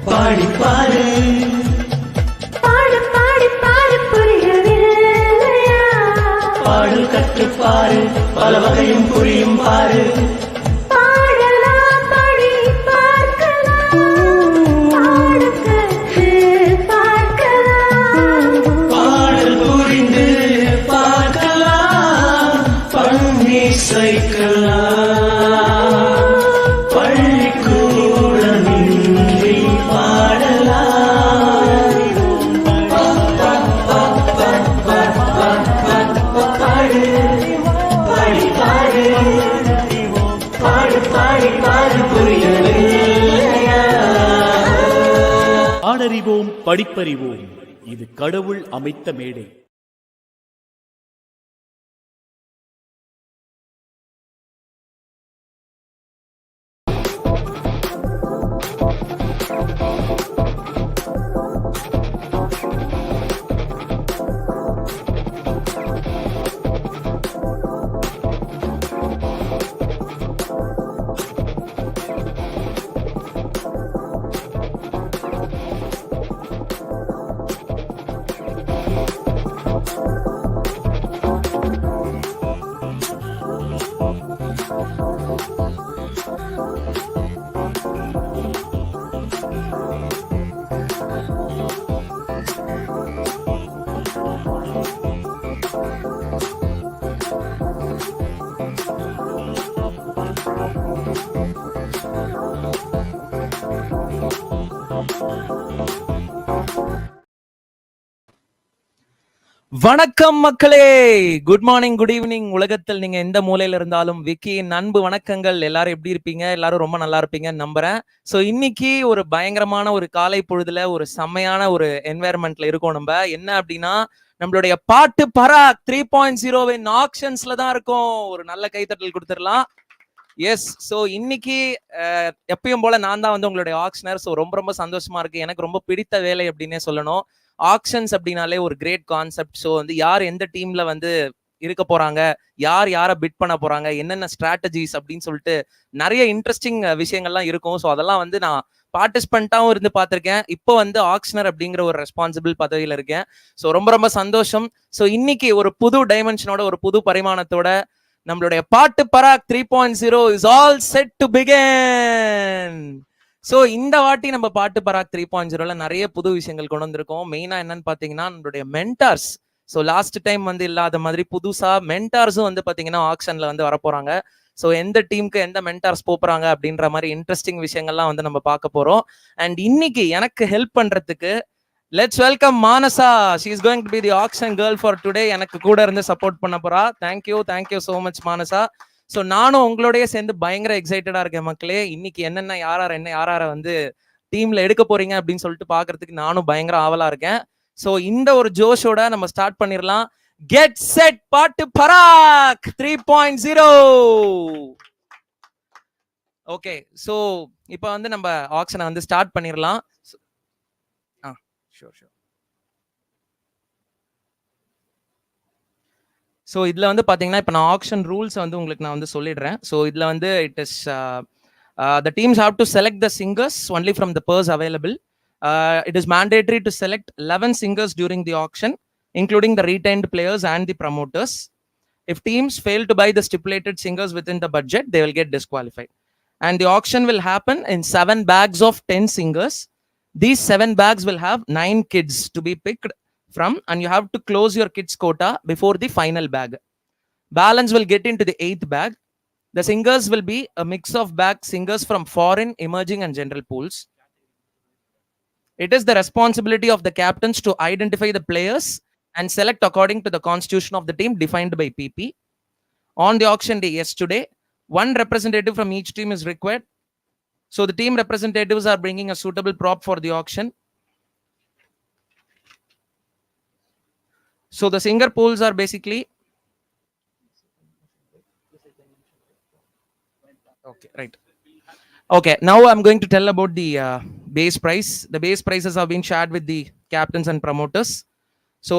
பாடி பாரு பாடு பாடி பாடு புரியவில்லையா? பாடல் கற்று பாரு, பல வகையும் புரியும் பாரு. பாடலாம் படி பார்க்கலாம், பாடு கற்று பார்க்கலாம். பாடல் புரிந்து பார்க்கலாம், பண்ணி சேர்க்கலாம். பள்ளிக்கூடமின்றி பாடலாம். பாடு பாடி பாடு, பாடு பாடி பாடு புரியவில்லையா? பாடறிவோம் படிப்பறிவோம், இது கடவுள் அமைத்த மேடை. வணக்கம் மக்களே, குட் மார்னிங், குட் ஈவினிங். உலகத்தில் நீங்க எந்த மூலையில இருந்தாலும் விக்கியின் அன்பு வணக்கங்கள். எல்லாரும் எப்படி இருப்பீங்க? எல்லாரும் ரொம்ப நல்லா இருப்பீங்கன்னு நம்புறேன். ஸோ இன்னைக்கு ஒரு பயங்கரமான ஒரு காலை பொழுதுல ஒரு செம்மையான ஒரு என்வாயர்மெண்ட்ல இருக்கோம். நம்ம என்ன அப்படின்னா, நம்மளுடைய பாட்டு பராக் 3.0 ஆக்ஷன்ஸ்ல தான் இருக்கும். ஒரு நல்ல கைத்தட்டல் கொடுத்துடலாம். எஸ், ஸோ இன்னைக்கு எப்பயும் போல நான் தான் வந்து உங்களுடைய ஆக்ஷனர். ஸோ ரொம்ப ரொம்ப சந்தோஷமா இருக்கு. எனக்கு ரொம்ப பிடித்த வேலை அப்படின்னே சொல்லணும். ஆக்ஷன்ஸ் அப்படின்னாலே ஒரு கிரேட் கான்செப்ட். ஸோ வந்து யார் எந்த டீம்ல வந்து இருக்க போறாங்க, யார் யாரை பிட் பண்ண போறாங்க, என்னென்ன ஸ்ட்ராட்டஜிஸ் அப்படின்னு சொல்லிட்டு நிறைய இன்ட்ரெஸ்டிங் விஷயங்கள்லாம் இருக்கும். ஸோ அதெல்லாம் வந்து நான் பார்ட்டிசிபென்ட்டாகவும் இருந்து பார்த்துருக்கேன். இப்போ வந்து ஆக்ஷனர் அப்படிங்கிற ஒரு ரெஸ்பான்சிபிள் பதவியில் இருக்கேன். ஸோ ரொம்ப ரொம்ப சந்தோஷம். ஸோ இன்னைக்கு ஒரு புது டைமென்ஷனோட, ஒரு புது பரிமாணத்தோட நம்மளுடைய பாட்டு Parak 3.0 is all set to begin. So இந்த வாட்டி நம்ம பாட்டு பராக் 3.0ல நிறைய புது விஷயங்கள் கொண்டு வந்திருக்கோம். மெயினா என்னன்னு பாத்தீங்கன்னா, நம்மளுடைய மென்டார்ஸ். ஸோ லாஸ்ட் டைம் வந்து இல்லாத மாதிரி புதுசா மென்டார்ஸும் வந்து பாத்தீங்கன்னா ஆக்ஷன்ல வந்து வரப்போறாங்க. ஸோ எந்த டீமுக்கு எந்த மென்டார்ஸ் போறாங்க அப்படின்ற மாதிரி இன்ட்ரெஸ்டிங் விஷயங்கள்லாம் வந்து நம்ம பார்க்க போறோம். அண்ட் இன்னைக்கு எனக்கு ஹெல்ப் பண்றதுக்கு let's welcome Manasa. She is going to be the action girl for today. எனக்கு கூட இருந்து சப்போர்ட் பண்ண போறா. Thank you so much Manasa. So நானும் உங்களோடய சேர்ந்து பயங்கர எக்ஸைட்டடா இருக்கேன் மக்களே. இன்னைக்கு என்னென்ன யாரார வந்து டீம்ல எடுக்க போறீங்க அப்படின்னு சொல்லிட்டு பாக்குறதுக்கு நானும் பயங்கர ஆவலா இருக்கேன். ஸோ இந்த ஒரு ஜோஷோட நம்ம ஸ்டார்ட் பண்ணிடலாம். Get set Paattu Parak 3.0. Okay, so இப்போ வந்து நம்ம ஆக்ஷனை வந்து ஸ்டார்ட் பண்ணிடலாம். ஷூர். ஸோ இதில் வந்து பார்த்தீங்கன்னா, இப்போ நான் ஆக்ஷன் ரூல்ஸ் வந்து உங்களுக்கு நான் வந்து சொல்லிடுறேன். ஸோ இதில் வந்து it is the teams have to select the singers only from the purse available. It is mandatory to select 11 singers during the auction, including the retained players and the promoters. If teams fail to buy the stipulated singers within the budget, they will get disqualified. And the auction will happen in 7 bags of 10 singers. These 7 bags will have 9 kids to be picked from, and you have to close your kids quota before the final bag. Balance will get into the 8th bag. The singers will be a mix of bag singers from foreign, emerging and general pools. It is the responsibility of the captains to identify the players and select according to the constitution of the team defined by PP. On the auction day yesterday, 1 representative from each team is required. So the team representatives are bringing a suitable prop for the auction. So the singer pools are basically, okay, right. Okay, now I'm going to tell about the base price. The base prices have been shared with the captains and promoters. So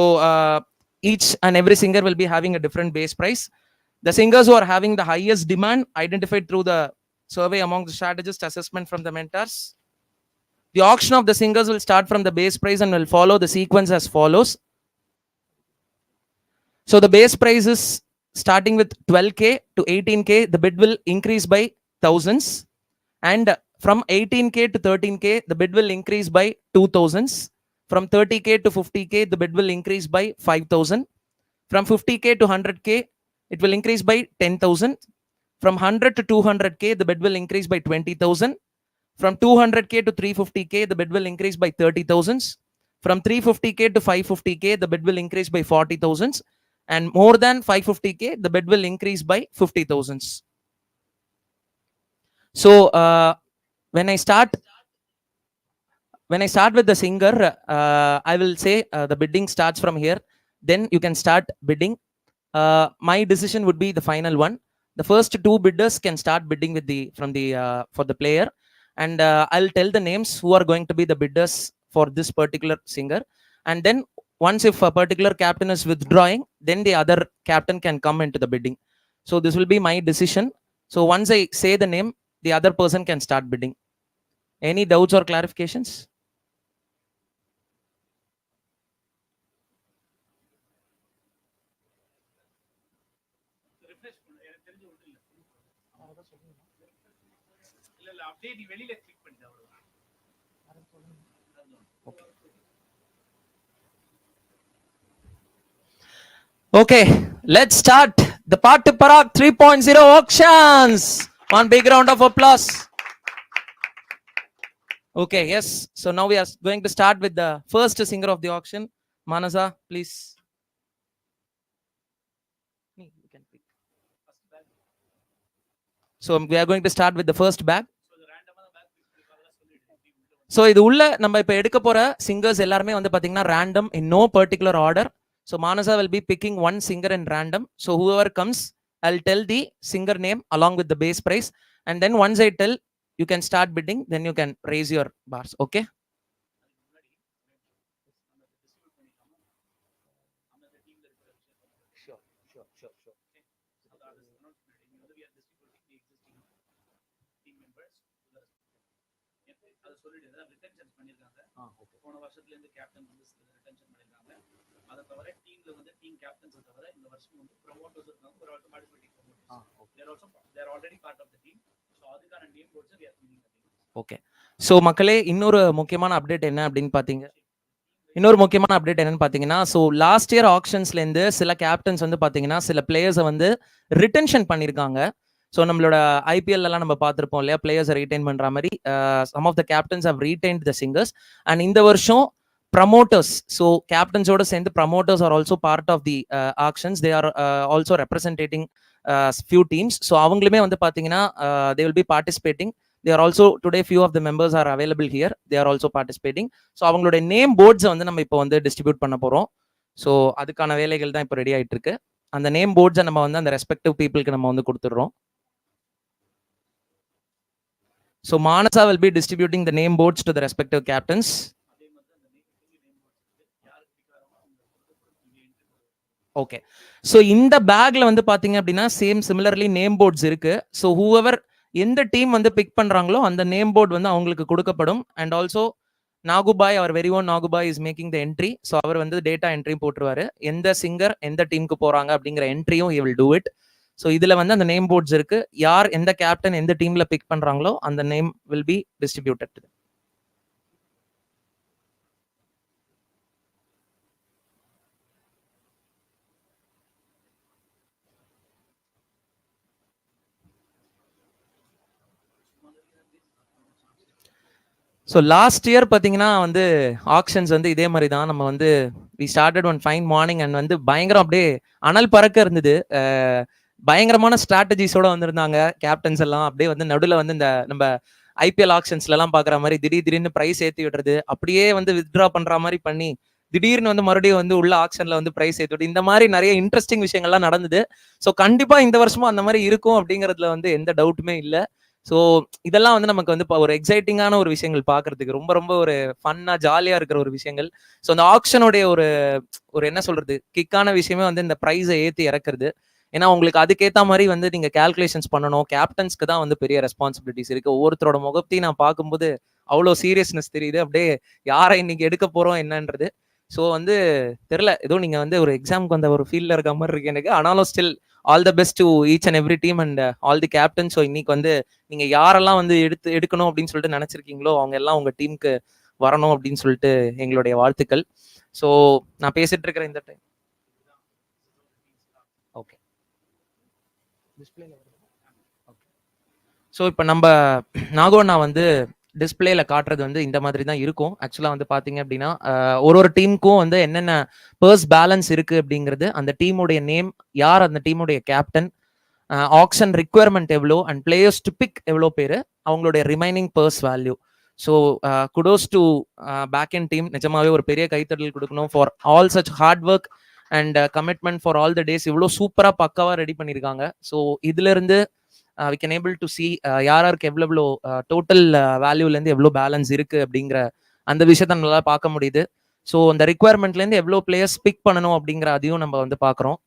each and every singer will be having a different base price. The singers who are having the highest demand identified through the survey among the strategist assessment from the mentors. The auction of the singers will start from the base price and will follow the sequence as follows. So the base price is starting with 12K to 18K. The bid will increase by thousands. And from 18K to 13K, the bid will increase by 2000s. From 30K to 50K, the bid will increase by 5,000. From 50K to 100K, it will increase by 10,000. From 100 to 200K, the bid will increase by 20,000. From 200K to 350K, the bid will increase by 30,000. From 350K to 550K, the bid will increase by 40,000. And more than 550K, the bid will increase by 50,000. So when I start with the singer, I will say the bidding starts from here. Then you can start bidding. My decision would be the final one. The first two bidders can start bidding with for the player, and I'll tell the names who are going to be the bidders for this particular singer. And then once if a particular captain is withdrawing, then the other captain can come into the bidding. So this will be my decision. So once I say the name, the other person can start bidding. Any doubts or clarifications? Okay, let's start the Paattu Paraak 3.0 auctions. One big round of applause. Okay, yes. So now we are going to start with the first singer of the auction. Manasa, please. So we are going to start with the first bag. So இது உள்ள நம்ம இப்ப எடுக்க போற singers எல்லாருமே வந்து பாத்தீங்கன்னா random in no particular order. So Manasa will be picking one singer in random. So whoever comes, I'll tell the singer name along with the base price. And then once I tell, you can start bidding, then you can raise your bars. Okay? போன வருஷத்துல இருந்து captain வந்து retention பண்ணிருக்காங்க. அதை தவிர டீம்ல வந்து team captains தவிர இந்த வருஷம் வந்து ப்ரமோட்டர்ஸ் இருக்காங்க. ஒரு also participating promoters. they are already part of the team. So அதுக்கான name boards we are filling the team. Okay. So மக்களே, இன்னொரு முக்கியமான அப்டேட் என்ன அப்படின்னு பாத்தீங்கன்னா, சோ லாஸ்ட் இயர் ஆக்ஷன்ஸ்ல இருந்து சில கேப்டன்ஸ் வந்து பாத்தீங்கன்னா சில பிளேயர்ஸை வந்து ரிட்டென்ஷன் பண்ணிருக்காங்க. ஸோ நம்மளோட ஐபிஎல் எல்லாம் நம்ம பார்த்துருப்போம் இல்லையா, பிளேயர்ஸை ரீடைன் பண்ற மாதிரி some of the captains have retained the singers. And இந்த வருஷம் ப்ரமோட்டர்ஸ், ஸோ கேப்டன்ஸோட சேர்ந்து promoters are also part of the auctions. They are also representing few teams. So அவங்களுமே வந்து பார்த்தீங்கன்னா they will be participating. They are also today few of the members are available here. They are also participating. So அவங்களோட name போர்ட்ஸை வந்து நம்ம இப்போ வந்து distribute பண்ண போறோம். ஸோ அதுக்கான வேலைகள் தான் இப்போ ரெடி ஆயிட்டு இருக்கு. அந்த நேம் போர்ட்ஸை நம்ம வந்து அந்த ரெஸ்பெக்டிவ் பீப்புளுக்கு நம்ம வந்து கொடுத்துடுறோம். So Manasa will be distributing the name boards to the respective captains. Okay. So இந்த பேக்ல வந்து பாத்தீங்க அப்படின்னா சேம் சிமிலர்லி நேம் போர்ட்ஸ் இருக்கு. ஸோ whoever எந்த டீம் வந்து பிக் பண்றாங்களோ அந்த நேம் போர்டு வந்து அவங்களுக்கு கொடுக்கப்படும். அண்ட் ஆல்சோ நாகுபாய், அவர் very own Nagubhai is making the entry. So அவர் வந்து டேட்டா என்ட்ரி போட்டுருவாரு. எந்த சிங்கர் எந்த டீமுக்கு போறாங்க அப்படிங்கிற என்ட்ரியும் he will do it. So இதுல வந்து அந்த நேம் போர்ட்ஸ் இருக்கு. யார் எந்த கேப்டன் எந்த டீம்ல பிக் பண்றாங்களோ அந்த name will be distributed. So last year பார்த்தீங்கன்னா வந்து ஆக்ஷன்ஸ் வந்து இதே மாதிரி தான். நம்ம வந்து we started one fine morning and வந்து பயங்கரம் அப்படியே அனல் பறக்க இருந்தது. பயங்கரமான ஸ்ட்ராட்டஜிஸோட வந்திருந்தாங்க கேப்டன்ஸ் எல்லாம். அப்படியே வந்து நடுவில் வந்து இந்த நம்ம ஐபிஎல் ஆக்ஷன்ஸ்ல எல்லாம் பார்க்குற மாதிரி திடீர்னு ப்ரைஸ் ஏற்றி விடுறது, அப்படியே வந்து வித்ட்ரா பண்ற மாதிரி பண்ணி திடீர்னு வந்து மறுபடியும் வந்து உள்ள ஆக்ஷன்ல வந்து பிரைஸ் ஏற்றி இந்த மாதிரி நிறைய இன்ட்ரெஸ்டிங் விஷயங்கள்லாம் நடந்தது. ஸோ கண்டிப்பா இந்த வருஷமும் அந்த மாதிரி இருக்கும் அப்படிங்கிறதுல வந்து எந்த டவுட்டுமே இல்லை. ஸோ இதெல்லாம் வந்து நமக்கு வந்து ஒரு எக்ஸைட்டிங்கான ஒரு விஷயங்கள் பார்க்கறதுக்கு ரொம்ப ரொம்ப ஒரு ஃபன்னா ஜாலியா இருக்கிற ஒரு விஷயங்கள். ஸோ அந்த ஆக்ஷனுடைய ஒரு ஒரு என்ன சொல்றது கிக்கான விஷயமே வந்து இந்த ப்ரைஸை ஏற்றி இறக்குறது. ஏன்னா உங்களுக்கு அதுக்கேற்ற மாதிரி வந்து நீங்க கேல்குலேஷன்ஸ் பண்ணணும். கேப்டன்ஸ்க்கு தான் வந்து பெரிய ரெஸ்பான்சிபிலிட்டிஸ் இருக்கு. ஒவ்வொருத்தரோட முகத்தையும் நான் பார்க்கும்போது அவ்வளோ சீரியஸ்னஸ் தெரியுது. அப்படியே யாரை இன்னைக்கு எடுக்க போறோம் என்னன்றது. ஸோ வந்து தெரியல, ஏதோ நீங்க வந்து ஒரு எக்ஸாமுக்கு வந்த ஒரு ஃபீல்ட்ல இருக்க மாதிரி இருக்கு எனக்கு. ஆனாலும் still all the best to each and every team and all the captain. So இன்னைக்கு வந்து நீங்க யாரெல்லாம் வந்து எடுக்கணும் அப்படின்னு சொல்லிட்டு நினைச்சிருக்கீங்களோ அவங்க எல்லாம் உங்க டீமுக்கு வரணும் அப்படின்னு சொல்லிட்டு எங்களுடைய வாழ்த்துக்கள். ஸோ நான் பேசிட்டு இருக்கிற இந்த டைம் ஓகே. ஸோ இப்போ நம்ம நாகோண்ணா வந்து டிஸ்பிளேல காட்டுறது வந்து இந்த மாதிரி தான் இருக்கும். ஆக்சுவலா வந்து பாத்தீங்க அப்படின்னா ஒரு டீமுக்கும் வந்து என்னென்ன பர்ஸ் பேலன்ஸ் இருக்கு அப்படிங்கிறது, அந்த டீமுடைய நேம், யார் அந்த டீமுடைய கேப்டன், ஆக்ஷன் ரிக்வயர்மெண்ட் எவ்வளோ, அண்ட் பிளேயர்ஸ் டு பிக் எவ்வளோ பேர், அவங்களுடைய remaining purse value. So kudos to back end team. நிஜமாவே ஒரு பெரிய கைத்தட்டல் கொடுக்கணும் for all such hard work and commitment for all the days. இவ்வளோ சூப்பராக பக்காவாக ரெடி பண்ணியிருக்காங்க. ஸோ இதுல இருந்து we can able to see யாருக்கு எவ்வளோ டோட்டல் வேல்யூலேருந்து எவ்வளோ பேலன்ஸ் இருக்கு அப்படிங்கிற அந்த விஷயத்த நல்லா பார்க்க முடியுது. ஸோ அந்த ரிக்வயர்மெண்ட்லேருந்து எவ்வளோ பிளேயர்ஸ் பிக் பண்ணணும் அப்படிங்கிற அதையும் நம்ம வந்து பார்க்குறோம்.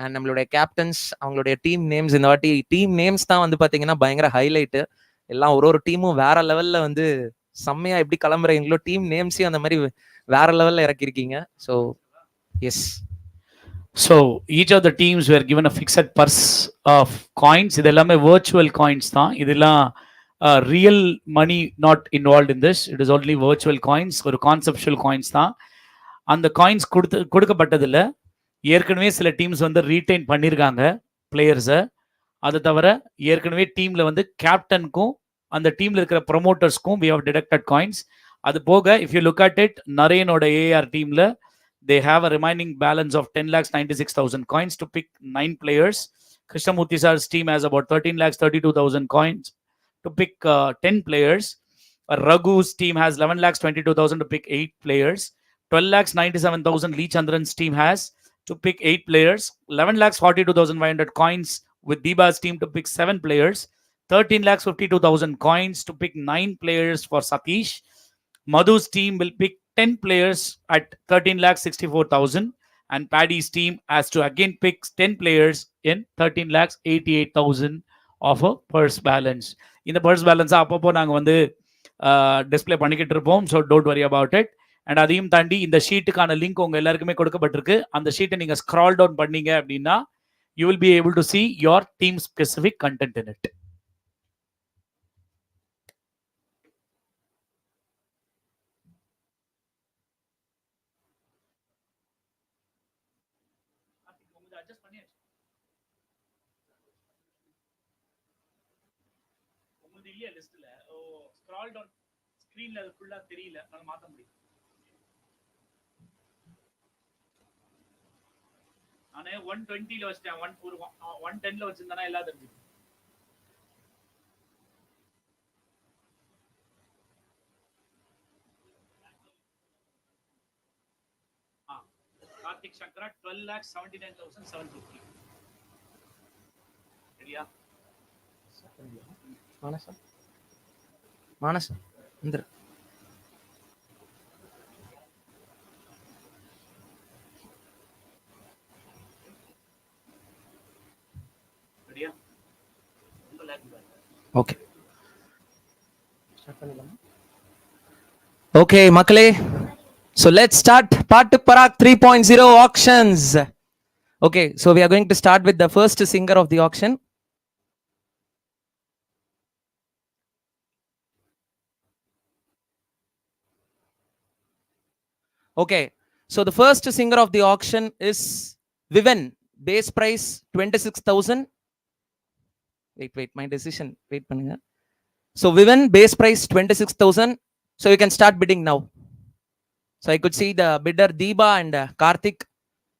அண்ட் நம்மளுடைய கேப்டன்ஸ், அவங்களுடைய டீம் நேம்ஸ், இந்த வாட்டி டீம் நேம்ஸ் தான் வந்து பார்த்தீங்கன்னா பயங்கர ஹைலைட்டு. எல்லாம் ஒரு டீமும் வேற லெவலில் வந்து செம்மையாக எப்படி கிளம்புறீங்களோ டீம் நேம்ஸையும் அந்த மாதிரி வேற லெவலில் இறக்கியிருக்கீங்க. So yes. So each of the teams were given a fixed purse of coins. இது எல்லாமே virtual coins தான். இதெல்லாம் real money not involved in this. It is only virtual coins. ஒரு conceptual coins தான். அந்த coins கொடுக்கப்பட்டதில்லை. ஏற்கனவே சில டீம்ஸ் வந்து ரீடைன் பண்ணியிருக்காங்க பிளேயர்ஸை. அதை தவிர ஏற்கனவே டீம்ல வந்து கேப்டனுக்கும் அந்த டீம்ல இருக்கிற ப்ரொமோட்டர்ஸ்க்கும் we have deducted coins. அது போக if you look at it, நரேனோட ஏஆர் டீம்ல they have a remaining balance of 10,96,000 coins to pick 9 players. Krishnamurthy sir's team has about 13,32,000 coins to pick 10 players. Raghu's team has 11,22,000 to pick 8 players. 12,97,000 Lee Chandran's team has to pick 8 players. 11,42,500 coins with Deeba's team to pick 7 players. 13,52,000 coins to pick 9 players for Satish. Madhu's team will pick 10 players at 13,64,000, and Paddy's team has to again pick 10 players in 13,88,000 of a purse balance. இந்த purse balance அப்பப்போ நாங்க வந்து display பண்ணிக்கிட்டு இருப்போம். So don't worry about it. And அதையும் தாண்டி இந்த ஷீட்டுக்கான link உங்க எல்லாருக்குமே கொடுக்கப்பட்டிருக்கு. அந்த ஷீட்டை நீங்க ஸ்க்ரால் டவுன் பண்ணீங்க அப்படின்னா you will be able to see your team specific content in it. இல்லையா லிஸ்ட்ல ஸ்க்ரால் டவுன் ஸ்கிரீன்ல அது ஃபுல்லா தெரியல, நான் மாத்த முடியும். நானே 120 ல வச்சிட்டேன், 110 ல வச்சிருந்தேனா எல்லாம் தெரிஞ்சு. கார்த்திக் சங்கரா 12,79,750. சரியா? மானசா இந்திர சரியா? ஓகே ஓகே மக்களே, so let's start Paattu Paraak 3.0 auctions. Okay, so we are going to start with the first singer of the auction. Okay, so the first singer of the auction is Viven. Base price 26,000. Wait, my decision. Wait பண்ணுங்க. So Viven, base price 26,000. So you can start bidding now. So I could see the bidder Deeba and Karthik.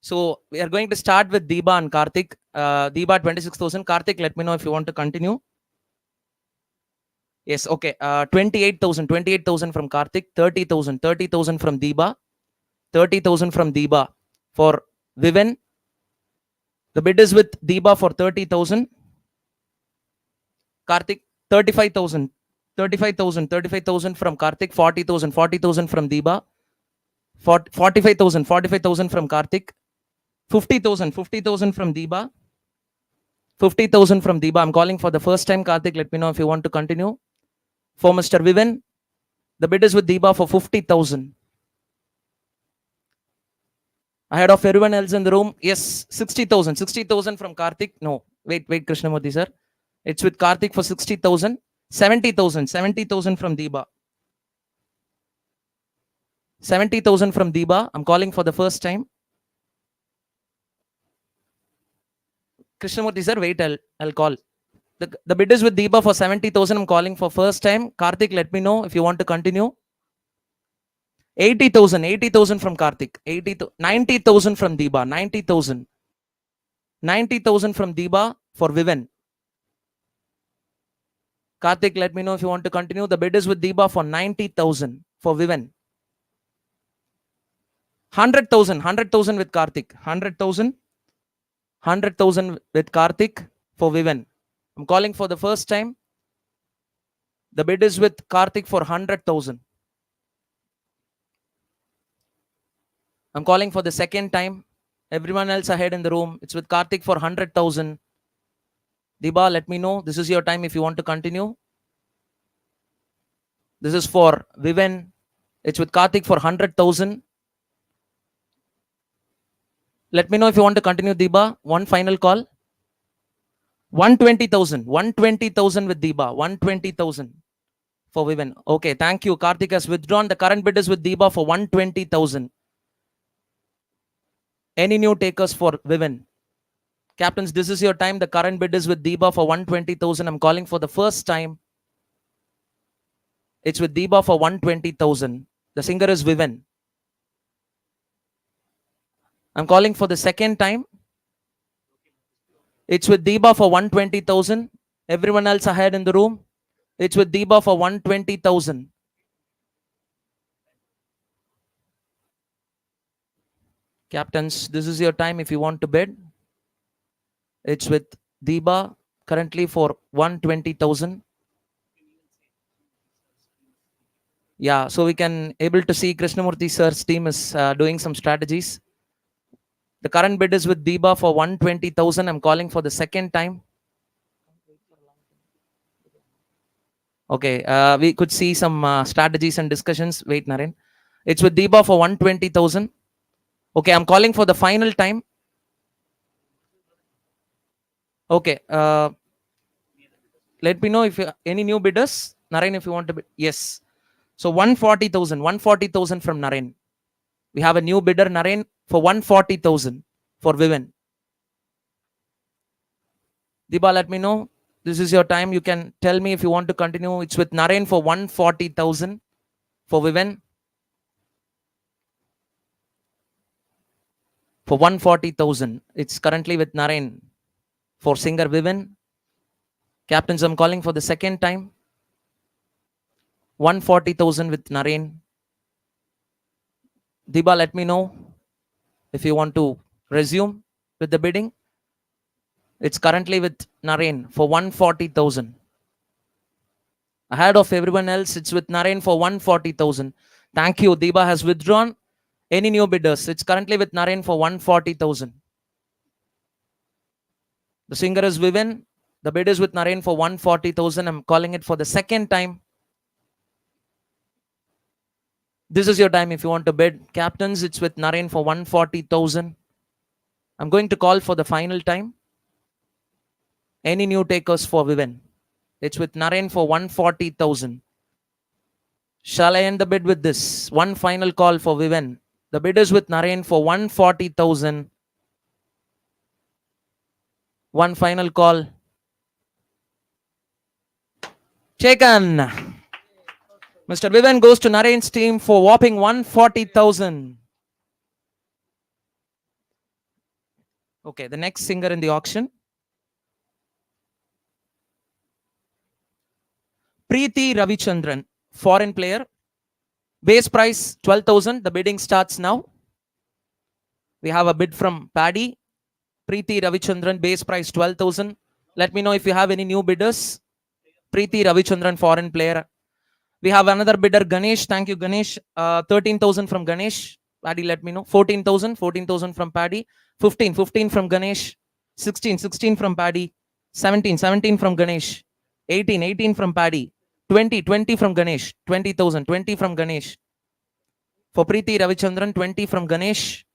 So we are going to start with Deeba and Karthik. Deeba 26,000. Karthik, let me know if you want to continue. Yes, okay. 28,000 from Karthik. 30,000 from Deeba. 30,000 from Deepa. For Viven, the bid is with Deepa for 30,000. Karthik, 35,000. 35,000 from Karthik. 40,000 from Deepa. 45,000 from Karthik. 50,000 from Deepa. 50,000 from Deepa. I'm calling for the first time. Karthik, let me know if you want to continue. For Mr. Viven, the bid is with Deepa for 50,000. Ahead of everyone else in the room, yes, 60,000. 60,000 from Karthik. No, wait, Krishnamurthy sir. It's with Karthik for 60,000. 70,000 from Deepa. 70,000 from Deepa. I'm calling for the first time. Krishnamurthy sir, wait, I'll call. The bid is with Deepa for 70,000. I'm calling for first time. Karthik, let me know if you want to continue. 80,000 from Karthik. 90,000 from Deepa. 90,000 from Deepa for Viven. Karthik, let me know if you want to continue. The bid is with Deepa for 90,000 for Viven. 100,000 with Karthik. 100,000 with Karthik for Viven. I'm calling for the first time. The bid is with Karthik for 100,000. I'm calling for the second time. Everyone else ahead in the room, it's with Karthik for 100,000. Deepa, let me know. This is your time if you want to continue. This is for Viven. It's with Karthik for 100,000. Let me know if you want to continue, Deepa. One final call. 120,000. 120,000 with Deepa. 120,000 for Viven. Okay, thank you. Karthik has withdrawn. The current bid is with Deepa for 120,000. Any new takers for Viven? Captains, this is your time. The current bid is with Deepa for 120,000. I'm calling for the first time. It's with Deepa for 120,000. The singer is Viven. I'm calling for the second time. It's with Deepa for 120,000. Everyone else ahead in the room. It's with Deepa for 120,000. Captains, this is your time if you want to bid. It's with Deepa currently for 120,000. Yeah, so we can able to see Krishnamurthy sir's team is doing some strategies. The current bid is with Deepa for 120,000. I'm calling for the second time. Okay, we could see some strategies and discussions. Wait, Naren. It's with Deepa for 120,000. Okay, I'm calling for the final time. Okay, let me know if any new bidders. Naren, if you want to bid. Yes. So 140,000 from Naren. We have a new bidder, Naren, for 140,000 for Viven. Deepa, let me know. This is your time. You can tell me if you want to continue. It's with Naren for 140,000 for Viven. For 140,000. It's currently with Naren for singer Viven. Captains, I'm calling for the second time. 140,000 with Naren. Deepa, let me know if you want to resume with the bidding. It's currently with Naren for 140,000. Ahead of everyone else, it's with Naren for 140,000. Thank you. Deepa has withdrawn. Any new bidders? It's currently with Naren for 140,000. The singer is Viven. The bid is with Naren for 140,000. I'm calling it for the second time. This is your time if you want to bid. Captains, it's with Naren for 140,000. I'm going to call for the final time. Any new takers for Viven? It's with Naren for 140,000. Shall I end the bid with this? One final call for Viven. The bid is with Naren for 140,000. One final call. Taken. Mr. Viven goes to Naren's team for whopping 140,000. Okay, the next singer in the auction. Preeti Ravichandran, foreign player. Base price 12,000. The bidding starts now. We have a bid from Paddy. Preeti Ravichandran, base price 12,000. Let me know if you have any new bidders. Preeti Ravichandran, foreign player. We have another bidder, Ganesh. Thank you, Ganesh. 13,000 from Ganesh. Paddy, let me know. 14,000 from Paddy. 15 from Ganesh. 16 from Paddy. 17 from Ganesh. 18 from Paddy. 20 from Ganesh. 20,000, 20 from Ganesh. For Preeti Ravichandran, 20 from Ganesh.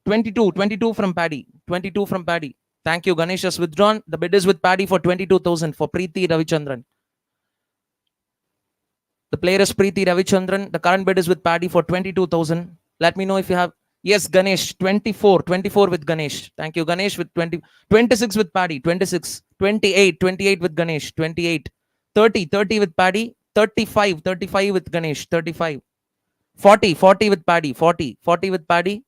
22 from Paddy. 22 from Paddy. Thank you, Ganesh has withdrawn. The bid is with Paddy for 22,000 for Preeti Ravichandran. The player is Preeti Ravichandran. The current bid is with Paddy for 22,000. Let me know if you have. Yes, Ganesh, 24 with Ganesh. Thank you, Ganesh, with 20, 26 with Paddy, 26, 28 with Ganesh, 28, 30 with Paddy, 35 with Ganesh, 35, 40 with Paddy, 40 with Paddy,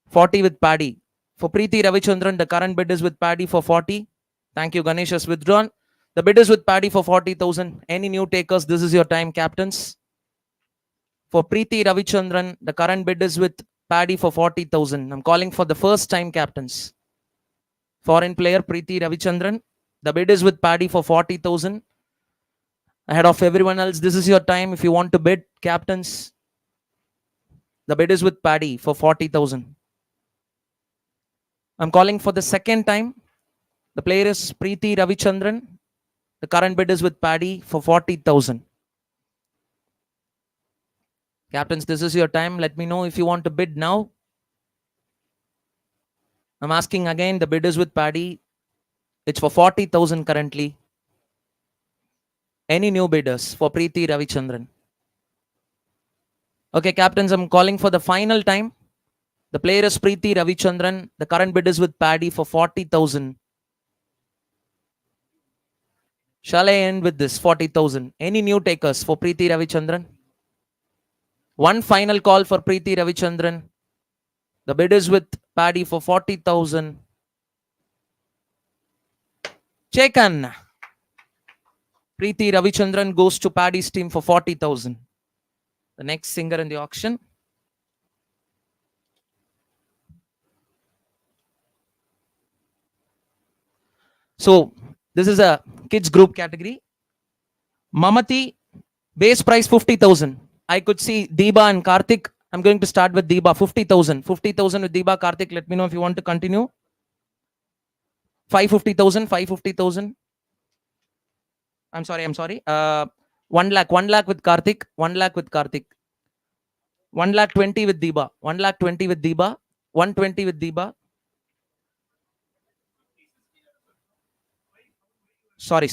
40 with Paddy. For Preeti Ravichandran, the current bid is with Paddy for 40. Thank you, Ganesh has withdrawn. The bid is with Paddy for 40,000. Any new takers, this is your time, captains. For Preeti Ravichandran, the current bid is with Paddy for 40,000. I'm calling for the first time captains. Foreign player Preeti Ravichandran. The bid is with Paddy for 40,000. Ahead of everyone else, this is your time. If you want to bid, captains, the bid is with Paddy for 40,000. I'm calling for the second time. The player is Preeti Ravichandran. The current bid is with Paddy for 40,000. Captains, this is your time. Let me know if you want to bid now. I'm asking again, the bid is with Paddy. It's for 40,000 currently. Any new bidders for Preeti Ravichandran? Okay, captains, I'm calling for the final time. The player is Preeti Ravichandran. The current bid is with Paddy for 40,000. Shall I end with this 40,000? Any new takers for Preeti Ravichandran? One final call for Preeti Ravichandran. The bid is with Paddy for 40,000. Chekan. Preeti Ravichandran goes to Paddy's team for 40,000. The next singer in the auction. So, this is a kids group category. Mamati, base price 50,000. I could see Deeba and Karthik. I'm going to start with Deeba, 50,000. 50,000 with Deeba, Karthik, let me know if you want to continue. 550,000. I'm sorry. 1 lakh with Karthik. 1 lakh with Karthik. 1 lakh 20 with Deeba. 1 lakh 20 with Deeba. 120 with Deeba. Sorry,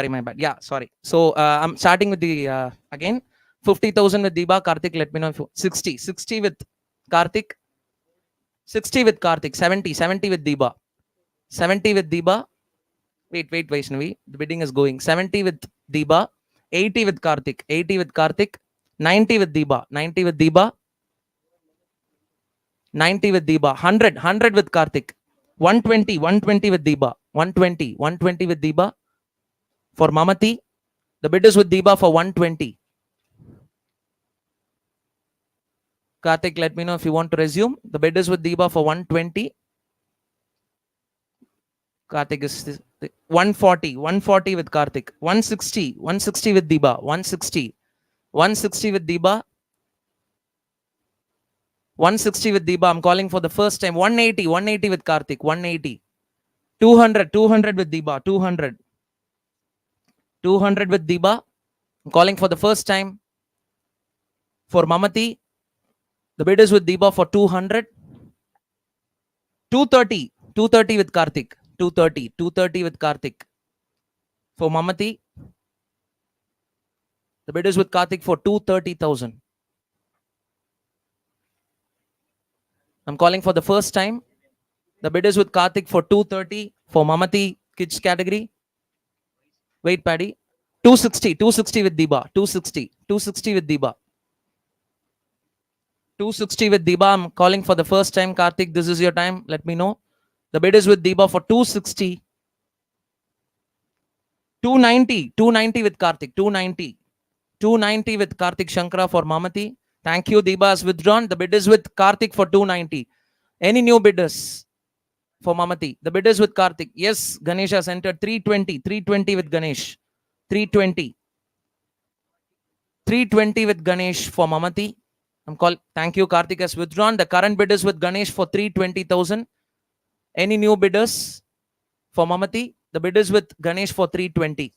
my bad. Yeah, sorry. So I'm starting with the again 50,000 with Deeba. Karthik, let me know if you 60 with Karthik. 60 with Karthik. 70 with Deeba. 70 with Deeba. Wait, Vaishnavi. The bidding is going. 70 with Deeba. 80 with Karthik. 80 with Karthik. 90 with Deeba. 90 with Deeba. 90 with Deeba. 100 with Karthik. 120 with Deeba. 120 with Deeba. For Mamati, the bid is with Deeba for 120. Karthik, let me know if you want to resume. The bid is with Deeba for 120. Karthik is 140 with Karthik. 160 with Deeba. 160 with Deeba. 160 with Deeba. I'm calling for the first time. 180 with Karthik. 180. 200 with Deeba. 200 with Deeba. I'm calling for the first time. For Mamati, the bid is with Deeba for 200. 230 with Karthik. 230 with Karthik. For Mamati, the bid is with Karthik for 230,000. I'm calling for the first time. The bid is with Karthik for 230 for Mamati kids category. Wait, Paddy. 260 with Deeba. 260 with Deeba. 260 with Deeba. I'm calling for the first time. Karthik, this is your time. Let me know. The bid is with Deeba for 260. 290 with Karthik. 290 with Karthik Shankara for Mamati. Thank you. Deepa has withdrawn. The bid is with Karthik for 290. Any new bidders for Mamati? The bid is with Karthik. Yes, Ganesh has entered 320. 320 with Ganesh. 320. 320 with Ganesh for Mamati. Thank you. Karthik has withdrawn. The current bid is with Ganesh for 320,000. Any new bidders for Mamati? The bid is with Ganesh for 320.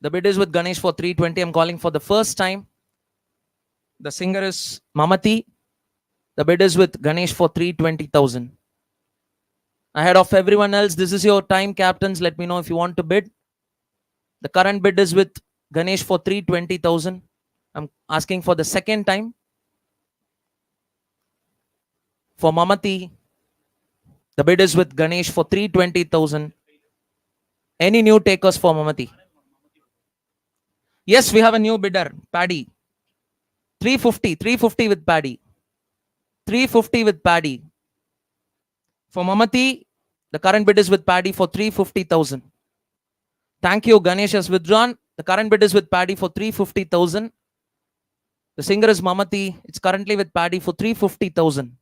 The bid is with Ganesh for 320. I'm calling for the first time. The singer is Mamati. The bid is with Ganesh for 320,000. Ahead of everyone else, this is your time, captains. Let me know if you want to bid. The current bid is with Ganesh for 320,000. I'm asking for the second time. For Mamati, the bid is with Ganesh for 320,000. Any new takers for Mamati? Yes, we have a new bidder, Paddy. 350, 350 with Paddy. 350 with Paddy. For Mamati, the current bid is with Paddy for 350,000. Thank you. Ganesh has withdrawn. The current bid is with Paddy for 350,000. The singer is Mamati. It's currently with Paddy for 350,000.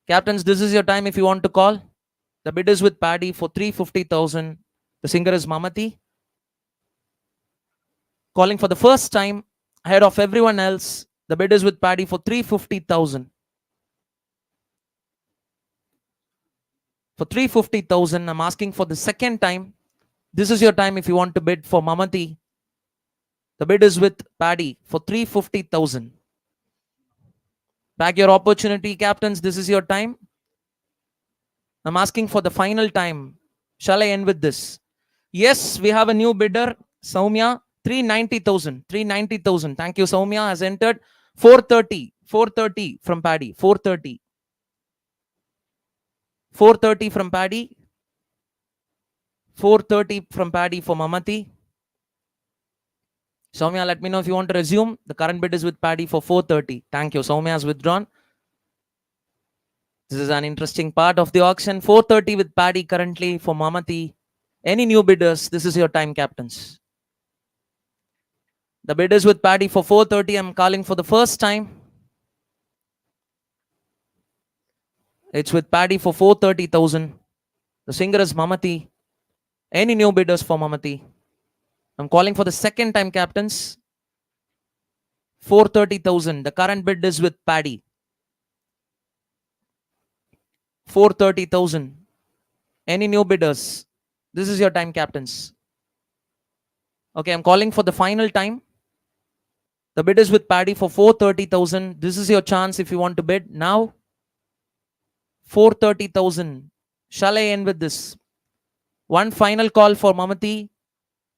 Captains, this is your time if you want to call. The bid is with Paddy for 350,000. The singer is Mamati. Calling for the first time ahead of everyone else. The bid is with Paddy for 350,000. For 350,000, I'm asking for the second time. This is your time if you want to bid for Mamati. The bid is with Paddy for 350,000. Back your opportunity, captains. This is your time. I'm asking for the final time. Shall I end with this? Yes, we have a new bidder, Soumya. 390,000. 390,000. Thank you. Soumya has entered 430. 430 from Paddy. 430. 430 from Paddy. 430 from Paddy for Mamati. Soumya, let me know if you want to resume. The current bid is with Paddy for 430. Thank you. Soumya has withdrawn. This is an interesting part of the auction. 430 with Paddy currently for Mamati. Any new bidders? This is your time, captains. The bid is with Paddy for 430. I'm calling for the first time. It's with Paddy for 430,000. The singer is Mamati. Any new bidders for Mamati? I'm calling for the second time, captains. 430,000. The current bid is with Paddy. 430,000. Any new bidders? This is your time, captains. Okay, I'm calling for the final time. The bid is with Paddy for 430,000. This is your chance if you want to bid now. 430,000. Shall I end with this? One final call for Mamati.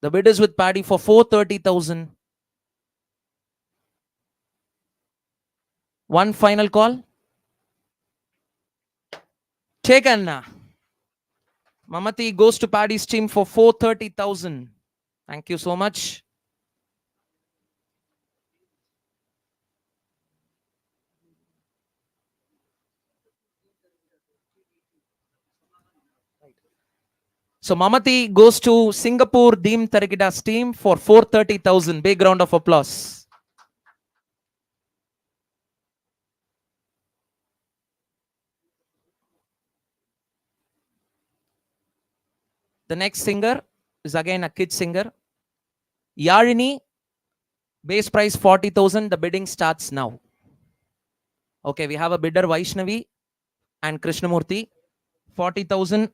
The bid is with Paddy for 430,000. One final call. Taken. Mamati goes to Paddy's team for 430,000. Thank you so much. So Mamati goes to Singapore Deem Tarikida's team for 430,000. Big round of applause. The next singer is again a kid singer. Yarini, base price 40,000. The bidding starts now. Okay, we have a bidder Vaishnavi and Krishnamurti. 40,000.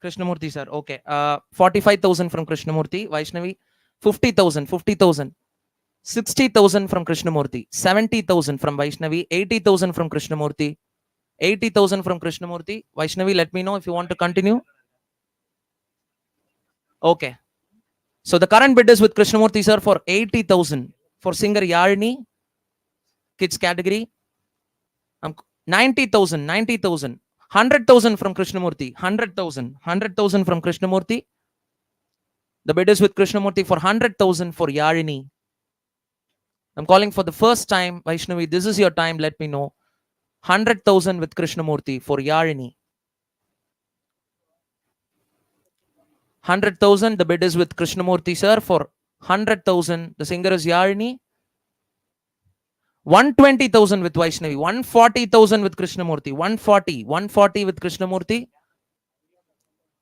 Krishnamurti, sir. Okay. 45,000 from Krishnamurti. Vaishnavi. 50,000. 50,000. 60,000 from Krishnamurti. 70,000 from Vaishnavi. 80,000 from Krishnamurti. 80,000 from Krishnamurti. Vaishnavi, let me know if you want to continue. Okay. So the current bid is with Krishnamurti, sir, for 80,000. For singer Yarini. Kids category. 90,000. 90,000. 100,000 from Krishnamurti. 100,000. 100,000 from Krishnamurti. The bid is with Krishnamurti for 100,000 for Yarini. I'm calling for the first time. Vaishnavi, this is your time. Let me know. 100,000 with Krishnamurti for Yarini. 100,000. The bid is with Krishnamurthy sir for 100,000. The singer is Yalini. 120,000 with Vaishnavi. 140,000 with Krishnamurthy. 140 with Krishnamurthy.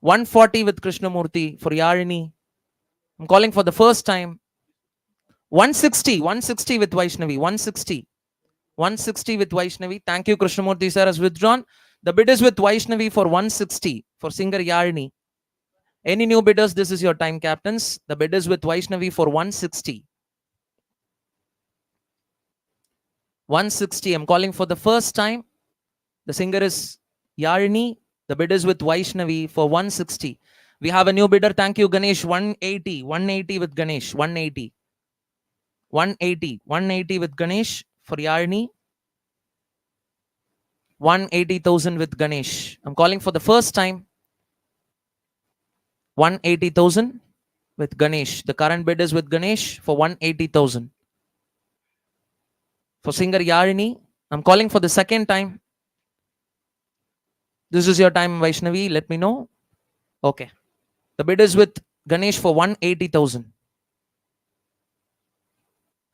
140 with Krishnamurthy for Yalini. I'm calling for the first time. 160 with Vaishnavi. 160 with Vaishnavi. Thank you, Krishnamurthy sir has withdrawn. The bid is with Vaishnavi for 160 for singer Yalini. Any new bidders? This is your time, captains. The bid is with Vaishnavi for 160. 160. I'm calling for the first time. The singer is Yalini. The bid is with Vaishnavi for 160. We have a new bidder. Thank you, Ganesh. 180 with Ganesh. 180 with Ganesh for Yalini. 180,000 with Ganesh. I'm calling for the first time. 180,000 with Ganesh. The current bid is with Ganesh for 180,000. For singer Yalini, I'm calling for the second time. This is your time, Vaishnavi. Let me know. Okay. The bid is with Ganesh for 180,000.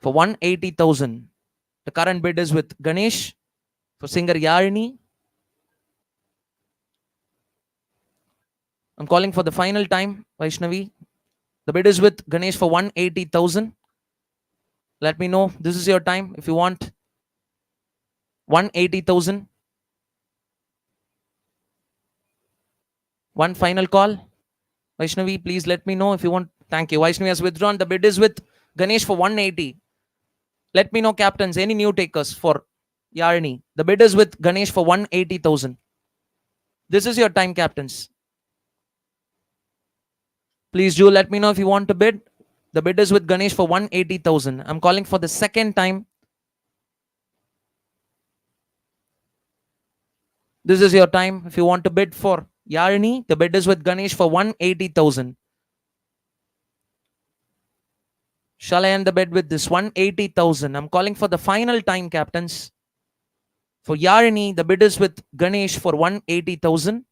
For 180,000. The current bid is with Ganesh. For singer Yalini, I'm calling for the final time, Vaishnavi. The bid is with Ganesh for 180,000. Let me know. This is your time if you want. 180,000. One final call. Vaishnavi, please let me know if you want. Thank you. Vaishnavi has withdrawn. The bid is with Ganesh for 180. Let me know, captains, any new takers for Yalini. The bid is with Ganesh for 180,000. This is your time, captains. Please do let me know if you want to bid. The bid is with Ganesh for 180,000. I'm calling for the second time. This is your time. If you want to bid for Yalini, the bid is with Ganesh for 180,000. Shall I end the bid with this 180,000? I'm calling for the final time, captains. For Yalini, the bid is with Ganesh for 180,000.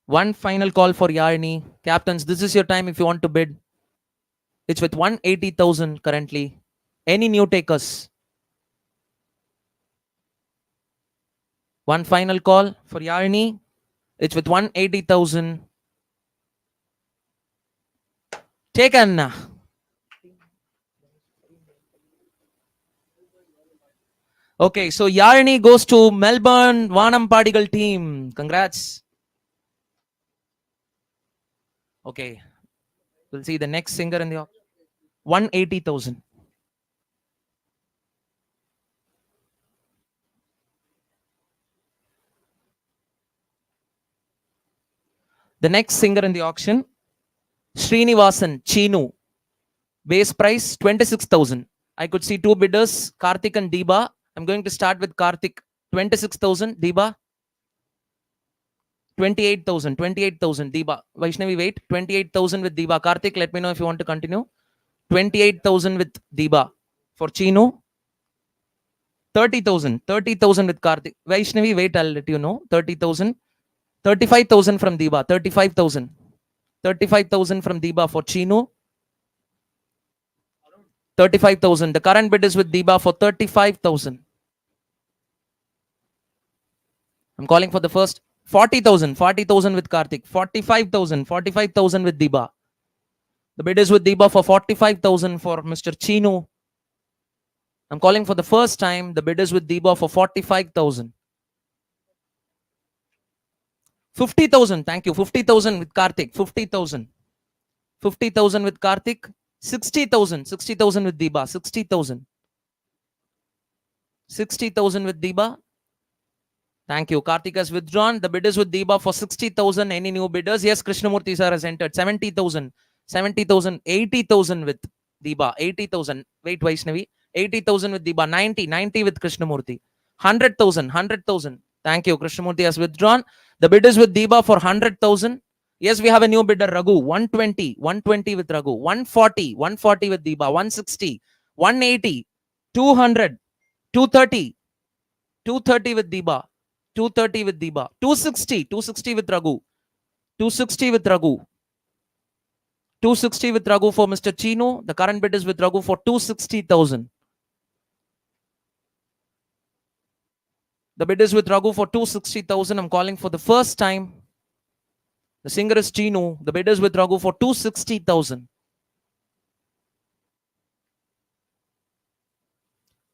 One final call for Yalini. Captains, this is your time if you want to bid. It's with 180,000 currently. Any new takers? One final call for Yalini. It's with 180,000. Taken. Okay, so Yalini goes to Melbourne Vanampadigal team. Congrats. Okay, we'll see the next singer in the 180,000. The next singer in the auction, Srinivasan Chinu. Base price 26,000. I could see two bidders, Karthik and Deeba. I'm going to start with Karthik. 26,000. Deeba. 28,000. Deeba. Vaishnavi, wait. 28,000 with Deeba. Karthik, let me know if you want to continue. 28,000 with Deeba. For Chinu. 30,000 with Karthik. Vaishnavi, wait, I'll let you know. 30,000. 35,000 from Deeba. 35,000 from Deeba for Chinu. 35,000. The current bid is with Deeba for 35,000. I'm calling for the first 40,000 with Karthik. 45,000 with Deeba. The bid is with Deeba for 45,000 for Mr. Chinu. I'm calling for the first time. The bid is with Deeba for 45,000. 50,000. Thank you. 50,000 with Karthik. 50,000 with Karthik. 60,000 with Deeba. 60,000 with Deeba. Thank you. Karthik has withdrawn. The bid is with Deeba for 60,000. Any new bidders? Yes, Krishnamurthy sir has entered. 70,000. 80,000 with Deeba. 80,000. Wait, Vaishnavi. 80,000 with Deeba. 90 with Krishnamurthy. 100,000. Thank you. Krishnamurthy has withdrawn. The bid is with Deeba for 100,000. Yes, we have a new bidder, Raghu. 120 with Raghu. 140 with Deeba. 160, 180, 200, 230 with Deeba. 230 with Deepa. 260 with Raghu. 260 with Raghu. 260 with Raghu for Mr. Chino. The current bid is with Raghu for 260,000. The bid is with Raghu for 260,000. I'm calling for the first time. The singer is Chino. The bid is with Raghu for 260,000.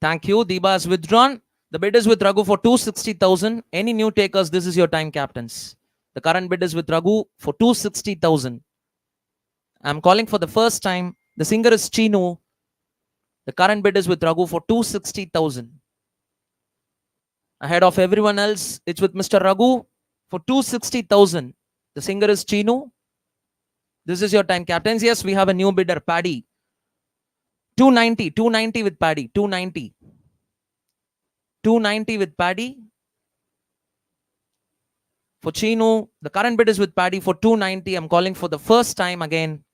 Thank you. Deepa has withdrawn. The bid is with Raghu for 260,000. Any new takers, this is your time, captains. The current bid is with Raghu for 260,000. I'm calling for the first time. The singer is Chino. The current bid is with Raghu for 260,000. Ahead of everyone else, it's with Mr. Raghu for 260,000. The singer is Chino. This is your time, captains. Yes, we have a new bidder, Paddy. 290 with Paddy. 290 with Paddy. For Chino, the current bid is with Paddy for 290. I'm calling for the first time again.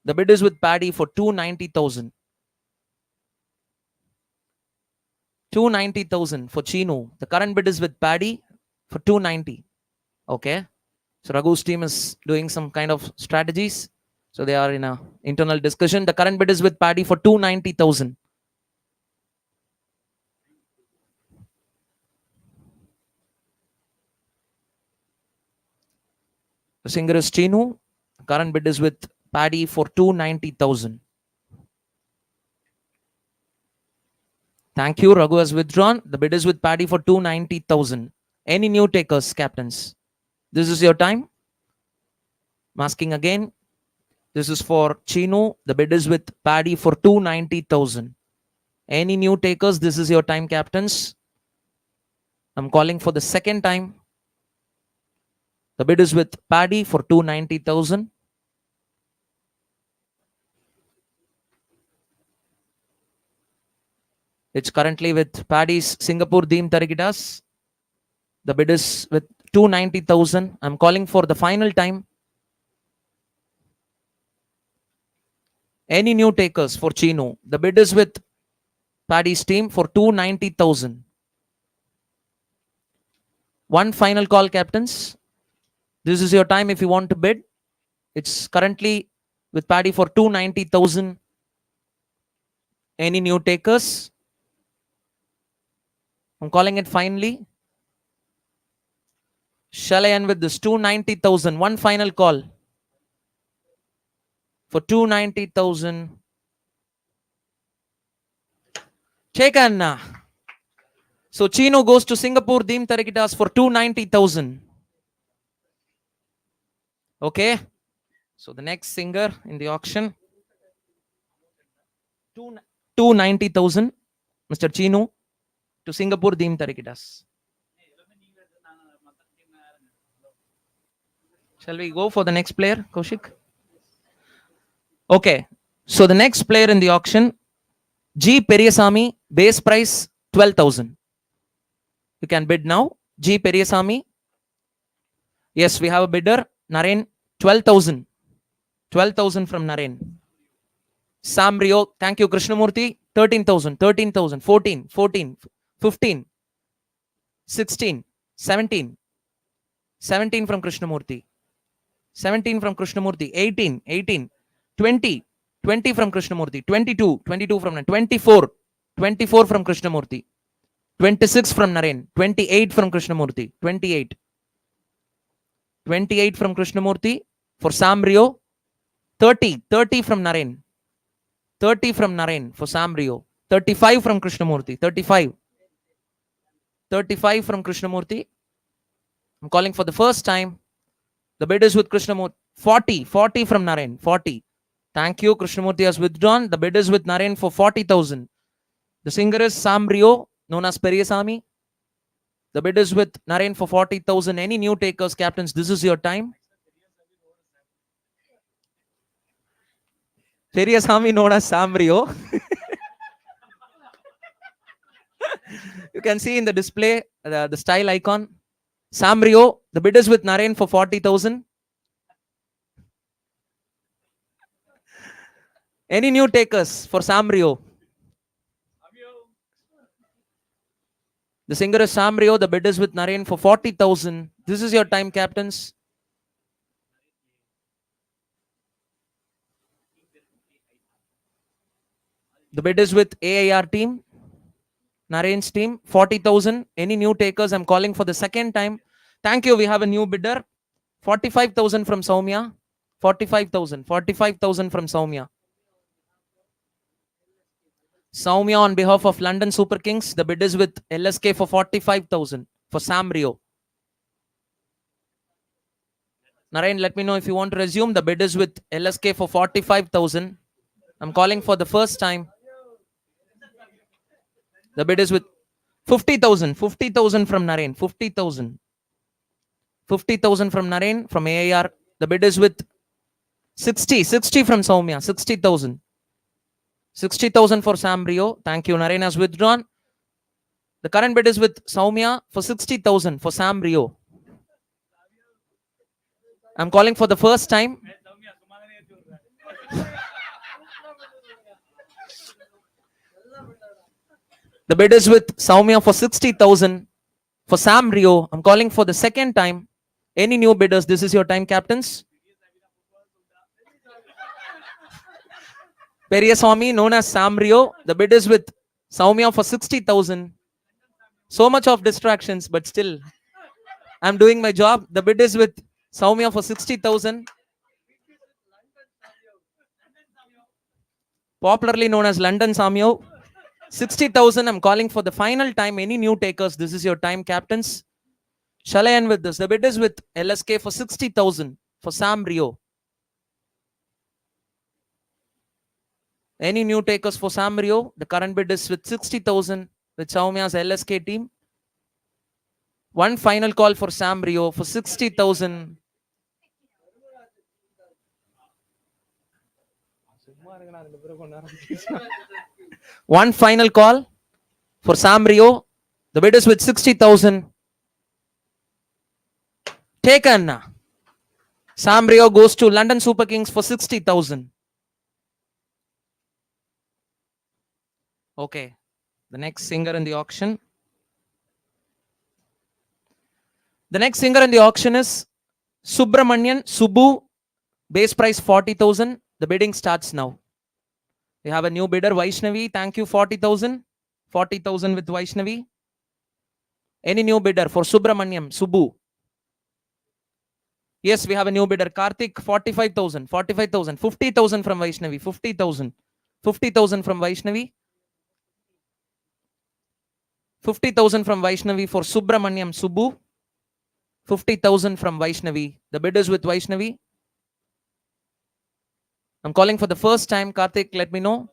The bid is with Paddy for 290,000. 290,000 for Chino. The current bid is with Paddy for 290. Okay. So Raghu's team is doing some kind of strategies. So they are in a internal discussion. The current bid is with Paddy for 290,000. The singer is Chino. The current bid is with Paddy for 290,000. Thank you. Raghu has withdrawn. The bid is with Paddy for 290,000. Any new takers, captains? This is your time. I'm asking again. This is for Chino. The bid is with Paddy for 290,000. Any new takers? This is your time, captains. I'm calling for the second time. The bid is with Paddy for 290,000. It's currently with Paddy's Singapore Deem Tarigidas. The bid is with 290,000. I'm calling for the final time. Any new takers for Chino? The bid is with Paddy's team for 290,000. One final call, captains. This is your time if you want to bid. It's currently with Paddy for 290,000. Any new takers? I'm calling it finally. Shall I end with this? 290,000. One final call. For 290,000. Chekan. So Chino goes to Singapore Deem Tarikitas for 290,000. Okay. So the next singer in the auction. 290,000. Mr. Chino to Singapore Deem Tarikitas. Shall we go for the next player, Kaushik? Okay. So the next player in the auction, G. Periyasamy, base price 12,000. You can bid now. G. Periyasamy. Yes, we have a bidder. Naren, 12,000. 12,000 from Naren. Sam Rio, thank you, Krishnamurthy. 13,000, 13,000, 14, 14, 15, 16, 17. 17 from Krishnamurthy. 17 from Krishnamurthy. 18, 18, 20, 20 from Krishnamurthy. 22, 22 from Naren. 24, 24 from Krishnamurthy. 26 from Naren. 28 from Krishnamurthy. 28. 28 from Krishnamurthy for Sam Rio. 30, 30 from Naren. 30 from Naren for Sam Rio. 35 from Krishnamurthy. 35. 35 from Krishnamurthy. I'm calling for the first time. The bid is with Krishnamurthy. 40. 40 from Naren. 40. Thank you. Krishnamurthy has withdrawn. The bid is with Naren for 40,000. The singer is Sam Rio, known as Periyasamy. The bid is with Naren for 40,000. Any new takers, captains? This is your time. Periyasamy, known as Sam Rio. You can see in the display the style icon. Sam Rio. The bid is with Naren for 40,000. Any new takers for Sam Rio? The singer is Sam Rio. The bid is with Naren for 40,000. This is your time, captains. The bid is with AIR team. Naren's team, 40,000. Any new takers? I'm calling for the second time. Thank you. We have a new bidder. 45,000 from Soumya. 45,000. 45,000 from Soumya. Soumya on behalf of London Super Kings. The bid is with LSK for 45,000 for Sam Rio. Naren, let me know if you want to resume. The bid is with LSK for 45,000. I'm calling for the first time. The bid is with 50,000. 50,000 from Naren. 50,000. 50,000 from Naren from AIR. The bid is with 60. 60 from Soumya. 60,000. 60,000 for Sam Rio. Thank you. Naren has withdrawn. The current bid is with Soumya for 60,000 for Sam Rio. I'm calling for the first time. The bid is with Soumya for 60,000 for Sam Rio. I'm calling for the second time. Any new bidders? This is your time, captains. Periyaswamy, known as Sam Rio. The bid is with Soumya for 60,000. So much of distractions, but still, I'm doing my job. The bid is with Soumya for 60,000. Popularly known as London Samyo. 60,000. I'm calling for the final time. Any new takers? This is your time, captains. Shall I end with this? The bid is with LSK for 60,000 for Sam Rio. Any new takers for Sam Rio? The current bid is with 60,000 with Soumya's LSK team. One final call for Sam Rio for 60,000. One final call for Sam Rio. The bid is with 60,000. Taken. Sam Rio goes to London Super Kings for 60,000. Okay. The next singer in the auction. The next singer in the auction is Subramanian Subbu. Base price 40,000. The bidding starts now. We have a new bidder, Vaishnavi. Thank you, 40,000. 40,000 with Vaishnavi. Any new bidder for Subramaniam, Subbu? Yes, we have a new bidder, Karthik, 45,000. 45,000. 50,000 from Vaishnavi. 50,000. 50,000 from Vaishnavi. 50,000 from Vaishnavi for Subramaniam, Subbu. 50,000 from Vaishnavi. The bid is with Vaishnavi. I'm calling for the first time. Karthik, let me know.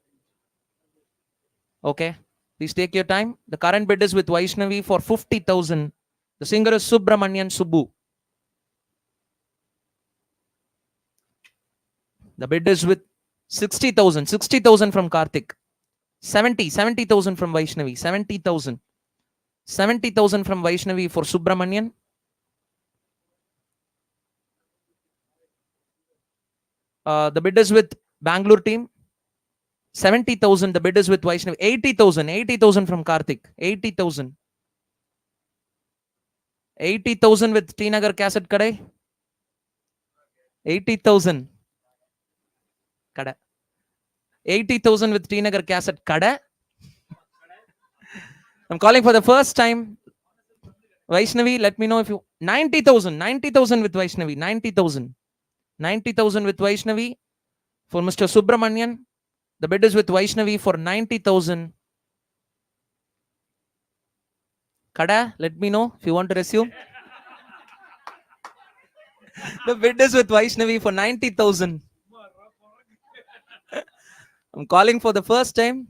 Okay. Please take your time. The current bid is with Vaishnavi for 50,000. The singer is Subramanian Subbu. The bid is with 60,000. 60,000 from Karthik. 70,000 from Vaishnavi. 70,000. 70,000 from Vaishnavi for Subramanian. The bid is with Bangalore team. 70,000. The bid is with Vaishnavi. 80,000. 80,000 from Karthik. 80,000. 80,000 with T Nagar Cassette Kadai. 80,000. Kada. 80,000 with T Nagar Cassette Kada. I'm calling for the first time. Vaishnavi, let me know if you... 90,000. 90,000 with Vaishnavi. 90,000. 90,000 with Vaishnavi for Mr. Subramanian. The bid is with Vaishnavi for 90,000. Kada, let me know if you want to resume. The bid is with Vaishnavi for 90,000. I'm calling for the first time.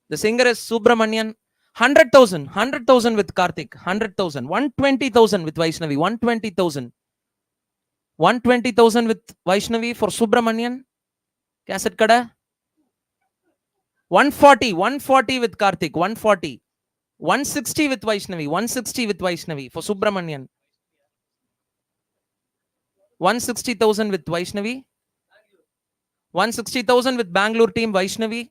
The singer is Subramanian. 100,000. 100,000 with Karthik. 100,000. 120,000 with Vaishnavi. 120,000. 120,000 with Vaishnavi for Subramanian. Cassette Kada. 140. 140 with Karthik. 140. 160 with Vaishnavi. 160 with Vaishnavi for Subramanian. 160,000 with Vaishnavi. 160,000 with Bangalore team Vaishnavi.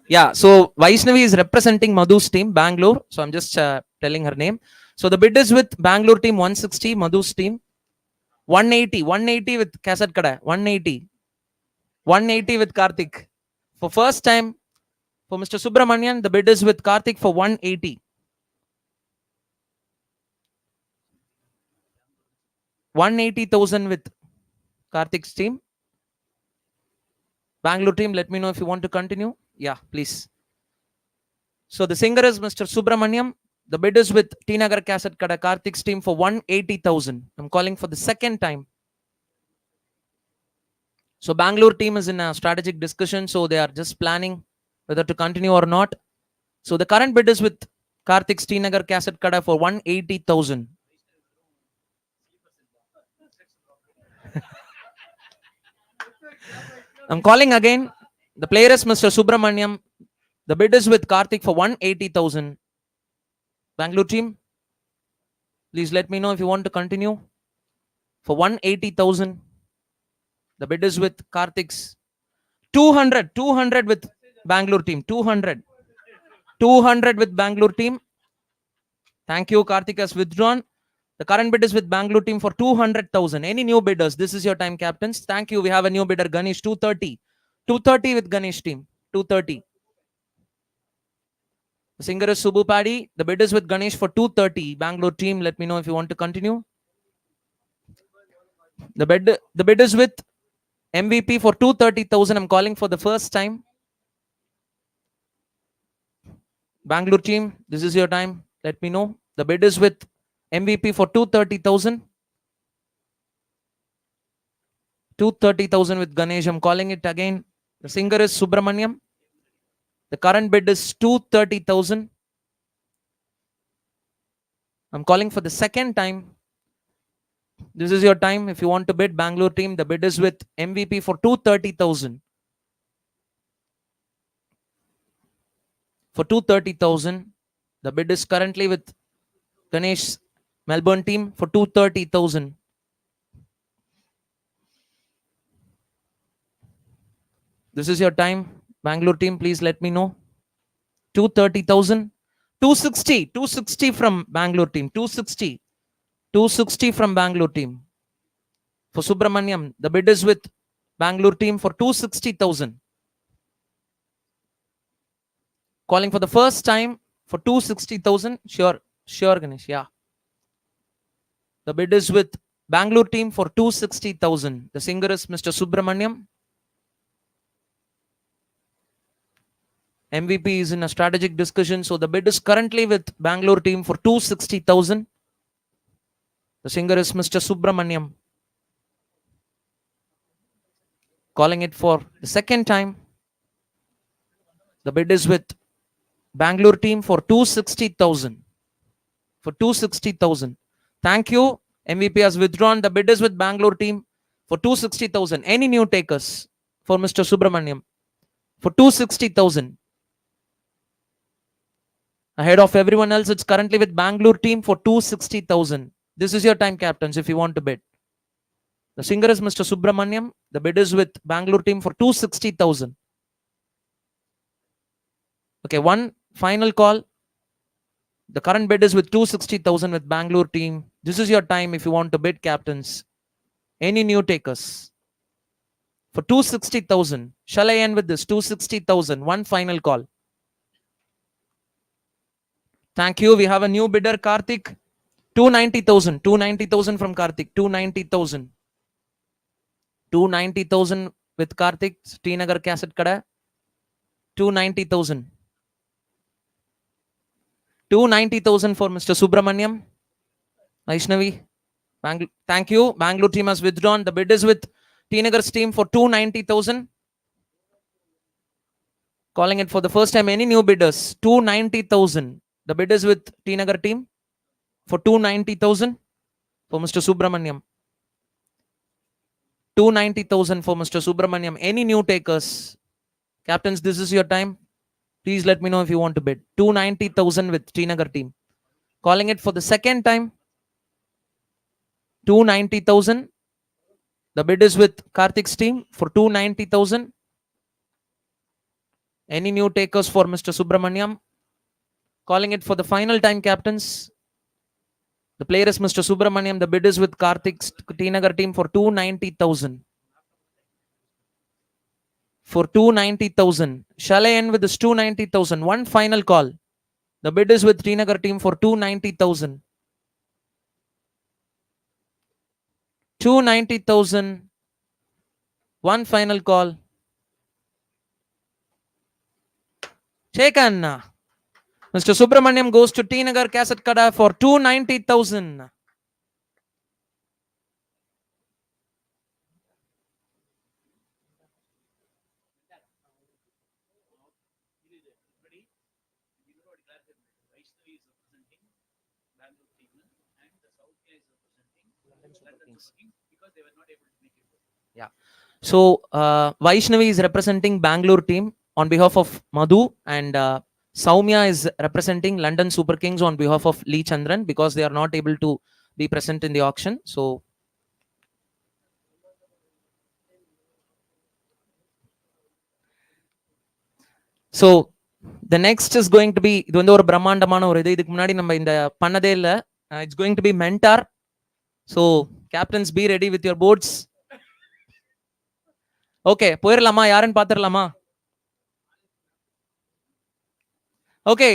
Yeah, so Vaishnavi is representing Madhu's team, Bangalore. So I'm just telling her name. So the bid is with Bangalore team 160, Madhu's team 180 with Kasat Kada, 180 with Karthik. For first time for Mr. Subramanian, the bid is with Karthik for 180. 180,000 with Karthik's team. Bangalore team, let me know if you want to continue. Yeah, please. So the singer is Mr. Subramaniam. The bid is with T Nagar Kasat Kada, Karthik's team for 180,000. I'm calling for the second time. So Bangalore team is in a strategic discussion. So they are just planning whether to continue or not. So the current bid is with Karthik's T Nagar Kasat Kada for 180,000. I'm calling again. The player is Mr. Subramaniam. The bid is with Karthik for 180,000. Bangalore team, please let me know if you want to continue. For 180,000. The bid is with Karthik's 200 with Bangalore team. 200 with Bangalore team. Thank you. Karthik has withdrawn. The current bid is with Bangalore team for 200,000. Any new bidders? This is your time, captains. Thank you. We have a new bidder, Ganesh, 230. 230 with Ganesh team. 230. The singer is Subbu Paddy. The bid is with Ganesh for 230. Bangalore team, let me know if you want to continue. The bid is with MVP for 230,000. I'm calling for the first time. Bangalore team, this is your time. Let me know. The bid is with MVP for 230,000. 230,000 with Ganesh. I'm calling it again. The singer is Subramaniam. The current bid is 230,000. I'm calling for the second time. This is your time. If you want to bid, Bangalore team, the bid is with MVP for 230,000. For 230,000. The bid is currently with Ganesh Melbourne team for 230,000. This is your time. Bangalore team, please let me know. 230,000. 260 from Bangalore team. 260 from Bangalore team. For Subramaniam, the bid is with Bangalore team for 260,000. Calling for the first time for 260,000. Sure, Ganesh. Yeah. The bid is with Bangalore team for 260,000. The singer is Mr. Subramaniam. MVP is in a strategic discussion. So the bid is currently with Bangalore team for 260,000. The singer is Mr. Subramaniam. Calling it for the second time. The bid is with Bangalore team for 260,000. For 260,000. Thank you. MVP has withdrawn. The bid is with Bangalore team for 260,000. Any new takers for Mr. Subramaniam? For 260,000. Ahead of everyone else, it's currently with Bangalore team for 260,000. This is your time, captains, if you want to bid. The singer is Mr. Subramaniam. The bid is with Bangalore team for 260,000. Okay, one final call. The current bid is with 260,000 with Bangalore team. This is your time if you want to bid, captains. Any new takers? For 260,000. Shall I end with this? 260,000. One final call. Thank you. We have a new bidder, Karthik. 290,000. 290,000 from Karthik. 290,000. 290,000 with Karthik. Srinagar Kasat Kada. 290,000. 290,000 for Mr. Subramaniam. Vaishnavi. Thank you. Bangalore team has withdrawn. The bid is with T Nagar's team for 290,000. Calling it for the first time. Any new bidders? 290,000. The bid is with T Nagar team for 290,000 for Mr. Subramaniam. 290,000 for Mr. Subramaniam. Any new takers? Captains, this is your time. Please let me know if you want to bid. 290,000 with T Nagar team. Calling it for the second time. 290,000. The bid is with Karthik's team for 290,000. Any new takers for Mr. Subramaniam? Calling it for the final time, captains. The player is Mr. Subramaniam. The bid is with Karthik's Tinagar team for 290,000. For 290,000. Shall I end with this 290,000? One final call. The bid is with Tinagar team for 290,000. 290,000. One final call. Taken. Mr. Subramaniam goes to Tinagar Cassette Kada for 290,000. Vaishnavi is representing Bangalore team and the Southia is representing London Super Kings because they were not able to make it. Yeah. So Vaishnavi is representing Bangalore team on behalf of Madhu, and Soumya is representing London Super Kings on behalf of Lee Chandran because they are not able to be present in the auction. So the next is going to be இது வந்து ஒரு பிரம்மாண்டமான ஒரு இது. இதுக்கு முன்னாடி நம்ம இந்த பண்ணதே இல்ல. It's going to be mentor. So captains, be ready with your boards. Okay, போயிரலாமா? யாருன்னு பாத்துரலாமா? Okay,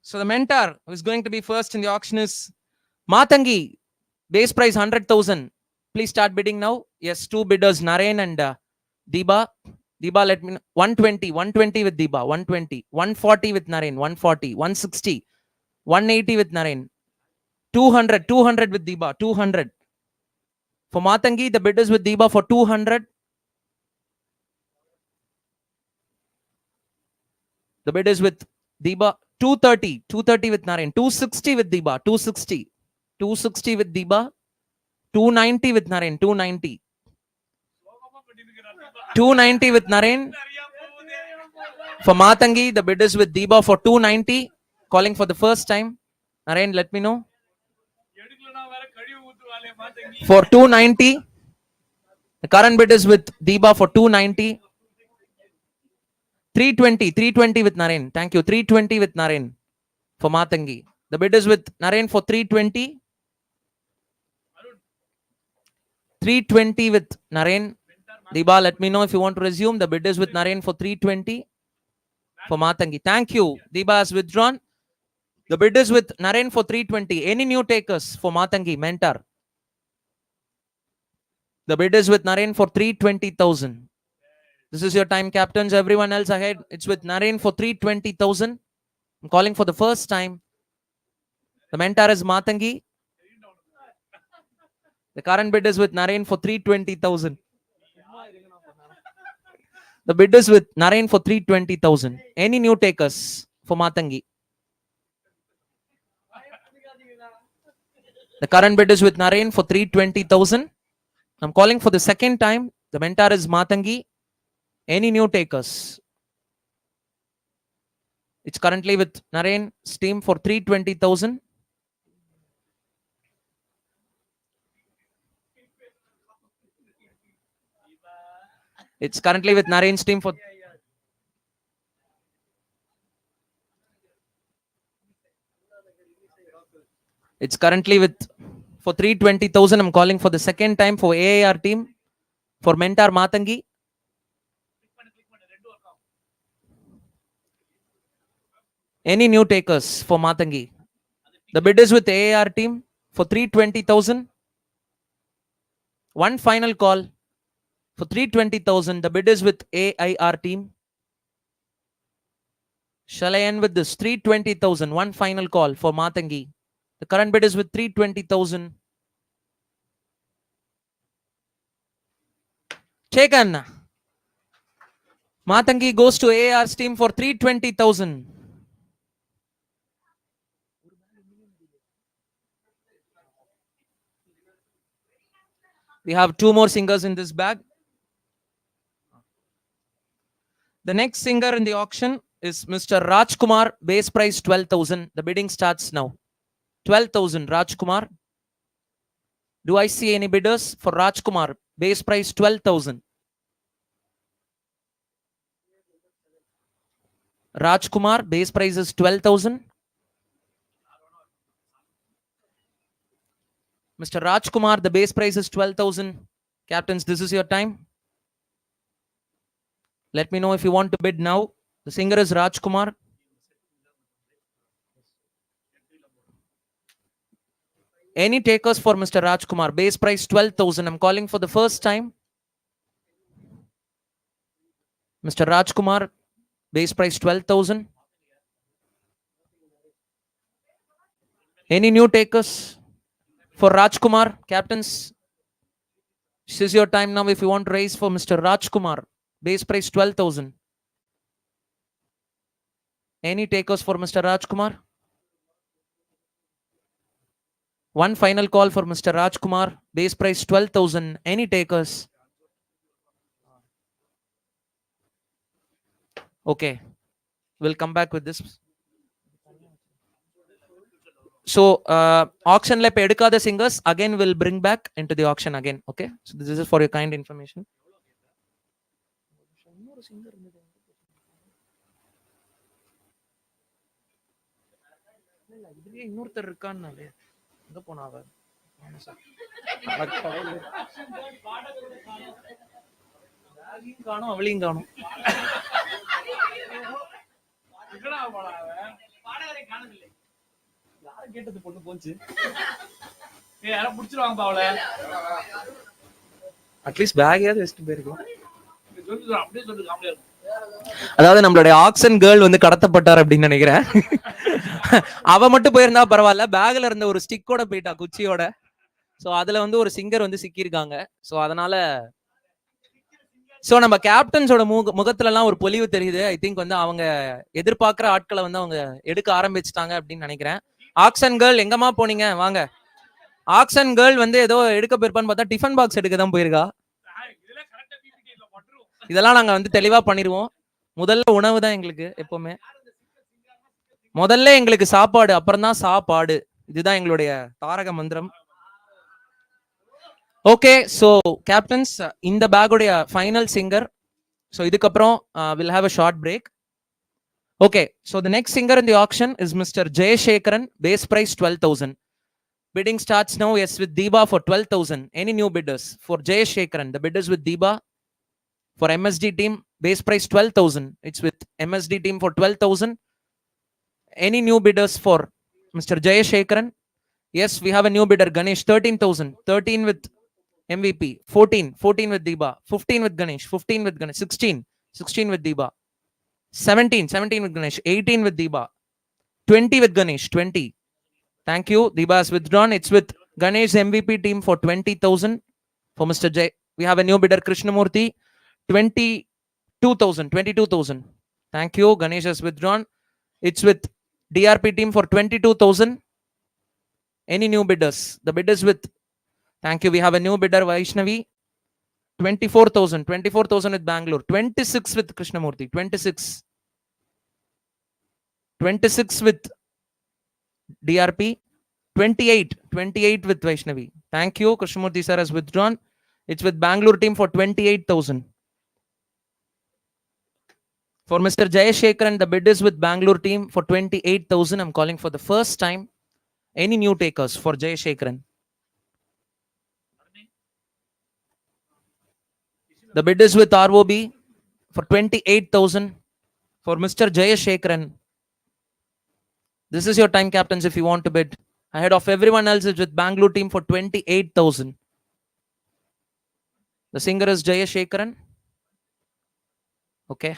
so the mentor who is going to be first in the auction is Matangi. Base price 100,000. Please start bidding now. Yes, two bidders, Naren and Deeba. Deeba, let me know. 120, 120 with Deeba, 120, 140 with Naren, 140, 160, 180 with Naren, 200, 200 with Deeba, 200. For Matangi, the bidders with Deeba for 200. The bid is with Deeba 230, 230 with Naren, 260 with Deeba, 260, 260 with Deeba, 290 with Naren, 290, 290 with Naren. For Matangi, the bid is with Deeba for 290. Calling for the first time. Naren, let me know. For 290. The current bid is with Deeba for 290. 320, 320 with Naren. Thank you. 320 with Naren for Matangi. The bid is with Naren for 320. 320 with Naren. Deeba, let me know if you want to resume. The bid is with Naren for 320 for Matangi. Thank you. Deeba has withdrawn. The bid is with Naren for 320. Any new takers for Matangi, mentor? The bid is with Naren for 320,000. This is your time, captains. Everyone else ahead. It's with Naren for 320,000. I'm calling for the first time. The mentor is Matangi. The current bid is with Naren for 320,000. The bid is with Naren for 320,000. Any new takers for Matangi? The current bid is with Naren for 320,000. I'm calling for the second time. The mentor is Matangi. Any new takers? It's currently with Naren's team for 320,000. It's currently with Naren's team for. It's currently with for 320,000. I'm calling for the second time for AAR team for mentor Matangi. Any new takers for Matangi? The bid is with AAR team for 320,000. One final call for 320,000. The bid is with AIR team. Shall I end with this? 320,000. One final call for Matangi. The current bid is with 320,000. Taken. Matangi goes to AAR's team for 320,000. We have two more singers in this bag. The next singer in the auction is Mr. Rajkumar, base price 12,000. The bidding starts now. 12,000, Rajkumar. Do I see any bidders for Rajkumar, base price 12,000? Rajkumar, base price is 12,000. Mr. Rajkumar, the base price is 12,000. Captains, this is your time. Let me know if you want to bid now. The singer is Rajkumar. Any takers for Mr. Rajkumar? Base price 12,000. I'm calling for the first time. Mr. Rajkumar, base price 12,000. Any new takers for Rajkumar? Captains, this is your time now if you want to raise for Mr. Rajkumar. Base price 12,000. Any takers for Mr. Rajkumar? One final call for Mr. Rajkumar. Base price 12,000. Any takers? Okay. We'll come back with this. So, auction le pedukada singers again will bring back into the auction again. Okay. So, this is for your kind information. இன்னொருத்தர் இருக்கான்னாலே எங்க போனா அவ காணும் அவளையும் காணும் யாரும் கேட்டது பொண்ணு போச்சு யாரும் புடிச்சிருவாங்க அவளை அட்லீஸ்ட் பேக்கையாவது வச்சுட்டு போயிருக்கோம் அப்படியே சொல்லு காமெடியா இருக்கும். அதாவது நம்மளுடைய ஆக்சன் கேர்ள் வந்து கடத்தப்பட்டார் அப்படின்னு நினைக்கிறேன். அவ மட்டும் போயிருந்தா பரவாயில்ல, பேக்ல இருந்த ஒரு ஸ்டிக்கோட போயிட்டா குச்சியோட. சோ அதுல வந்து ஒரு சிங்கர் வந்து சிக்கியிருக்காங்க. சோ அதனால சோ நம்ம கேப்டன்ஸோட முகத்துல எல்லாம் ஒரு பொலிவு தெரியுது. ஐ திங்க் வந்து அவங்க எதிர்பார்க்கிற ஆட்களை வந்து அவங்க எடுக்க ஆரம்பிச்சுட்டாங்க அப்படின்னு நினைக்கிறேன். ஆக்சன் கேர்ள் எங்கம்மா போனீங்க? வாங்க. ஆக்சன் கேர்ள் வந்து ஏதோ எடுக்க போயிருப்பான்னு பார்த்தா டிஃபன் பாக்ஸ் எடுக்க தான் போயிருக்கா. இதெல்லாம் நாங்க வந்து தெளிவா பண்ணிடுவோம். முதல்ல உணவு தான் எங்களுக்கு எப்பவுமே. முதல்ல எங்களுக்கு சாப்பாடு, அப்புறம் தான் சாப்பாடு. இதுதான் எங்களுடைய தாரக மந்திரம். ஓகே, சோ கேப்டன்ஸ் இந்த பேக்குடைய ஃபைனல் சிங்கர். ஸோ இதுக்கப்புறம் will have a short break. Okay, so the next singer in the auction is mister Jayasekaran. Base price 12,000. Bidding starts now. Yes, with Deeba for 12,000. Any new bidders for Jayashekaran? The bidders with Deeba. For MSD team, base price 12,000. It's with MSD team for 12,000. Any new bidders for Mr. Jayashekaran? Yes, we have a new bidder, Ganesh, 13,000. 13 with MVP. 14 with Deeba. 15 with Ganesh. 15 with Ganesh. 16 with Deeba. 17 with Ganesh. 18 with Deeba. 20 with Ganesh. 20. Thank you. Deeba has withdrawn. It's with Ganesh MVP team for 20,000. For Mr. Jay, we have a new bidder, Krishnamurthy. 22,000. Thank you. Ganesh has withdrawn. It's with DRP team for 22,000. Any new bidders? The bidders with, thank you. We have a new bidder, Vaishnavi. 24,000 with Bangalore. 26 with Krishnamurthy. 26 with DRP. 28 with Vaishnavi. Thank you. Krishnamurthy sir has withdrawn. It's with Bangalore team for 28,000. For Mr. Jayashekaran, the bid is with Bangalore team for 28,000. I'm calling for the first time. Any new takers for Jayashekaran? The bid is with ROB for 28,000. For Mr. Jayashekaran, this is your time, captains, if you want to bid. Ahead of everyone else is with Bangalore team for 28,000. The singer is Jayashekaran. Okay.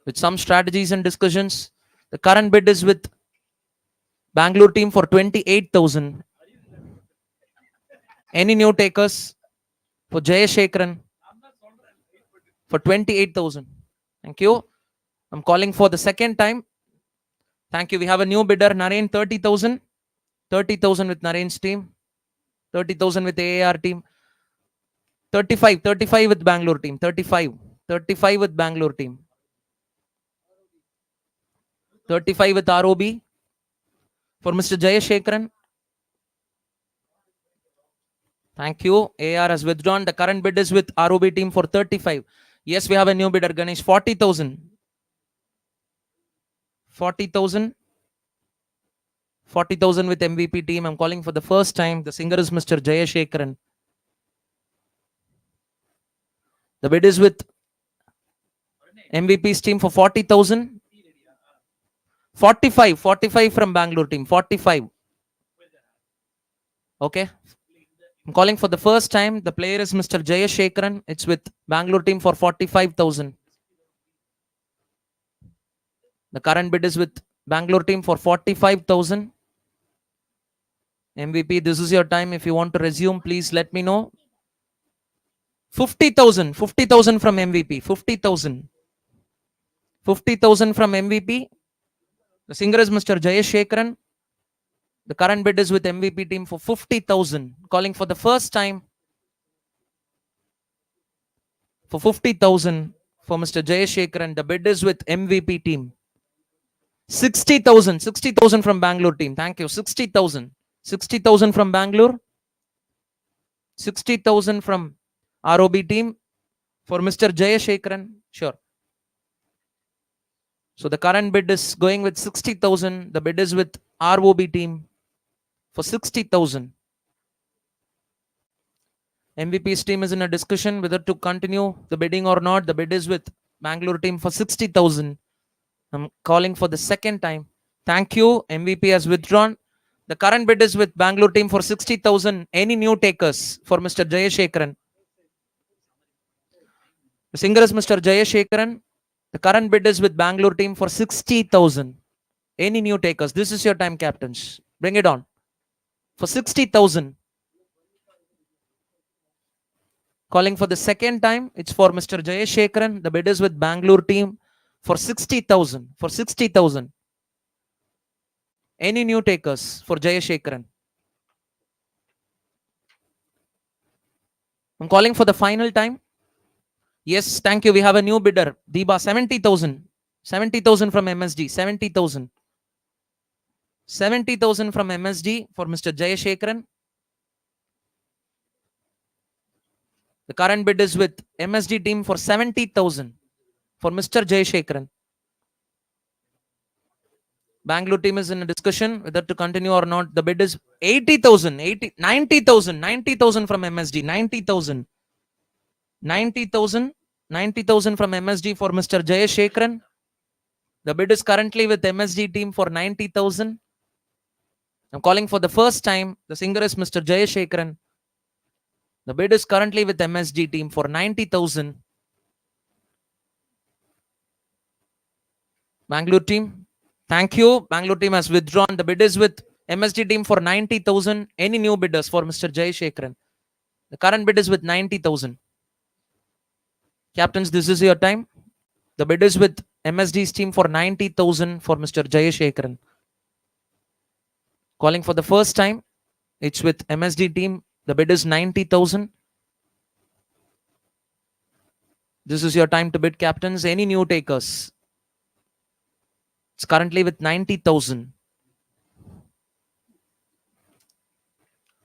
With some strategies and discussions, the current bid is with Bangalore team for 28,000. Any new takers for Jayashekaran for 28,000? Thank you. I'm calling for the second time. Thank you. We have a new bidder, Naren, 30,000. 30,000 with Naren's team. 30,000 with AAR team. 35 with Bangalore team. 35 with Bangalore team. 35 with ROB. For Mr. Jayashekaran. Thank you. AR has withdrawn. The current bid is with ROB team for 35. Yes, we have a new bidder, Ganesh. 40,000. 40,000. 40,000 with MVP team. I'm calling for the first time. The singer is Mr. Jayashekaran. The bid is with MVP's team for 40,000. 45 from Bangalore team. 45. Okay. I'm calling for the first time. The player is Mr. Jayashekaran. It's with Bangalore team for 45,000. The current bid is with Bangalore team for 45,000. MVP, this is your time. If you want to resume, please let me know. 50,000. 50,000 from MVP. 50,000. 50,000 from MVP. The singer is Mr. Jayashekaran. The current bid is with MVP team for 50,000. Calling for the first time for 50,000 for Mr. Jayashekaran. The bid is with MVP team. 60,000. 60,000 from Bangalore team. Thank you. 60,000. 60,000 from Bangalore. 60,000 from ROB team for Mr. Jayashekaran. Sure. So the current bid is going with 60,000. The bid is with ROB team for 60,000. MVP's team is in a discussion whether to continue the bidding or not. The bid is with Bangalore team for 60,000. I'm calling for the second time. Thank you. MVP has withdrawn. The current bid is with Bangalore team for 60,000. Any new takers for Mr. Jayashekaran? The singer is Mr. Jayashekaran. The current bid is with Bangalore team for 60,000. Any new takers? This is your time, captains. Bring it on. For 60,000. Calling for the second time. It's for Mr. Jayashekaran. The bid is with Bangalore team for 60,000. For 60,000. Any new takers for Jayashekaran? I'm calling for the final time. Yes, thank you. We have a new bidder. Deeba, 70,000. 70,000 from MSD. 70,000. 70,000 from MSD for Mr. Jayashekaran. The current bid is with MSD team for 70,000 for Mr. Jayashekaran. Bangalore team is in a discussion whether to continue or not. The bid is 80,000. 90,000. 90,000 from MSD. 90,000. 90,000. 90,000 from MSD for Mr. Jayashekaran. The bid is currently with MSD team for 90,000. I'm calling for the first time. The singer is Mr. Jayashekaran. The bid is currently with MSD team for 90,000. Bangalore team. Thank you. Bangalore team has withdrawn. The bid is with MSD team for 90,000. Any new bidders for Mr. Jayashekaran? The current bid is with 90,000. Captains, this is your time. The bid is with MSD's team for 90,000 for Mr. Jayashekaran. Calling for the first time. It's with MSD team. The bid is 90,000. This is your time to bid, captains. Any new takers? It's currently with 90,000.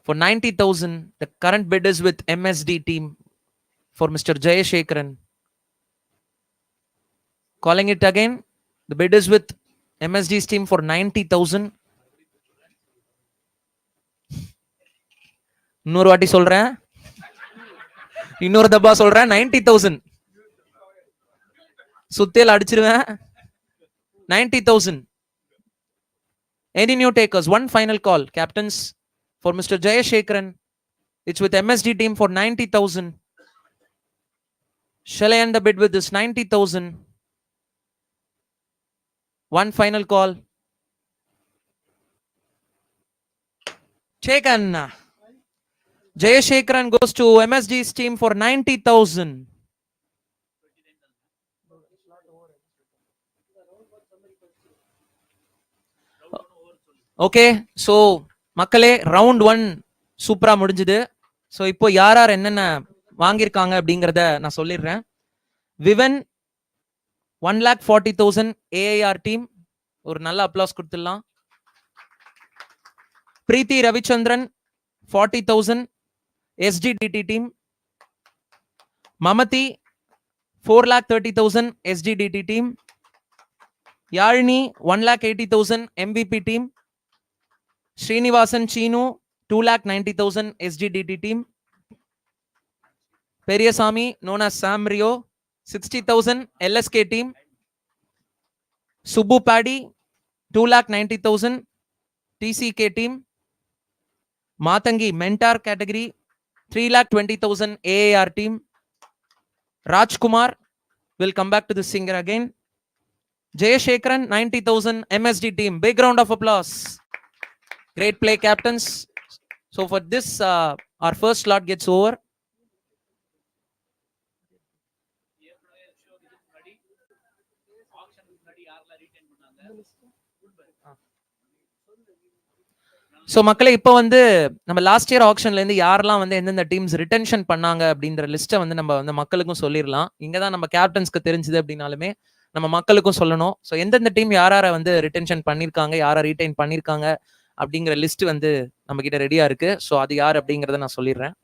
For 90,000, the current bid is with MSD team for Mr. Jayashekaran. Calling it again. The bid is with MSD's team for 90,000. இன்னொரு வாட்டி சொல்றேன், இன்னொரு தப்பா சொல்றேன். 90,000 சுத்தியல் அடிச்சிருவேன். 90,000. Any new takers? One final call, captains, for Mr. Jayashekaran. It's with MSD team for 90,000. Shall I end the bid with this 90,000? One final call. Taken. Jayashekaran goes to MSD's team for 90,000. Okay, so மக்களே, round 1 சூப்பரா முடிஞ்சுது. So இப்போ யார் யார் என்னென்ன வாங்கியிருக்காங்க அப்படிங்கிறத நான் சொல்லிடுறேன். விவன் 1,40,000 ஏஐஆர் டீம், ஒரு நல்ல அப்ளாஸ் கொடுத்துடலாம். பிரீத்தி Ravichandran 40,000 எஸ்டிடிடி team. மமதி 4,30,000 SGDT team. Yalini 1,80,000 MVP team. Srinivasan Chinu 2,90,000 SGDT team. Periyasamy known as Sam Rio 60,000 LSK team. Subbu Paddy 2,90,000 TCK team. Matangi mentor category 3,20,000 AAR team. Rajkumar will come back to the singer again. Jayashekharan 90,000 MSD team. Big round of applause. Great play, captains. So for this, our first slot gets over. So மக்களே இப்போ வந்து நம்ம last year ஆப்ஷன்லேருந்து யாரெல்லாம் வந்து எந்தெந்த teams retention பண்ணாங்க அப்படின்ற லிஸ்ட்டை வந்து நம்ம வந்து மக்களுக்கும் சொல்லிடலாம். இங்கே தான் நம்ம கேப்டன்ஸ்க்கு தெரிஞ்சுது அப்படின்னாலுமே நம்ம மக்களுக்கும் சொல்லணும். ஸோ எந்தெந்த டீம் யாரை வந்து ரிட்டென்ஷன் பண்ணியிருக்காங்க, யாரை ரீடைன் பண்ணியிருக்காங்க அப்படிங்கிற லிஸ்ட் வந்து நம்ம கிட்ட ரெடியா இருக்கு. ஸோ அது யார் அப்படிங்கிறத நான் சொல்லிடுறேன்.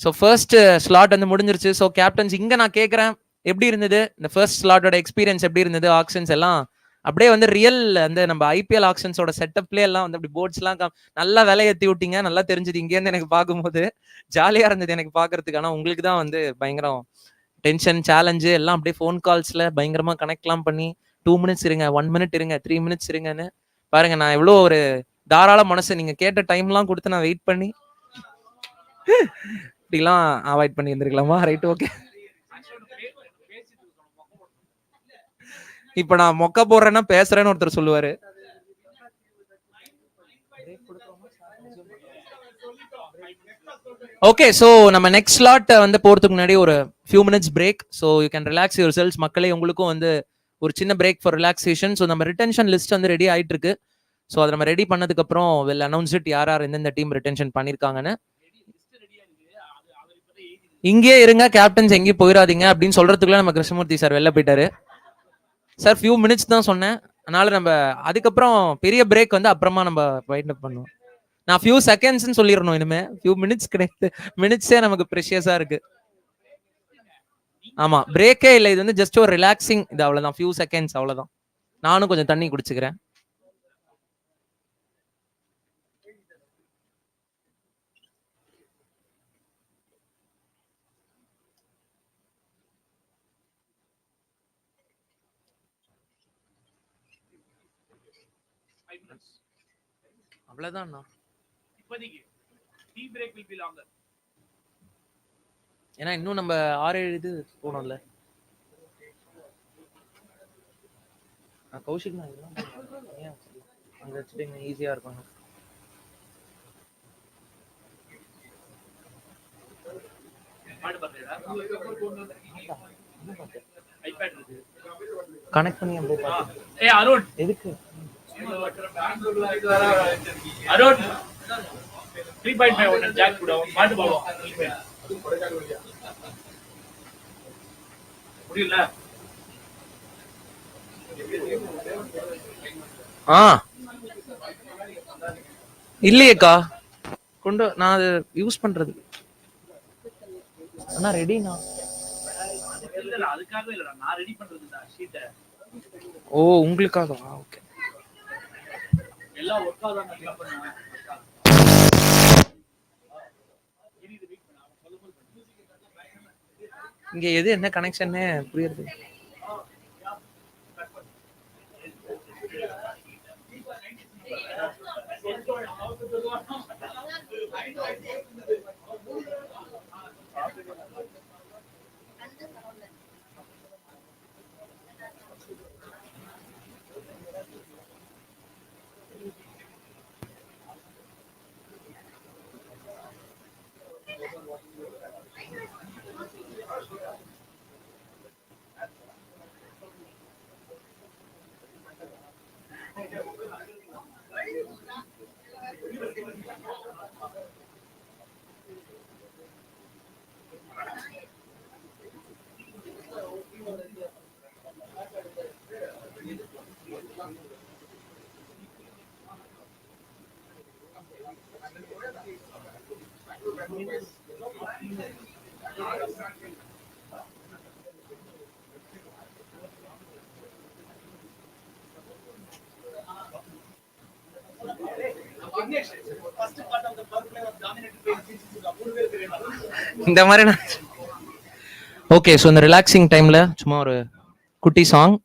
ஸோ ஃபர்ஸ்ட் ஸ்லாட் வந்து முடிஞ்சிருச்சு. ஸோ கேப்டன்ஸ் இங்கே நான் கேட்குறேன், எப்படி இருந்தது இந்த ஃபர்ஸ்ட் ஸ்லாட்டோட எக்ஸ்பீரியன்ஸ்? எப்படி இருந்தது? ஆக்ஷன்ஸ் எல்லாம் அப்படியே வந்து ரியல் அந்த நம்ம ஐபிஎல் ஆக்ஷன்ஸோட செட்டப்லேயே எல்லாம் வந்து அப்படி போர்ட்ஸ்லாம் நல்லா விலை ஏற்றி விட்டீங்க. நல்லா தெரிஞ்சது இங்கேருந்து எனக்கு பார்க்கும்போது. ஜாலியாக இருந்தது எனக்கு பார்க்கறதுக்கு. ஆனால் உங்களுக்கு தான் வந்து பயங்கரம் டென்ஷன், சேலஞ்சு எல்லாம் அப்படியே ஃபோன் கால்ஸில் பயங்கரமாக கனெக்ட்லாம் பண்ணி 2 மினிட்ஸ் இருங்க, 1 மினிட் இருங்க, 3 மினிட்ஸ் இருங்கன்னு பாருங்க. நான் எவ்வளோ ஒரு தாராள மனசு, நீங்கள் கேட்ட டைம்லாம் கொடுத்து நான் வெயிட் பண்ணி இப்படிலாம் அவாய்ட் பண்ணி இருந்திருக்கலாமா? Right, okay. இப்ப நான் மொக்க போடுறேன்னா பேசுறேன்னு ஒருத்தர் சொல்லுவாரு. ஓகே, ஸோ நம்ம நெக்ஸ்ட் ஸ்லாட் வந்து போறதுக்கு முன்னாடி ஒரு few minutes break. So you can relax your selves. மக்களே, உங்களுக்கும் வந்து ஒரு சின்ன பிரேக் ஃபார் ரிலாக்ஸேஷன். ஸோ நம்ம ரிட்டென்ஷன் லிஸ்ட் வந்து ரெடி ஆயிட்டு இருக்கு. ஸோ அதை நம்ம ரெடி பண்ணதுக்கு அப்புறம் வில் அனௌன்ஸ் இட் யார் யார் எந்தெந்த டீம் ரிட்டென்ஷன் பண்ணிருக்காங்கன்னு. இங்கே இருங்க கேப்டன்ஸ், எங்கேயும் போயிடாதீங்க அப்படின்னு சொல்றதுக்குள்ள நம்ம கிருஷ்ணமூர்த்தி சார் வெளில போயிட்டாரு. சார் ஃபியூ மினிட்ஸ் தான் சொன்னேன், அதனால நம்ம அதுக்கப்புறம் பெரிய பிரேக் வந்து அப்புறமா நம்ம வைண்ட் அப் பண்ணுவோம். நான் ஃபியூ செகண்ட்ஸ்ன்னு சொல்லிடணும், இனிமே ஃபியூ மினிட்ஸ் கிடையாது. மினிட்ஸே நமக்கு ப்ரெஷியஸா இருக்கு. ஆமா, பிரேக்கே இல்லை, இது வந்து ஜஸ்ட் ஒரு ரிலாக்ஸிங். இது அவ்வளவுதான், ஃபியூ செகண்ட்ஸ் அவ்வளவுதான். நானும் கொஞ்சம் தண்ணி குடிச்சுக்கிறேன். அவ்வளவுதான். இப்போதைக்கு tea break will be longer. ஏன்னா இன்னும் நம்ம 6-7 இது போனோம்ல. கௌஷிக் அங்க வச்சுட்டு ஈஸியா இருக்கும். கனெக்ட் பண்ணி அப்படியே பாத்து. ஏய் அருண், எதுக்கு அருண் 3.5 ஒன்னு ஜாக் கூட பாட்டு பாடுவோம். முடியல. இல்லையேக்கா, கொண்டு நான் அது யூஸ் பண்றது. அண்ணா ரெடிண்ணா. இல்ல அதுக்காக இல்லடா, நான் ரெடி பண்றதுடா ஷீட். ஓ, உங்களுக்காக. ஓகே, எல்லாம் ஒர்க் ஆகுதா நான் பண்ணுவேன். இங்க எது என்ன கனெக்ஷன்னே புரியுது. இந்த மாதிரி ஓகே. ஸோ இந்த ரிலாக்ஸிங் டைம்ல சும்மா ஒரு குட்டி சாங்.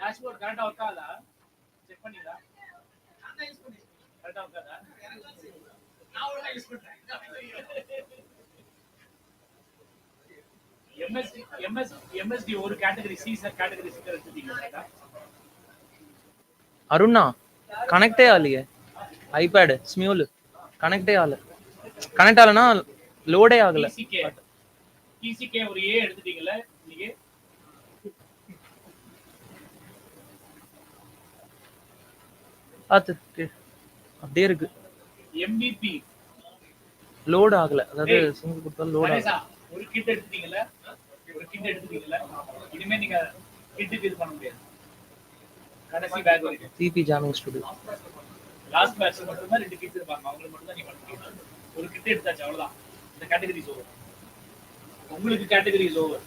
டேஷ்போர்ட் கரெக்டா உட்காதா செக் பண்ணிடா கரெக்டா உட்காதா நான் ஒழுங்கா யூஸ் பண்றேன். எம்எஸ்டி ஒரு கேட்டகரி சி கேட்டகரி ஸ்டிக்கர் எடுத்துட்டீங்க. அருணா கனெக்டே ஆகலையே. ஐபேடு ஸ்மியூல் கனெக்டே ஆகல. கனெக்ட் ஆகலனா லோடே ஆகல. டிசிகே ஒரு ஏ எடுத்துட்டீங்கல நீங்க. அப்படியே இருக்கு. எம்பிபி லோட் ஆகல. அதாவது சிங்கிள் கொடுத்தா லோட் ஆகல. ஒரு கிட் எடுத்துட்டீங்கல, ஒரு கிட் எடுத்துட்டீங்கல. இனிமே நீங்க கிட்டுக்கு இது பண்ண முடியாது. கடைசி பேக் வரைக்கும் CB jamming studio last batch மட்டும் தான் 2 கிட் இருப்பாங்க. அவங்களுக்கு மட்டும் தான் நீங்க பண்ண முடியும். ஒரு கிட் எடுத்தாச்சு அவ்வளவுதான். இந்த கேட்டகரி இஸ் ஓவர். உங்களுக்கு கேட்டகரி இஸ் ஓவர்.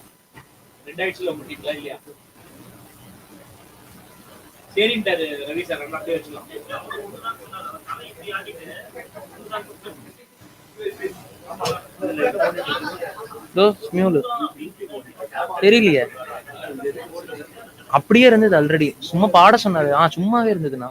2 ஆயிடுச்சுல முடியல இல்லையா? சரின்ட்டாரு ரவி சார். நல்லா அப்படியே வச்சுக்கலாம். தெரியலையே. அப்படியே இருந்தது ஆல்ரெடி. சும்மா பாட சொன்னாரு. சும்மாவே இருந்ததுண்ணா.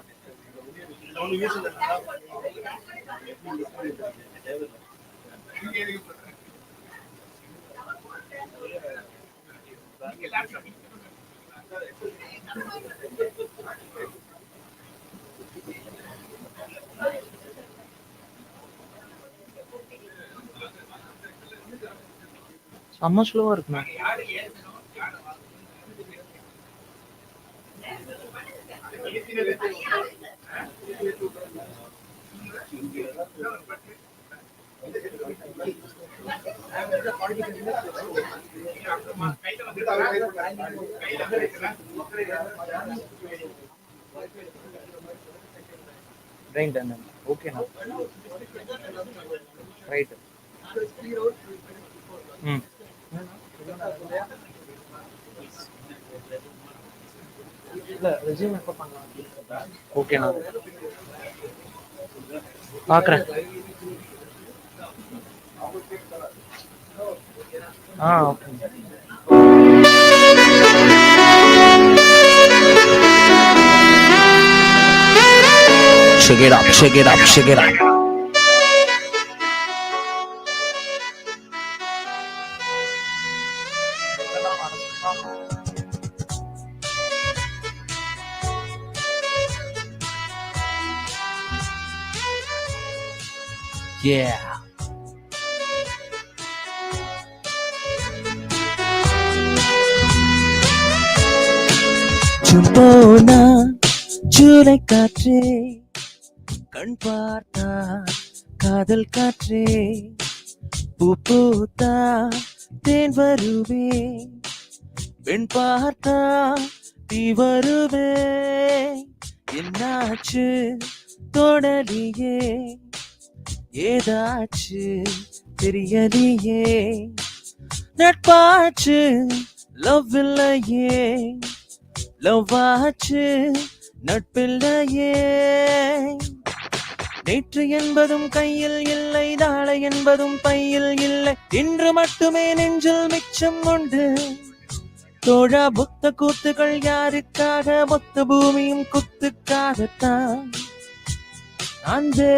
செம்ம ஸ்லோவா இருக்குண்ணா. ஓகேண்ணா ரைட். ஓகேண்ணா பாக்குறேன். Okay. Check it up, check it up, check it up. Yeah. சும்போனா ஜூலை காற்றே, கண் பார்த்தா காதல் காற்றே, பூ பூத்தா தேன் வருவே, பெண் பார்த்தா தீ வருவே, என்னாச்சு தொடலியே, ஏதாச்சு தெரியலையே, நட்பாச்சு லவ் இல்லையே, லவ் ஆச்சு நட்பில்லையே, நேற்று என்பதும் கையில் இல்லை, நாளை என்பதும் பையில் இல்லை, இன்று மட்டுமே நெஞ்சில் மிச்சம் உண்டு. தோழா புத்த கூத்துகள் யாருக்காக, மொத்த பூமியும் குத்துக்காகத்தான். அன்பே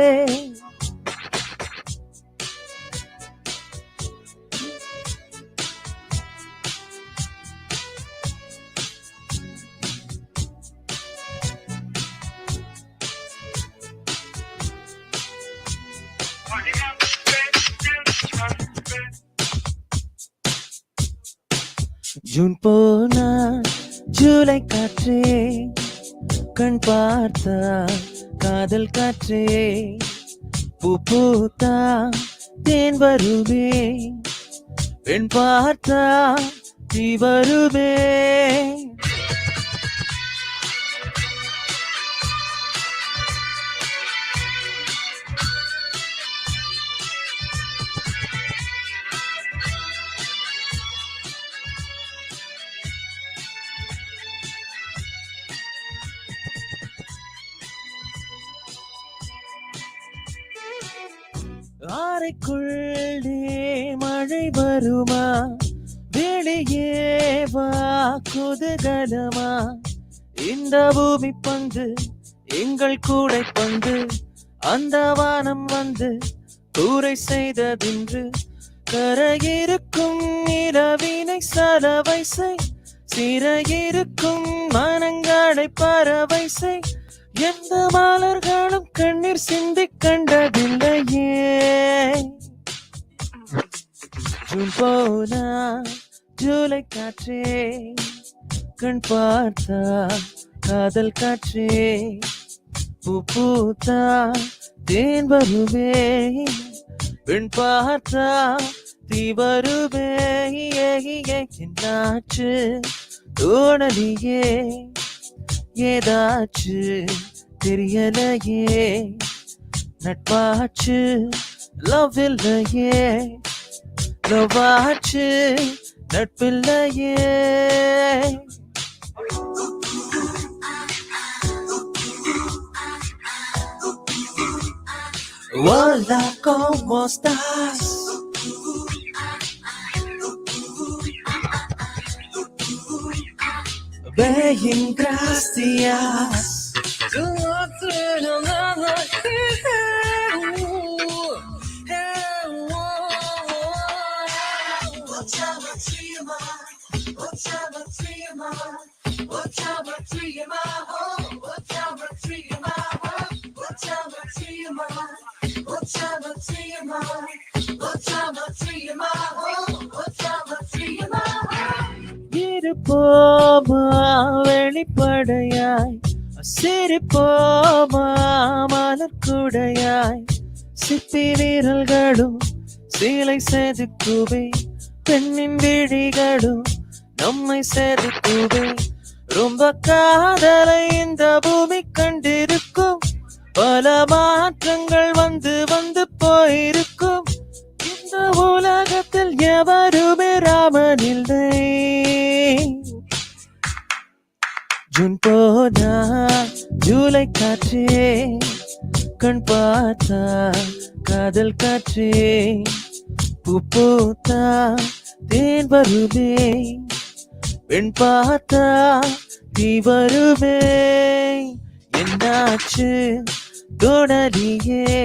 ஜூன் போனா ஜூலை காற்றே கண் பார்த்தா காதல் காற்றே பூ பூத்தா தேன் வருவே பெண் பார்த்தா தீ வருவே அறைக்குள்ளே மழை வருமா வெளியே வா குதூகலமா இந்த பூமி பந்து எங்கள் கூடை பந்து அந்த வானம் வந்து கூரை செய்ததென்று கரையிருக்கும் நிலவினை சலவை செய் சிறையிருக்கும் மனங்களை பறவை செய் எந்த மலர்களும் கண்ணீர் சிந்தி கண்டதில்லையே ஜூன் போனா ஜூலை காற்றே கண் பார்த்தா காதல் காற்றே பூ பூத்தா தேன் வருவே பெண் பார்த்தா தீ வருவே என்னாச்சு தோணலியே ஏதாச்சு தெரியலையே நட்பாச்சு லவ் இல்லையே லவ்வாச்சு நட்பில்லையே Hola, ¿cómo estás? Bien, gracias. இருப்போமா வெளிப்படையாய் சிரிப்போமா மலர்குடையாய் சிப்பி வீரல்களும் சீலை செதுக்குவே பெண்ணின் விழிகளும் நம்மை செதுக்குவே ரொம்ப காதலை இந்த பூமி கண்டிருக்கும் பல மாற்றங்கள் வந்து வந்து போயிருக்கும் இந்த உலகத்தில் எவருமே ராமனில்லை ஜூன் போனா ஜூலை காற்றே கண் பார்த்தா காதல் காற்றே பூ பூத்தா தேன் வருவே பெண் பார்த்தா தீ வருவே என்னாச்சு தோணலியே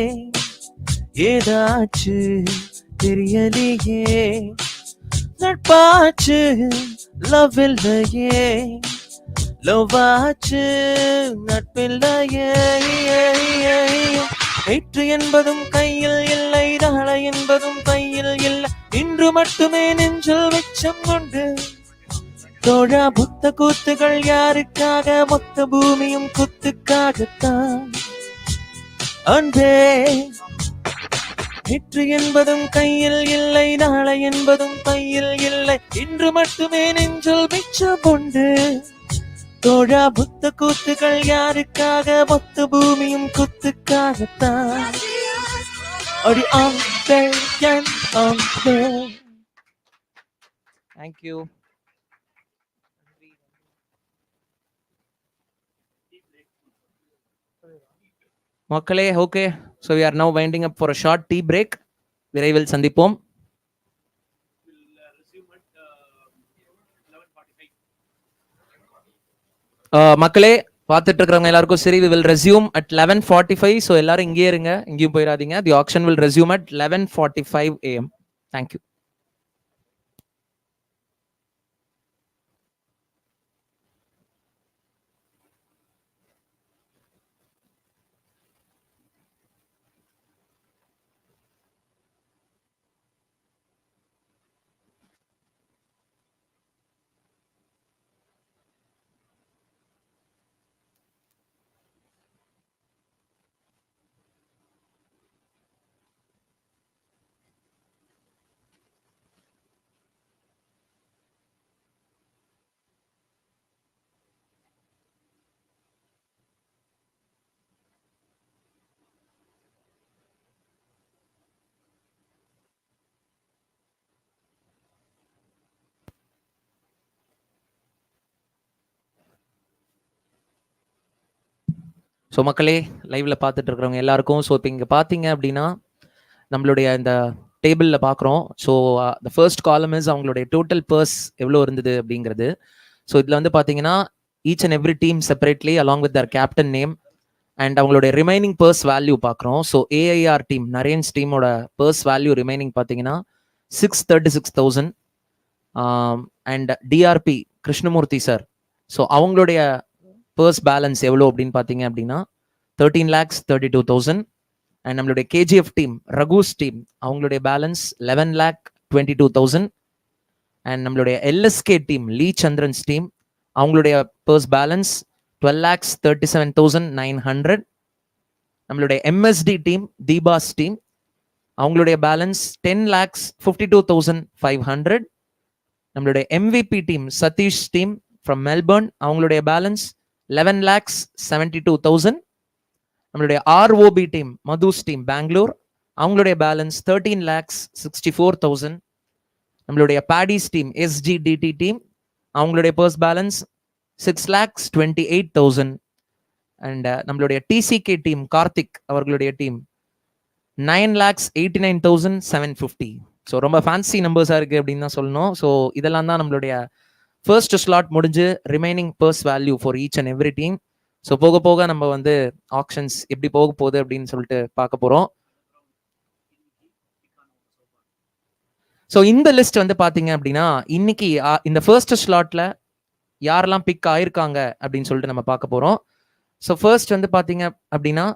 ஏதாச்சு தெரியலையே நட்பாச்சு லவ் இல்லையே லவ்வாச்சு நட்பில்லையே நேற்று என்பதும் கையில் இல்லை நாளை என்பதும் கையில் இல்லை இன்று மட்டுமே நெஞ்சில் மிச்சம் உண்டு தோழா புத்த கூத்துகள் யாருக்காக மொத்த பூமியும் குத்துக்காகத்தான் அன்பே நேற்று என்பதும் கையில் இல்லை நாளை என்பதும் கையில் இல்லை இன்று மட்டுமே நெஞ்சில் மிச்சம் உண்டு தோழா புத்த கூத்துகள் யாருக்காக மொத்த பூமியும் குத்துக்காகத்தான் அடி ஆம்பே என் ஆம்பே. Thank you. மக்களே okay, so we are now winding up for a short tea break. விரைவில் சந்திப்போம். மக்களே பார்த்துட்டு இருக்கிறவங்க எல்லாருக்கும் சரி, we will resume at 11:45. So எல்லாரும் இங்கேயே இருங்க, இங்கேயும் போயிடாதீங்க. The auction will resume at 11:45 AM. Thank you. So மக்களே, லைவ்ல பார்த்துட்டு இருக்கிறவங்க எல்லாருக்கும், ஸோ இப்போ இங்கே பார்த்தீங்க அப்படின்னா நம்மளுடைய இந்த டேபிளில் பார்க்குறோம். So the first column is அவங்களுடைய டோட்டல் பர்ஸ் எவ்வளோ இருந்தது அப்படிங்கிறது. ஸோ இதில் வந்து பார்த்தீங்கன்னா each and every team separately along with their captain name and அவங்களுடைய ரிமைனிங் பர்ஸ் வேல்யூ பார்க்குறோம். ஸோ ஏஐஆர் டீம், நரேன்ஸ் டீமோட பர்ஸ் வேல்யூ ரிமைனிங் பார்த்தீங்கன்னா 636,000. And TRP Krishnamurthy sir, so அவங்களுடைய பர்ஸ் பேலன்ஸ் எவ்வளோ அப்படின்னு பார்த்தீங்க அப்படின்னா 13,32,000. அண்ட் நம்மளுடைய கேஜிஎஃப் டீம், ரகுஸ் டீம், அவங்களுடைய பேலன்ஸ் 11,22,000. அண்ட் நம்மளுடைய எல்எஸ்கே டீம், லீ சந்திரன்ஸ் டீம், அவங்களுடைய பர்ஸ் பேலன்ஸ் 12,37,900. நம்மளுடைய எம்எஸ்டி டீம், தீபாஸ் டீம், அவங்களுடைய பேலன்ஸ் 10,52,500. நம்மளுடைய MVP team, Satish team from Melbourne, அவங்களுடைய பேலன்ஸ் 11,72,000. நம்மளுடைய ROP team, Madhu's team, Bangalore, அவங்களுடைய பேலன்ஸ் 13,64,000. நம்மளுடைய பேடிஸ் டீம், எஸ்ஜிடிடி டீம், அவங்களுடைய பர்ஸ் பேலன்ஸ் 6,28,000. அண்ட் நம்மளுடைய டிசிகே டீம், கார்த்திக் அவர்களுடைய டீம் 9,89,750. ஸோ ரொம்ப ஃபேன்சி நம்பர்ஸாக இருக்குது அப்படின்னு தான் சொல்லணும். ஸோ இதெல்லாம் தான் நம்மளுடைய ஃபர்ஸ்ட் ஸ்லாட் முடிஞ்சு remaining purse value for each and every team. So போக போக நம்ம வந்து ஆக்ஷன்ஸ் எப்படி போக போகுது அப்படின்னு சொல்லிட்டு பார்க்க போகிறோம். ஸோ இந்த லிஸ்ட் வந்து பார்த்தீங்க அப்படின்னா இன்னைக்கு இந்த ஃபர்ஸ்ட் ஸ்லாட்ல யாரெல்லாம் பிக் ஆயிருக்காங்க அப்படின்னு சொல்லிட்டு நம்ம பார்க்க போகிறோம். ஸோ ஃபர்ஸ்ட் வந்து பார்த்தீங்க அப்படின்னா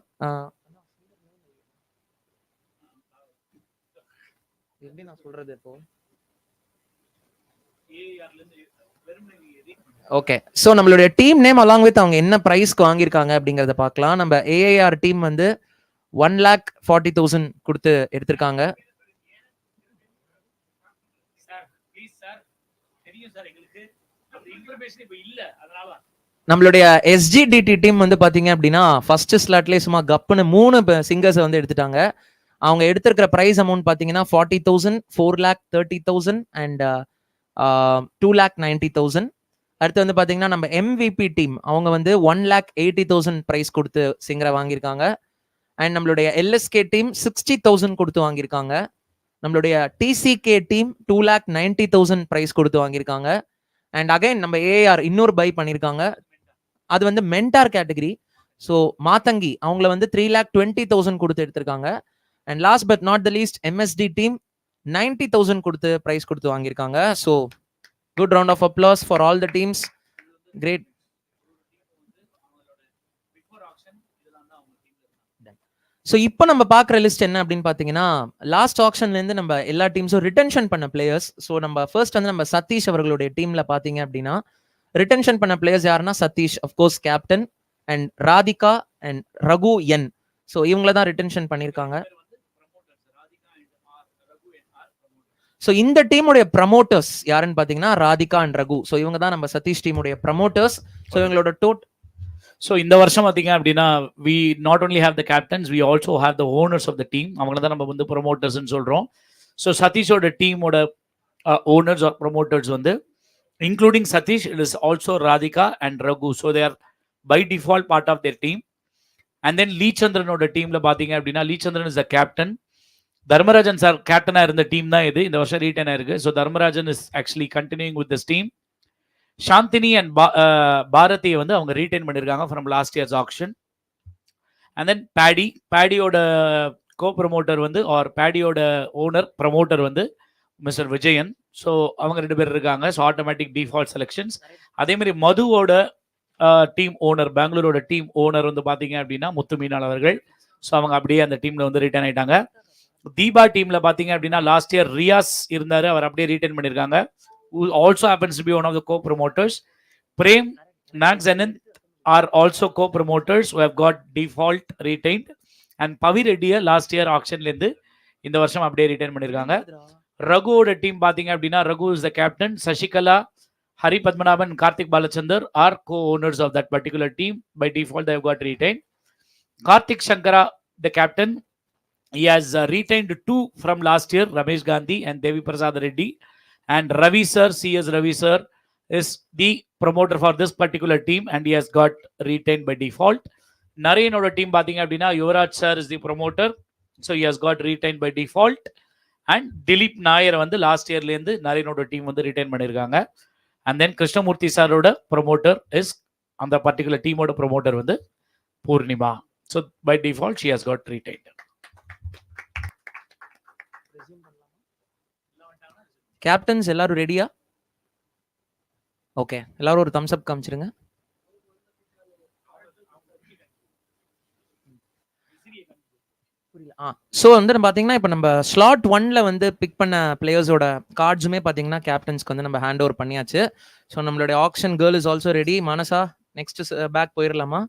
எப்படி நான் சொல்றது இப்போ, ஓகே. ஸோ நம்மளுடைய டீம் நேம் அலாங் வித் அவங்க என்ன ப்ரைஸ்க்கு வாங்கியிருக்காங்க அப்படிங்கிறத பார்க்கலாம். நம்ம ஏஐஆர் டீம் வந்து 1,40,000 கொடுத்து எடுத்திருக்காங்க. நம்மளுடைய எஸ்ஜிடிடி டீம் வந்து பாத்தீங்க அப்படின்னா ஃபர்ஸ்ட் ஸ்லாட்லேயே சும்மா கப்புன்னு 3 சிங்கர்ஸ் வந்து எடுத்துட்டாங்க. அவங்க எடுத்திருக்கிற ப்ரைஸ் அமௌண்ட் பார்த்தீங்கன்னா 40,000, 4,30,000 அண்ட் 2,90,000. அடுத்து வந்து பார்த்தீங்கன்னா நம்ம எம்விபி டீம், அவங்க வந்து 1,80,000 ப்ரைஸ் கொடுத்து சிங்கரை வாங்கியிருக்காங்க. அண்ட் நம்மளுடைய எல்எஸ்கே டீம் 60,000 கொடுத்து வாங்கியிருக்காங்க. நம்மளுடைய டிசிகே டீம் 2,90,000 ப்ரைஸ் கொடுத்து வாங்கியிருக்காங்க. அண்ட் அகைன் நம்ம ஏஆர் இன்னொரு பை பண்ணியிருக்காங்க, அது வந்து மென்டார் கேட்டகரி. ஸோ மாத்தங்கி அவங்கள வந்து 3,20,000 கொடுத்து எடுத்திருக்காங்க. And last but not the least MSD team 90,000 கொடுத்து ப்ரைஸ் கொடுத்து வாங்கியிருக்காங்க. So good round of applause for all the teams. Great. So இப்போ நம்ம பார்க்குற லிஸ்ட் என்ன அப்படின்னு பார்த்தீங்கன்னா லாஸ்ட் ஆக்ஷன்லேருந்து நம்ம எல்லா டீம்ஸும் ரிட்டென்ஷன் பண்ண பிளேயர்ஸ். ஸோ நம்ம ஃபர்ஸ்ட் வந்து நம்ம சதீஷ் அவர்களுடைய டீமில் பார்த்தீங்க அப்படின்னா ரிட்டென்ஷன் பண்ண பிளேயர்ஸ் யாருன்னா Satish of course captain, and Radhika and Raghu N. So இவங்கள தான் ரிட்டென்ஷன் பண்ணியிருக்காங்க. ஸோ இந்த டீமுடைய ப்ரமோட்டர்ஸ் யாருன்னு பார்த்தீங்கன்னா ராதிகா அண்ட் ரகு. ஸோ இவங்க தான் நம்ம சதீஷ் டீமுடைய ப்ரமோட்டர்ஸ். ஸோ இவங்களோட ஸோ இந்த வருஷம் பார்த்தீங்க அப்படின்னா we not only have the captains, we also have the owners of the team. அவங்கள தான் நம்ம வந்து ப்ரொமோட்டர்ஸ்ன்னு சொல்கிறோம். ஸோ சதீஷோட டீமோட ஓனர்ஸ் ஆர் ப்ரொமோட்டர்ஸ் வந்து including Sathish, it is also Radhika and Raghu. So they are by default part of their team. And then Lee சந்திரனோட டீம்ல பார்த்தீங்க அப்படின்னா Lee Chandran is the captain. Dharmarajan sir கேப்டனாக இருந்த டீம் தான் இது, இந்த வருஷம் ரீட்டன் ஆயிருக்கு. So Dharmarajan is actually continuing with this team. Chandini and பாரதியை வந்து அவங்க ரீட்டைன் பண்ணியிருக்காங்க from last years auction. And then பேடியோட கோ ப்ரமோட்டர் வந்து ஆர் பேடியோட ஓனர் ப்ரமோட்டர் வந்து மிஸ்டர் விஜயன். ஸோ அவங்க 2 பேர் இருக்காங்க. So automatic default selections. அதே மாதிரி மதுவோட டீம் ஓனர், பெங்களூரோட டீம் ஓனர் வந்து பார்த்தீங்க அப்படின்னா முத்து மீனால் அவர்கள். ஸோ அவங்க அப்படியே அந்த டீமில் வந்து ரிட்டர்ன் ஆயிட்டாங்க. தீபா டீம்ல பார்த்தீங்க அப்படின்னா லாஸ்ட் இயர் ரியாஸ் இருந்தார், அவர் அப்படியே ரீட்டைன் பண்ணியிருக்காங்க. who also happens to be one of the co-promoters. Prem, Nax and are also co-promoters who have got default retained. And Pavi Reddy last year auctionல இருந்து இந்த வருஷம் அப்படியே ரிட்டைன் பண்ணியிருக்காங்க. ரகுவோட டீம் பார்த்தீங்க அப்படின்னா Raghu is the captain. Sasikala, Hari Padmanabhan, Karthik Balachander are co-owners of that particular team. By default they have got retained. Karthik Shankara, the captain, he has retained 2 from last year, Ramesh Gandhi and Devi Prasad Reddy. And Ravi sir, CS Ravi sir is the promoter for this particular team and he has got retained by default. நரேனோட team பாத்தீங்க அப்படின்னா Yuvraj sir is the promoter, so he has got retain by default. And Dilip Nair வந்து last இயர்ல இருந்து நரேனோட team வந்து retain பண்ணியிருக்காங்க. And then Krishnamurthy சாரோட ப்ரொமோட்டர் இஸ், அந்த பர்டிகுலர் டீமோட ப்ரொமோட்டர் வந்து Poornima. So by default she has got retain. Captains எல்லாரும் ரெடியா? ஓகே, எல்லாரும் ஒரு தம்ஸ் அப் காமிச்சிருங்க. ஸோ வந்து பார்த்தீங்கன்னா இப்போ நம்ம ஸ்லாட் 1ல வந்து பிக் பண்ண பிளேயர்ஸோட கார்ட்ஸுமே பார்த்தீங்கன்னா கேப்டன்ஸ்க்கு வந்து நம்ம ஹேண்ட் ஓவர் பண்ணியாச்சு. ஸோ நம்மளுடைய action girl is also ready. மனசா நெக்ஸ்ட் பேக் போயிடலாமா?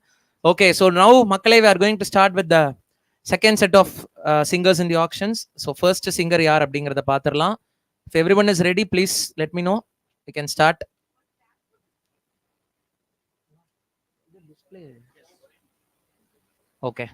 ஓகே, ஸோ நவ் மக்களே we are going to start with the second set of singers in the auctions. So first singer யார் அப்படிங்கிறத பார்த்துடலாம். If everyone is ready, please let me know. We can start. Okay.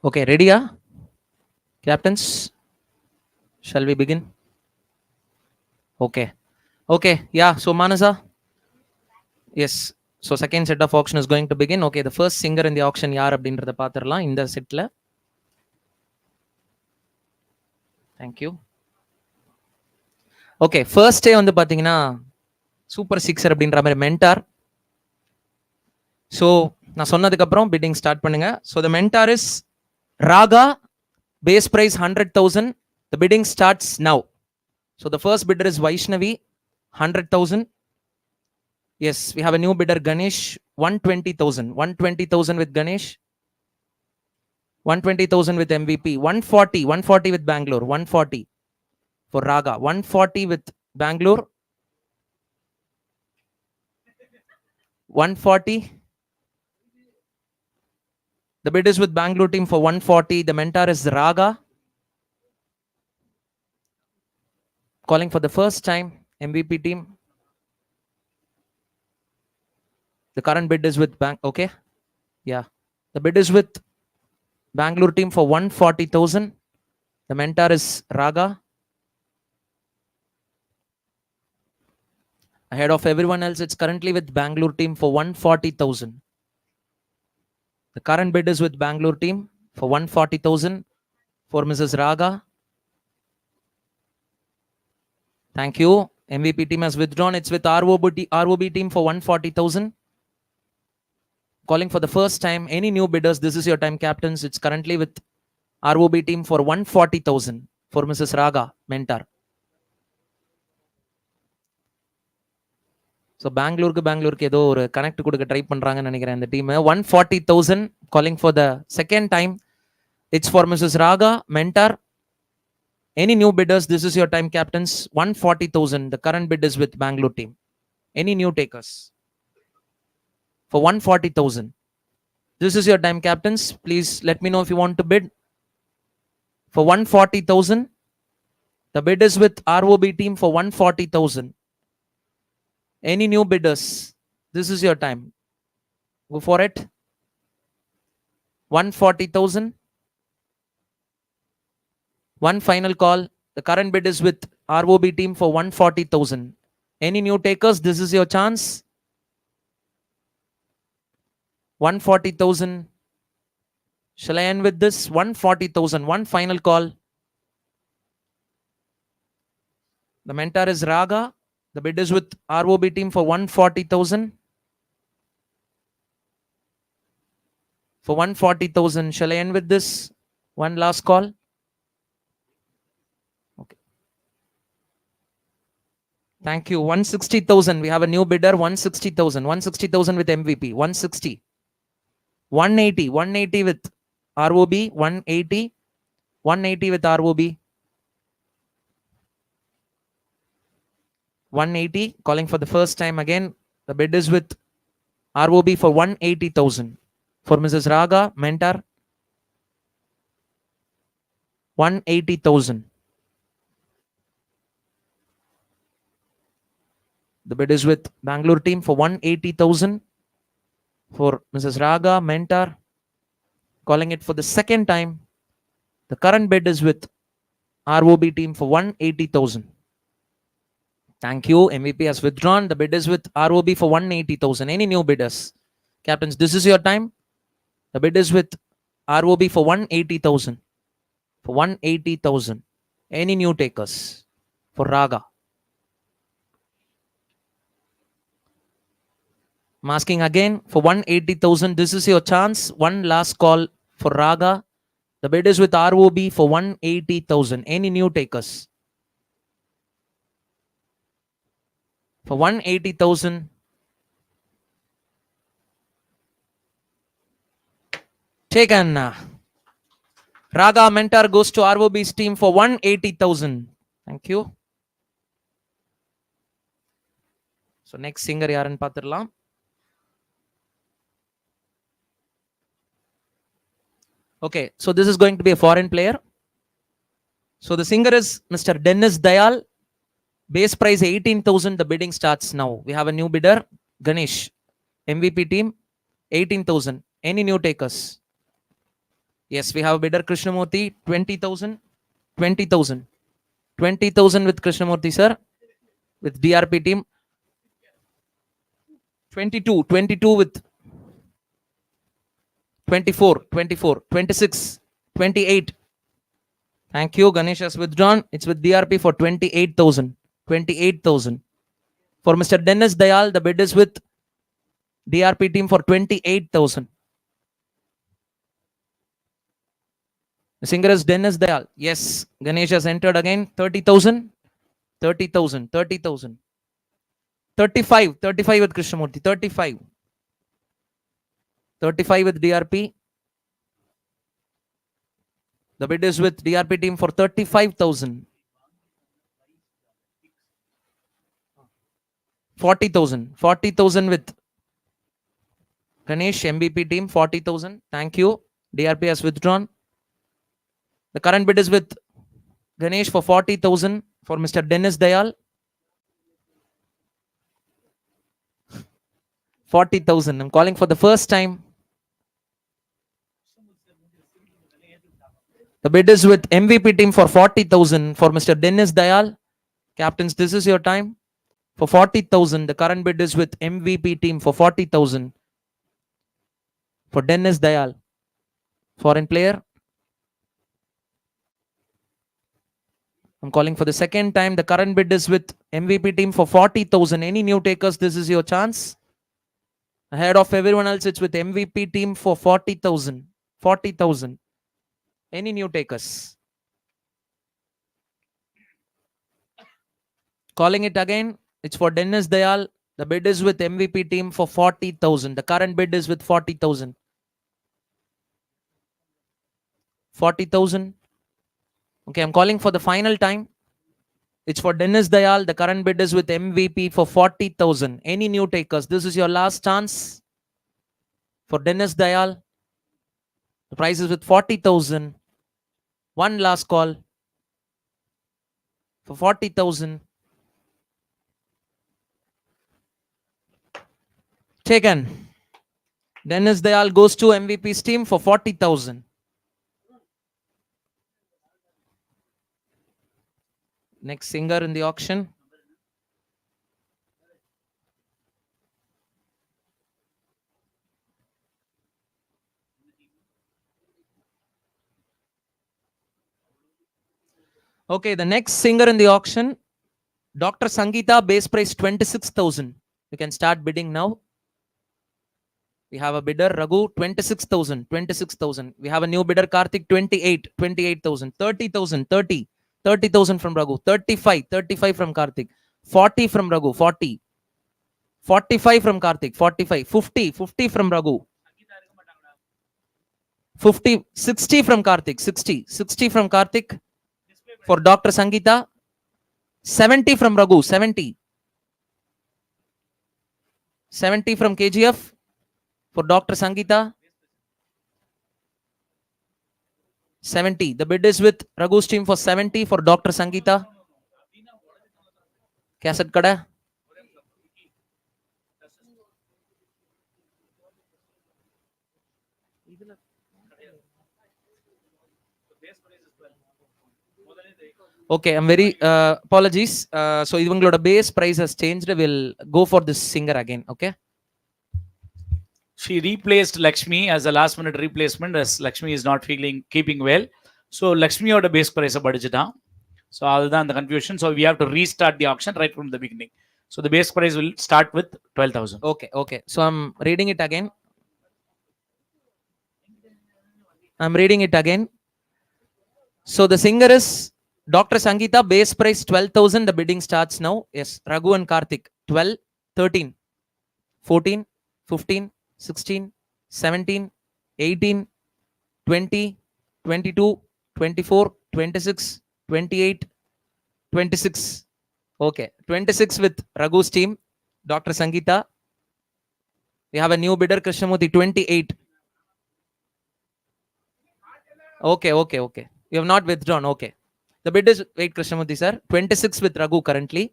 Okay, ready? Captains, shall we begin? Okay. Okay, yeah, so Manasa. Yes, so second set of auction is going to begin. Okay, the first singer in the auction yaar அப்படின்றத பாத்துறலாம் இந்த செட்ல. Thank you. Okay, first day வந்து பாத்தீங்கன்னா super sixer அப்படின்ற மாதிரி mentor. So நான் சொன்னதுக்கு அப்புறம் பிட்டிங் ஸ்டார்ட் பண்ணுங்க. So the mentor is Raga, base price 100,000. The bidding starts now. So the first bidder is Vaishnavi, 100,000. Yes, we have a new bidder, Ganesh, 120,000. 120,000 with Ganesh. 120,000 with MVP. 140. 140 with Bangalore. 140 for Raga. 140 with Bangalore. 140. The bid is with Bangalore team for 140. The mentor is Raga. Calling for the first time, MVP team. The current bid is with okay. Yeah. The bid is with Bangalore team for 140,000. The mentor is Raga. Ahead of everyone else, it's currently with Bangalore team for 140,000. The current bid is with Bangalore team for 140,000 for Mrs. Raga. Thank you. MVP team has withdrawn. It's with ROB team for 140,000. Calling for the first time. Any new bidders? This is your time, captains. It's currently with ROB team for 140,000 for Mrs. Raga, mentor. So பெங்களூருக்கு ஏதோ ஒரு connect கொடுக்க try பண்ணுறாங்கன்னு நினைக்கிறேன் இந்த டீம். 140,000 calling for the second time. It's for Mrs Raga, mentor. Any new bidders? This is your time, captains. 140,000. The current bid is with Bangalore team. Any new takers for 140,000? This is your time, captains. Please let me know if you want to bid for 140,000. The bid is with ROB team for 140,000. Any new bidders? This is your time. Go for it. 140,000. One final call. The current bid is with ROB team for 140,000. Any new takers? This is your chance. 140,000. Shall I end with this? 140,000. One final call. The mentor is Raga. The bid is with ROB team for 140,000. For 140,000. Shall I end with this? One last call. Okay. Thank you. 160,000. We have a new bidder. 160,000. 160,000 with MVP. 160. 180. 180 with ROB. 180. 180 with ROB. 180. Calling for the first time again. The bid is with ROB for 180,000 for Mrs. Raga, mentor. 180,000. The bid is with Bangalore team for 180,000 for Mrs. Raga Mentor. Calling it for the second time. The current bid is with ROB team for 180,000. Thank you. MVP has withdrawn. The bid is with ROB for 180,000. Any new bidders? Captains, this is your time. The bid is with ROB for 180,000. For 180,000. Any new takers for Raga? I'm asking again for 180,000. This is your chance. One last call for Raga. The bid is with ROB for 180,000. Any new takers? For 180,000. Taken. Raga Mentor goes to ROB's team for 180,000. Thank you. So next singer யாருன்னு பார்த்துடலாம். Okay, so this is going to be a foreign player. So the singer is Mr. Dennis Dayal. Base price 18,000. The bidding starts now. We have a new bidder, Ganesh. MVP team 18,000. Any new takers? Yes, we have a bidder, Krishnamurthy, 20,000. 20,000. 20,000 with Krishnamurthy, sir. With DRP team. 22. 22 with 24, 24, 26, 28. Thank you. Ganesh has withdrawn. It's with DRP for 28,000. 28,000. For Mr. Dennis Dayal, the bid is with DRP team for 28,000. The singer is Dennis Dayal. Yes, Ganesh has entered again. 30,000. 30,000. 30,000. 35. 35 with Krishnamurthy. 35. 35 with DRP. The bid is with DRP team for 35,000. 40,000. 40,000 with Ganesh MVP team. 40,000. Thank you. DRP has withdrawn. The current bid is with Ganesh for 40,000 for Mr. Dennis Dayal. 40,000. I'm calling for the first time. The bid is with MVP team for 40,000 for Mr. Dennis Dayal. Captains, this is your time. For 40,000. The current bid is with MVP team for 40,000 for Dennis Dayal. Foreign player. I'm calling for the second time. The current bid is with MVP team for 40,000. Any new takers? This is your chance. Ahead of everyone else, it's with MVP team for 40,000. 40,000. Any new takers? Calling it again. It's for Dennis Dayal. The bid is with MVP team for 40,000. The current bid is with 40,000. 40,000. Okay, I'm calling for the final time. It's for Dennis Dayal. The current bid is with MVP for 40,000. Any new takers? This is your last chance for Dennis Dayal. The price is with 40,000. One last call for 40,000. Taken. Dennis Dayal goes to MVP's team for 40,000. Next singer in the auction. Okay, the next singer in the auction, Dr. Sangeeta, base price 26,000. You can start bidding now. We have a bidder, Raghu, 26,000. 26,000. We have a new bidder, Karthik, 28,000. 30,000. 30,000 from Raghu. 35 from Karthik. 40 from Raghu. 40. 45 from Karthik. 45. 50 from Raghu. 50. 60 from Karthik. 60 from Karthik. For Dr. Sangeeta. 70 from Raghu. 70 from KGF. For Dr. Sangeeta. 70. The bid is with Raghu's team for 70 for Dr. Sangeeta. Cassette kada? Okay, I'm very apologies. So இவங்களோட base price has changed. We'll go for this singer again. Okay. She replaced Lakshmi as a last minute replacement as Lakshmi is not keeping well. So Lakshmi oda base price படிச்சிட்டான். So அதுதான் the confusion. So we have to restart the auction right from the beginning. So the base price will start with 12,000. Okay, okay. So I'm reading it again. So the singer is Dr. Sangeeta, base price 12,000. The bidding starts now. Yes, Raghu and Karthik. 12, 13, 14, 15, 16, 17, 18, 20, 22, 24, 26, 28, 26. Okay, 26 with Raghu's team, Dr. Sangeeta. We have a new bidder, Krishnamurthy, 28. Okay, okay, okay. You have not withdrawn. Okay. The bid is, wait, Krishnamurthy sir, 26 with Raghu currently.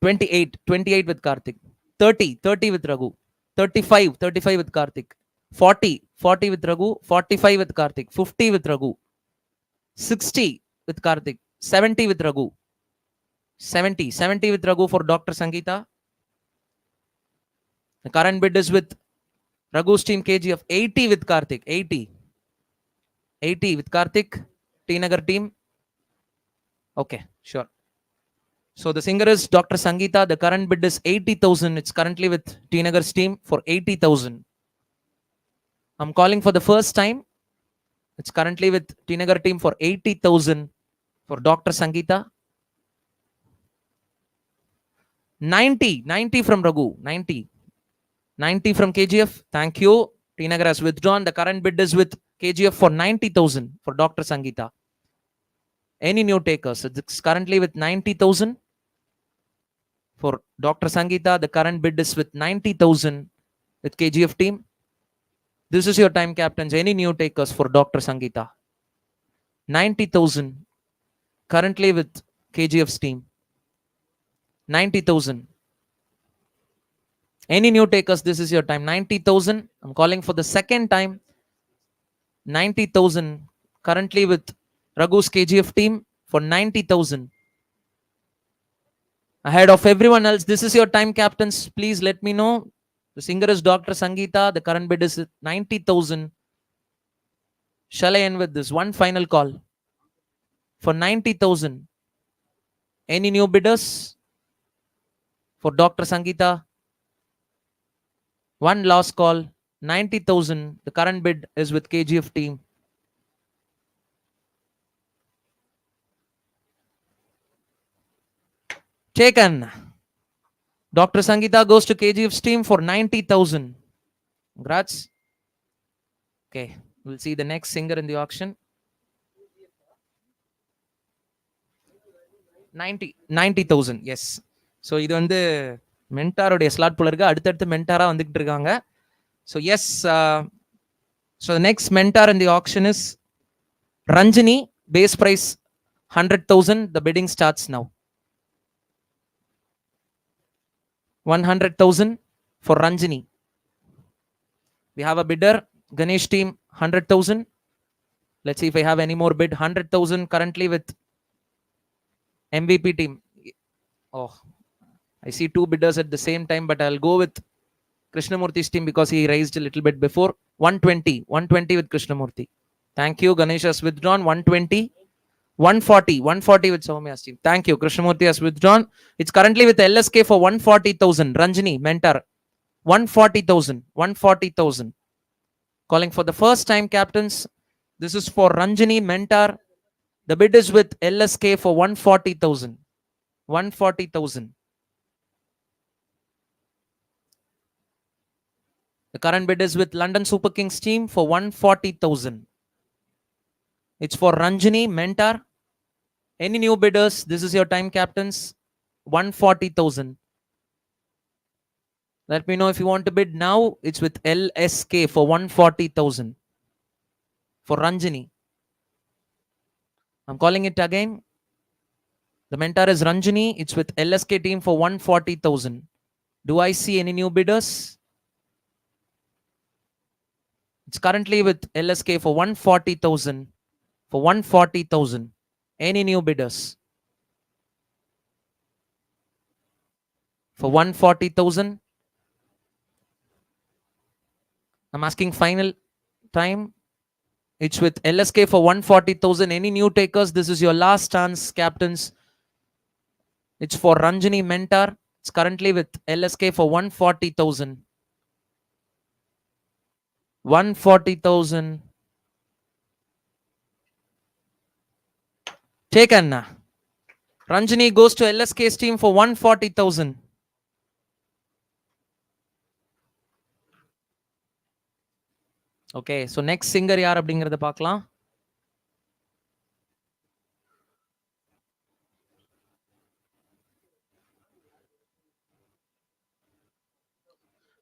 28 with Karthik. 30 with Raghu. 35 with Karthik. 40 with Raghu. 45 with Karthik. 50 with Raghu. 60 with Karthik. 70 with Raghu. 70 with Raghu for Dr. Sangeeta. The current bid is with Raghu's team KGF. 80 with Karthik. 80 with Karthik. T-Nagar team. Okay, sure. So the singer is Dr. Sangeeta. The current bid is 80,000. It's currently with T-Nagar's team for 80,000. I'm calling for the first time. It's currently with T-Nagar team for 80,000 for Dr. Sangeeta. 90 from Raghu. 90 from KGF. Thank you. T-Nagar has withdrawn. The current bid is with KGF for 90,000 for Dr. Sangeeta. Any new takers? It's currently with 90,000 for Dr. Sangeeta. The current bid is with 90,000 with KGF team. This is your time, captains. Any new takers for Dr. Sangeeta? 90,000 currently with KGF's team. 90,000. Any new takers? This is your time. 90,000. I'm calling for the second time. 90,000 currently with Raghu's KGF team for 90,000. Ahead of everyone else, this is your time, captains. Please let me know. The singer is Dr. Sangeeta. The current bid is 90,000. Shall I end with this? One final call for 90,000. Any new bidders for Dr. Sangeeta? One last call. 90,000. The current bid is with KGF team. Taken. Dr. Sangeeta goes to KGF's team for 90,000. Congrats. Okay, we'll see the next singer in the auction. 90,000. Yes. So இது வந்து மென்டாரோடைய slot போல இருக்கு. அடுத்தடுத்து மென்டாரா வந்துகிட்டு இருக்காங்க. So yes, so the next mentor in the auction is Ranjini. Base price 100,000. The bidding starts now. 100,000 for Ranjini. We have a bidder, Ganesh team, 100,000. Let's see if I have any more bid. 100,000 currently with MVP team. Oh, I see two bidders at the same time, but I'll go with Krishnamurthy's team because he raised a little bit before. 120 with Krishnamurthy. Thank you. Ganesh has withdrawn. 120. 140 with Soumya's team. Thank you. Krishnamurthy has withdrawn. It's currently with LSK for 140,000. Ranjini, mentor. 140,000. Calling for the first time, captains. This is for Ranjini, mentor. The bid is with LSK for 140,000. 140,000. The current bid is with London Super Kings team for 140,000. It's for Ranjini, mentor. Any new bidders? This is your time, captains. 140,000. Let me know if you want to bid now. It's with LSK for 140,000 for Ranjini. I'm calling it again. The mentor is Ranjini. It's with LSK team for 140,000. Do I see any new bidders? It's currently with LSK for 140,000. For 140,000. Any new bidders? For 140,000. I'm asking final time. It's with LSK for 140,000. Any new takers? This is your last chance, captains. It's for Ranjini Mentor. It's currently with LSK for 140,000. 140,000. Taken. Ranjini goes to LSK's team for 140,000. Okay, so next singer யார் அப்படிங்கறத பார்க்கலாம்.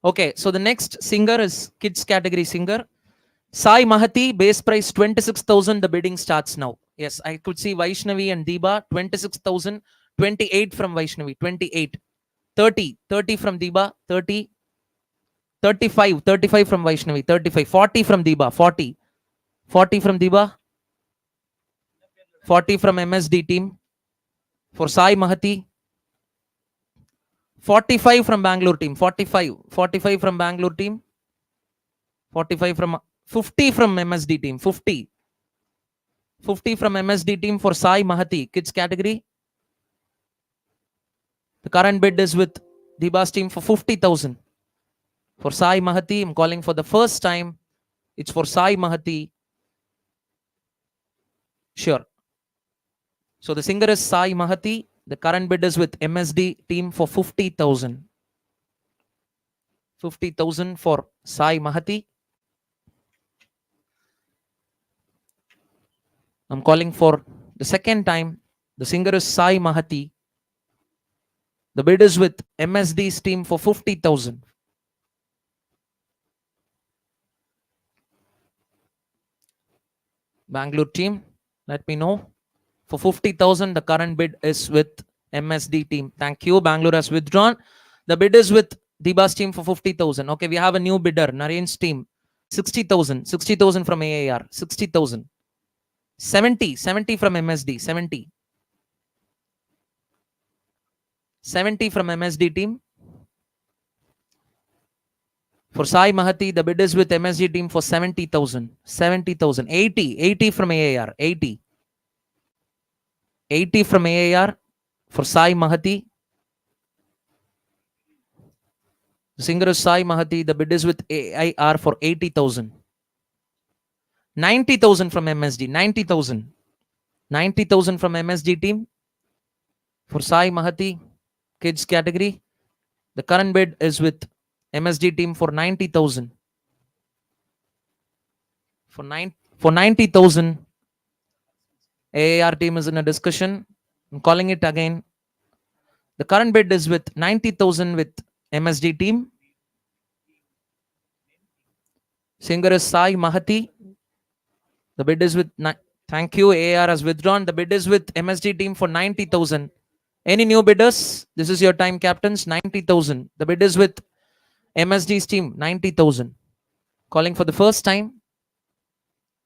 Okay, so the next singer is kids category singer. Sai Mahati, base price 26,000. The bidding starts now. Yes, I could see Vaishnavi and Deeba, 26,000. 28 from Vaishnavi, 28. 30 from Deeba, 30. 35 from Vaishnavi, 35. 40 from Deeba, 40 from Deeba. 40 from MSD team. For Sai Mahati. 45 from Bangalore team, 45 from Bangalore team. 45 from 50 from MSD team, 50 from MSD team for Sai Mahati, kids category. The current bid is with Deeba's team for 50,000. For Sai Mahati, I'm calling for the first time. It's for Sai Mahati. Sure. So the singer is Sai Mahati. The current bid is with MSD team for 50,000. 50,000 for Sai Mahati. I'm calling for the second time. The singer is Sai Mahati. The bid is with MSD's team for 50,000. Bangalore team, let me know. For 50,000, the current bid is with MSD team. Thank you. Bangalore has withdrawn. The bid is with Deeba's team for 50,000. Okay, we have a new bidder, Naren's team. 60,000. 60,000 from AAR. 60,000. 70 from MSD. 70 from MSD team. For Sai Mahati, the bid is with MSD team for 70,000. 70,000. 80 from AAR. 80 from AAR for Sai Mahati. The singer is Sai Mahati. The bid is with AIR for 80,000. 90,000 from MSD. 90,000. 90,000 from MSD team for Sai Mahati, kids category. The current bid is with MSD team for 90,000. For 90,000. AAR team is in a discussion. I'm calling it again. The current bid is with 90,000 with MSD team. Singer is Sai Mahati. The bid is with... Thank you. AAR has withdrawn. The bid is with MSD team for 90,000. Any new bidders? This is your time, captains. 90,000. The bid is with MSD's team. 90,000. Calling for the first time.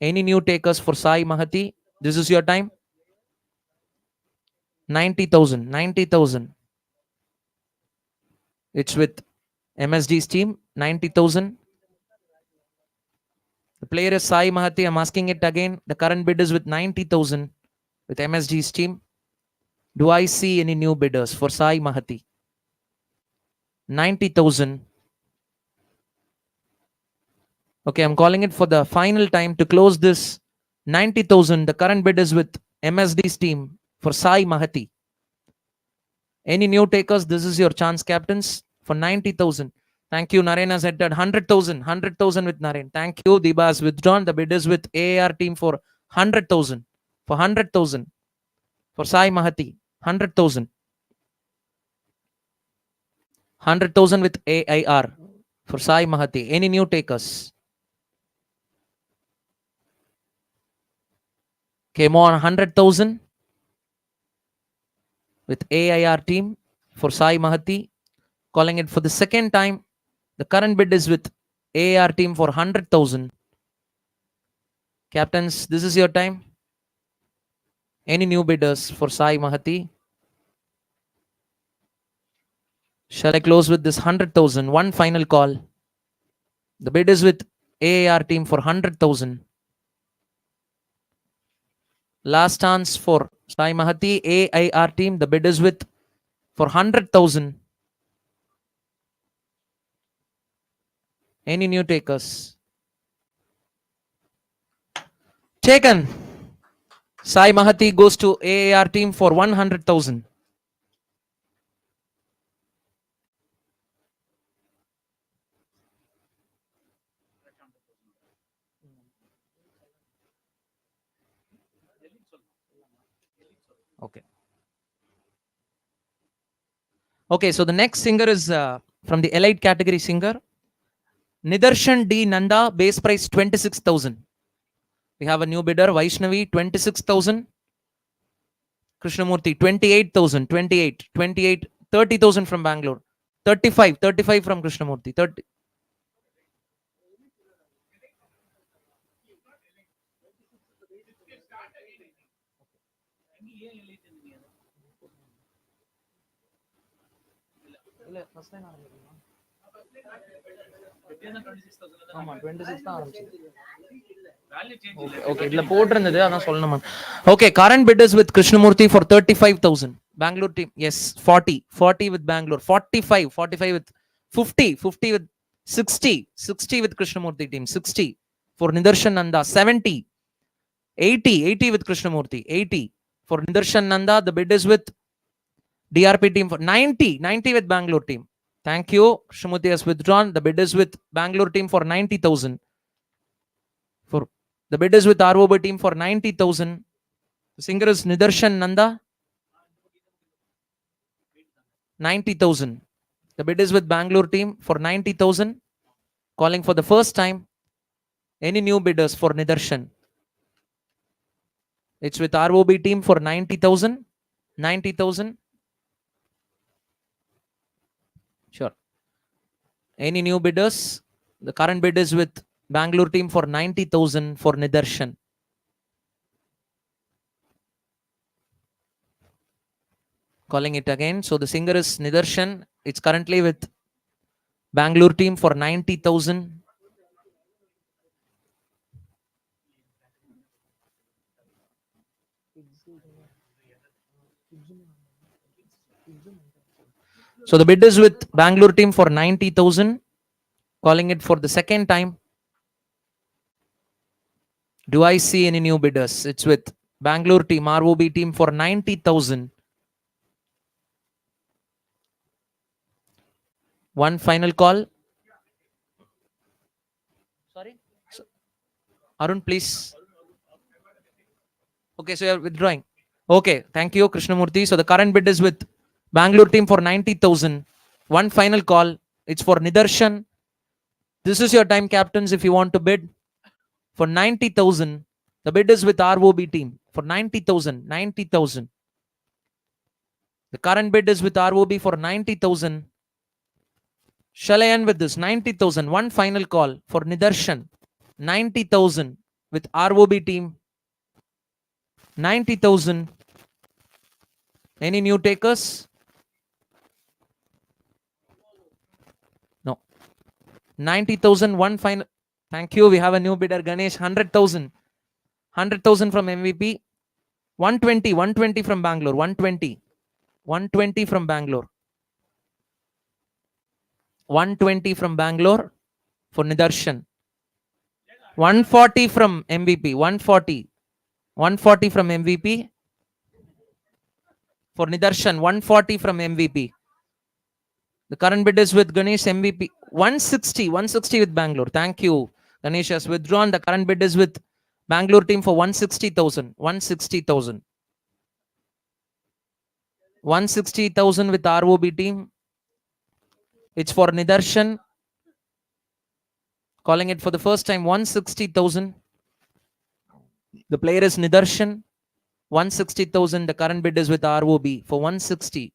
Any new takers for Sai Mahati? This is your time. 90,000. 90,000. It's with MSD's team. 90,000. The player is Sai Mahati. I'm asking it again. The current bid is with 90,000 with MSD's team. Do I see any new bidders for Sai Mahati? 90,000. Okay, I'm calling it for the final time to close this. 90,000. The current bid is with MSD's team for Sai Mahati. Any new takers? This is your chance, captains, for 90,000. Thank you. Naren has entered 100,000. 100,000 with Naren. Thank you. Deeba has withdrawn. The bid is with AAR team for 100,000. For 100,000. For Sai Mahati. 100,000. 100,000 with AIR. For Sai Mahati. Any new takers? Came on 100,000 with AIR team for Sai Mahati. Calling it for the second time. The current bid is with AIR team for 100,000. Captains, this is your time. Any new bidders for Sai Mahati? Shall I close with this 100,000? One final call. The bid is with AAR team for 100,000. Last chance for Sai Mahati, AIR team. The bid is with for 100,000. Any new takers? Taken. Sai Mahati goes to AAR team for 100,000. Okay. Okay, so the next singer is from the elite category singer. Nidarshan D. Nanda, base price 26,000. We have a new bidder, Vaishnavi, 26,000. Krishnamurti, 28,000, 28, 28, 30,000 from Bangalore. 35, 35 from Krishnamurti, 30. Okay, இதுல போட்டிருந்தது அதான் சொல்லணும். Okay, current bidders with Krishnamurti for 35,000. Bangalore team, yes, 40, 40 with Bangalore, 45, 45 with 50, 50 with 60, 60 with Krishnamurti team, 60 for Nidarshan Nanda, 70, 80, 80 with Krishnamurti, 80 for Nidarshan Nanda. The bid is with DRP team for 90, 90 with Bangalore team. Thank you. Krishnamurti has withdrawn. The bid is with Bangalore team for 90,000. For the bid is with ROB team for 90,000. The singer is Nidarshan Nanda. 90,000. The bid is with Bangalore team for 90,000. Calling for the first time. Any new bidders for Nidarshan? It's with ROB team for 90,000. 90,000. Sure. Any new bidders? The current bid is with Bangalore team for 90,000 for Nidarshan. Calling it again. So the singer is Nidarshan. It's currently with Bangalore team for 90,000. So the bid is with Bangalore team for 90,000. Calling it for the second time. Do I see any new bidders? It's with Bangalore team, ROB team for 90,000. One final call. Sorry? Arun, please. Okay, so you're withdrawing. Okay, thank you, Krishnamurti. So the current bid is with Bangalore team for 90,000. One final call. It's for Nidarshan. This is your time, captains, if you want to bid for 90,000. The bid is with ROB team for 90,000. 90,000. The current bid is with ROB for 90,000. Shall I end with this? 90,000. One final call for Nidarshan. 90,000 with ROB team. 90,000. Any new takers? No. 90,000. One final. Thank you. We have a new bidder, Ganesh. 100,000. 100,000 from MVP. 120. 120 from Bangalore. 120. 120 from Bangalore. 120 from Bangalore for Nidarshan. 140 from MVP. 140. 140 from MVP for Nidarshan. 140 from MVP. The current bid is with Ganesh MVP. 160. 160 with Bangalore. Thank you. Ganesh has withdrawn. The current bid is with Bangalore team for 160,000. 160,000. 160,000 with ROB team. It's for Nidarshan. Calling it for the first time, 160,000. The player is Nidarshan. 160,000. The current bid is with ROB for 160.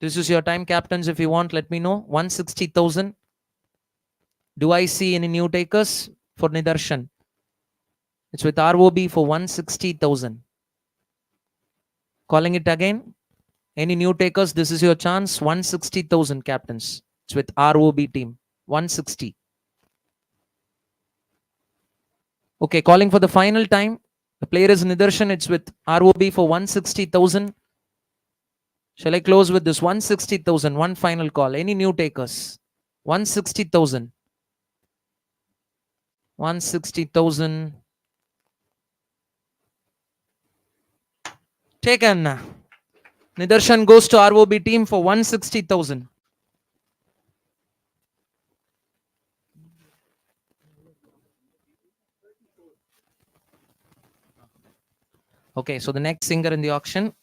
This is your time, captains. If you want, let me know. 160,000. Do I see any new takers for Nidarshan? It's with ROB for 160,000. Calling it again. Any new takers? This is your chance. 160,000 captains. It's with ROB team. 160. Okay, calling for the final time. The player is Nidarshan. It's with ROB for 160,000. Shall I close with this 160,000? One final call. Any new takers? 160,000. 160,000. Taken. Nidarshan goes to ROB team for 160,000. Okay, so the next singer in the auction.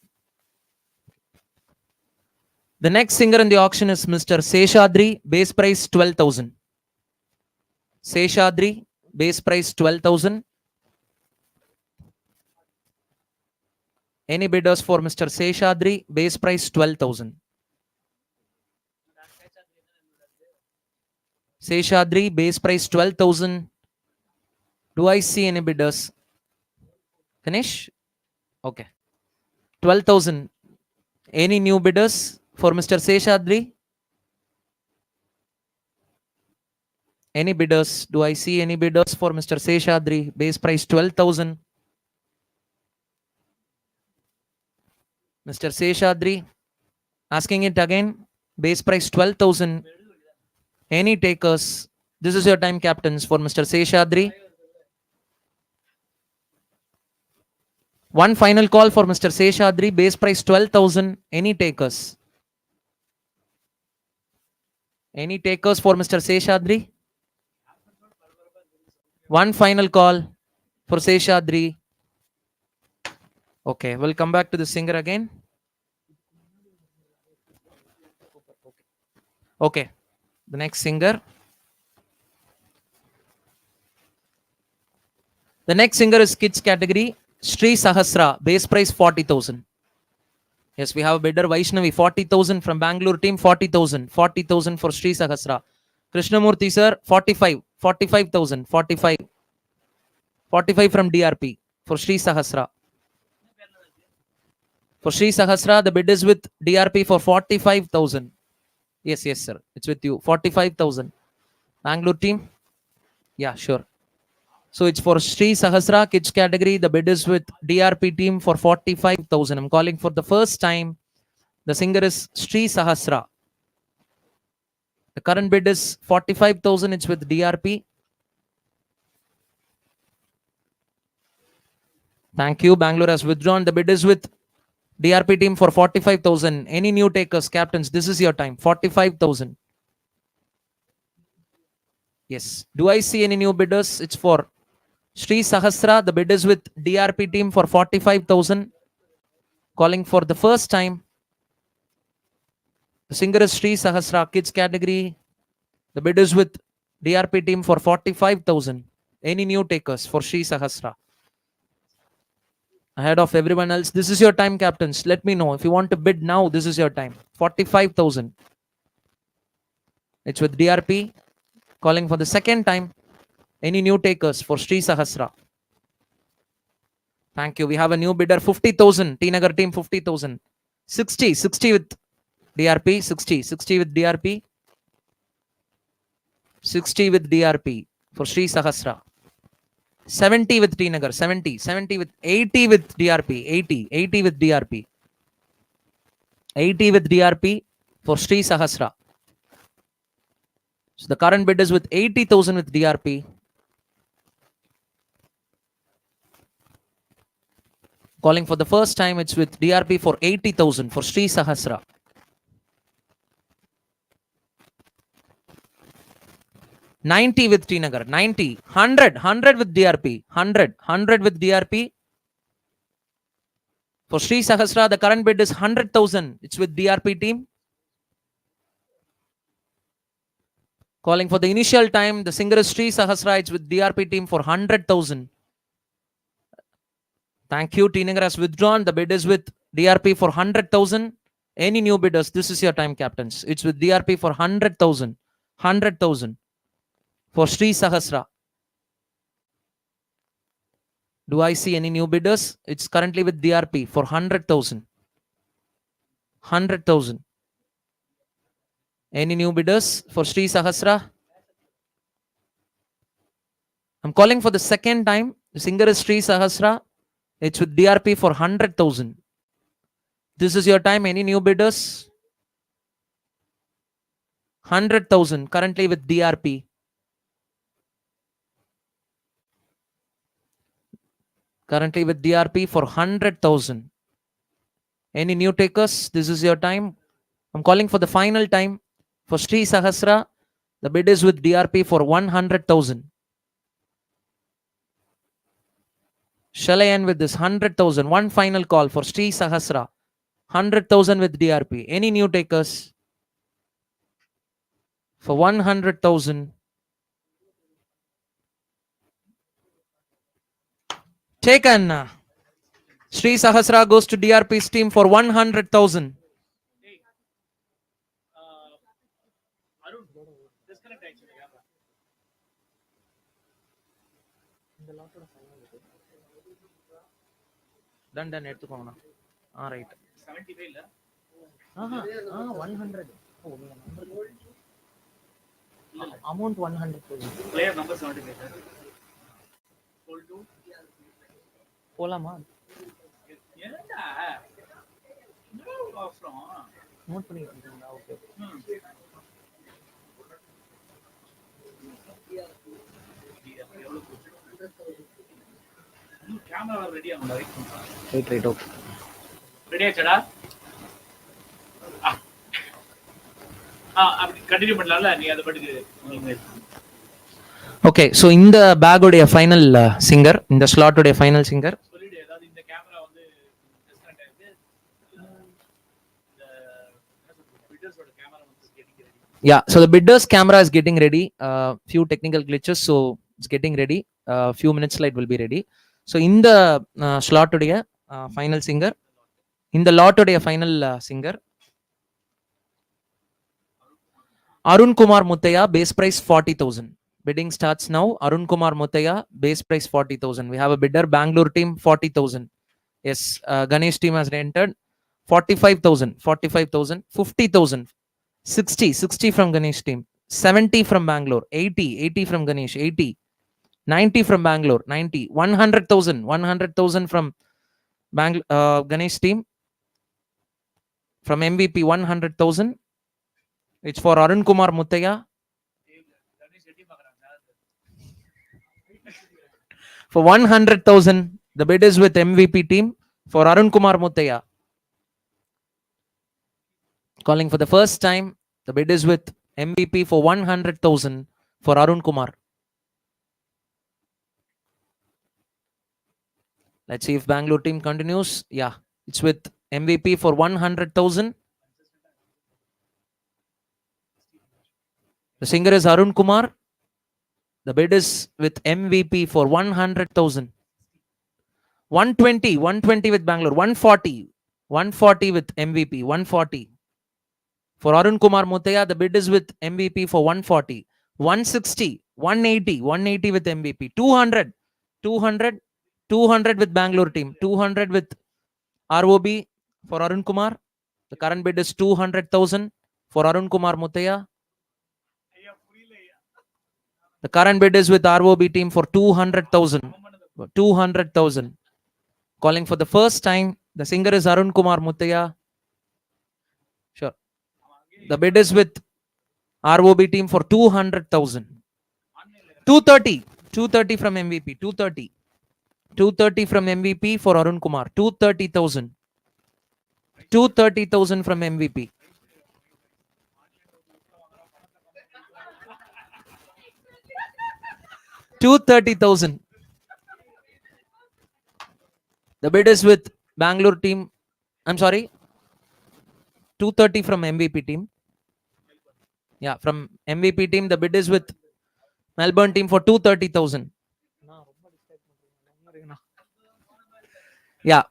The next singer in the auction is Mr. Seshadri, base price 12,000. Seshadri, base price 12,000. Any bidders for Mr. Seshadri, base price 12,000. Seshadri, base price 12,000. Do I see any bidders? Finish? Okay. 12,000. Any new bidders for Mr. Seshadri? Any bidders? Do I see any bidders for Mr. Seshadri? Base price 12,000. Mr. Seshadri, asking it again. Base price 12,000. Any takers? This is your time, captains, for Mr. Seshadri. One final call for Mr. Seshadri. Base price 12,000. Any takers? Any takers for Mr. Seshadri? One final call for Seshadri. Okay, we'll come back to the singer again. Okay, the next singer. The next singer is kids category. Sri Sahasra, base price 40,000. Yes, we have a bidder Vaishnavi, 40,000 from Bangalore team, 40,000. 40,000 for Sri Sahasra. Krishnamurthy sir, 45. 45,000. 45. 45 from DRP for Sri Sahasra. For Sri Sahasra, the bid is with DRP for 45,000. Yes, yes, sir. It's with you. 45,000. Bangalore team? Yeah, sure. So it's for Sri Sahasra kids category. The bid is with DRP team for 45,000. I'm calling for the first time. The singer is Sri Sahasra. The current bid is 45,000. It's with DRP. Thank you. Bangalore has withdrawn. The bid is with DRP team for 45,000. Any new takers, captains? This is your time. 45,000. Yes. Do I see any new bidders? It's for Sri Sahasra. The bid is with DRP team for 45,000. Calling for the first time. The singer is Sri Sahasra kids category. The bid is with DRP team for 45,000. Any new takers for Sri Sahasra? Ahead of everyone else. This is your time, captains. Let me know. If you want to bid now, this is your time. 45,000. It's with DRP. Calling for the second time. Any new takers for Sri Sahasra? Thank you. We have a new bidder. 50,000. T Nagar team 50,000. 60. 60 with DRP. 60. 60 with DRP. 60 with DRP for Sri Sahasra. 70 with T Nagar, 70 with 80 with DRP, 80 with DRP. 80 with DRP for Sri Sahasra. So the current bid is with 80,000 with DRP. Calling for the first time, it's with DRP for 80,000 for Sri Sahasra. $90 with T Nagar, 90, 100 with DRP, 100 with DRP. For Sri Sahasra, the current bid is 100,000. It's with DRP team. Calling for the initial time, the singer is Sri Sahasra. It's with DRP team for 100,000. Thank you. T Nagar has withdrawn. The bid is with DRP for 100,000. Any new bidders? This is your time, captains. It's with DRP for 100,000. 100,000. For Sri Sahasra. Do I see any new bidders? It's currently with DRP for 100,000. 100,000. Any new bidders for Sri Sahasra? I'm calling for the second time. The singer is Sri Sahasra. It's with DRP for 100,000. This is your time. Any new bidders? 100,000 currently with DRP. Currently with DRP for 100,000. Any new takers? This is your time. I'm calling for the final time for Sri Sahasra. The bid is with DRP for 100,000. Shall I end with this 100,000? One final call for Sri Sahasra. 100,000 with DRP. Any new takers? For 100,000. Taken. Sri Sahasra goes to DRP's team for 100,000. Arun, disconnect actually. Done. எடுத்துக்கோங்க. Right. 70 இல்ல 100. Amount 100,000. player number 75 sir. Hold to போலாமா? என்னடா from note பண்ணிட்டு இருக்கீங்களா? Okay. Camera ready ஆகும்டா right okay. Ready ஆச்சடா அப்படி continue பண்ணலாம்ல நீ அத படுக்கு நீங்க ஓகே, ஸோ இந்த பேக்கோடைய ஃபைனல் சிங்கர், இந்த ஸ்லாட்டோடைய ஃபைனல் சிங்கர். சொல்லிடு அதாவது இந்த கேமரா வந்து டிஸ்கனெக்ட் ஆயிருக்கு பிட்டர்ஸோட கேமரா வந்து getting ready. Yeah, so the bidder's camera is getting ready. Few technical glitches, so it's getting ready. Few minutes later will be ready. So in the slot uடைய final singer, in the lot uடைய final singer, Arun Kumar Muthaiya, base price 40,000. Bidding starts now. Arun Kumar Muthaiya, base price 40,000. We have a bidder, Bangalore team, 40,000. Yes, Ganesh team has entered 45,000, 45,000, 50,000, 60 from Ganesh team, 70 from Bangalore, 80 from Ganesh, 80, 90 from Bangalore, 90, 100,000 from Ganesh team. From MVP, 100,000. It's for Arun Kumar Muthaiya. For 100,000, the bid is with MVP team for Arun Kumar Muthaiya. Calling for the first time, the bid is with MVP for 100,000 for Arun Kumar. Let's see if Bangalore team continues. Yeah, it's with MVP for 100,000. The singer is Arun Kumar. The bid is with MVP for 100,000. 120 with Bangalore. 140 with MVP. 140. For Arun Kumar Muthaiya, the bid is with MVP for 140. 160, 180 with MVP. 200 with Bangalore team. 200 with ROB for Arun Kumar. The current bid is 200,000 for Arun Kumar Muthaiya. The current bid is with ROB team for 200,000. 200,000. Calling for the first time, the singer is Arun Kumar Muthaiya. Sure. The bid is with ROB team for 200,000. 230 from MVP. 230 from MVP for Arun Kumar. 230,000. 230,000 from MVP. 230,000. The bid is with Bangalore team. I'm sorry. 230 from MVP team. Yeah, from MVP team, the bid is with Melbourne team for 230,000. Yeah.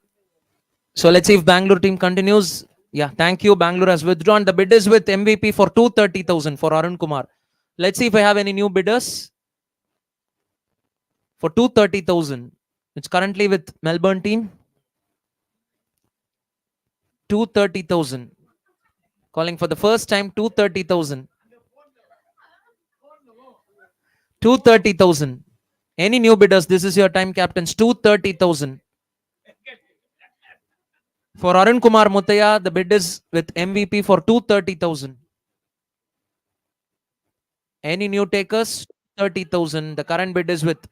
So let's see if Bangalore team continues. Yeah, thank you. Bangalore has withdrawn. The bid is with MVP for 230,000 for Arun Kumar. Let's see if I have any new bidders for 230,000. It's currently with Melbourne team. 230,000. Calling for the first time 230,000. 230,000. Any new bidders? This is your time, captains. 230,000. For Arun Kumar Muthaya, the bid is with MVP for 230,000. Any new takers? 30,000. The current bid is with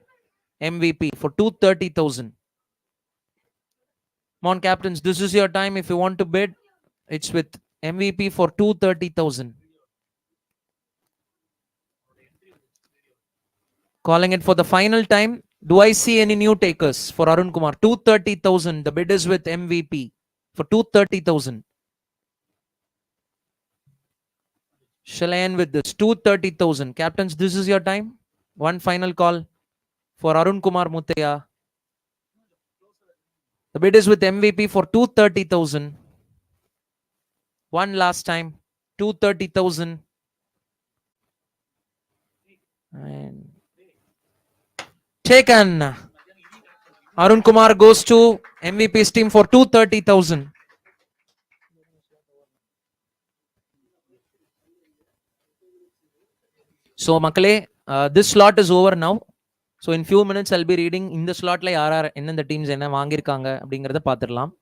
MVP for 230,000. Come on, captains. This is your time. If you want to bid, it's with MVP for 230,000. Calling it for the final time. Do I see any new takers for Arun Kumar? 230,000. The bid is with MVP for 230,000. Shall I end with this? 230,000. Captains, this is your time. One final call for Arun Kumar Muthaya. The bid is with MVP for 230,000. One last time. 230,000. And taken. Arun Kumar goes to MVP's team for 230,000. So, Makale, this slot is over now. So, in few minutes, I'll be reading in the slot like RR and the teams என்ன வாங்கிருக்காங்க அப்படிங்கறத பாத்துடலாம்.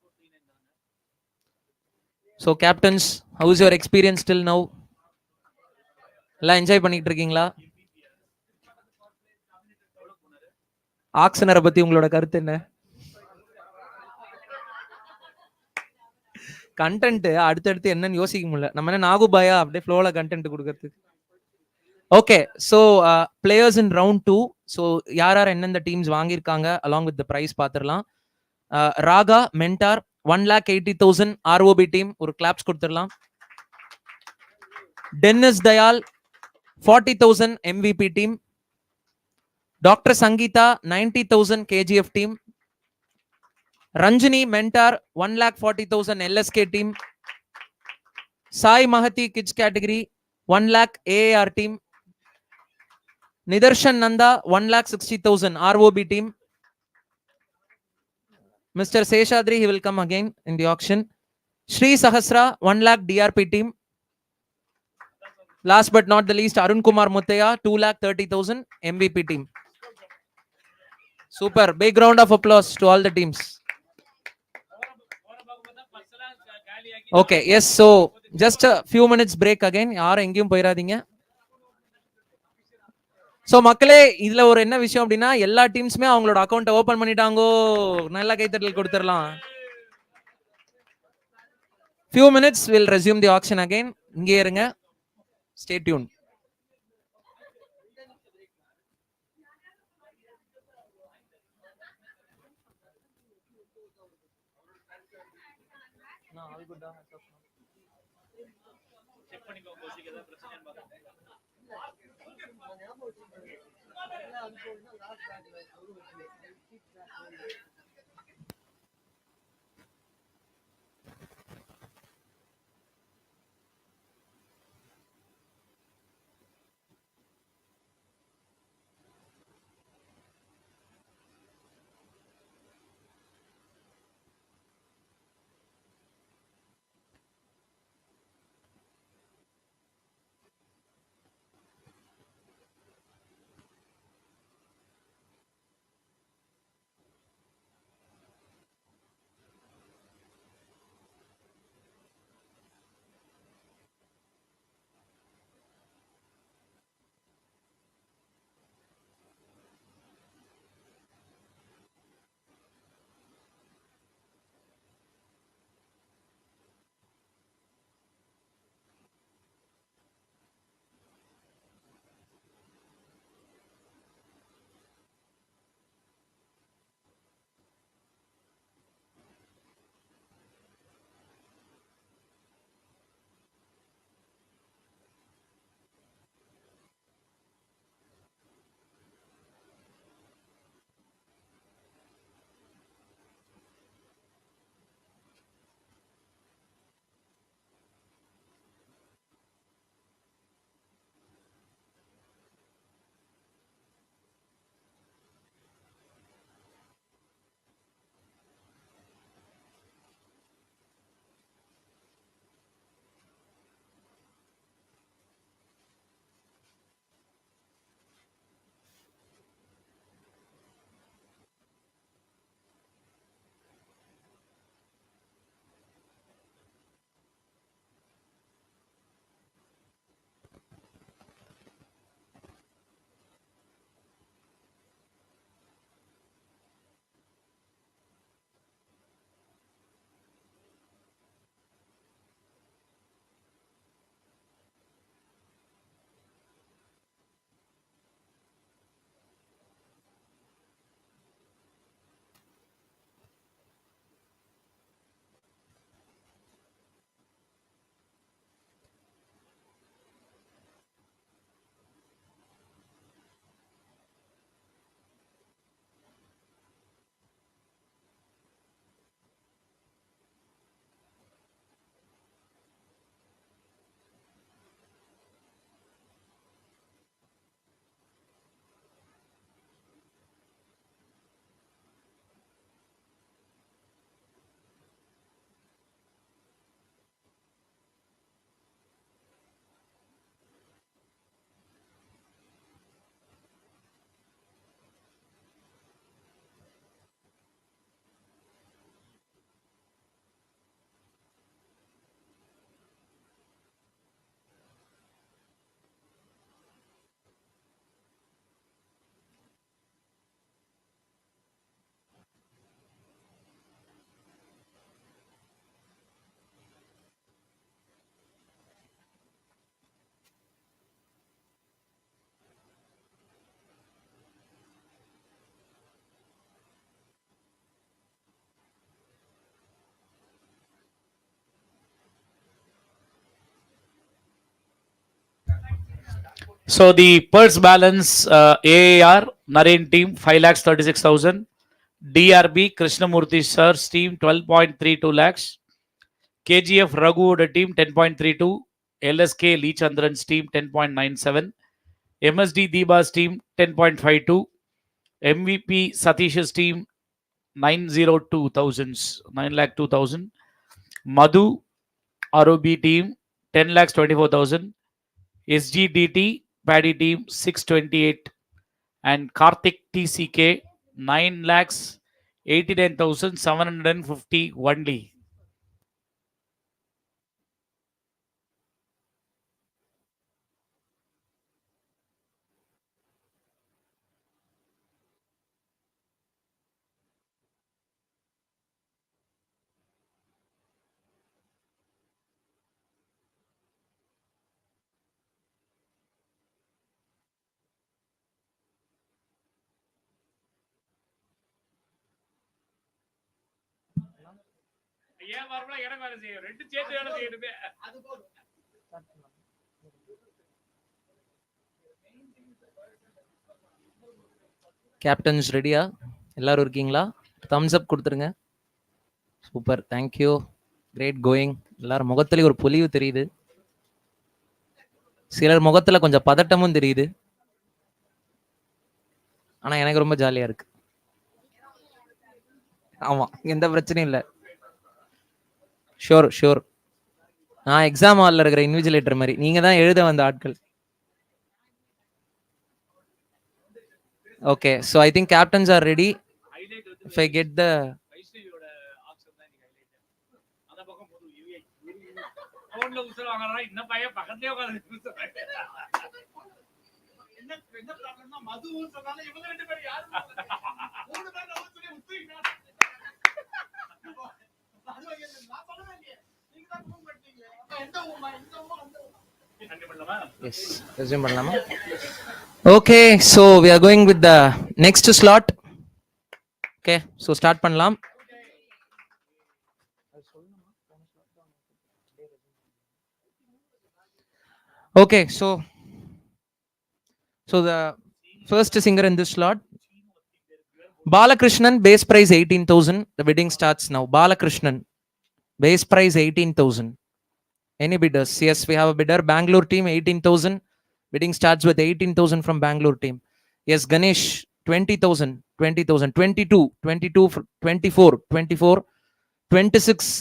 So, captains, how is your experience till now? எல்லாம் enjoy பண்ணிட்டு இருக்கீங்களா? ஆக்சனரை பத்தி உங்களோட கருத்து என்ன? Content அடுத்தடுத்து என்னன்னு யோசிக்க முடியல. நம்ம என்ன நாகுபாயா அப்படியே ஃப்ளோல கண்டென்ட் கொடுக்கறதுக்கு. Okay, so players in round 2. So யார் யார் எந்தெந்த டீம்ஸ் வாங்கியிருக்காங்க அலாங் வித் த ப்ரைஸ் பார்த்துடலாம். ராகா மென்டார் 1,80,000 ஆர்ஓபி டீம், ஒரு கிளாப்ஸ் கொடுத்துடலாம். Tennis Dayal 40,000 MVP team. Doctor Sangeetha 90,000 KGF team. Ranjini mentor 1,40,000 LSK team. Sai Mahdi kids category 1 lakh AAR team. Nidarshan Nanda 1,60,000 ROB team. Mr. Seshadri, he will come again in the auction. Sri Sahasra 1 lakh DRP team. Last but not the least, Arun Kumar Muthaya 2,30,000 MVP team. Super, big round of applause to all the teams. Okay, yes, so just a few minutes break again. யாரும் எங்கேயும் போயிடாதீங்க. So மக்களே, இதுல ஒரு என்ன விஷயம் அப்படின்னா, எல்லா டீம்ஸுமே அவங்களோட அக்கௌண்ட்டை ஓபன் பண்ணிட்டாங்கோ. நல்லா கைத்தட்டல் கொடுத்துடலாம். few minutes will resume the auction again. இங்கே இருங்க, stay tuned. செக் பண்ணிக்கோ கோசிக்கு ஏதாவது பிரச்சனைன்னு பாருங்க. So the purse balance, AAR Naren team 5,36,000, DRB Krishnamurthy sir's team 12.32 lakhs, KGF Raghu team 10.32, LSK Lee Chandran's team 10.97, MSD Deeba's team 10.52, MVP Satish's team 9,02,000, Madhu ROB team 10,24,000, SGDT Paddy team 628, and Karthik TCK 9,89,750 only. ஏன் வரல எனக்கு வேலை செய்யும் ரெண்டு சேர்த்து வேலை செய்யணுமே captains ரெடியா? எல்லாரும் இருக்கீங்களா? தம்ஸ் அப் கொடுத்துருங்க. Super, thank you, great going. எல்லாரும் முகத்துல ஒரு பொலிவு தெரியுது, சிலர் முகத்துல கொஞ்சம் பதட்டமும் தெரியுது. ஆனா எனக்கு ரொம்ப ஜாலியா இருக்கு. ஆமா, எந்த பிரச்சனையும் இல்லை. Sure sure. நான் எக்ஸாம் ஹாலில் இருக்கிற இன்விஜிலேட்டர் மாதிரி, நீங்க தான் எழுத வந்த ஆட்கள். Okay, so I think captains are ready. If I get the வைஷ்ணவியோட ஆப்ஷன் தான் நீங்க ஹைலைட். அந்த பக்கம் போது போன்ல உசர வாங்குறா, இன்னும் பையன் பக்கத்துலயே உட்கார்ந்து என்ன என்ன ப்ராப்ளம்னா மது சொன்னால இவங்க ரெண்டு பேரும் யாரு மூணு பேர் நம்ம சொல்லி உத்துறீங்க. அது நான் சொல்லவே இல்லையே, நீங்க தான் ஃபோன் பண்ணிட்டீங்க. அப்ப எந்த ஊமா இந்த ஊமா அந்த ஊமா கண்டிப்பா பண்ணலாமா? எஸ், ரெஸ்யூம் பண்ணலாமா? Okay, so we are going with the next slot. Okay, so start பண்ணலாம். Okay, so the first singer in this slot, Balakrishnan, base price 18,000. The bidding starts now. Balakrishnan, base price 18,000. Any bidders? Yes, we have a bidder. Bangalore team 18,000. Bidding starts with 18,000 from Bangalore team. Yes, Ganesh 20,000, 20,000, 22, 22, 24, 24, 26,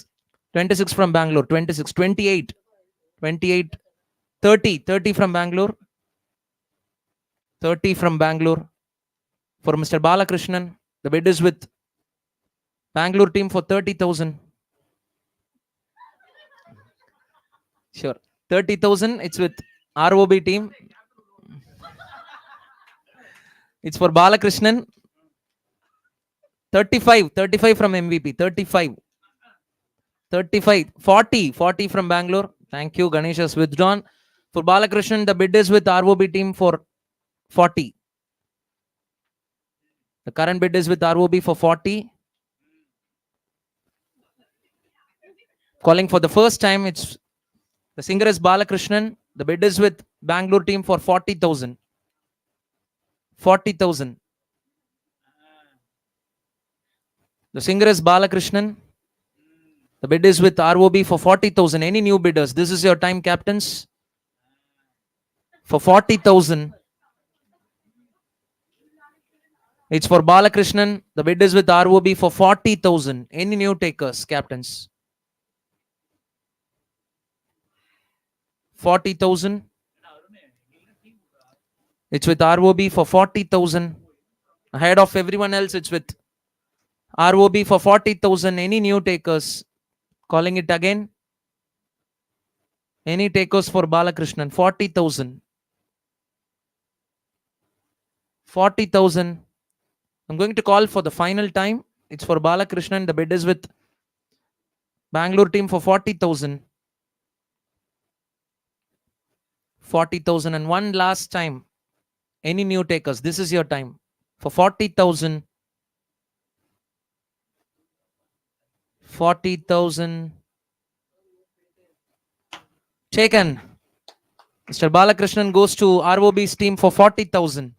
26 from Bangalore, 26, 28, 28, 30, 30 from Bangalore, 30 from Bangalore for Mr. Balakrishnan. The bid is with Bangalore team for 30,000. Sure, 30,000. It's with ROB team. It's for Balakrishnan. 35, 35 from MVP. 35, 35, 40, 40 from Bangalore. Thank you. Ganesh has withdrawn. For Balakrishnan, the bid is with ROB team for 40. The current bid is with ROB for 40. Calling for the first time, it's the singer is Balakrishnan. The bid is with Bangalore team for 40,000. 40,000. The singer is Balakrishnan. The bid is with ROB for 40,000. Any new bidders? This is your time, captains. For 40,000. It's for Balakrishnan. The bid is with ROB for 40,000. Any new takers, captains? 40,000. It's with ROB for 40,000. Ahead of everyone else, it's with ROB for 40,000. Any new takers? Calling it again. Any takers for Balakrishnan? 40,000. 40,000. I'm going to call for the final time. It's for Balakrishnan. The bid is with Bangalore team for 40,000. 40,000. And one last time. Any new takers? This is your time. For 40,000. 40,000. Taken. Mr. Balakrishnan goes to ROB's team for 40,000.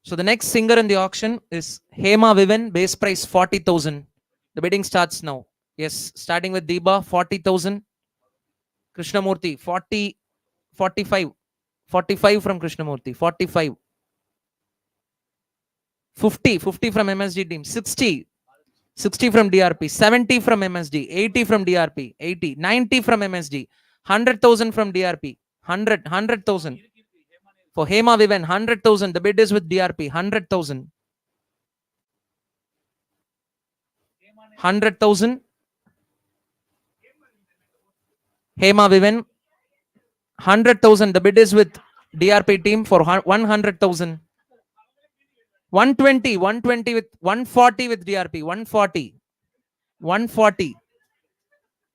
So the next singer in the auction is Hema Viven, base price 40,000. The bidding starts now. Yes, starting with Deba, 40,000. Krishnamurthy, 40, 45. 45 from Krishnamurthy, 45. 50 from MSD team, 60 from DRP, 70 from MSD, 80 from DRP, 80, 90 from MSD, 100,000 from DRP, 100,000. For Hema Viven, 100,000. The bid is with DRP, 100,000. 100,000. Hema Viven, 100,000. The bid is with DRP team for 100,000. 120 with 140 with DRP, 140. 140.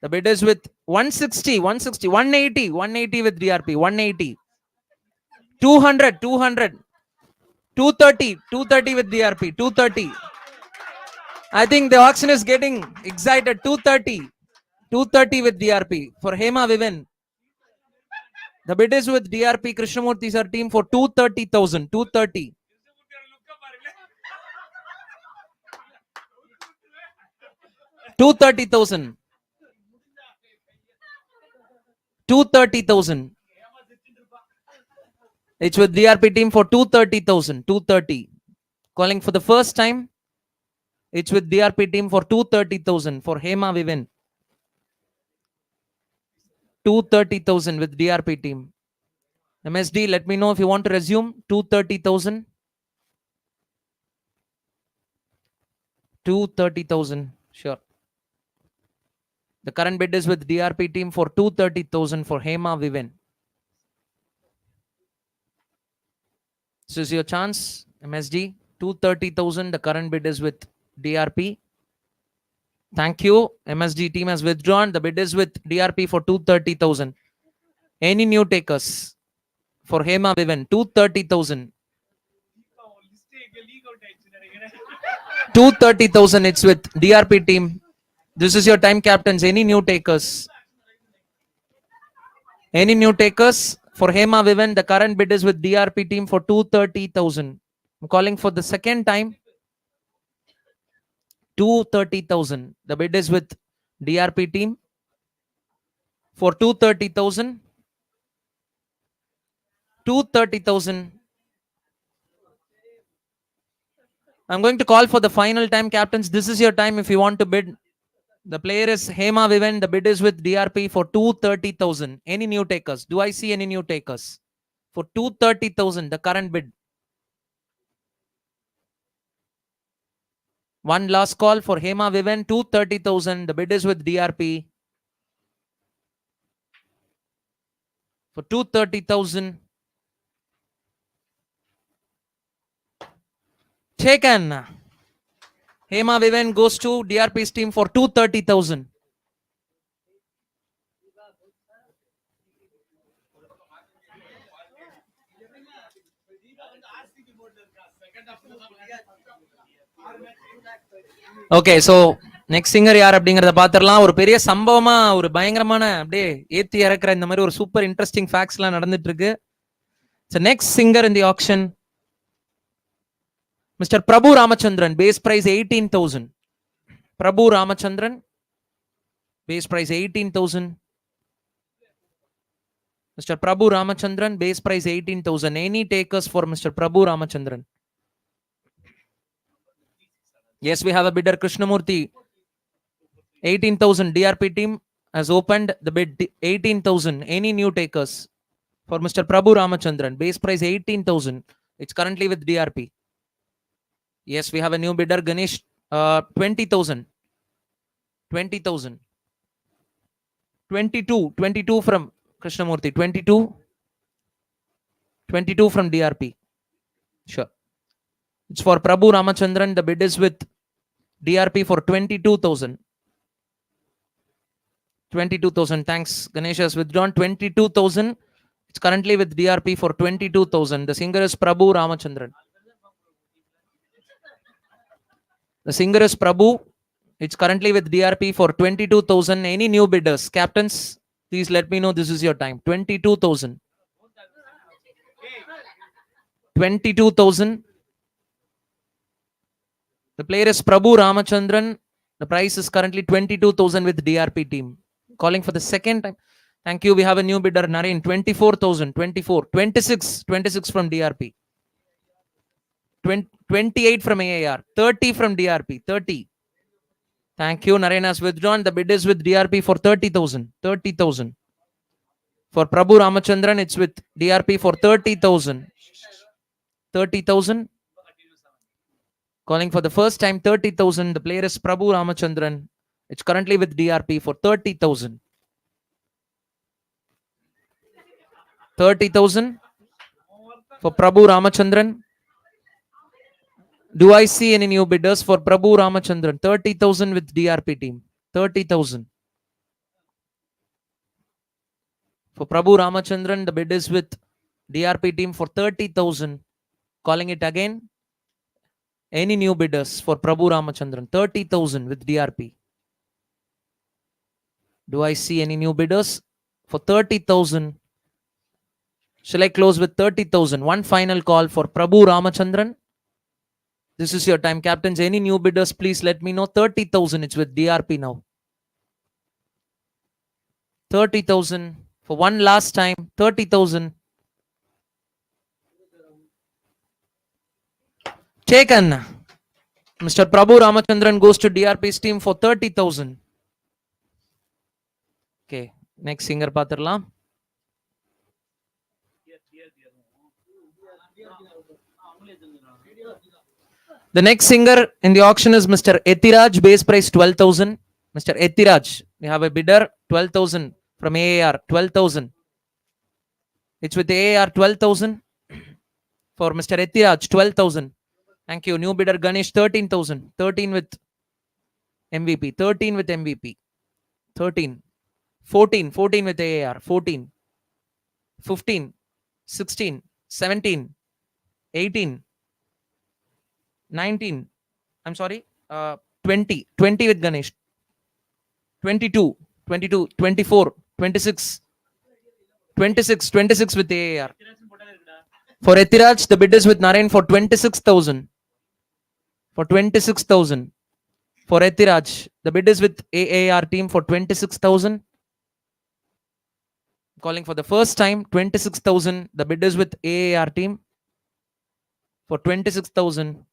The bid is with 160, 180 with DRP, 180. 200, 230 with DRP, 230. I think the auction is getting excited. 230 with DRP for Hema Viven. The bid is with DRP Krishnamurthy sir team for 230,000. 230. 230,000. 230,000. It's with DRP team for 230,000. 230. Calling for the first time. It's with DRP team for 230,000 for Hema Viven. 230,000 with DRP team. MSD, let me know if you want to resume. 230,000. 230,000. Sure. The current bid is with DRP team for 230,000 for Hema Viven. This is your chance. MSD, 230,000. The current bid is with DRP. Thank you. MSD team has withdrawn. The bid is with DRP for 230,000. Any new takers for Hema Viven? 230,000. 230,000. It's with DRP team. This is your time, captains. Any new takers? Any new takers for Hema Viven? The current bid is with DRP team for 230,000. I'm calling for the second time. 230,000. The bid is with DRP team for 230,000. 230,000. I'm going to call for the final time, captains. This is your time if you want to bid. The player is Hema Viven. The bid is with DRP for 230,000. Any new takers? Do I see any new takers? For 230,000, the current bid. One last call for Hema Viven, 230,000. The bid is with DRP for 230,000. Taken. Hema Viven goes to DRP's team for 230,000. Okay so next singer யார் அப்படிங்கறத பாத்திரலாம். ஒரு பெரிய சம்பவமா ஒரு பயங்கரமான அப்படியே ஏத்தி இறக்குற இந்த மாதிரி ஒரு சூப்பர் இன்ட்ரெஸ்டிங் ஃபேக்ட்ஸ் எல்லாம் நடந்துட்டு இருக்கு. Next singer in the auction mister Prabhu Ramachandran, base price 18,000. Prabhu Ramachandran, base price 18,000. Mr. Prabhu Ramachandran, base price 18,000. Any takers for Mr. Prabhu Ramachandran? Yes, we have a bidder, Krishnamurthy. 18,000. DRP team has opened the bid, 18,000. Any new takers for Mr. Prabhu Ramachandran? Base price 18,000. It's currently with DRP. Yes, we have a new bidder, Ganesh. 20,000. 20,000. 22 from Krishnamurthy. 22 from DRP. Sure. It's for Prabhu Ramachandran. The bid is with DRP for 22,000. 22,000. Thanks. Ganesh has withdrawn. 22,000. It's currently with DRP for 22,000. The singer is Prabhu Ramachandran. The singer is Prabhu It's currently with DRP for 22,000. Any new bidders? Captains, please let me know this is your time. 22,000. 22,000. The player is Prabhu Ramachandran. The price is currently 22,000 with DRP team. Calling for the second time. Thank you. We have a new bidder, Naren. 24,000. 24. 26. 26 from DRP. 28 from AAR. 30 from DRP. 30. Thank you. Naren has withdrawn. The bid is with DRP for 30,000. 30,000. For Prabhu Ramachandran, it's with DRP for 30,000. 30,000. Calling for the first time 30,000. The player is Prabhu Ramachandran. It's currently with DRP for 30,000. 30,000 for Prabhu Ramachandran. Do I see any new bidders for Prabhu Ramachandran? 30,000 with DRP team. 30,000. For Prabhu Ramachandran, the bid is with DRP team for 30,000. Calling it again. Any new bidders for Prabhu Ramachandran? 30,000 with DRP. Do I see any new bidders for 30,000? Shall I close with 30,000? One final call for Prabhu Ramachandran. This is your time, captains. Any new bidders, please let me know. 30,000. It's with DRP now. 30,000 for one last time. 30,000. Taken. Mr. Prabhu Ramachandran goes to DRP's team for 30,000. Okay. Next singer பாத்திரலாம். The next singer in the auction is Mr. Etiraj, base price 12,000. Mr. Etiraj, we have a bidder 12,000 from AAR, 12,000. It's with AAR 12,000 for Mr. Etiraj, 12,000. Thank you. New bidder Ganesh 13,000. 13 with MVP. 13 with MVP. 13. 14. 14 with AAR. 14. 15. 16. 17. 18. 19. I'm sorry. 20. 20 with Ganesh. 22. 22. 24. 26. 26. 26 with AAR. For Etiraj, the bid is with Narayan for 26,000. For 26,000. For Etiraj, the bid is with AAR team for 26,000. Calling for the first time 26,000. The bid is with AAR team for 26,000.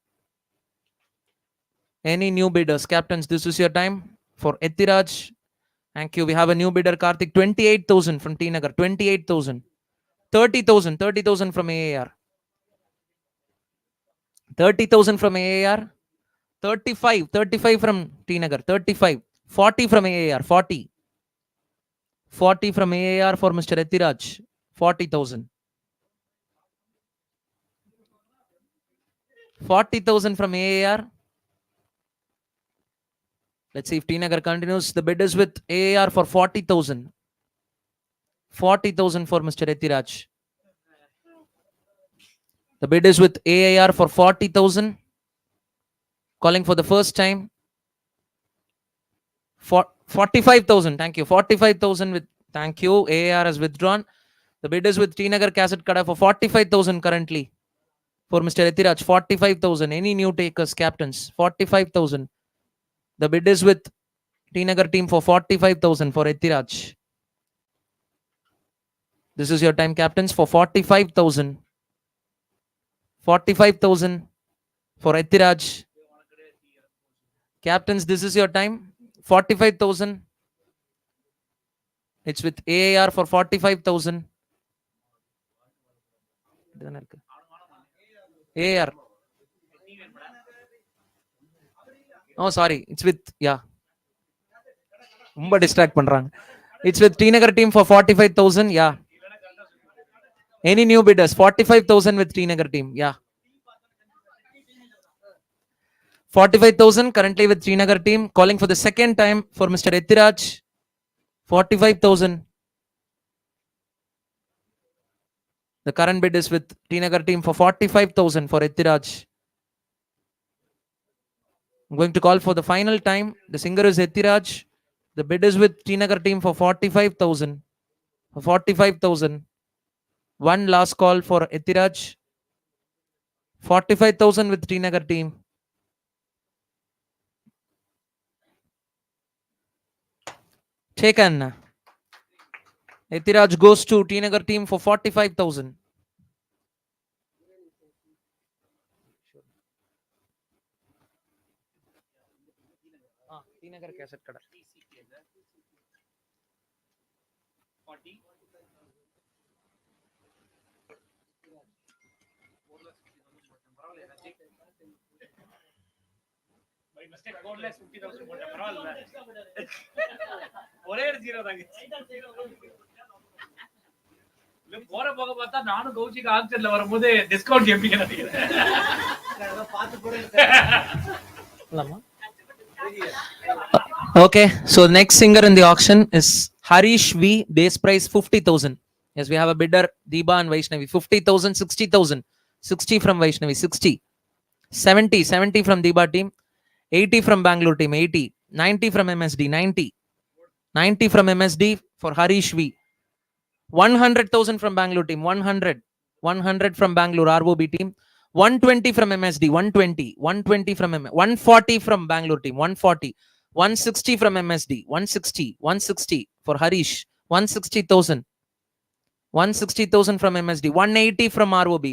Any new bidders? Captains, this is your time for Etiraj. Thank you. We have a new bidder, Karthik, 28,000 from T Nagar. 28,000. 30,000. 30,000 from AAR. 30,000 from AAR. 35. 35 from T Nagar. 35. 40 from AAR. 40. 40 from AAR for Mr. Etiraj. 40,000. 40,000 from AAR. Let's see if T Nagar continues. The bid is with AAR for 40,000. 40,000 for Mr. Etiraj. The bid is with AAR for 40,000. Calling for the first time. 45,000. Thank you. 45,000 with. Thank you. AAR has withdrawn. The bid is with T Nagar Cassette Kada for 45,000 currently. For Mr. Etiraj, 45,000. Any new takers, captains? 45,000. The bid is with T Nagar team for 45,000 for Etiraj. This is your time, captains, for 45,000. 45,000 for Etiraj. Captains, this is your time. 45,000. It's with AAR for 45,000. AAR. Oh, sorry. It's with, yeah. Distract பண்றாங்க. It's with T Nagar team for 45,000. Yeah. Any new bidders? 45,000 with T Nagar team. Yeah. 45,000 currently with T Nagar team. Calling for the second time for Mr. Etiraj. 45,000. The current bid is with T Nagar team for 45,000 for Etiraj. I'm going to call for the final time. The singer is Etiraj. The bid is with Tinagar team for 45,000. For 45,000. One last call for Etiraj. 45,000 with Tinagar team. Taken. Etiraj goes to Tinagar team for 45,000. Tinagar cassette kada. 40. By mistake, 4,50,000 போட்டேன். பரவாயில்ல. ஒரே ஒரு zero தாங்க. இல்ல போற போக பார்த்தா நானும் கௌஷிக் ஆக்ஷன்ல வரும்போது டிஸ்கவுண்ட் எப்படி நினைக்கிறேன். Okay, so the next singer in the auction is Harish V. Base price 50,000. Yes, we have a bidder, Deeba and Vaishnavi. 50,000, 60,000. 60 from Vaishnavi, 60. 70, 70 from Deeba team. 80 from Bangalore team, 80. 90 from MSD, 90. 90 from MSD for Harish V. 100,000 from Bangalore team, 100. 100 from Bangalore ROB team. 120 from MSD, 120. 120 from 140 from Bangalore team, 140. 160 from MSD, 160. 160 for Harish, 160,000. 160,000 from MSD, 180 from ROB.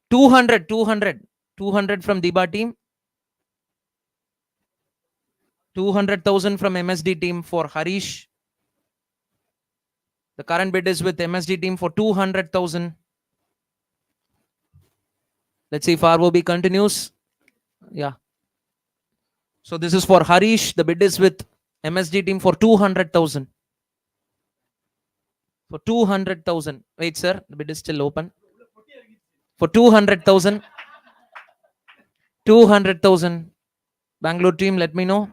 200, 200. 200 from Deeba team. 200,000 from MSD team for Harish. The current bid is with MSD team for 200,000. Let's see if ROB continues. Yeah. So this is for Harish. The bid is with MSD team for 200,000. For 200,000. Wait, sir. The bid is still open. For 200,000. 200,000. Bangalore team, let me know.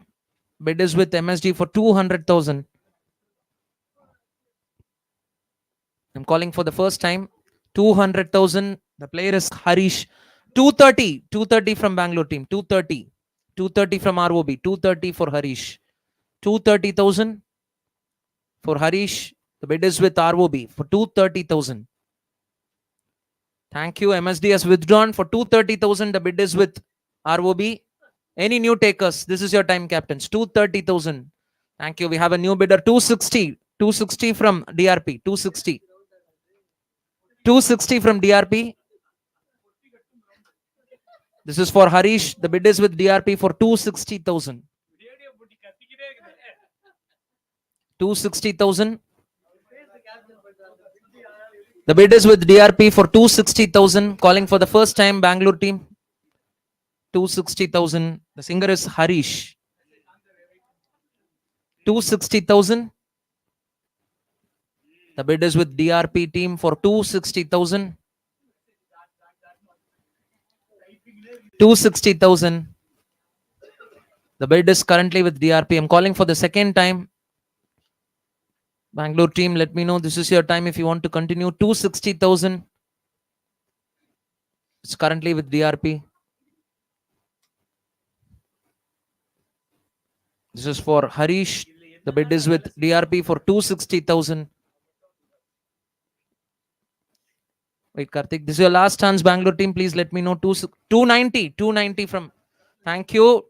Bid is with MSD for 200,000. I'm calling for the first time. 200,000. The player is Harish. 230. 230 from Bangalore team. 230. 230 from ROB. 230 for Harish. 230,000 for Harish. The bid is with ROB for 230,000. Thank you. MSD has withdrawn for 230,000. The bid is with ROB. Any new takers? This is your time, captains. 230,000. Thank you. We have a new bidder. 260. 260 from DRP. 260. 260 from DRP. This is for Harish. The bid is with DRP for 260,000. 260,000. The bid is with DRP for 260,000. Calling for the first time, Bangalore team. 260,000. The singer is Harish. 260,000. The bid is with DRP team for 260,000. 260,000. The bid is currently with DRP. I'm calling for the second time. Bangalore team, let me know. This is your time if you want to continue. 260,000. It's currently with DRP. This is for Harish. The bid is with DRP for 260,000. Wait, Karthik. This is your last chance, Bangalore team. Please let me know. 290. 290 from. Thank you.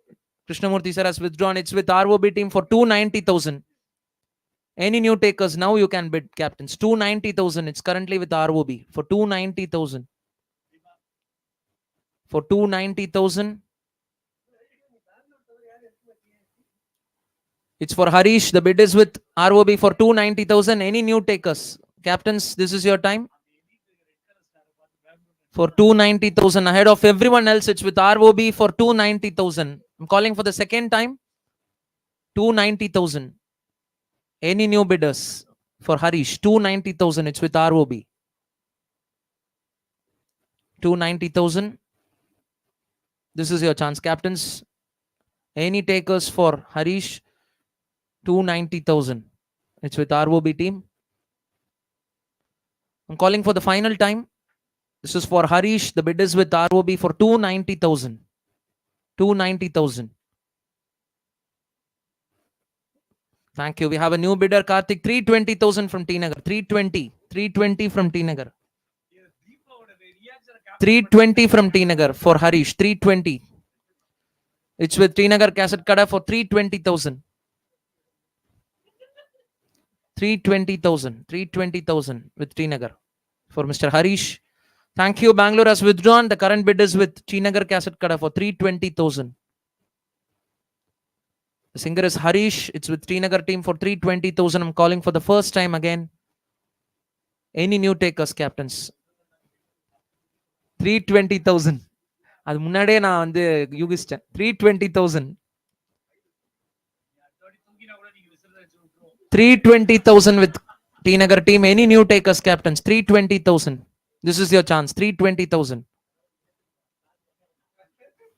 Krishnamurthy sir has withdrawn. It's with ROB team for 290,000. Any new takers? Now you can bid, captains. 290,000. It's currently with ROB for 290,000. For 290,000. It's for Harish. The bid is with ROB for 290,000. Any new takers? Captains, this is your time. For 290,000. Ahead of everyone else, it's with ROB for 290,000. I'm calling for the second time. 290,000. Any new bidders for Harish? 290,000. It's with ROB. 290,000. This is your chance, captains. Any takers for Harish? 290,000. It's with ROB team. I'm calling for the final time. This is for Harish. The bid is with ROB for 290,000. 290,000. Thank you. We have a new bidder, Karthik. 320,000 from T Nagar. 320 from T Nagar. 320 from T Nagar for Harish. 320. It's with T Nagar Cassette Kada for 320,000. 320,000. 320,000 with T Nagar for Mr. Harish. Thank you. Bangalore has withdrawn. The current bid is with T Nagar Cassette Kada for 320,000. The singer is Harish. It's with T Nagar team for 320,000. I'm calling for the first time again. Any new takers, captains? 320,000. அது முன்னாடியே நான் வந்து யூகிச்சிட்டேன். 320,000. 320,000 with T Nagar team. Any new takers, captains? 320,000. This is your chance. 320,000.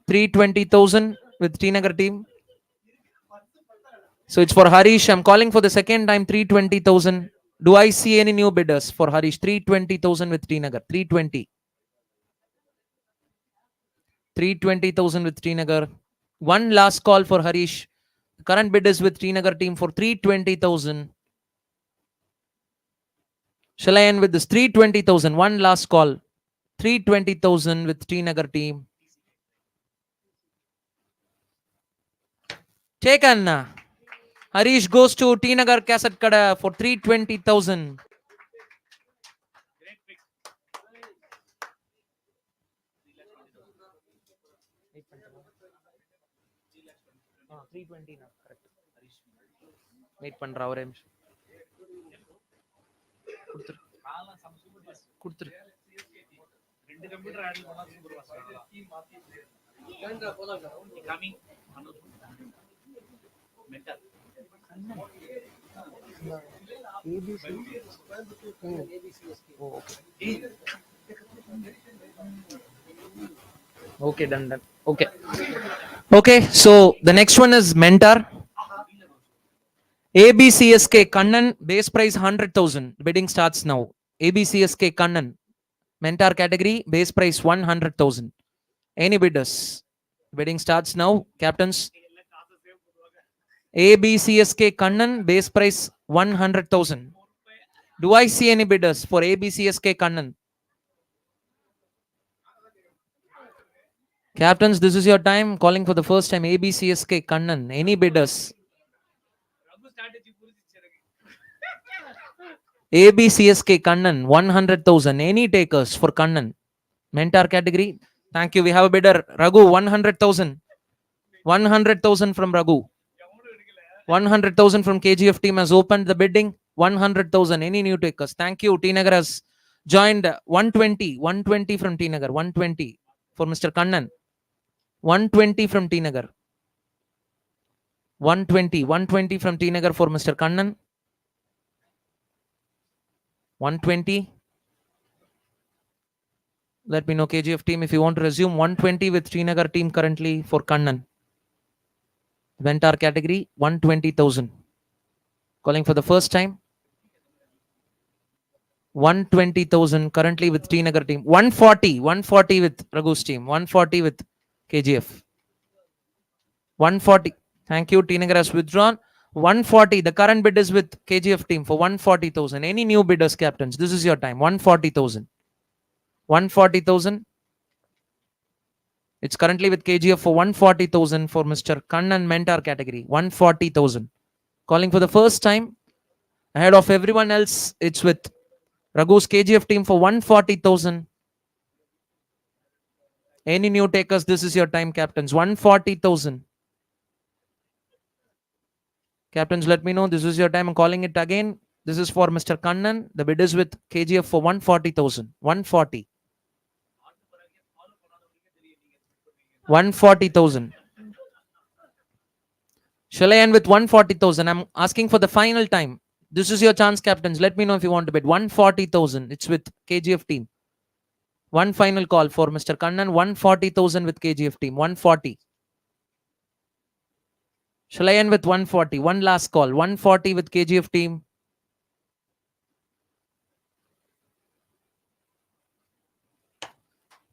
320,000 with T Nagar team. So it's for Harish. I'm calling for the second time. 320,000. Do I see any new bidders for Harish? 320,000 with T Nagar. 320. 320,000 with T Nagar. One last call for Harish. Current bid is with T Nagar team for 320,000. Shall I end with this? 320,000. One last call. 320,000 with T Nagar team. Taken. Harish goes to T Nagar Cassette Kada for 320,000. Wait பண்ற ஒரே நிமிஷம் கொடுத்துரு ரெண்டு computer add பண்ணா super vast coming mental Okay, done. Okay, so the next one is Mentor. ABCSK Kannan, base price 100,000. Bidding starts now. ABCSK Kannan, Mentor category, base price 100,000. Any bidders? Bidding starts now. Captains. ABCSK Kannan, base price 100,000. Do I see any bidders for ABCSK Kannan? Captains, this is your time. Calling for the first time. ABCSK Kannan. Any bidders? ABCSK Kannan, 100,000. Any takers for Kannan? Mentor category. Thank you. We have a bidder. Raghu, 100,000. 100,000 from Raghu. 100,000 from KGF team has opened the bidding. 100,000. Any new takers? Thank you. T Nagar has joined. 120. 120 from T Nagar. 120 for Mr. Kannan. 120 from T Nagar. 120. 120 from T Nagar for Mr. Kannan. 120. Let me know, KGF team, if you want to resume. 120 with T Nagar team currently for Kannan. Mentor category, 120,000. Calling for the first time. 120,000 currently with T Nagar team. 140. 140 with Raghu's team. 140 with KGF. 140. Thank you. T Nagar has withdrawn. 140. The current bid is with KGF team for 140,000. Any new bidders, captains? This is your time. 140,000. 140,000. It's currently with KGF for 140,000 for Mr. Kannan Mentor category. 140,000. Calling for the first time. Ahead of everyone else, it's with Raghu's KGF team for 140,000. Any new takers? This is your time, captains. 140,000. Captains, let me know. This is your time. I'm calling it again. This is for Mr. Kannan. The bid is with KGF for 140,000. 140. 140,000. Shall I end with 140,000? I'm asking for the final time. This is your chance, captains. Let me know if you want to bid. 140,000. It's with KGF team. One final call for Mr. Kannan. 140,000 with KGF team. 140. Shall I end with 140? One last call. 140 with KGF team.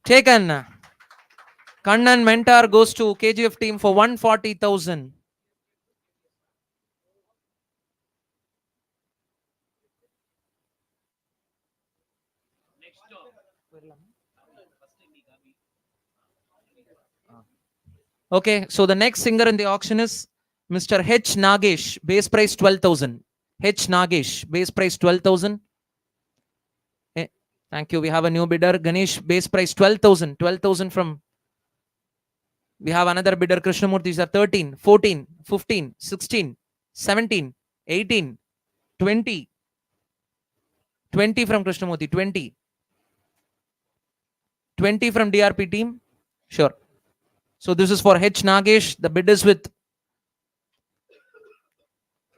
Taken. Kannan Mentor goes to KGF team for 140,000. Okay, so the next singer in the auction is Mr. H. Nagesh, base price 12,000. H. Nagesh, base price 12,000. Thank you. We have a new bidder, Ganesh, base price 12,000. 12,000 from. We have another bidder, Krishnamurthy. These are 13, 14, 15, 16, 17, 18, 20. 20 from Krishnamurthy, 20. 20 from DRP team. Sure. So this is for H. Nagesh. The bid is with.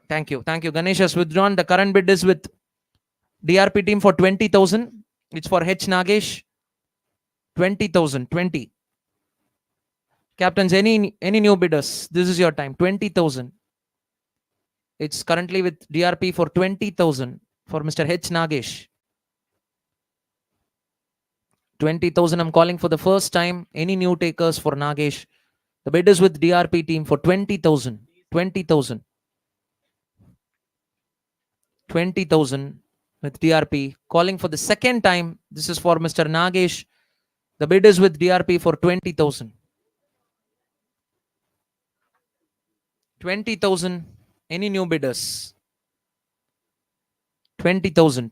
Thank you. Thank you. Ganesh has withdrawn. The current bid is with DRP team for 20,000. It's for H. Nagesh. 20,000. 20. Captains, any new bidders? This is your time. 20,000. It's currently with DRP for 20,000 for Mr. H. Nagesh. 20,000. I'm calling for the first time. Any new takers for Nagesh? The bid is with DRP team for 20,000. 20,000. 20,000 with DRP. Calling for the second time. This is for Mr. Nagesh. The bid is with DRP for 20,000. 20,000. Any new bidders? 20,000.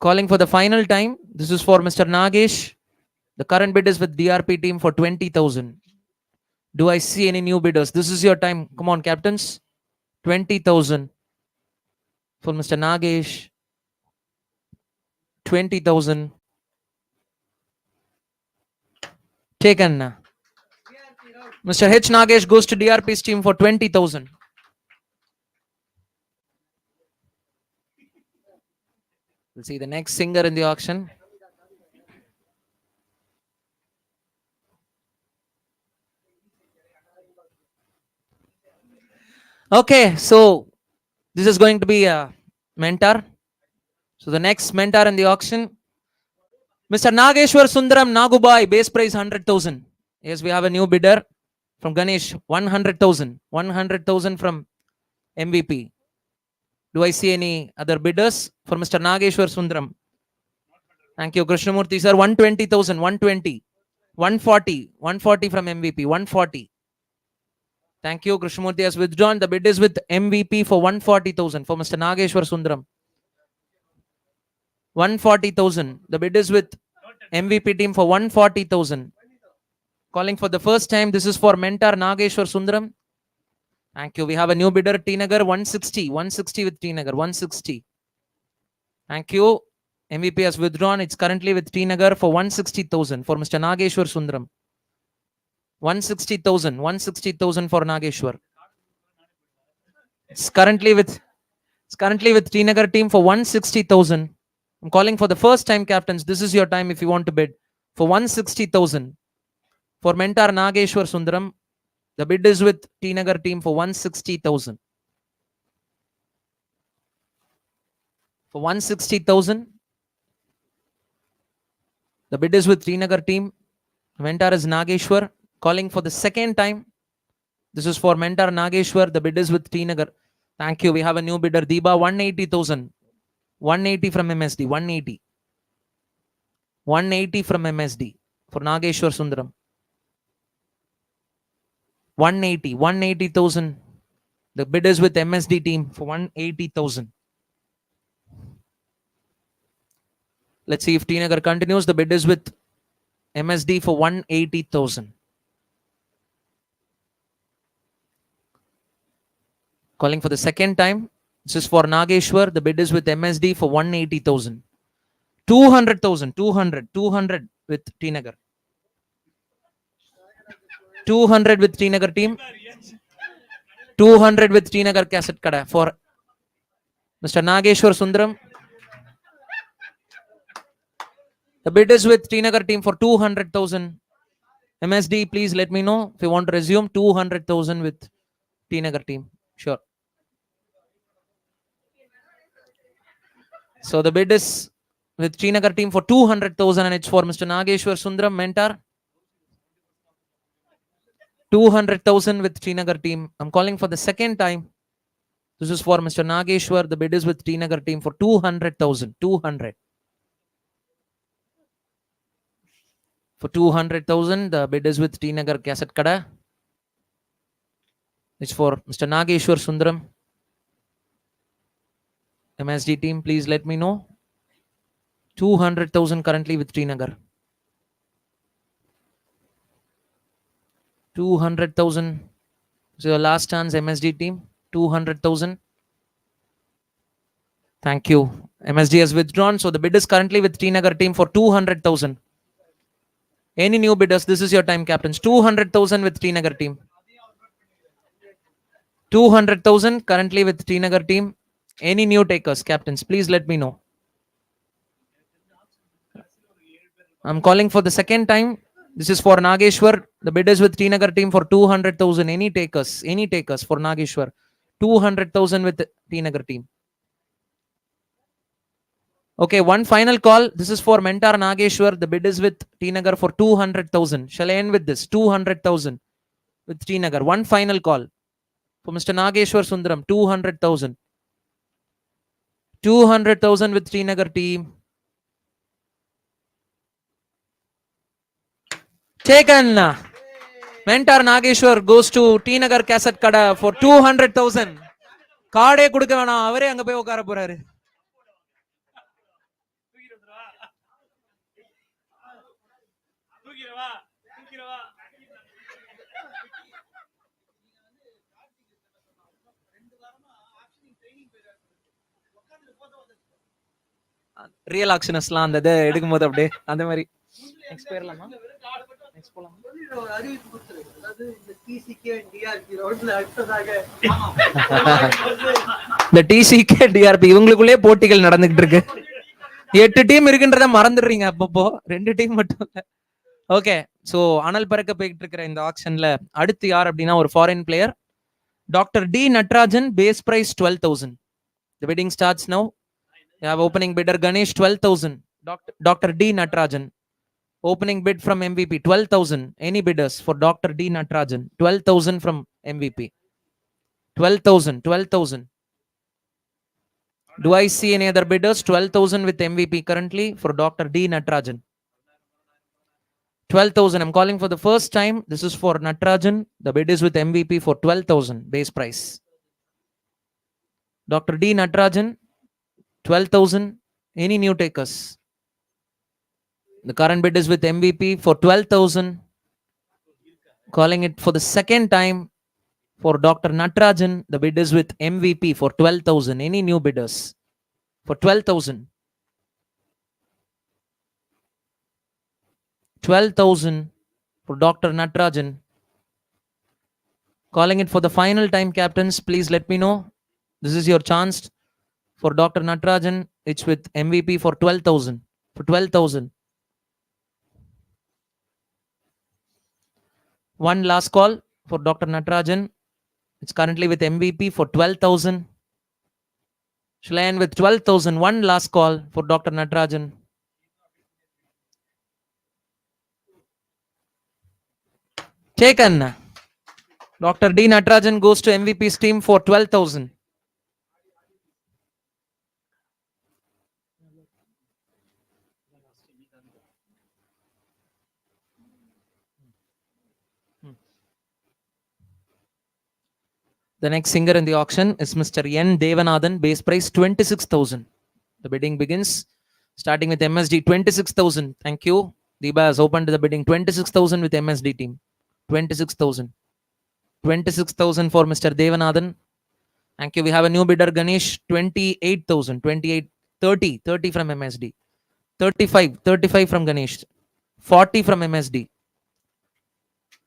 Calling for the final time. This is for Mr. Nagesh. The current bid is with DRP team for 20,000. Do I see any new bidders? This is your time. Come on, captains. 20,000 for Mr. Nagesh. 20,000. Taken. Mr. H. Nagesh goes to DRP's team for 20,000. We'll see the next singer in the auction. Okay, so this is going to be a mentor. So the next mentor in the auction, Mr. Nageshwar Sundaram Nagubai, base price 100,000. Yes, we have a new bidder from Ganesh, 100,000. 100,000 from MVP. Do I see any other bidders for Mr. Nageshwar Sundaram? Thank you, Krishnamurthy sir. 120,000. 120. 140. 140 from MVP. 140. Thank you, Krishnamurthy has withdrawn. The bid is with MVP for 140,000 for Mr. Nageshwar Sundaram. 140,000. The bid is with MVP team for 140,000. Calling for the first time. This is for mentor Nageshwar Sundaram. Thank you. We have a new bidder, T Nagar, 160. 160 with T Nagar. 160. Thank you. MVP has withdrawn. It's currently with T Nagar for 160,000 for Mr. Nageshwar Sundaram. 160,000. 160,000 for Nageshwar. It's currently with T Nagar team for 160,000. I'm calling for the first time, captains. This is your time if you want to bid for 160,000 for mentor Nageshwar Sundaram. The bid is with T Nagar team for 160,000. For 160,000. The bid is with T Nagar team. Mentor is Nageshwar. Calling for the second time. This is for mentor Nageshwar. The bid is with T Nagar. Thank you. We have a new bidder, Deeba, 180,000. 180 from MSD. 180. 180 from MSD for Nageshwar Sundaram. 180. 180,000. The bid is with MSD team for 180,000. Let's see if T Nagar continues. The bid is with MSD for 180,000. Calling for the second time. This is for Nageshwar. The bid is with MSD for 180,000. 200,000. 200 with T Nagar. 200 with T Nagar team. 200 with T Nagar cassette kada for Mr. Nageshwar Sundaram. The bid is with T Nagar team for 200,000. MSD, please let me know if you want to resume. 200,000 with T Nagar team. Sure. So the bid is with Srinagar team for 200,000 and it's for Mr. Nageshwar Sundaram, mentor. 200,000 with Srinagar team. I'm calling for the second time. This is for Mr. Nageshwar. The bid is with Srinagar team for 200,000. 200. For 200,000, the bid is with Srinagar Cassette Kada. It's for Mr. Nageshwar Sundaram. MSD team, please let me know. 200,000 currently with Srinagar. 200,000. So your last chance, MSD team. 200,000. Thank you. MSD has withdrawn. So the bid is currently with Srinagar team for 200,000. Any new bidders? This is your time, captains. 200,000 with Srinagar team. 200,000 currently with Srinagar team. Any new takers, captains? Please let me know. I'm calling for the second time. This is for Nageshwar. The bid is with Srinagar team for 200,000. Any takers? Any takers for Nageshwar? 200,000 with Srinagar team. Okay, one final call. This is for mentor Nageshwar. The bid is with Srinagar for 200,000. Shall I end with this? 200,000 with Srinagar. One final call for Mr. Nageshwar Sundaram. 200,000. 200,000 with Srinagar team. Taken. Mentor Nageshwar goes to Tinagar Cassette Kada for 200,000. கார்டே கொடுக்க வேணாம், அவரே அங்க போய் உட்கார போறாரு. Real ஆக்ஷனஸ்லாம் அந்த இதை எடுக்கும்போது அப்படியே அந்த மாதிரி நெக்ஸ்ட் போயிடலாமா? நெக்ஸ்ட் போலாம். இந்த டிசிகே டிஆர்பி இவங்களுக்குள்ளே போட்டிகள் நடந்துகிட்டு இருக்கு. 8 டீம் இருக்குன்றத மறந்துடுறீங்க அப்பப்போ. 2 டீம் மட்டும் இல்ல. ஓகே, சோ அனல் பறக்க போயிட்டு இருக்கிற இந்த ஆக்ஷன்ல அடுத்து யார் அப்படின்னா ஒரு foreign player, doctor T Natarajan. Base price 12,000. The bidding starts now. You have opening bidder Ganesh 12,000. Dr. D Natrajan. Opening bid from MVP 12,000. Any bidders for Dr. D Natrajan? 12,000 from MVP. 12,000. 12,000. Do I see any other bidders? 12,000 with MVP currently for Dr. D Natrajan. 12,000. I'm calling for the first time. This is for Natrajan. The bid is with MVP for 12,000 base price. Dr. D Natrajan. 12,000. Any new takers? The current bid is with MVP for 12,000. Calling it for the second time for Dr. Natrajan. The bid is with MVP for 12,000. Any new bidders? For 12,000. 12,000 for Dr. Natrajan. Calling it for the final time, captains. Please let me know. This is your chance. For Dr. Natrajan, it's with MVP for 12,000. For 12,000. One last call for Dr. Natrajan. It's currently with MVP for 12,000. Shall I end with 12,000? One last call for Dr. Natrajan. Taken. Dr. D Natrajan goes to MVP's team for 12,000. The next singer in the auction is Mr. N. Devanathan. Base price 26,000. The bidding begins. Starting with MSD 26,000. Thank you. Deepa has opened the bidding. 26,000 with MSD team. 26,000. 26,000 for Mr. Devanathan. Thank you. We have a new bidder Ganesh. 28,000. 28. 30. 30 from MSD. 35. 35 from Ganesh. 40 from MSD.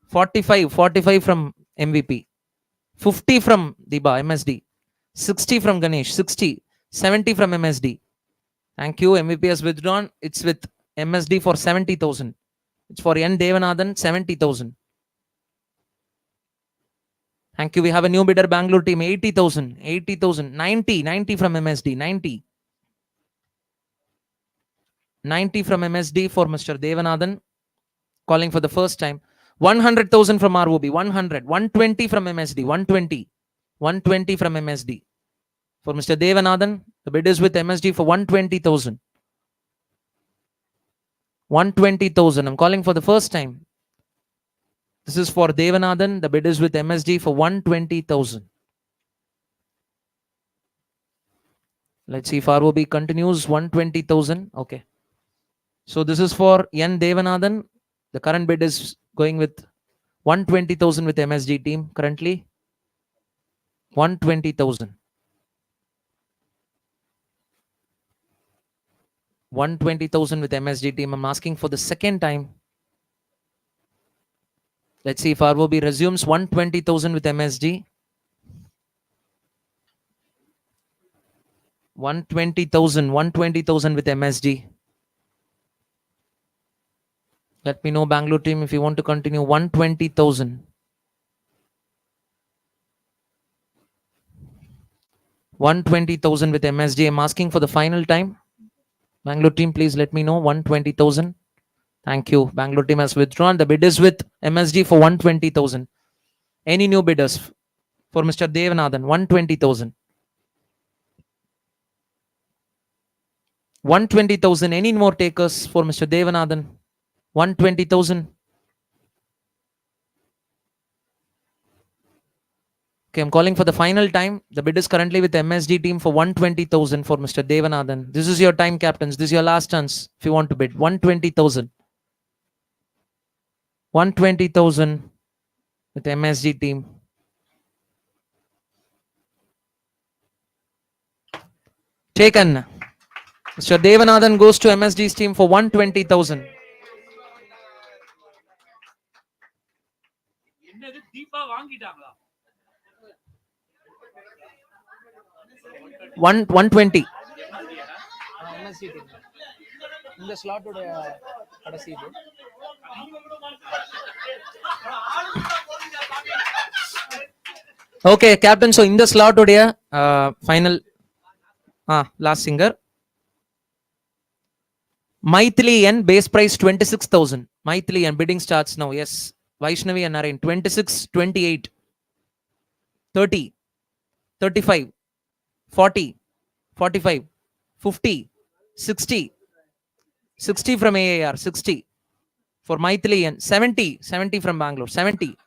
45. 45 from MVP. 50 from Deepa, MSD. 60 from Ganesh. 60. 70 from MSD. Thank you. MVP has withdrawn. It's with MSD for 70,000. It's for N. Devanathan, 70,000. Thank you. We have a new bidder, Bangalore team, 80,000. 80,000. 90. 90 from MSD. 90. 90 from MSD for Mr. Devanathan, calling for the first time. 100,000 from ROB, 100, 120 from MSD, 120, 120 from MSD. For Mr. Devanathan, the bid is with MSD for 120,000. 120,000. I'm calling for the first time. This is for Devanathan. The bid is with MSD for 120,000. Let's see if ROB continues. 120,000. Okay. So this is for N Devanathan. The current bid is going with 120,000 with MSD team currently. 120,000. 120,000 with MSD team. I'm asking for the second time. Let's see if ROB resumes. 120,000 with MSD. 120,000 with MSD. Let me know, Bangalore team, if you want to continue. 120,000. 120,000 with MSD. I'm asking for the final time. Bangalore team, please let me know. 120,000. Thank you. Bangalore team has withdrawn. The bid is with MSD for 120,000. Any new bidders for Mr. Devanathan? 120,000. 120,000. Any more takers for Mr. Devanathan? 120,000. Okay, I'm calling for the final time. The bid is currently with MSD team for 120,000 for Mr. Devanathan. This is your time, captains. This is your last chance if you want to bid. 120,000. 120,000 with MSD team. Taken. Mr. Devanathan goes to MSD's team for 120,000. என்னது தீபா வாங்கிட்டாங்களா? 120. இந்த ஸ்லாட்டோட கடைசி இது. Okay, captain. So in the slot உடைய final last singer. Maithili N, base price 26,000. Maithili N, bidding starts now. Yes. Vaishnavi and Narayan. 26, 28, 30, 35, 40, 45, 50, 60, 60 from AAR, 60 for Maithili N, 70, 70 from Bangalore, 70,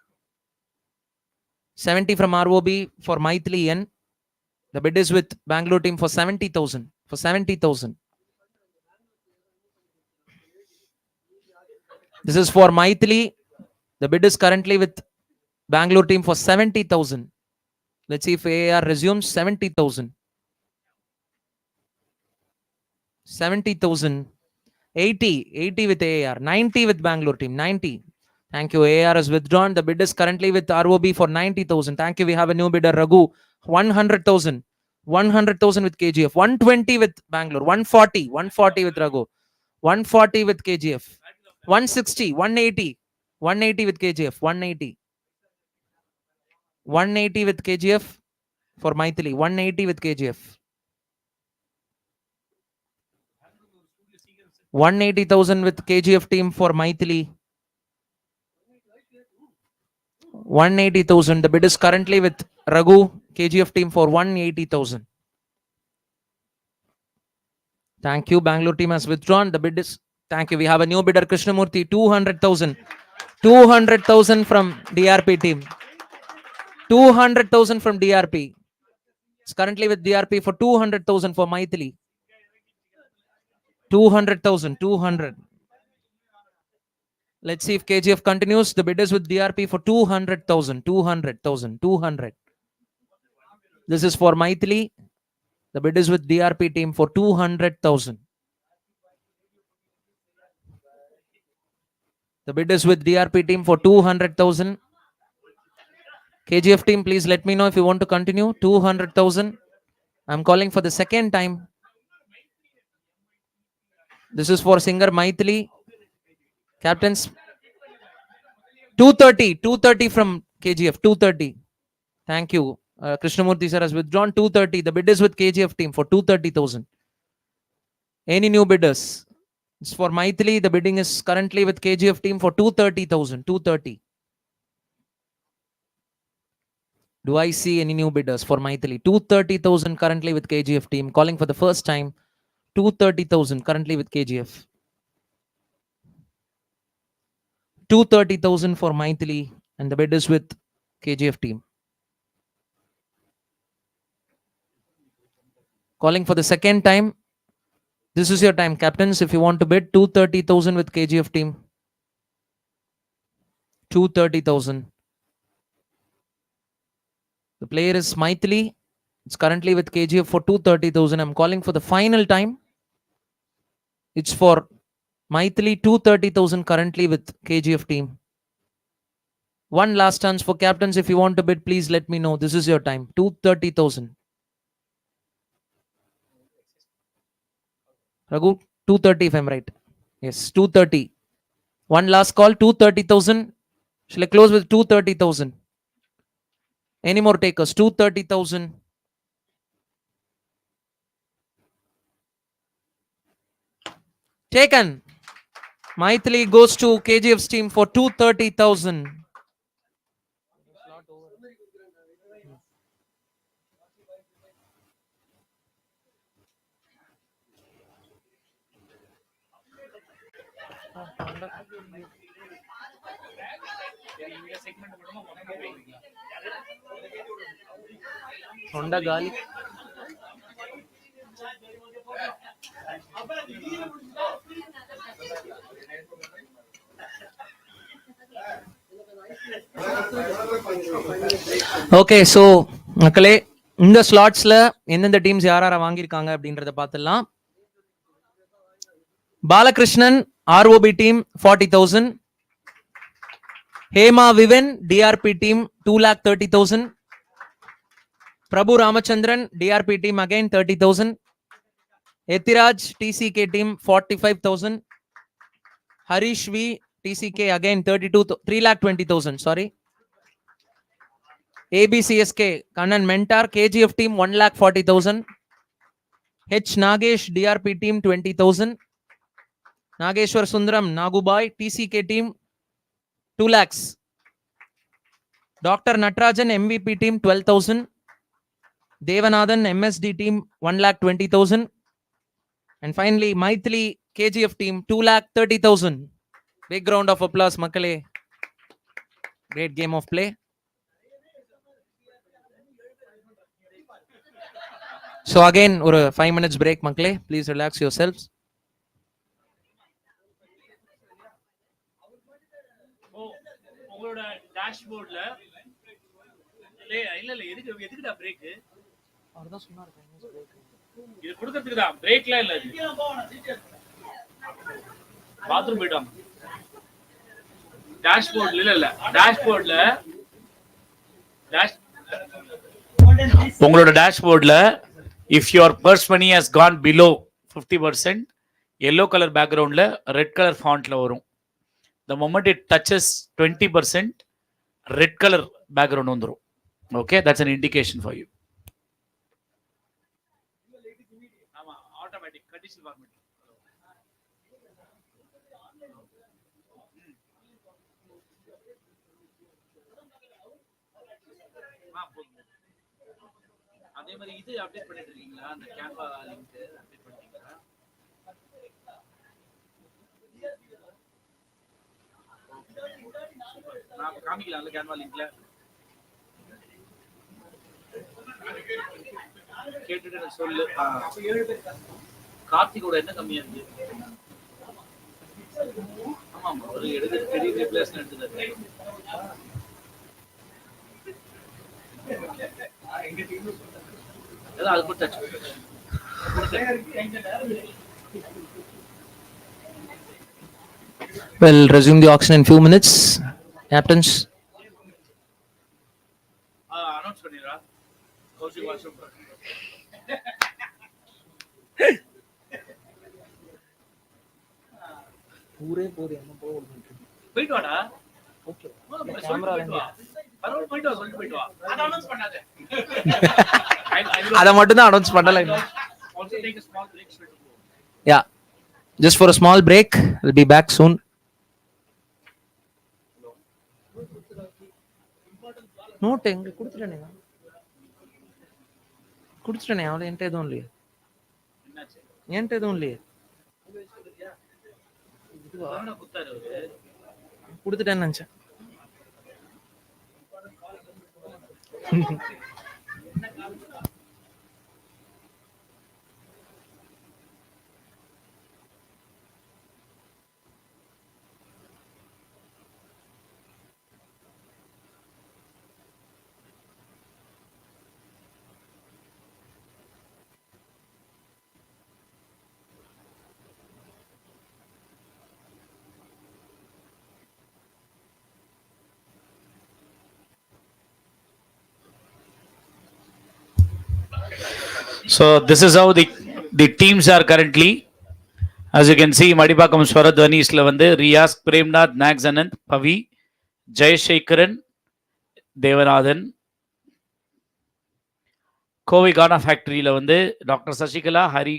70 from ROB for Maithili N. The bid is with Bangalore team for 70,000. For 70,000. This is for Maithili. The bid is currently with Bangalore team for 70,000. Let's see if AAR resumes. 70,000. 70,000. 80. 80 with AAR. 90 with Bangalore team. 90. Thank you. AAR has withdrawn. The bid is currently with ROB for 90,000. Thank you. We have a new bidder, Raghu. 100,000. 100,000 with KGF. 120 with Bangalore. 140. 140 with Raghu. 140 with KGF. 160. 180. 180 with KGF. 180. 180 with KGF for Maithili. 180 with KGF. 180,000 with KGF team for Maithili. 180,000. The bid is currently with Raghu, KGF team for 180,000. Thank you. Bangalore team has withdrawn. The bid is, thank you. We have a new bidder, Krishnamurthy. 200,000. 200,000 from DRP team. 200,000 from DRP. It's currently with DRP for 200,000 for Maithili. 200,000. 200. Let's see if KGF continues. The bid is with DRP for 200,000. 200,000. 200. This is for Maithili. The bid is with DRP team for 200,000. The bid is with DRP team for 200,000. KGF team, please let me know if you want to continue. 200,000. I'm calling for the second time. This is for singer Maithili. Captains. 230. 230 from KGF. 230. Thank you. Krishnamurthy sir has withdrawn. 230. The bid is with KGF team for 230,000. Any new bidders? For Maithili, the bidding is currently with KGF team for 230,000. 230. Do I see any new bidders for Maithili? 230,000 currently with KGF team. Calling for the first time. 230,000 currently with KGF. 230,000 for Maithili, and the bid is with KGF team. Calling for the second time. This is your time, captains. If you want to bid, 230,000 with KGF team. 230,000. The player is Maithili. It's currently with KGF for 230,000. I'm calling for the final time. It's for Maithili, 230,000 currently with KGF team. One last chance for captains. If you want to bid, please let me know. This is your time. 230,000. Raghu, 230 if I'm right. Yes, 230. One last call, 230,000. Shall I close with 230,000? Any more takers? 230,000. Taken. Maithili goes to KGF's team for 230,000. Honda Gali. Okay so மக்களே இந்த ஸ்லாட்ஸ்ல எந்தெந்த teams யார் யாரை வாங்கியிருக்காங்க அப்படின்றத பார்த்துடலாம். Balakrishnan ROP team 40,000. Hema Vivan TRP team 2,30,000. Prabhu Ramachandran TRP team again 30,000. Ethiraj TCK team 45,000. Harish V TCK again 3,20,000. Sorry. ABCSK Kannan Mentor KGF team 1,40,000. H Nagesh DRP team 20,000. Nageshwar Sundaram Nagubai TCK team 2 lakhs. Dr. Natarajan MVP team 12,000. Devanathan MSD team 1,20,000. And finally Maithili KGF team 2,30,000. Big round of applause Makale. Great game of play. So again, ஒரு 5 minutes break மக்களே. Please relax yourselves. உங்களோட டாஷ்போர்ட்ல இல்ல எதுக்குடா break? அவர்தான் சொன்னாரு 5 minutes break. இது கொடுக்கிறதுக்கு தான் பிரேக்லாம் இல்ல இது. பாத்ரூம் போய்டாம். டாஷ்போர்ட்ல இல்ல டாஷ்போர்ட்ல உங்களோட டாஷ்போர்ட்ல if your purse money has gone below 50%, yellow color background la red color font la varum. The moment it touches 20%, red color background வந்துரும். Okay, that's an indication for you. ஆமா automatic conditional format. அதே மாதிரி இது update பண்ணிட்டு இருக்கீங்களா? அந்த Canva link update பண்ணிட்டீங்களா? நான் காமிக்கலாம்ல கேன்வா லிங்க்ல. கேட்டுட்டு எனக்கு சொல்லு. கார்த்திகோட என்ன கம்மியா இருக்கு? ஆமா ஒரு எடுத்து பெரிய ரிப்ளேஸ்மென்ட் எடுத்துட்டாரு. We'll resume the auction in few minutes. Captains. Announce பண்ணிரா. Kaushik வாஷம். பூரே போடு என்ன போடு. போய்ட்டு வாடா. ஓகே. Camera ready. பரவாயில்லை போய்ட்டு வா சொல்லிட்டு போய்ட்டு வா. அத அனௌன்ஸ் பண்ணாத. அத மட்டும் தான் அனௌன்ஸ் பண்ணல. Also take a small break. Yeah. Just for a small break. I'll be back soon. Note எங்க கொடுத்துட்டேனே அவளை என்கிட்ட எதுவும் இல்லையே என்கிட்ட எதுவும் இல்லையே கொடுத்துட்டேன்னு நினைச்சேன். So this is how the teams are currently. As you can see, Madipakam Swaradhani isla வந்து Riyas, Premnath, Nax Anand, Pavi, Jayashekaran, Devanathan. Kovai Gaana ஃபேக்டரியில் வந்து டாக்டர் சசிகலா, ஹரி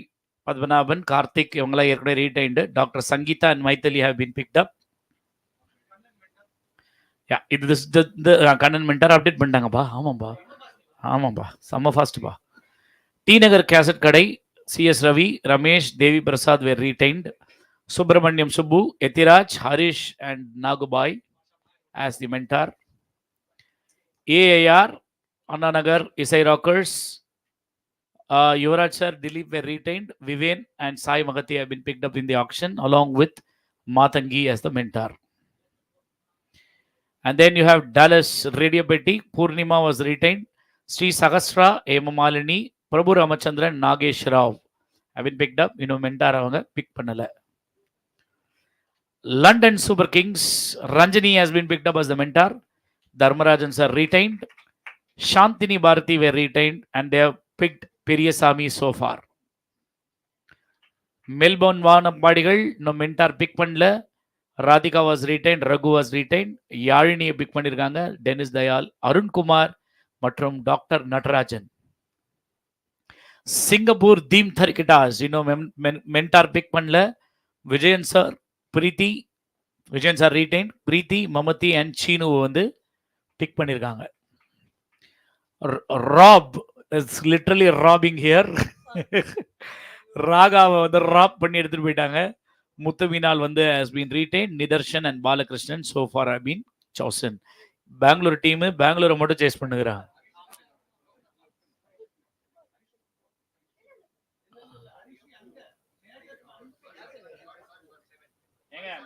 பத்மநாபன், கார்த்திக் இவங்களாம் ஏற்கனவே retained. Doctor Sangeetha and Maithili have been picked up. Yeah இது Kannan mentor update பண்ணிட்டாங்கப்பா. ஆமாம்பா செம்ம ஃபாஸ்ட்பா. T Nagar cassette Kadai, CS Ravi, Ramesh, Devi Prasad were retained. Subramaniam Subbu, Ethiraj, Harish and Nagubai as the mentor. AIR, Anna Nagar, Isai Rockers, Yuvraj sir, Dilip were retained. Viven and Sai Magati have been picked up in the auction along with Matangi as the mentor. And then you have Dallas Radio Betty, Purnima was retained. Sri Sahasra, Malini, Prabhu Ramachandran, Nagesh Rao have been picked up. Mentor avanga pick pannala. London Super Kings, Ranjani has been picked up as the mentor. Dharmarajan sir retained. Shantini Bharati were retained and they have picked Periyasamy so far. Melbourne Vanapadigal no mentor pick பண்ணல. Radhika was retained, Raghu was retained. Yalini pick பண்ணிருக்காங்க. Dennis Dayal, Arun Kumar மற்றும் doctor Natarajan. Singapore Deem Tharkitas mentor pick பண்ணல. Vijayan sir, Preeti, Vijayan sir retained. Preeti, Mamati and Chinu வந்து pick பண்ணிருக்காங்க. Rob is literally robbing here. ராகாவை வந்து rap பண்ணி எடுத்துட்டு போயிட்டாங்க. முத்துவினால் வந்து has been retained. Nidharshan and Balakrishnan so far have been chosen. Bangalore team பெங்களூரை மட்டும் சேஸ் பண்ணுகிறாங்க.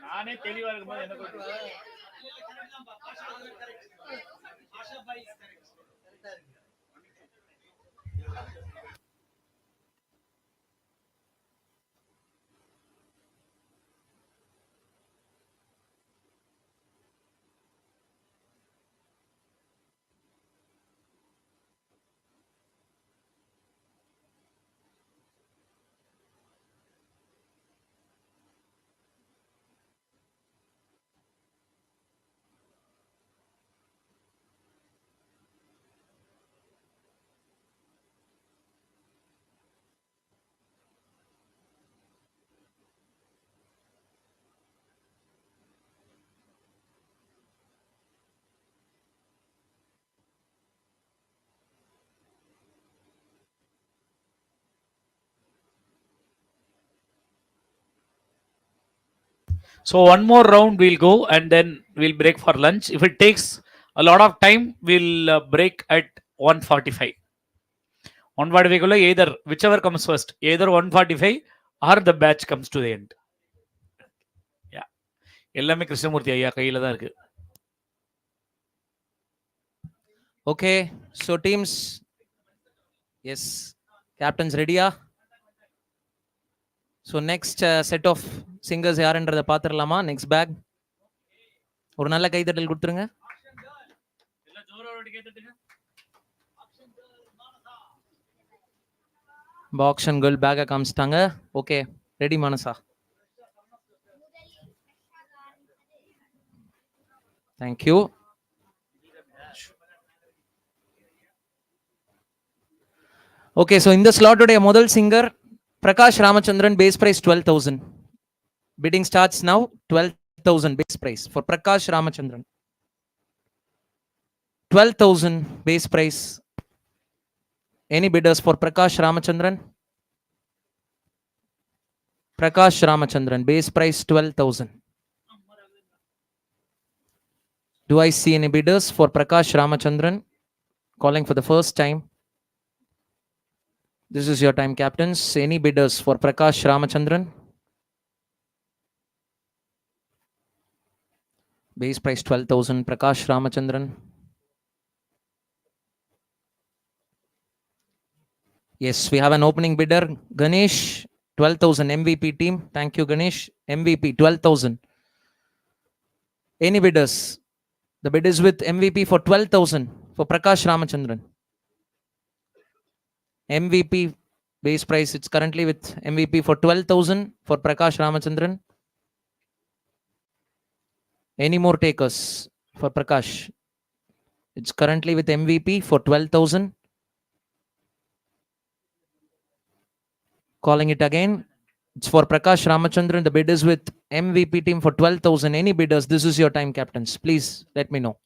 நானே தெளிவா இருக்கும்போது என்ன So one more round we'll go and then we'll break for lunch. If it takes a lot of time, we'll break at 1:45. 1:45 either whichever comes first, either 1:45 or the batch comes to the end. Yeah. எல்லாமே கிருஷ்ணமூர்த்தி ஐயா கையில தான் இருக்கு. Okay, so teams, yes, captains ready? So next set of singers யாருன்றதை பார்த்துடலாமா? Next back ஒரு நல்ல கைதட்டல் கொடுத்துருங்க. பாக்ஷன் கேர்ள் பேக்கை காமிச்சிட்டாங்க. ஓகே, ரெடி மனசா? தேங்க்யூ. ஓகே, ஸோ இந்த ஸ்லாட்டுடைய முதல் singer Prakash Ramachandran, base price 12,000. Bidding starts now. 12,000 base price for Prakash Ramachandran. 12,000 base price. Any bidders for Prakash Ramachandran? Prakash Ramachandran, base price 12,000. Do I see any bidders for Prakash Ramachandran? Calling for the first time. This is your time, captains. Any bidders for Prakash Ramachandran? Base price 12,000. Prakash Ramachandran. Yes, we have an opening bidder. Ganesh, 12,000 MVP team. Thank you, Ganesh. MVP 12,000. Any bidders? The bid is with MVP for 12,000 for Prakash Ramachandran. MVP base price, it's currently with MVP for 12,000 for Prakash Ramachandran. Any more takers for Prakash? It's currently with MVP for 12,000. Calling it again. It's for Prakash Ramachandran. The bid is with MVP team for 12,000. Any bidders? This is your time, captains. Please let me know.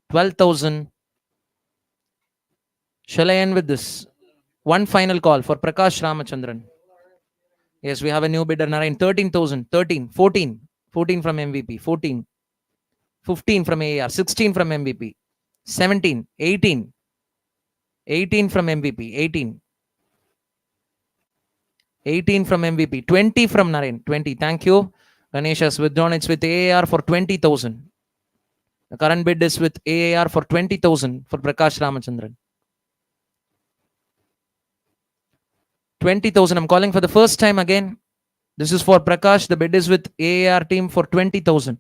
12,000. Shall I end with this? One final call for Prakash Ramachandran. Yes, we have a new bidder, Narayan. 13,000. 13. 14. 14 from MVP. 14. 15 from AAR. 16 from MVP. 17. 18. 18 from MVP. 18. 18 from MVP. 20 from Narayan. 20. Thank you. Ganesh has withdrawn. It's with AAR for 20,000. The current bid is with AAR for 20,000 for Prakash Ramachandran. 20,000. I'm calling for the first time again. This is for Prakash. The bid is with AAR team for 20,000.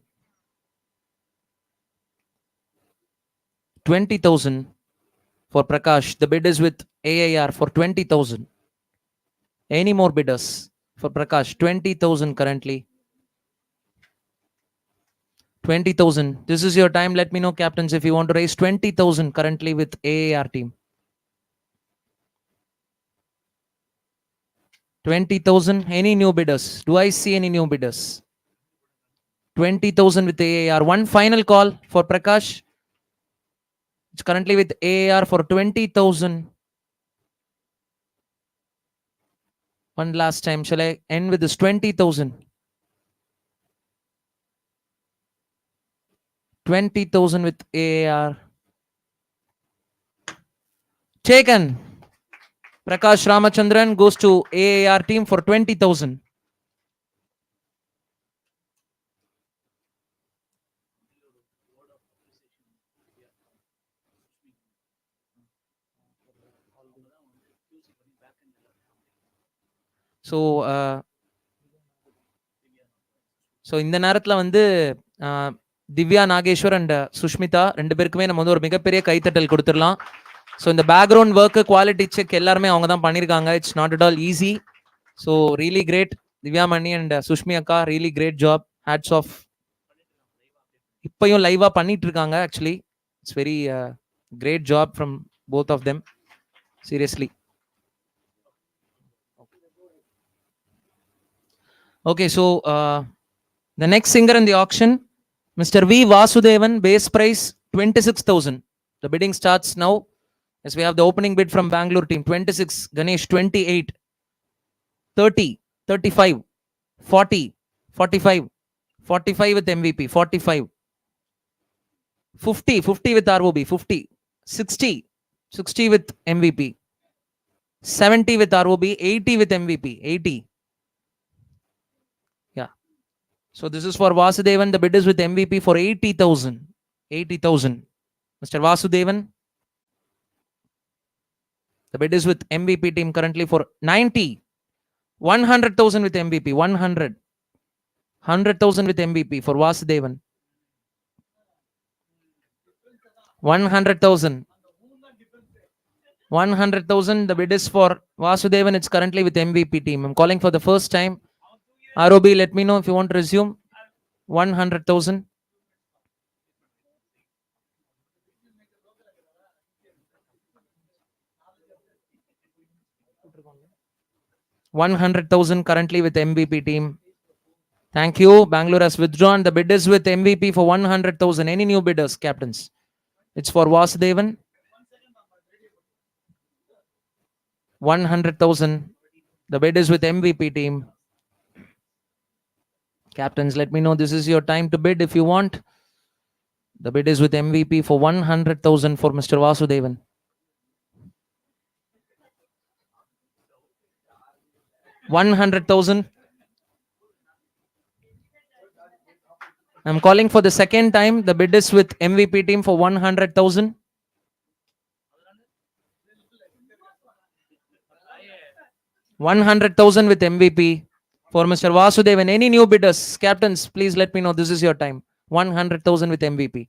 20,000 for Prakash. The bid is with AAR for 20,000. Any more bidders for Prakash? 20,000 currently. 20,000. This is your time. Let me know, captains, if you want to raise 20,000 currently with AAR team. 20,000. Any new bidders? Do I see any new bidders? 20,000 with AAR. One final call for Prakash. It's currently with AAR for 20,000. One last time. Shall I end with this? 20,000. 20,000 with AAR. Taken. Prakash Ramachandran goes to AAR team for 20,000. So இந்த நேரத்தில் வந்து Divya Nageswar and Sushmita ரெண்டு பேருக்குமே நம்ம வந்து ஒரு மிகப்பெரிய கைத்தட்டல் கொடுத்துடலாம். ஸோ இந்த பேக்ரவுண்ட் ஒர்க்கு குவாலிட்டி செக் எல்லாருமே அவங்க தான் பண்ணியிருக்காங்க. It's not at all easy. So really great Divya Mani and Sushmi அக்கா, really great job. Hats off. இப்பயும் லைவாக பண்ணிட்டு இருக்காங்க. Actually it's very great job from both of them. Seriously. Okay, so the next singer in the auction, Mr. V. Vasudevan, base price 26,000. The bidding starts now. As we have the opening bid from Bangalore team, 26, Ganesh 28, 30, 35, 40, 45, 45 with MVP, 45, 50, 50 with ROB, 50, 60, 60 with MVP, 70 with ROB, 80 with MVP, 80. So this is for Vasudevan. The bid is with MVP for 80,000. 80,000. Mr. Vasudevan. The bid is with MVP team currently for 90. 100,000 with MVP. 100. 100,000 with MVP for Vasudevan. 100,000. 100,000. The bid is for Vasudevan. It's currently with MVP team. I'm calling for the first time. ROB, let me know if you want to resume. 100,000. 100,000 currently with MVP team. Thank you. Bangalore has withdrawn. The bid is with MVP for 100,000. Any new bidders, captains? It's for Vasudevan. 100,000. The bid is with MVP team. Captains, let me know this is your time to bid if you want. The bid is with MVP for 100,000 for Mr. Vasudevan. $100,000. I'm calling for the second time. The bid is with MVP team for 100,000. 100,000 with MVP for Mr. Vasudevan. Any new bidders? Captains, please let me know. This is your time. 100,000 with MVP.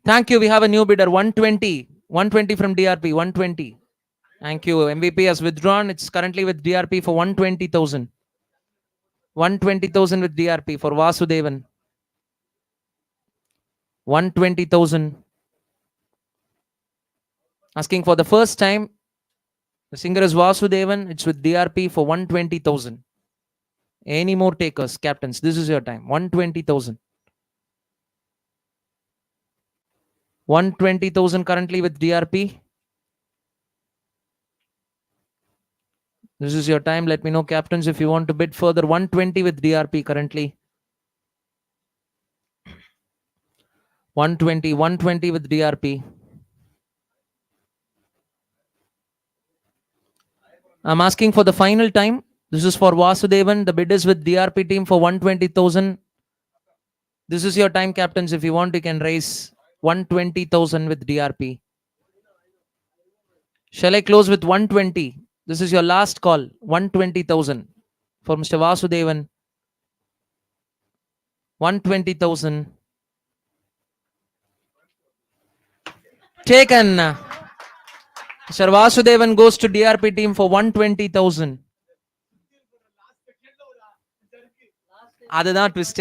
Thank you. We have a new bidder. 120. 120 from DRP. 120. Thank you. MVP has withdrawn. It's currently with DRP for 120,000. 120,000 with DRP for Vasudevan. 120,000. Asking for the first time. The singer is Vasudevan. It's with DRP for 120,000. Any more takers, captains? This is your time. 120,000. 120,000 currently with DRP. This is your time. Let me know, captains, if you want to bid further. 120 with DRP currently. 120 with DRP. I'm asking for the final time. This is for Vasudevan. The bid is with DRP team for 120,000. This is your time, captains. If you want, you can raise 120,000 with DRP. Shall I close with 120? This is your last call. 120,000 for Mr. Vasudevan. 120,000. Taken. Mr. Vasudevan goes to DRP team for 120,000. அதுதான் twist.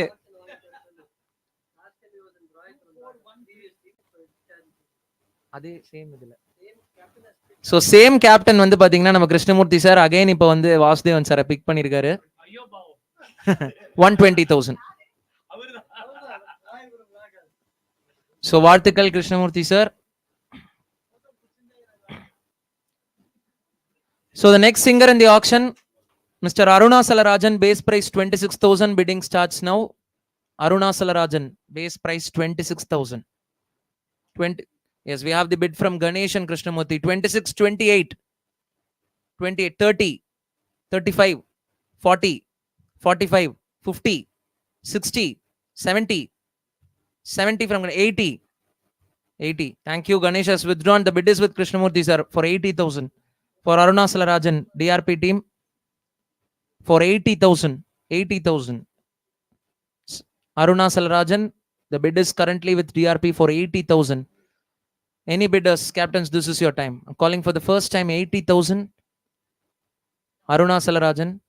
அதே same இதுல. So same captain வந்து பாத்தீங்கன்னா நம்ம Krishnamurthy sir again இப்போ வந்து வாசுதேவன் சாரை big பண்ணிருக்காரு. 120,000. ஸோ வாழ்த்துக்கள் Krishnamurthy sir. So the next singer in the auction, Mr. Arunachalarajan, base price 26,000. Bidding starts now. Arunachalarajan, base price 26,000. 20. Yes, we have the bid from Ganesh and Krishnamurthy. 26, 28, 28, 30, 35, 40, 45, 50, 60, 70, 70 from 80, 80. Thank you. Ganesh has withdrawn. The bid is with Krishnamurthy sir for 80,000. For Arunachalarajan, DRP team for 80,000. 80,000. Arunachalarajan, the bid is currently with DRP for 80,000. Any bidders, captains, this is your time. I'm calling for the first time 80,000. Arunachalarajan.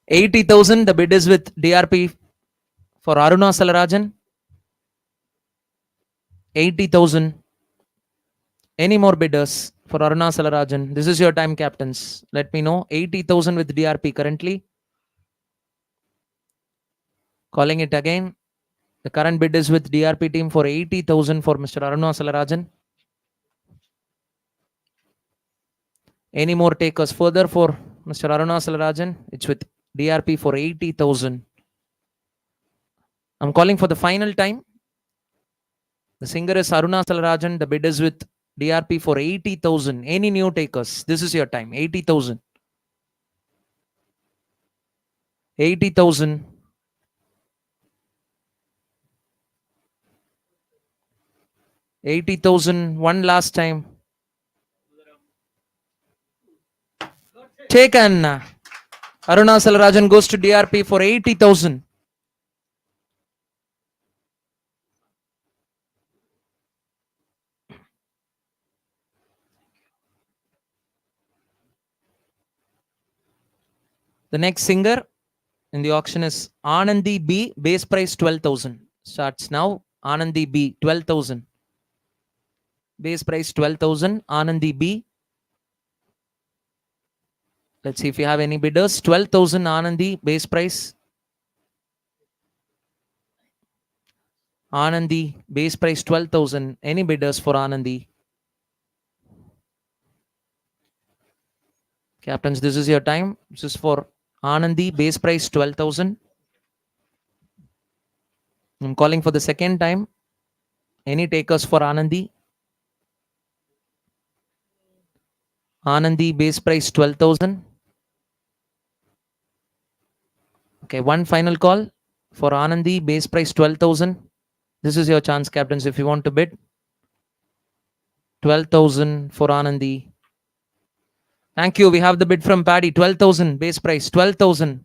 80,000. The bid is with DRP for Arunachalarajan. 80,000. Any more bidders for Arunachalarajan? This is your time, captains. Let me know. 80,000 with DRP currently. Calling it again. The current bid is with DRP team for 80,000 for Mr. Arunachalarajan. Any more takers further for Mr. Arunachalarajan? It's with DRP for 80,000. I'm calling for the final time. The singer is Arunachalarajan. The bid is with DRP for 80,000. Any new takers? This is your time. 80,000. 80,000. 80,000. One last time. Taken. Arunachalarajan goes to DRP for 80,000. The next singer in the auction is Anandi B, base price 12,000. Starts now. Anandi B, 12,000. base price 12,000. Anandi B. Let's see if you have any bidders. 12,000 Anandi, base price. Anandi, base price 12,000. Any bidders for Anandi? Captains, this is your time. This is for Anandi, base price 12,000. I'm calling for the second time. Any takers for Anandi? Anandi, base price 12,000. Okay, one final call for Anandi, base price 12,000. This is your chance, captains, if you want to bid. 12,000 for Anandi. Thank you. We have the bid from Paddy. 12,000 base price. 12,000.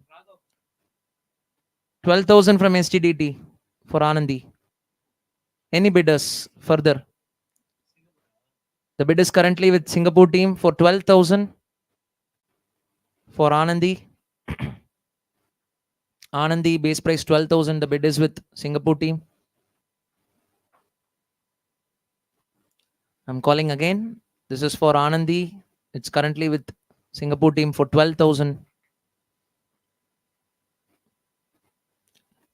12,000 from STDT for Anandi. Any bidders further? The bid is currently with Singapore team for 12,000 for Anandi. Anandi, base price 12,000. The bid is with Singapore team. I'm calling again. This is for Anandi. It's currently with Singapore team for 12,000.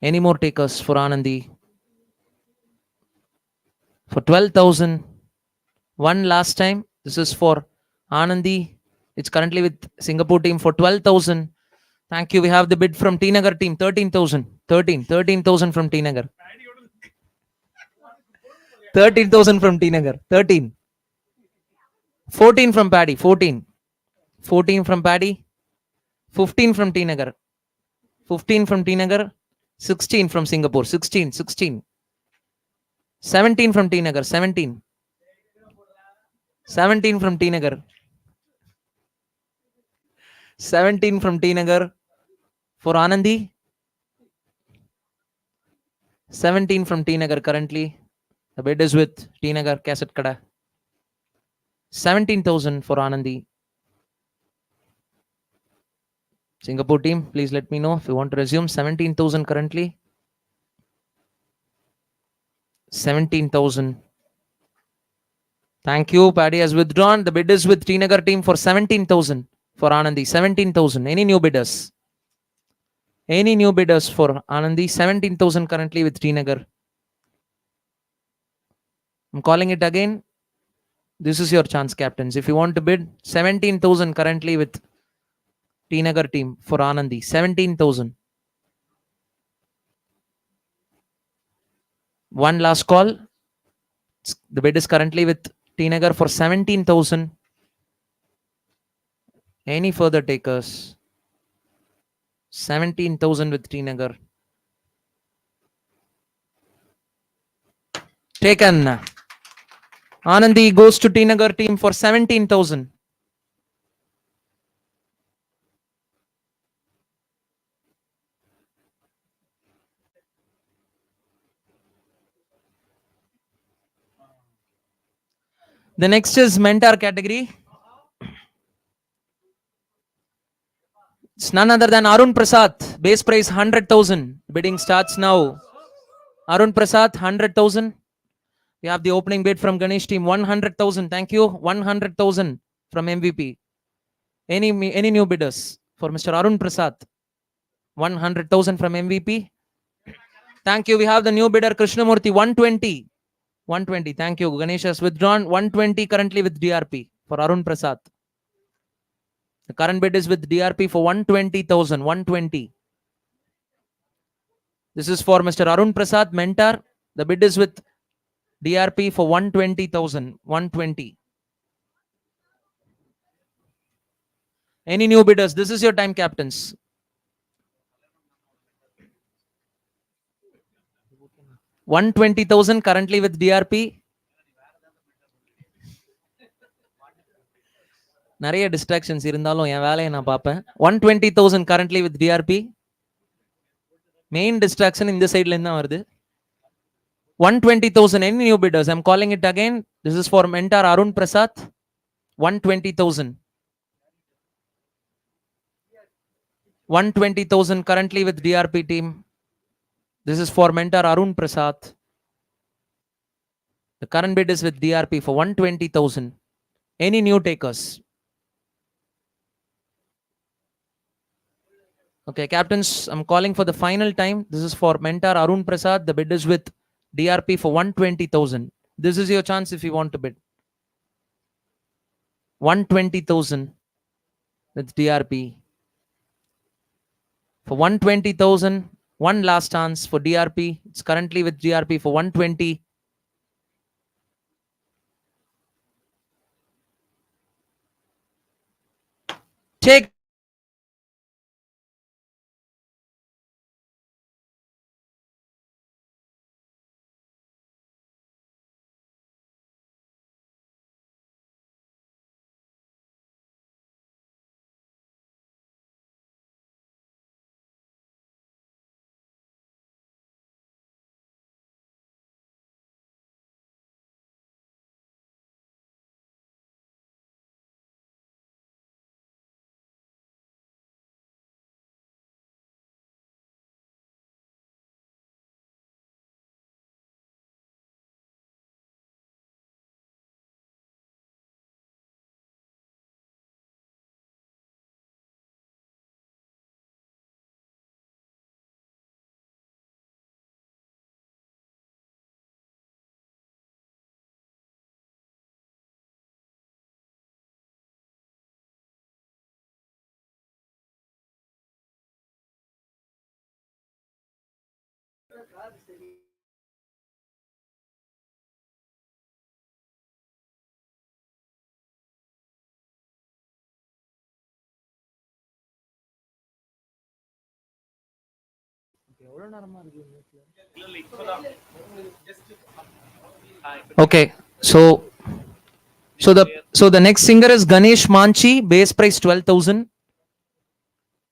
Any more takers for Anandi? For 12,000. One last time. This is for Anandi. It's currently with Singapore team for 12,000. Thank you. We have the bid from T Nagar team. 13,000. 13,000 from T Nagar. 13,000 from T Nagar. 13. 14 from Paddy. 14. 14 from Paddy. 15 from T Nagar. 15 from T Nagar. 16 from Singapore. 16. 17 from T Nagar. 17. 17 from T Nagar. 17 from T Nagar for Anandi. 17 from T Nagar currently. The bid is with T Nagar Cassette Kada. 17,000 for Anandi. Singapore team, please let me know if you want to resume. 17,000 currently. 17,000. Thank you. Paddy has withdrawn. The bid is with T Nagar team for 17,000 for Anandi. 17,000. Any new bidders? Any new bidders for Anandi? 17,000 currently with T Nagar. I'm calling it again. This is your chance, captains. If you want to bid, 17,000 currently with T Nagar team for Anandi. 17,000. One last call. The bid is currently with T Nagar for 17,000. Any further takers? 17,000 with T Nagar. Taken. Anandi goes to T Nagar team for 17,000. The next is mentor category. It's none other than Arun Prasad. Base price 100,000. Bidding starts now. Arun Prasad 100,000. We have the opening bid from Ganesh team 100,000. Thank you. 100,000 from MVP. Any new bidders for Mr. Arun Prasad? 100,000 from MVP. Thank you. We have the new bidder Krishnamurthy 120. 120. Thank you. Ganesh has withdrawn. 120 currently with DRP for Arun Prasad. The current bid is with DRP for 120,000. 120. This is for Mr. Arun Prasad, mentor. The bid is with DRP for 120,000. 120. Any new bidders? This is your time, captains. $120,000 currently with DRP. நிறைய distractions இருந்தாலும் என் வேலையை நான் பார்ப்பேன். 120,000 currently with DRP. Main distraction இந்த சைட்ல இருந்து தான் வருது. 120,000. Any new bidders? I'm calling it again. This is for mentor Arun Prasad. 120,000. 120,000 currently with DRP team. This is for mentor Arun Prasad. The current bid is with DRP for 120,000. Any new takers? Okay, captains, I'm calling for the final time. This is for mentor Arun Prasad. The bid is with DRP for 120,000. This is your chance if you want to bid. 120,000 with DRP. For 120,000, one last chance for DRP. It's currently with DRP for 120. Take. Okay, so the next singer is Ganesh Manchi, base price 12,000.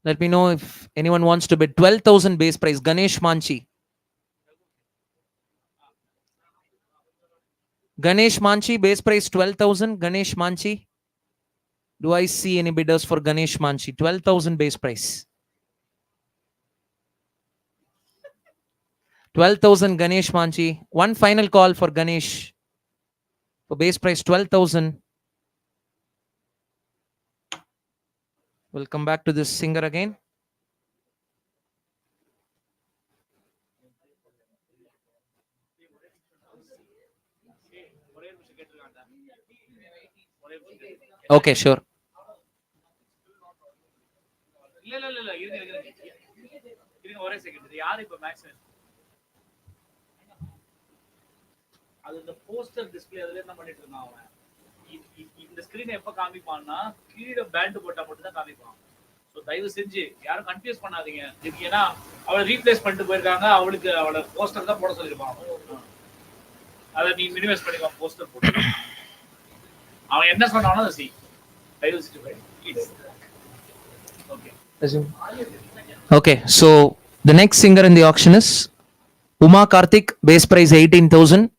Let me know if anyone wants to bid. 12,000 base price, Ganesh Manchi. Ganesh Manchi, base price 12,000. Ganesh Manchi. Do I see any bidders for Ganesh Manchi? 12,000 base price. 12,000 Ganesh Manchi. One final call for Ganesh. For base price 12,000. We'll come back to this singer again. Okay, sure. ஒரே second இது யாரு இப்ப maximum அது இந்த poster display அதுல என்ன பண்ணிட்டு இருந்தான் அவன் இந்த ஸ்கிரீனை எப்ப காமிப்பான்னா கீழே பேண்ட் போட்டா மட்டும் தான் காமிப்பான். ஸோ தயவு செஞ்சு யாரும் கன்ஃபியூஸ் பண்ணாதீங்க. ஏன்னா அவளை ரீப்ளேஸ் பண்ணிட்டு போயிருக்காங்க, அவளுக்கு அவளை போஸ்டர் தான் போட சொல்லியிருப்பான். அதை நீ மினிமைஸ் பண்ணிக்கோ, போஸ்டர் போட்டு அவன் என்ன சொன்னாலும் அதை செய். தயவு செஞ்சு okay. Okay, so the next singer in the auction is Uma Karthik, base price 18,000.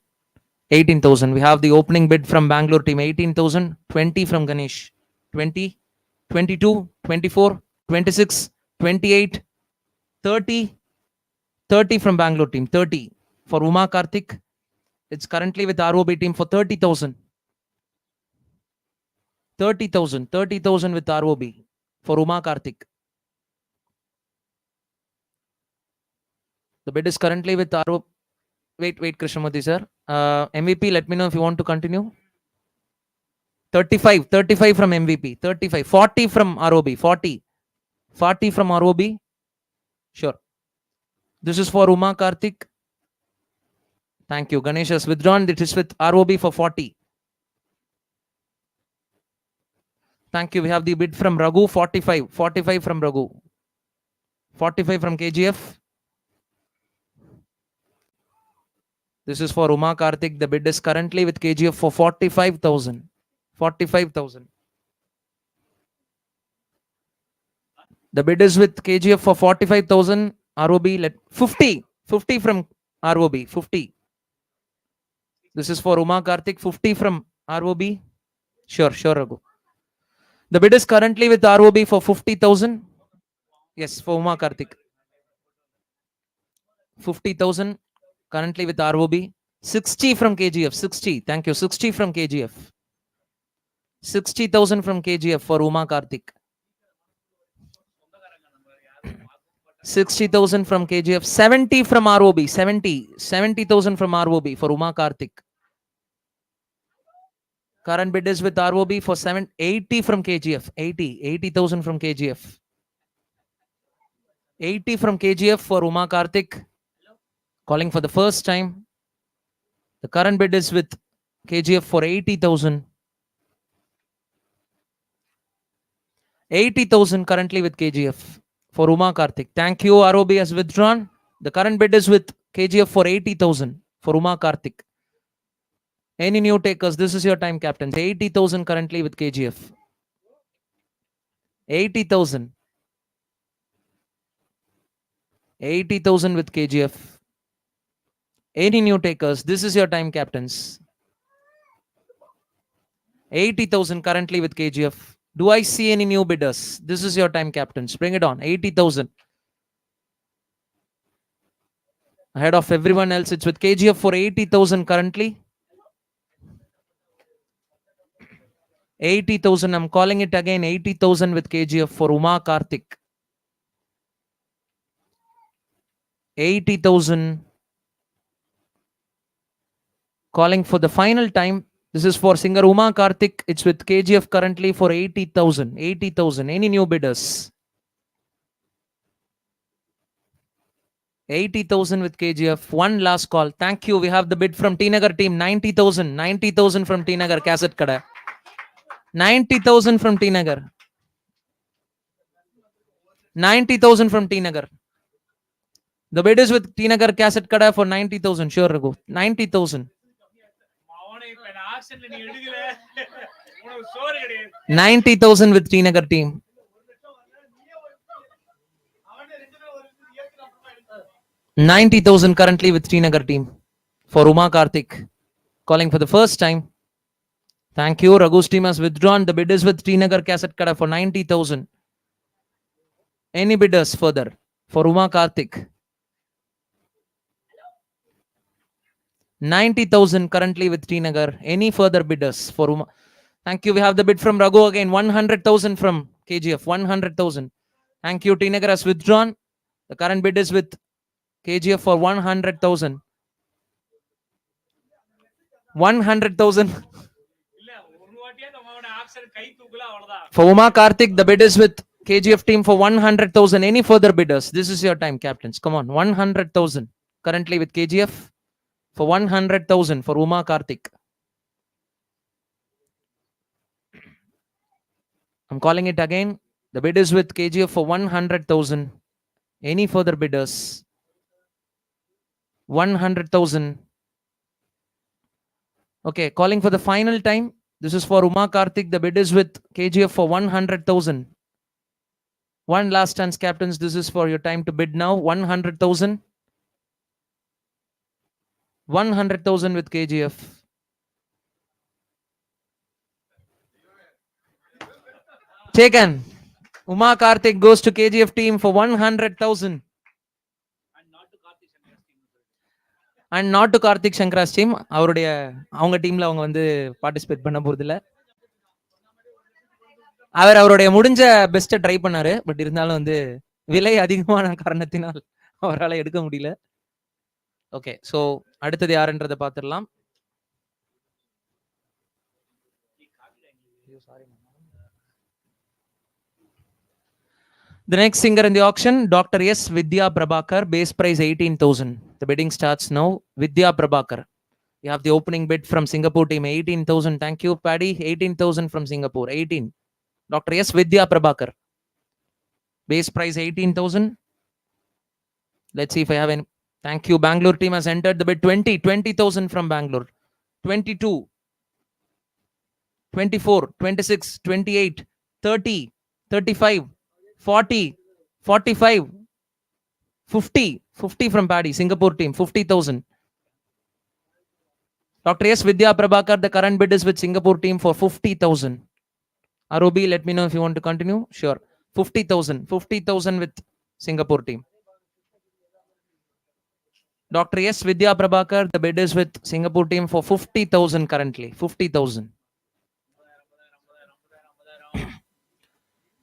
18,000. We have the opening bid from Bangalore team, 18,000. 20 from Ganesh. 20, 22, 24, 26, 28, 30. 30 from Bangalore team. 30 for Uma Karthik. It's currently with ROB team for 30,000. 30,000. 30,000 with ROB for Uma Karthik. The bid is currently with ROB. Wait, Krishnamurthy sir. MVP, let me know if you want to continue. 35 from MVP. 35. 40 from ROB. 40 from ROB. Sure. This is for Uma Karthik. Thank you. Ganesh has withdrawn. It is with ROB for 40. Thank you. We have the bid from Raghu, 45. 45 from Raghu. 45 from KGF. This is for Uma Karthik. The bid is currently with KGF for 45,000. 45,000. The bid is with KGF for 45,000. ROB, 50. 50 from ROB. 50. This is for Uma Karthik. 50 from ROB. Sure, Raghu. The bid is currently with ROB for 50,000. Yes, for Uma Karthik. 50,000 currently with ROB. 60 from KGF. 60. Thank you. 60 from KGF. 60,000 from KGF for Uma Karthik. 60,000 from KGF. 70 from ROB. 70,000 from ROB for Uma Karthik. Current bid is with ROB for 80 from KGF. 80,000 from KGF. 80 from KGF for Uma Karthik. Calling for the first time. The current bid is with KGF for 80,000. 80,000 currently with KGF for Uma Karthik. Thank you. ROB has withdrawn. The current bid is with KGF for 80,000 for Uma Karthik. Any new takers? This is your time, captains. 80,000 currently with KGF. 80,000. 80,000 with KGF. Any new takers? This is your time, captains. 80,000 currently with KGF. Do I see any new bidders? This is your time, captains. Bring it on. 80,000. Ahead of everyone else, it's with KGF for 80,000 currently. 80,000. I'm calling it again. 80,000 with KGF for Uma Karthik. 80,000. Calling for the final time. This is for singer Uma Karthik. It's with KGF currently for 80,000. 80,000. Any new bidders? 80,000 with KGF. One last call. Thank you. We have the bid from T Nagar team. 90,000. 90,000 from T Nagar. Cassette Kada. 90,000 from T Nagar. 90,000 from T Nagar. The bid is with T Nagar Cassette Kada for 90,000. Sure, Raghu. 90,000. 90,000 with T Nagar team. 90,000 currently with T Nagar team for Uma Karthik. Calling for the first time. Thank you. Raghu's team has withdrawn. The bid is with T Nagar Cassette Kada for 90,000. Any bidders further for Uma Karthik? 90,000 currently with T Nagar. Any further bidders for Uma? Thank you. We have the bid from Raghu again. 100,000 from KGF. 100,000. Thank you. T Nagar has withdrawn. The current bid is with KGF for 100,000. 100,000. For Uma Karthik, the bid is with KGF team for 100,000. Any further bidders? This is your time, captains. Come on. 100,000 currently with KGF for 100,000 for Uma Karthik. I'm calling it again. The bid is with KGF for 100,000. Any further bidders? 100,000. Okay, calling for the final time. This is for Uma Karthik. The bid is with KGF for 100,000. One last chance, captains. This is for your time to bid now. 100,000. 100,000 with KGF. Taken. Uma Karthik goes to KGF team for 100,000. And not to Karthik Shankar's team. அவங்க டீம்ல அவங்க வந்து participate பண்ண போறது இல்ல. அவர் அவருடைய முடிஞ்ச பெஸ்ட்டை ட்ரை பண்ணாரு. பட் இருந்தாலும் வந்து விலை அதிகமான காரணத்தினால் அவரால் எடுக்க முடியல. ஓகே, ஸோ அடுத்தது யாருன்றதை பார்த்துடலாம். The next singer in the auction, Dr. S. Vidya Prabhakar, base price 18,000. The bidding starts now. Vidya Prabhakar. You have the opening bid from Singapore team, 18,000. Thank you, Paddy. 18,000 from Singapore. 18. Dr. S. Vidya Prabhakar. Base price 18,000. Let's see if I have any. Thank you. Bangalore team has entered the bid. 20,000 from Bangalore. 22, 24, 26, 28, 30, 35, 40, 45, 50 from Paddy, Singapore team, 50,000. Dr. S. Vidya Prabhakar, the current bid is with Singapore team for 50,000. ROB, let me know if you want to continue. Sure. 50,000 with Singapore team. Dr. S. Vidya Prabhakar, the bid is with Singapore team for 50,000 currently. 50,000.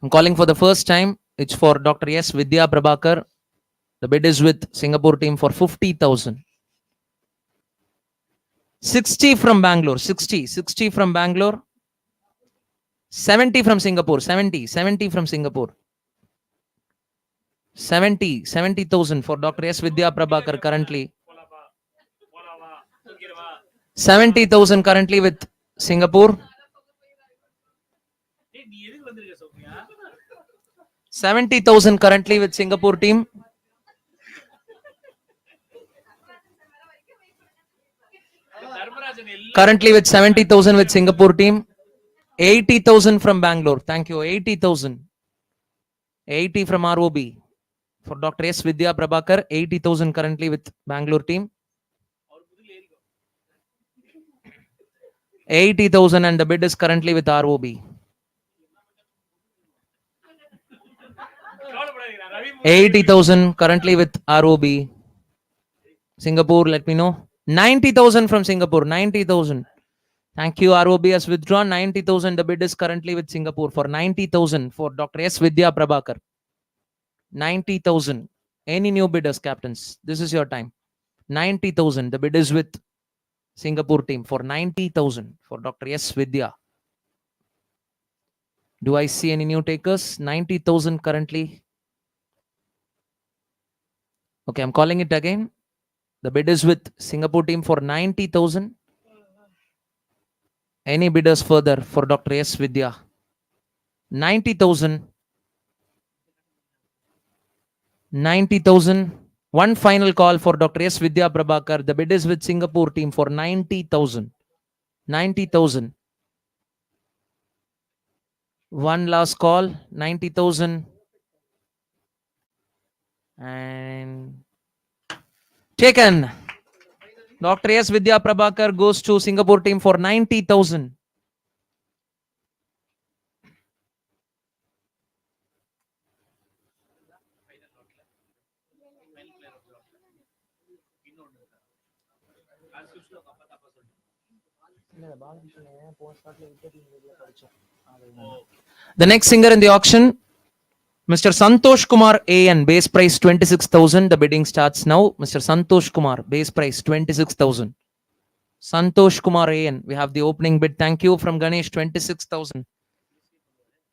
I'm calling for the first time. It's for Dr. S. Vidya Prabhakar. The bid is with Singapore team for 50,000. 60 from Bangalore. 60 from Bangalore. 70 from Singapore. 70 from Singapore. 70,000 for Dr. S. Vidya Prabhakar currently. 70,000 currently with Singapore. 70,000 currently with Singapore team. Currently with 70,000 with Singapore team. 80,000 from Bangalore. Thank you. 80,000. 80 from ROB. For Dr. S. Vidya Prabhakar, 80,000 currently with Bangalore team. 80,000 and the bid is currently with ROB. 80,000 currently with ROB. Singapore, let me know. 90,000 from Singapore. 90,000. Thank you. ROB has withdrawn 90,000. The bid is currently with Singapore for 90,000 for Dr. S. Vidya Prabhakar. 90,000. Any new bidders, captains? This is your time. 90,000. The bid is with Singapore team for 90,000 for Dr. S. Vidya. Do I see any new takers? 90,000 currently. Okay, I'm calling it again. The bid is with Singapore team for 90,000. Any bidders further for Dr. S. Vidya? 90,000. 90,000. One final call for Dr. S. Vidya Prabhakar. The bid is with Singapore team for 90,000. 90,000. One last call. 90,000. And taken. Dr. S. Vidya Prabhakar goes to Singapore team for 90,000. The next singer in the auction, Mr. Santosh Kumar AN, base price 26,000. The bidding starts now. Mr. Santosh Kumar, base price 26,000. Santosh Kumar AN, we have the opening bid. Thank you from Ganesh, 26,000.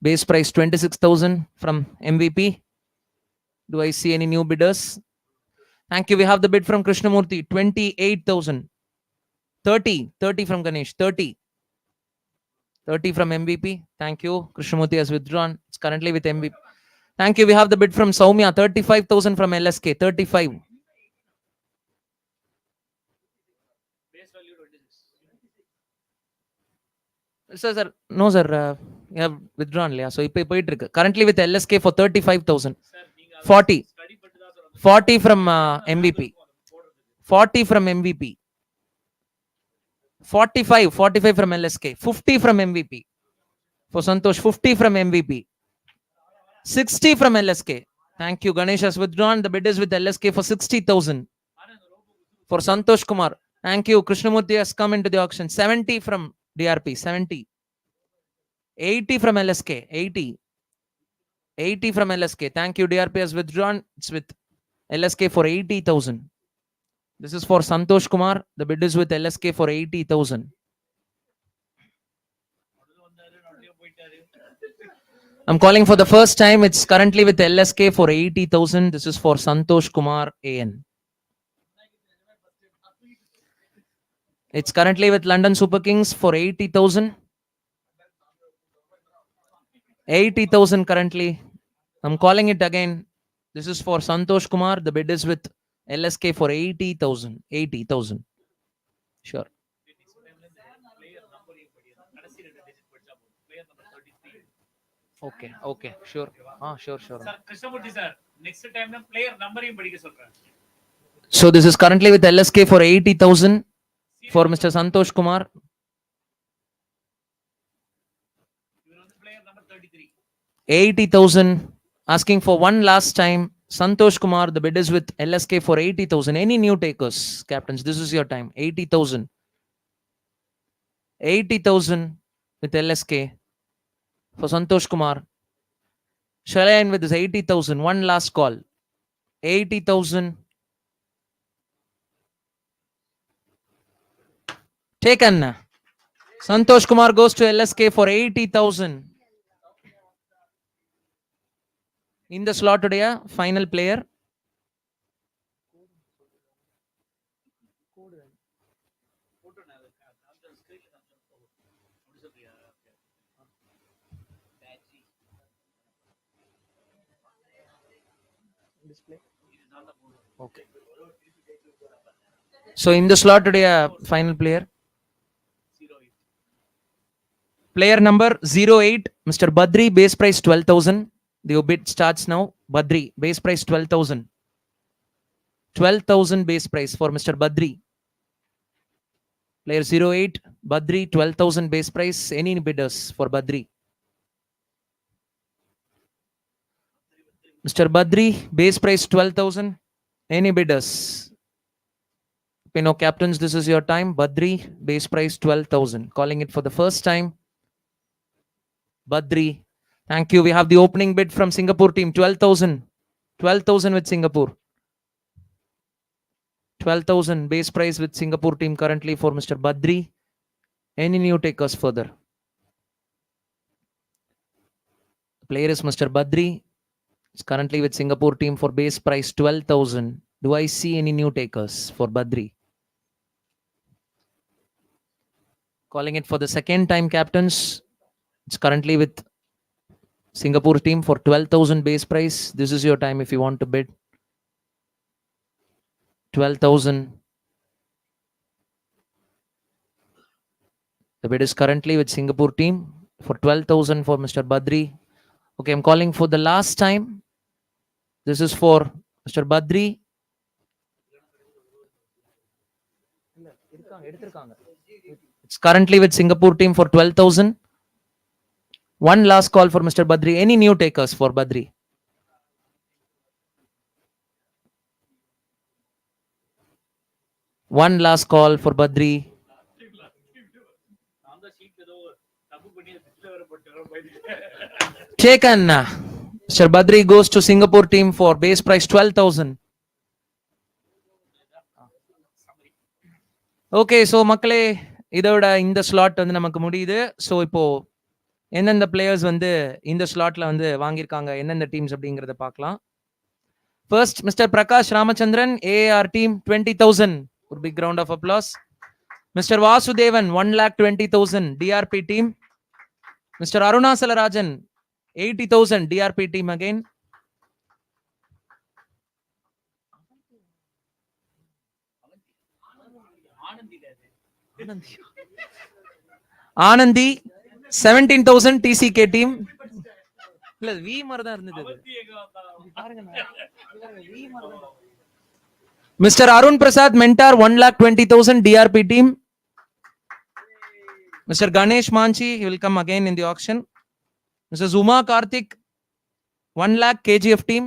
Base price 26,000 from MVP. Do I see any new bidders? Thank you. We have the bid from Krishnamurthy, 28,000. 30 from Ganesh, 30 from MVP. Thank you. Krishnamurthy has withdrawn. It's currently with MVP. Thank you. We have the bid from Soumya, 35,000 from LSK, 35. Sir, no, sir. You have withdrawn. Yeah. So, currently with LSK for 35,000. 40 from MVP. 40 from MVP. 45 from LSK. 50 from MVP. For Santosh, 50 from MVP. 60 from LSK. Thank you. Ganesh has withdrawn. The bid is with LSK for 60,000. For Santosh Kumar. Thank you. Krishnamurthy has come into the auction. 70 from DRP. 70. 80 from LSK. 80 from LSK. Thank you. DRP has withdrawn. It's with LSK for 80,000. This is for Santosh Kumar. The bid is with LSK for 80,000. I'm calling for the first time. It's currently with LSK for 80,000. This is for Santosh Kumar AN. It's currently with London Super Kings for 80,000. 80,000 currently. I'm calling it again. This is for Santosh Kumar. The bid is with LSK for 80,000. 80,000. Sure. Okay. Sure. Sure. Krishnamurthy sir, next time player number படிக்க சொல்றேன். So this is currently with LSK for 80,000 for Mr. Santosh Kumar. Player number 33. 80,000. Asking for one last time. Santosh Kumar, the bid is with LSK for 80,000. Any new takers, captains? This is your time. 80,000. 80,000 with LSK for Santosh Kumar. Shall I end with this 80,000? One last call. 80,000. Taken. Santosh Kumar goes to LSK for 80,000. In the slot today, final player. Okay. So in the slot today, final player. Player number 08, Mr. Badri, base price 12,000. The bid starts now. Badri, base price 12,000. 12,000 base price for Mr. Badri. Player 08, Badri, 12,000 base price. Any bidders for Badri? Mr. Badri, base price 12,000. Any bidders? No captains, this is your time. Badri, base price 12,000. Calling it for the first time. Badri, thank you. We have the opening bid from Singapore team. 12,000. 12,000 with Singapore. 12,000 base price with Singapore team currently for Mr. Badri. Any new takers further? The player is Mr. Badri. It's currently with Singapore team for base price 12,000. Do I see any new takers for Badri? Calling it for the second time, captains. It's currently with Singapore team for 12,000 base price. This is your time if you want to bid. 12,000. The bid is currently with Singapore team for 12,000 for Mr. Badri. Okay, I'm calling for the last time. This is for Mr. Badri. It's currently with Singapore team for 12,000. One last call for Mr. Badri. Any new takers for Badri? One last call for Badri. Taken. Mr. Badri goes to Singapore team for base price 12,000. Okay, so மக்களே, இதோட இந்த slot வந்து நமக்கு முடியுது. So இப்போ எந்தெந்த players வந்து இந்த ஸ்லாட்ல வந்து வாங்கியிருக்காங்க, எந்தெந்த டீம்ஸ் அப்படிங்கிறத பார்க்கலாம். First mister Prakash Ramachandran, AR team 20,000. ஒரு big round of applause. Mister Vasudevan 1,20,000 TRP team. Mister Arunachalarajan 80,000 TRP team again. Anandhi 17,000 TCK team. இல்ல வி மாதிரி தான் இருந்தது. Mister Arun Prasad mentor 1,20,000 TRP team. Mister Ganesh Mansi, he will come again in the auction. Mr. Zuma Karthik 1 lakh KGF team.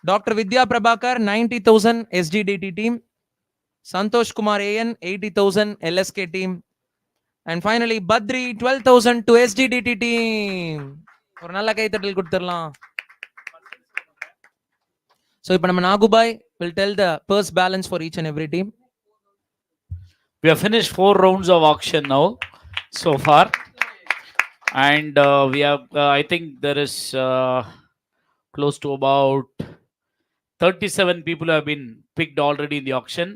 Dr. Vidya Prabhakar 90,000 SGDT team. Santosh Kumar AN 80,000 LSK team. And finally Badri 12,000 to SGDT team. ஒரு நல்ல கைத்தட்டல் கொடுத்துடலாம். So இப்போ நம்ம நாகுபாய் will tell the purse balance for each and every team. We have finished 4 rounds of auction now so far. And we have, I think there is close to about 37 people who have been picked already in the auction.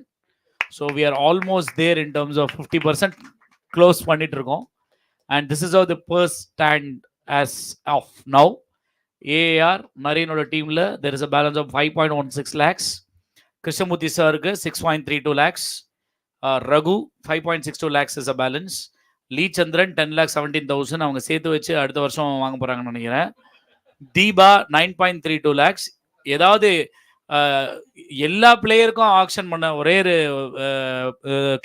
So we are almost there in terms of 50% close பண்ணிட்டு இருக்கோம். And this is how the purse stand as of now. AAR Narinoda teamல there is a balance of 5.16 lakhs. Krishnamurthy sirக்கு 6.32 lakhs. Raghu 5.62 lakhs is a balance. லீ சந்திரன் 10,17,000 அவங்க சேர்த்து வச்சு அடுத்த வருஷம் வாங்க போறாங்கன்னு நினைக்கிறேன். தீபா 9.32 lakhs. ஏதாவது எல்லா பிளேயருக்கும் ஆக்ஷன் பண்ண ஒரே ஒரு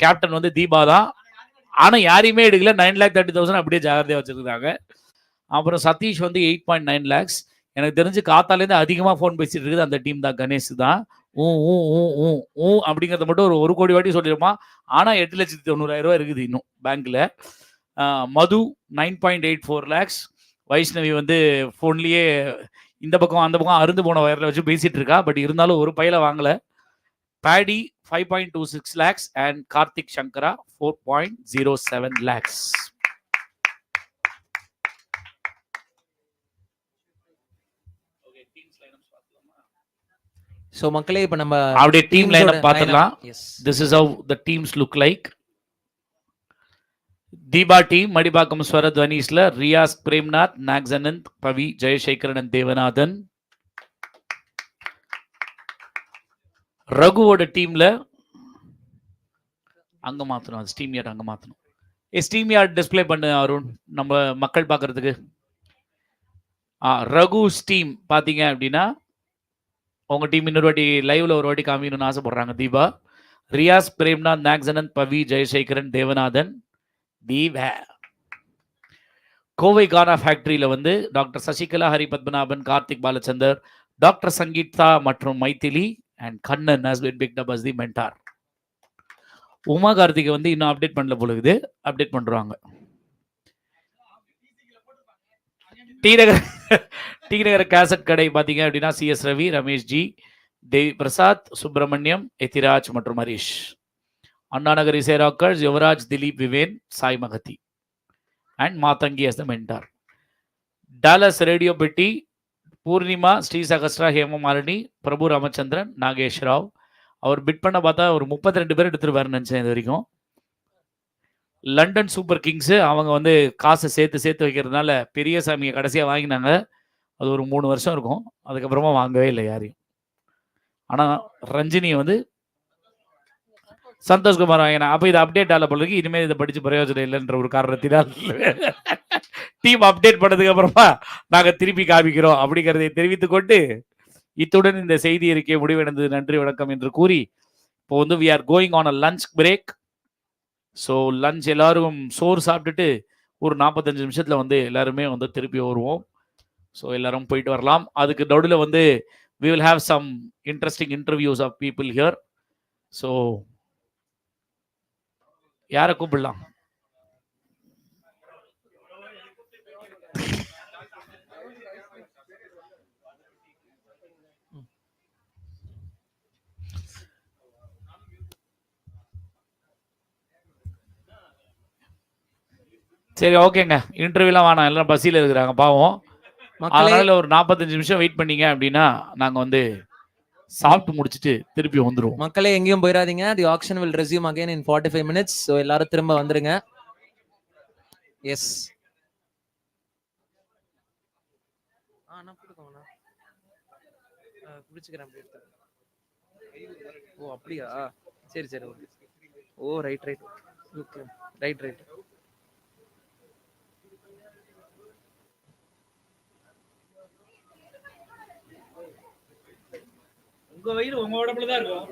கேப்டன் வந்து தீபா தான். ஆனா யாரையுமே எடுக்கல. 9,30,000 அப்படியே ஜாகிரதையா வச்சிருக்காங்க. அப்புறம் சதீஷ் வந்து 8.9 lakhs. எனக்கு தெரிஞ்சு காத்தாலேருந்து அதிகமாக ஃபோன் பேசிட்டு இருக்குது அந்த டீம் தான், கணேஷ் தான். ஊ ஊ ஊ ஊ ஊ அப்படிங்கிறத மட்டும் ஒரு 1 கோடி வாட்டி சொல்லியிருப்பான். ஆனால் 8,90,000 இருக்குது இன்னும் பேங்க்கில். மது 9.84 lakhs. வைஷ்ணவி வந்து ஃபோன்லேயே இந்த பக்கம் அந்த பக்கம் அருந்து போன வயரில் வச்சு பேசிட்டு இருக்கா. பட் இருந்தாலும் ஒரு பையில வாங்கல. Bedi 5.26 lakhs and Karthik Shankara 4.07 lakhs. So மக்களே இப்ப நம்ம அப்படியே டீம் லைன் அப் பார்த்துடலாம். Yes This is how the teams look like. Deepa team Madipakkam ஸ்வரத்வனீஸ்ல ரியாஸ், பிரேம்நாத், நாக்ஸனந்த், பவி, ஜெயசேகரன் and தேவநாதன். ரகுவோட டீம்ல அங்க மாத்தணும், அது ஸ்டீம் யார்ட் அங்க மாத்தணும். ஸ்டீம் யார்ட் டிஸ்ப்ளே பண்ணு அருண், நம்ம மக்கள் பார்க்கறதுக்கு. ரகு டீம் பாத்தீங்க அப்படின்னா உங்க டீம் இன்னொரு வாட்டி லைவ்ல ஒரு வாட்டி காமிக்கணும்னு ஆசைப்படுறாங்க தீபா. ரியாஸ், பிரேம்நாத், நாக்ஸனந்த், பவி, ஜெயசேகரன், தேவநாதன். தீபா கோவை கானா ஃபேக்டரியில வந்து டாக்டர் சசிகலா, ஹரி பத்மநாபன், கார்த்திக் பாலச்சந்தர், டாக்டர் சங்கீதா மற்றும் Maithili and Kannan has been picked up as the mentor. Uma Karthigai வந்து இன்னும் அப்டேட் பண்ணல போலுக்குது, அப்டேட் பண்றாங்க. டி நகர் கேசட் கடை பார்த்தீங்க அப்படின்னா சிஎஸ் ரவி, ரமேஷ் ஜி, தேவி பிரசாத், சுப்பிரமணியம், எத்திராஜ் மற்றும் Harish. Anna Nagar Isai rockers Yuvraj, Dilip, Viven, Sai Magathi and Mathangi as the mentor. Dallas radio Petti Poornima, Sri Sahasra, Hemamalini, Prabhu Ramachandran, Nagesh Rao. Our bit பண்ண பார்த்தா ஒரு 32 பேர் எடுத்துருவாருன்னு நினச்சேன் இது வரைக்கும். லண்டன் சூப்பர் கிங்ஸு அவங்க வந்து காசை சேர்த்து வைக்கிறதுனால பெரிய சாமியை கடைசியாக வாங்கினாங்க. அது ஒரு 3 வருஷம் இருக்கும், அதுக்கப்புறமா வாங்கவே இல்லை யாரையும். ஆனால் ரஞ்சினியை வந்து சந்தோஷ்குமார் வாங்கினா. அப்போ இது அப்டேட் ஆகல போல இனிமேல் இதை படித்து பிரயோஜனம் இல்லைன்ற ஒரு காரணத்தினால் டீம் அப்டேட் பண்ணதுக்கு அப்புறமா நாங்கள் திருப்பி காமிக்கிறோம் அப்படிங்கிறதை தெரிவித்துக் கொண்டு இத்துடன் இந்த செய்தி அறிக்கை முடிவடைந்தது. நன்றி வணக்கம் என்று கூறி இப்போ வந்து we are going on a lunch break. So lunch எல்லாரும் சோறு சாப்பிட்டுட்டு ஒரு 45 நிமிஷத்தில் வந்து எல்லாருமே வந்து திருப்பி வருவோம். ஸோ எல்லாரும் போயிட்டு வரலாம். அதுக்கு நடுவில் வந்து we will have some interesting interviews of people here. So யாரை கூப்பிடலாம்? சரி ஓகேங்க, இன்டர்வியூலாம் வேணாம், எல்லாம் பஸ்ஸில் இருக்கிறாங்க பாவம். அதனால ஒரு 45 நிமிஷம் வெயிட் பண்ணீங்க அப்படின்னா நாங்கள் வந்து சாப்பிட்டு முடிச்சுட்டு திருப்பி வந்துருவோம். மக்களே எங்கேயும் போயிடாதீங்க. The auction will resume again in 45 minutes. So எல்லாரும் திரும்ப வந்துருங்க. எஸ் குடிச்சுக்கிறேன். ஓ அப்படியா, சரி சரி okay. Oh right right okay right right. உங்க வயிறு உங்க உடம்புல தான் இருக்கும்.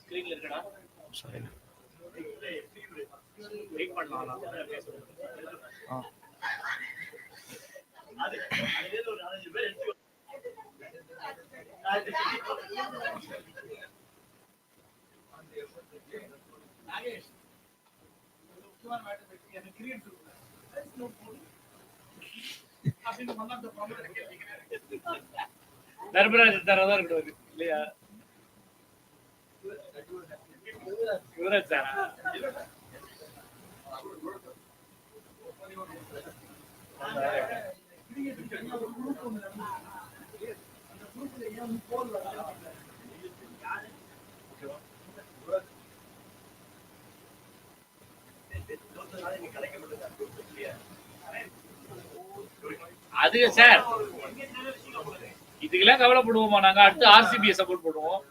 ஸ்கிரீன்ல இருக்கடா. Sorry. வெயிட் பண்ணலாம். நான் பேசுறேன். அது அதுல ஒரு 4 பேர் எடுத்து நாகேஷ் முக்கியமான மேட்டர் எனக்கு கிரியேட் அப்படின்னு மண்ணாந்த ப்ராப்ளம் கேட்கிறேன். தர்மராஜ் தரதா இருக்கு இல்லையா? யுவராஜ் சாரா? அது சார் இதுக்கெல்லாம் கவலைப்படுவோமா? நாங்க அடுத்து ஆர்சிபி சப்போர்ட் பண்ணுவோம்.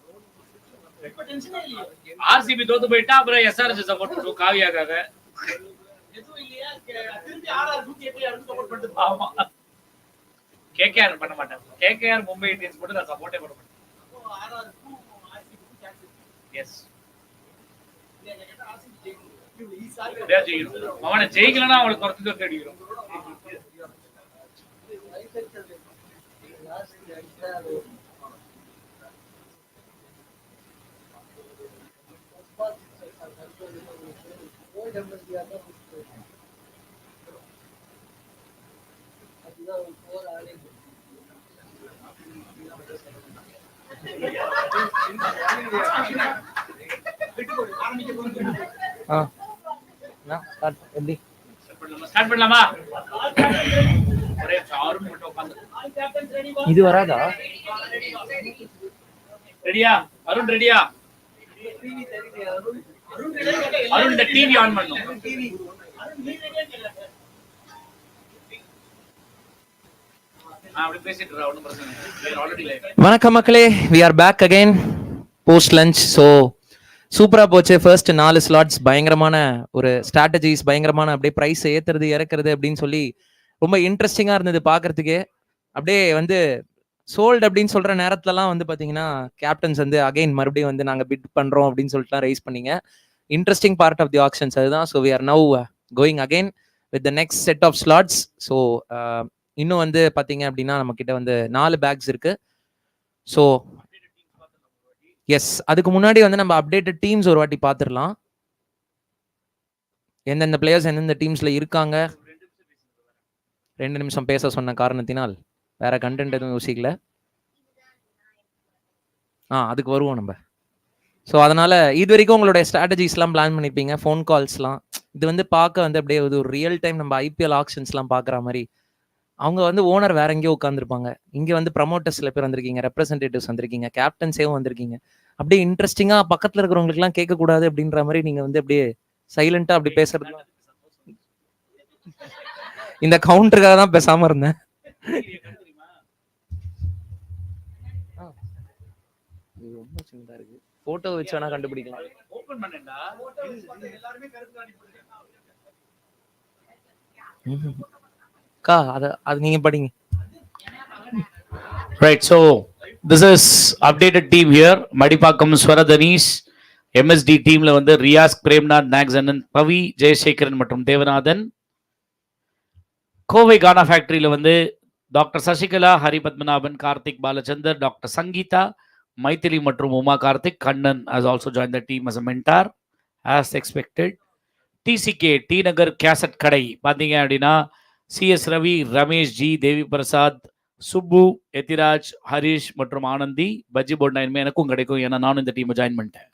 ஆர்சிபி தோத்து போயிட்டா அப்புறம் எஸ்ஆர்எஸ் சப்போர்ட் பண்ணுவோம். காவியாக்காக ஆமா. கேகேஆர் பண்ண மாட்டேன். கேகேஆர் மும்பை இந்தியன்ஸ் மட்டும் நான் சப்போர்ட்டே பண்ண மாட்டேன். எஸ் அவனை ஜெயிக்கலன்னா அவளுக்கு குறைச்சு தான் அடிக்கிறோம். ஸ்டார்ட் பண்ணலாமா? இது வராதா? ரெடியா? அருண் ரெடியா? அருண் இந்த டிவி ஆன் பண்ணும். அப்படி பேசிட்டு இருக்கா, ஒண்ணும் பிரச்சனை இல்லை. We are already live. வணக்கம் மக்களே, we are back again post lunch. So சூப்பராக போச்சு. ஃபர்ஸ்ட் 4 ஸ்லாட்ஸ் பயங்கரமான ஒரு ஸ்ட்ராட்டஜிஸ், பயங்கரமான அப்படியே ப்ரைஸ் ஏற்றுறது இறக்குறது அப்படின்னு சொல்லி ரொம்ப இன்ட்ரெஸ்டிங்காக இருந்தது பார்க்கறதுக்கே. அப்படியே வந்து சோல்டு அப்படின்னு சொல்கிற நேரத்துலலாம் வந்து பார்த்தீங்கன்னா கேப்டன்ஸ் வந்து அகைன் மறுபடியும் வந்து நாங்கள் பிட் பண்ணுறோம் அப்படின்னு சொல்லிட்டுலாம் ரைஸ் பண்ணீங்க. Interesting part of the auctions அதுதான். So we are now going again with the next set of slots. So இன்னும் வந்து பார்த்தீங்க அப்படின்னா நம்மக்கிட்ட வந்து 4 பேக்ஸ் இருக்கு. ஸோ எஸ், அதுக்கு முன்னாடி வந்து நம்ம அப்டேட்டட் டீம்ஸ் ஒரு வாட்டி பார்த்துடலாம். எந்தெந்த பிளேயர்ஸ் எந்தெந்த டீம்ஸ்ல இருக்காங்க. 2 நிமிஷம் பேச சொன்ன காரணத்தினால் வேற கண்டென்ட் எதுவும் யோசிக்கல. அதுக்கு வருவோம் நம்ம. ஸோ அதனால இது வரைக்கும் உங்களுடைய ஸ்ட்ராட்டஜிஸ்லாம் பிளான் பண்ணியிருப்பீங்க, ஃபோன் கால்ஸ்லாம். இது வந்து பார்க்க வந்து அப்படியே ஒரு ரியல் டைம் நம்ம ஐபிஎல் ஆக்ஷன்ஸ்லாம் பார்க்குற மாதிரி. அவங்க வந்து ஓனர் வேற எங்கேயோ உட்காந்துருப்பாங்க, இங்கே வந்து ப்ரமோட்டர்ஸ் சில பேர் வந்திருக்கீங்க, ரெப்ரஸன்டேட்டிவ்ஸ் வந்திருக்கீங்க, கேப்டன்ஸேவும் வந்திருக்கீங்க. அப்படியே இன்ட்ரெஸ்டிங்காக பக்கத்தில் இருக்கிறவங்களுக்குலாம் கேட்கக்கூடாது அப்படின்ற மாதிரி நீங்கள் வந்து அப்படியே சைலண்டாக அப்படி பேசுறது. இந்த கவுண்டருக்காக தான் பேசாமல் இருந்தேன். ரொம்ப சின்னதாக இருக்கு, போட்டோ வச்சு வேணா கண்டுபிடிக்கலாம். ஓபன் பண்ணேன்டா. எல்லாரும் கா அது நீங்க படிங்க. Right, so this is updated team here. Madipakkam Swaradhwanis MSD டீம்ல வந்து ரியாஸ், பிரேம்நாத், நாக்ஸனன், பவி, ஜெயசேகரன் மற்றும் தேவநாதன். கோவை கானா ஃபேக்டரியில வந்து டாக்டர் சசிகலா, ஹரி பத்மநாபன், கார்த்திக் பாலச்சந்தர், டாக்டர் சங்கீதா, மைத்திலி மற்றும் Uma Karthik. Kannan has also joined the team as a mentor as expected. TCK T Nagar cassette Kadai பார்த்தீங்க அப்படின்னா சிஎஸ் ரவி, ரமேஷ் ஜி, தேவி பிரசாத், சுப்பு, எத்திராஜ், ஹரிஷ் மற்றும் ஆனந்தி. பஜ்ஜி போர்ட் இனிமே எனக்கும் கிடைக்கும், ஏன்னா நானும் இந்த டீமை ஜாயின் பண்ணிட்டேன்.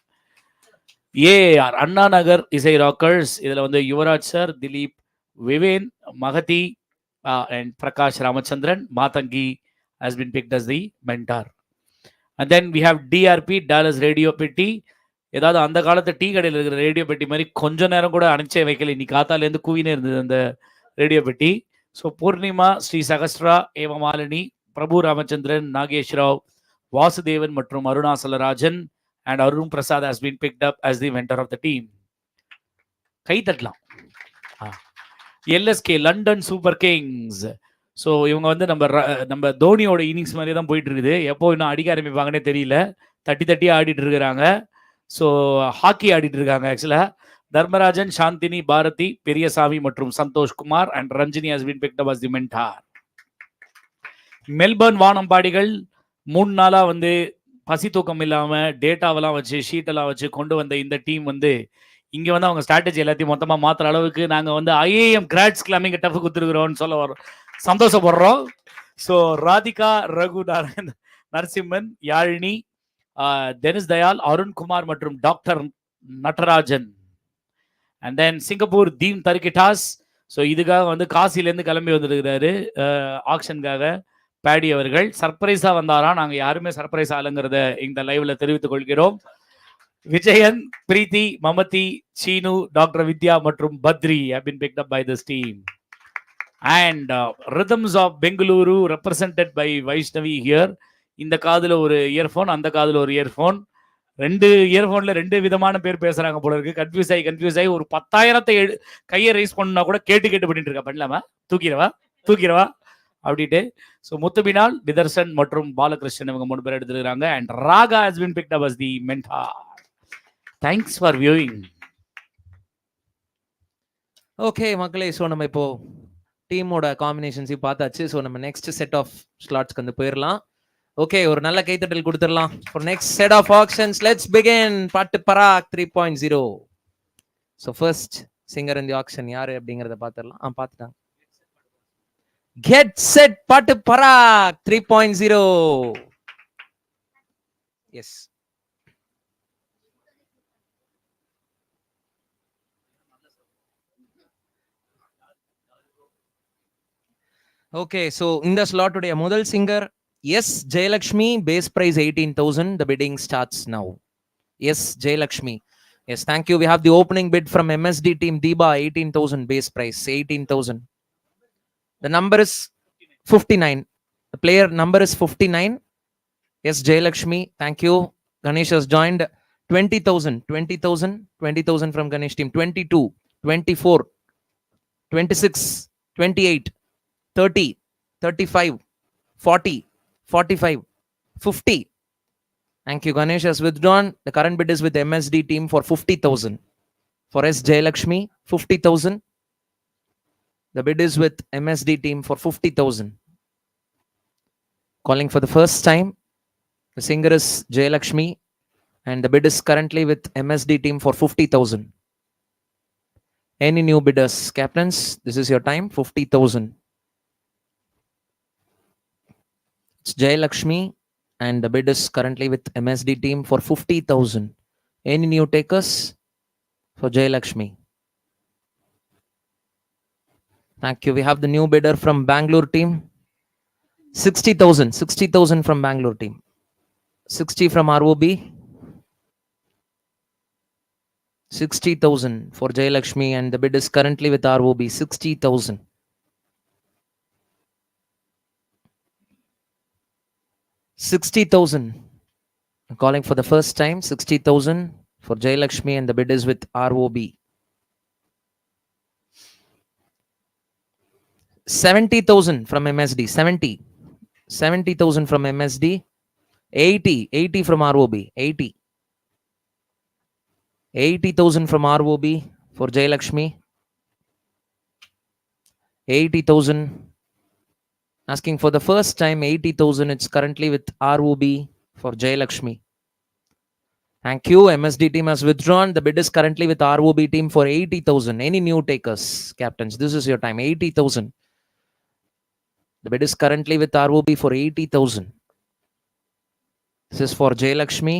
ஏஆர் அண்ணா நகர் இசை ராக்கர்ஸ், இதில் வந்து Yuvraj sir, Dilip, Viven, Magathi and Prakash Ramachandran. Mathangi has been picked as the mentor. And then we have DRP Dallas radio பெட்டி. ஏதாவது அந்த காலத்து டீ கடையில் இருக்கிற ரேடியோ பெட்டி மாதிரி கொஞ்ச நேரம் கூட அனுப்பிச்சே வைக்கல, இன்னைக்கு காத்தாலேருந்து கூவினே இருந்தது அந்த ரேடியோ பெட்டி. ஸோ பூர்ணிமா, ஸ்ரீ சகஸ்ரா, ஏவமாலினி, பிரபு ராமச்சந்திரன், நாகேஷ் ராவ், வாசுதேவன் மற்றும் Arunachalarajan and Arun Prasad has been picked up as the mentor of the team. கை தட்டலாம். எல்எஸ்கே லண்டன் சூப்பர் கிங்ஸ். ஸோ இவங்க வந்து நம்ம தோனியோட இன்னிங்ஸ் மாதிரி தான் போயிட்டு இருக்குது. எப்போ இன்னும் அடிக்க ஆரம்பிப்பாங்கன்னே தெரியல, தட்டி தட்டி ஆடிட்டு இருக்கிறாங்க. ஸோ ஹாக்கி ஆடிட்டு இருக்காங்க ஆக்சுவலாக. தர்மராஜன், சாந்தினி, பாரதி, பெரியசாமி மற்றும் Santhosh Kumar and Ranjini has been picked up as the mentor. Melbourne Vanambadigal 3 நாளா வந்து பசி தூக்கம் இல்லாம டேட்டாவெல்லாம் வச்சு ஷீட்டெல்லாம் வச்சு கொண்டு வந்த இந்த டீம் வந்து இங்க வந்து அவங்க ஸ்ட்ராட்டஜி எல்லாத்தையும் மொத்தமா மாத்துற அளவுக்கு நாங்க வந்து ஐஏஎம் கிராட்ஸ் கிளம்பிங்க டஃப் கொடுத்துருக்கிறோம்னு சொல்ல வரோம், சந்தோஷப்படுறோம். ஸோ ராதிகா, ரகு நாராயண், நரசிம்மன், யாழினி, டெனிஸ் தயால், அருண்குமார் மற்றும் doctor Natarajan. And then Singapore Theem Tharkittas. So இதுக்காக வந்து காசிலேருந்து கிளம்பி வந்துருக்கிறாரு ஆக்ஷனுக்காக. பேடி அவர்கள் சர்ப்ரைஸா வந்தாரா, நாங்க யாருமே சர்ப்ரைஸ் ஆளுங்கிறத இந்த லைவ்ல தெரிவித்துக் கொள்கிறோம். விஜயன், பிரீத்தி, மமதி, சீனு, டாக்டர் வித்யா மற்றும் Badri have been picked up by this team. And Rhythms of Bengaluru represented by Vaishnavi here. இந்த காதுல ஒரு இயர்ஃபோன், அந்த காதுல ஒரு இயர்ஃபோன், 2 இயர்ஃபோன்ல 2 விதமான பேர் பேசுறாங்க போல இருக்கு. கன்ஃபியூஸ் ஆகி ஒரு 10,000 கையை ரைஸ் பண்ணா கூட கேட்டு பண்ணிட்டு இருக்கா. பண்ணலாமா, தூக்கிடவா அப்படின்ட்டு. ஸோ முத்துபினால், நிதர்சன் மற்றும் பாலகிருஷ்ணன் இவங்க 3 பேர் எடுத்துருக்காங்க. And Raga has been picked up as the mentor. Thanks for viewing. Okay மக்களே, ஸோ நம்ம இப்போ டீமோட காம்பினேஷன்ஸையும் பார்த்தாச்சு. ஸோ நம்ம நெக்ஸ்ட் செட் ஆஃப் ஸ்லாட்ஸ்க்கு வந்து போயிடலாம். ஓகே, ஒரு நல்ல கைத்தட்டல் கொடுத்துடலாம் for next set of auctions. Let's begin. Paattu Parak 3.0. So first singer in the auction யாரு அப்படிங்கிறத பார்த்துடலாம். பார்த்துட்டாங்க. Get set Paattu Parak 3.0. Yes. Okay, so in the slot today, முதல் singer, yes, Jayalakshmi, base price 18,000. The bidding starts now. Yes, Jayalakshmi. Yes, thank you. We have the opening bid from MSD team, Deeba, 18,000 base price, 18,000. The number is 59. The player number is 59. Yes, Jayalakshmi, thank you. Ganesh has joined. 20,000, 20,000, 20,000 from Ganesh team. 22, 24, 26, 28. 30, 35, 40, 45, 50. Thank you. Ganesh has withdrawn. The current bid is with MSD team for 50,000. For S. Jayalakshmi, 50,000. The bid is with MSD team for 50,000. Calling for the first time. The singer is Jayalakshmi and the bid is currently with MSD team for 50,000. Any new bidders? Captains, this is your time. 50,000. It's Jayalakshmi and the bid is currently with MSD team for 50,000. Any new takers for Jayalakshmi? Thank you. We have the new bidder from Bangalore team. 60,000. 60,000 from Bangalore team. 60 from ROB. 60,000 for Jayalakshmi and the bid is currently with ROB. 60,000. 60,000. Calling for the first time. 60,000 for Jayalakshmi and the bid is with ROB. 70,000 from MSD. 70,000 from MSD. 80 from ROB. 80,000 from ROB for Jayalakshmi. 80,000. Asking for the first time 80,000. It's currently with ROB for Jayalakshmi. Thank you. MSD team has withdrawn. The bid is currently with ROB team for 80,000. Any new takers, captains? This is your time. 80,000. The bid is currently with ROB for 80,000. This is for Jayalakshmi.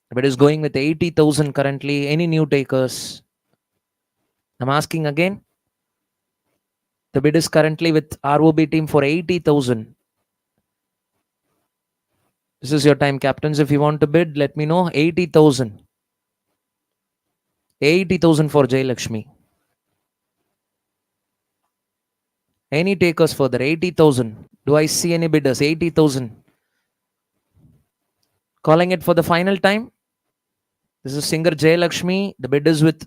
The bid is going with 80,000 currently. Any new takers? I'm asking again. The bid is currently with ROB team for 80,000. This is your time, captains. If you want to bid, let me know. 80,000. 80,000 for Jayalakshmi. Any takers further? 80,000. Do I see any bidders? 80,000. Calling it for the final time. This is singer Jayalakshmi. The bid is with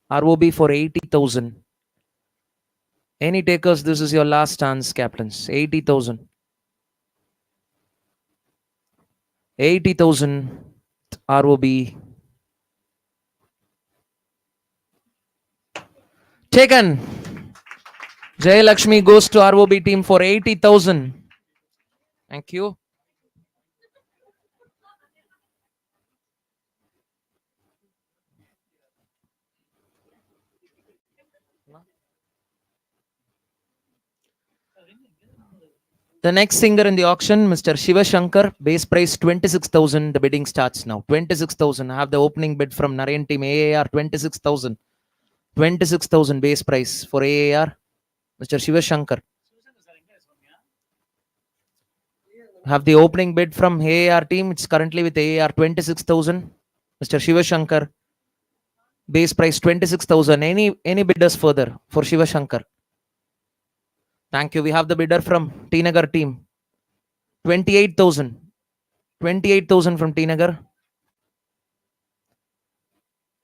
ROB for 80,000. Any takers? This is your last chance, captains. 80,000. 80,000. ROB. Taken. Jay Lakshmi goes to ROB team for 80,000. Thank you. The next singer in the auction, Mr. Shiva Shankar, base price 26,000. The bidding starts now. 26,000. I have the opening bid from Narayan team AAR 26,000. 26,000 base price for AAR, Mr. Shiva Shankar. I have the opening bid from AAR team. It's currently with AAR 26,000. Mr. Shiva Shankar, base price 26,000. Any bidders further for Shiva Shankar? Thank you. We have the bidder from T Nagar team. 28,000. 28,000 from T Nagar.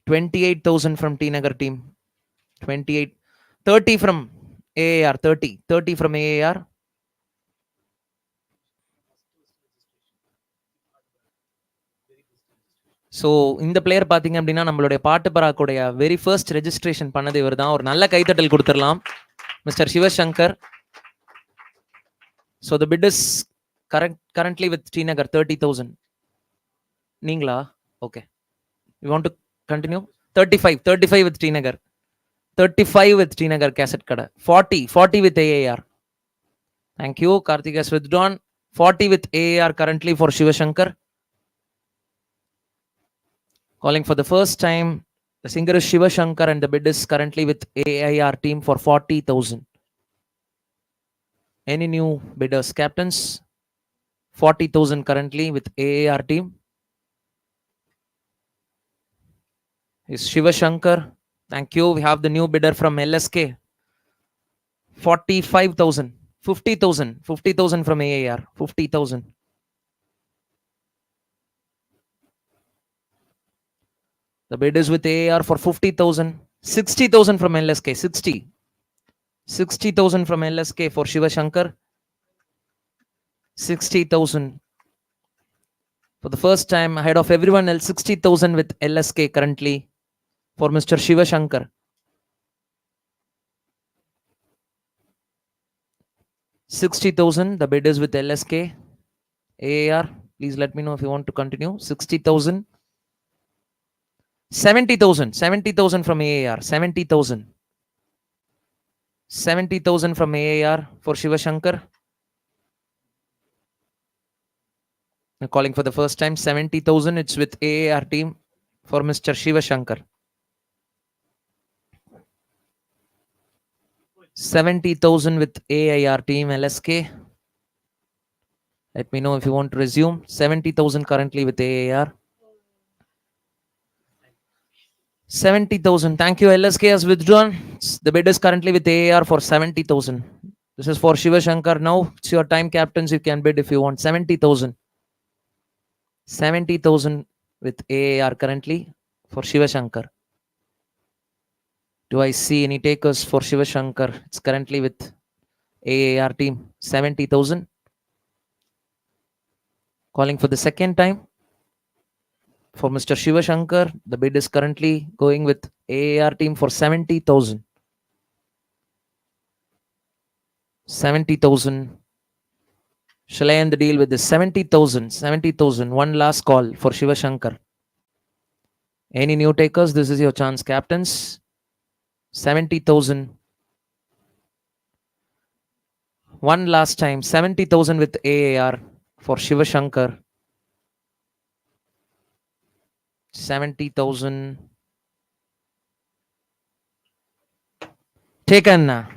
28,000 from T Nagar team. 28. 30 from AAR. 30. 30 from AAR. So இந்த player பார்த்தீங்க அப்படின்னா நம்மளுடைய பாட்டு பராக்குடைய very first registration பண்ணது இவர் தான். ஒரு நல்ல கைத்தட்டல் கொடுத்துடலாம் mister Sivasankar. So the bit is currently with Srinagar 30,000. நீங்களா? Okay. You want to continue? 35 with Srinagar. 35 with Srinagar cassette kada. 40 with AAR. Thank you. Karthik has withdrawn. 40 with AAR currently for Shivashankar. Calling for the first time, the singer is Shiva Shankar and the bid is currently with AIR team for 40,000. Any new bidders, captains? 40,000 currently with AAR team. Is Shiva Shankar. Thank you. We have the new bidder from LSK. 45,000. 50,000. 50,000 from AAR. 50,000. The bid is with AAR for 50,000. 60,000 from LSK. 60,000 from LSK for Shiva Shankar. 60,000. For the first time ahead of everyone else, 60,000 with LSK currently for Mr. Shiva Shankar. 60,000. The bid is with LSK. AAR, please let me know if you want to continue. 60,000. 70,000. 70,000 from AAR. 70,000. 70,000 from AAR for Shiva Shankar. I'm calling for the first time. 70,000. It's with AAR team for Mr. Shiva Shankar. 70,000 with AIR team LSK. Let me know if you want to resume. 70,000 currently with AAR. 70,000. Thank you. LSK has withdrawn. The bid is currently with AAR for 70,000. This is for Shiva Shankar. Now it's your time, captains. You can bid if you want. 70,000. 70,000 with AAR currently for Shiva Shankar. Do I see any takers for Shiva Shankar? It's currently with AAR team. 70,000. Calling for the second time for Mr. Shiva Shankar. The bid is currently going with AAR team for 70,000. 70,000. Shall I end the deal with this? 70,000. 70,000. One last call for Shiva Shankar. Any new takers? This is your chance, captains. 70,000. One last time. 70,000 with AAR for Shiva Shankar. 70,000. Taken.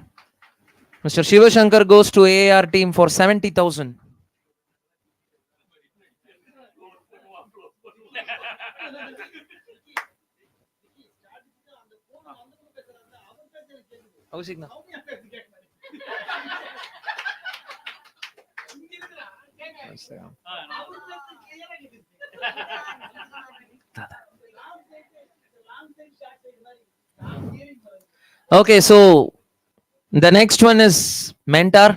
Mr. Shiva Shankar goes to AAR team for 70,000. Aushikna. Okay, so the next one is Mentor.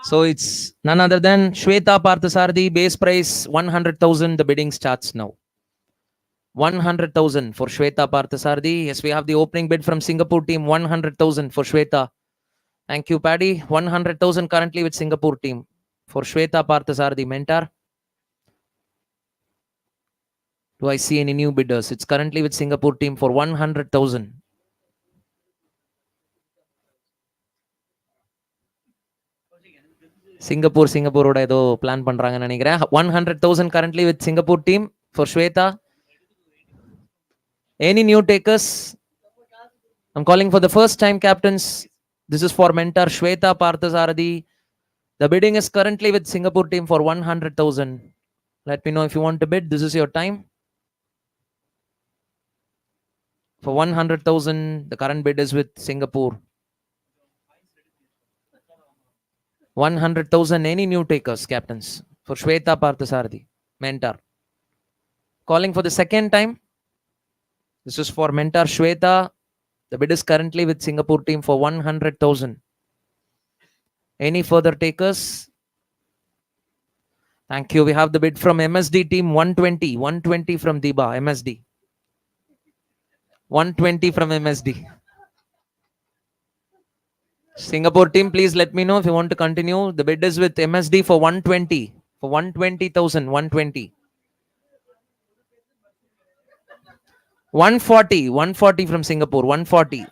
So it's none other than Shweta Parthasarthi, base price 100,000. The bidding starts now. 100,000 for Shweta Parthasarthi. Yes, we have the opening bid from Singapore team. 100,000 for Shweta. Thank you, Paddy. 100,000 currently with Singapore team for Shweta Parthasarthi, mentor. Do I see any new bidders? It's currently with Singapore team for 100,000. சிங்கப்பூரோட ஏதோ plan பண்றாங்கன்னு நினைக்கிறேன். 100,000 currently with Singapore team for Shweta. Any new takers? I'm calling for the first time captains. This is for mentor Shweta Parthasarthi. The bidding is currently with Singapore team for 100,000. Let me know if you want to bid. This is your time. For 100,000, the current bid is with Singapore. 100,000. Any new takers, captains, for Shweta Parthasarthi, mentor. Calling for the second time. This is for mentor Shweta. The bid is currently with Singapore team for 100,000. Any further takers? Thank you. We have the bid from MSD team 120. 120 from Diba, MSD. 120 from MSD. Singapore team, please let me know if you want to continue. The bid is with MSD for 120. For 120,000. 120. 140. 140 from Singapore. 140.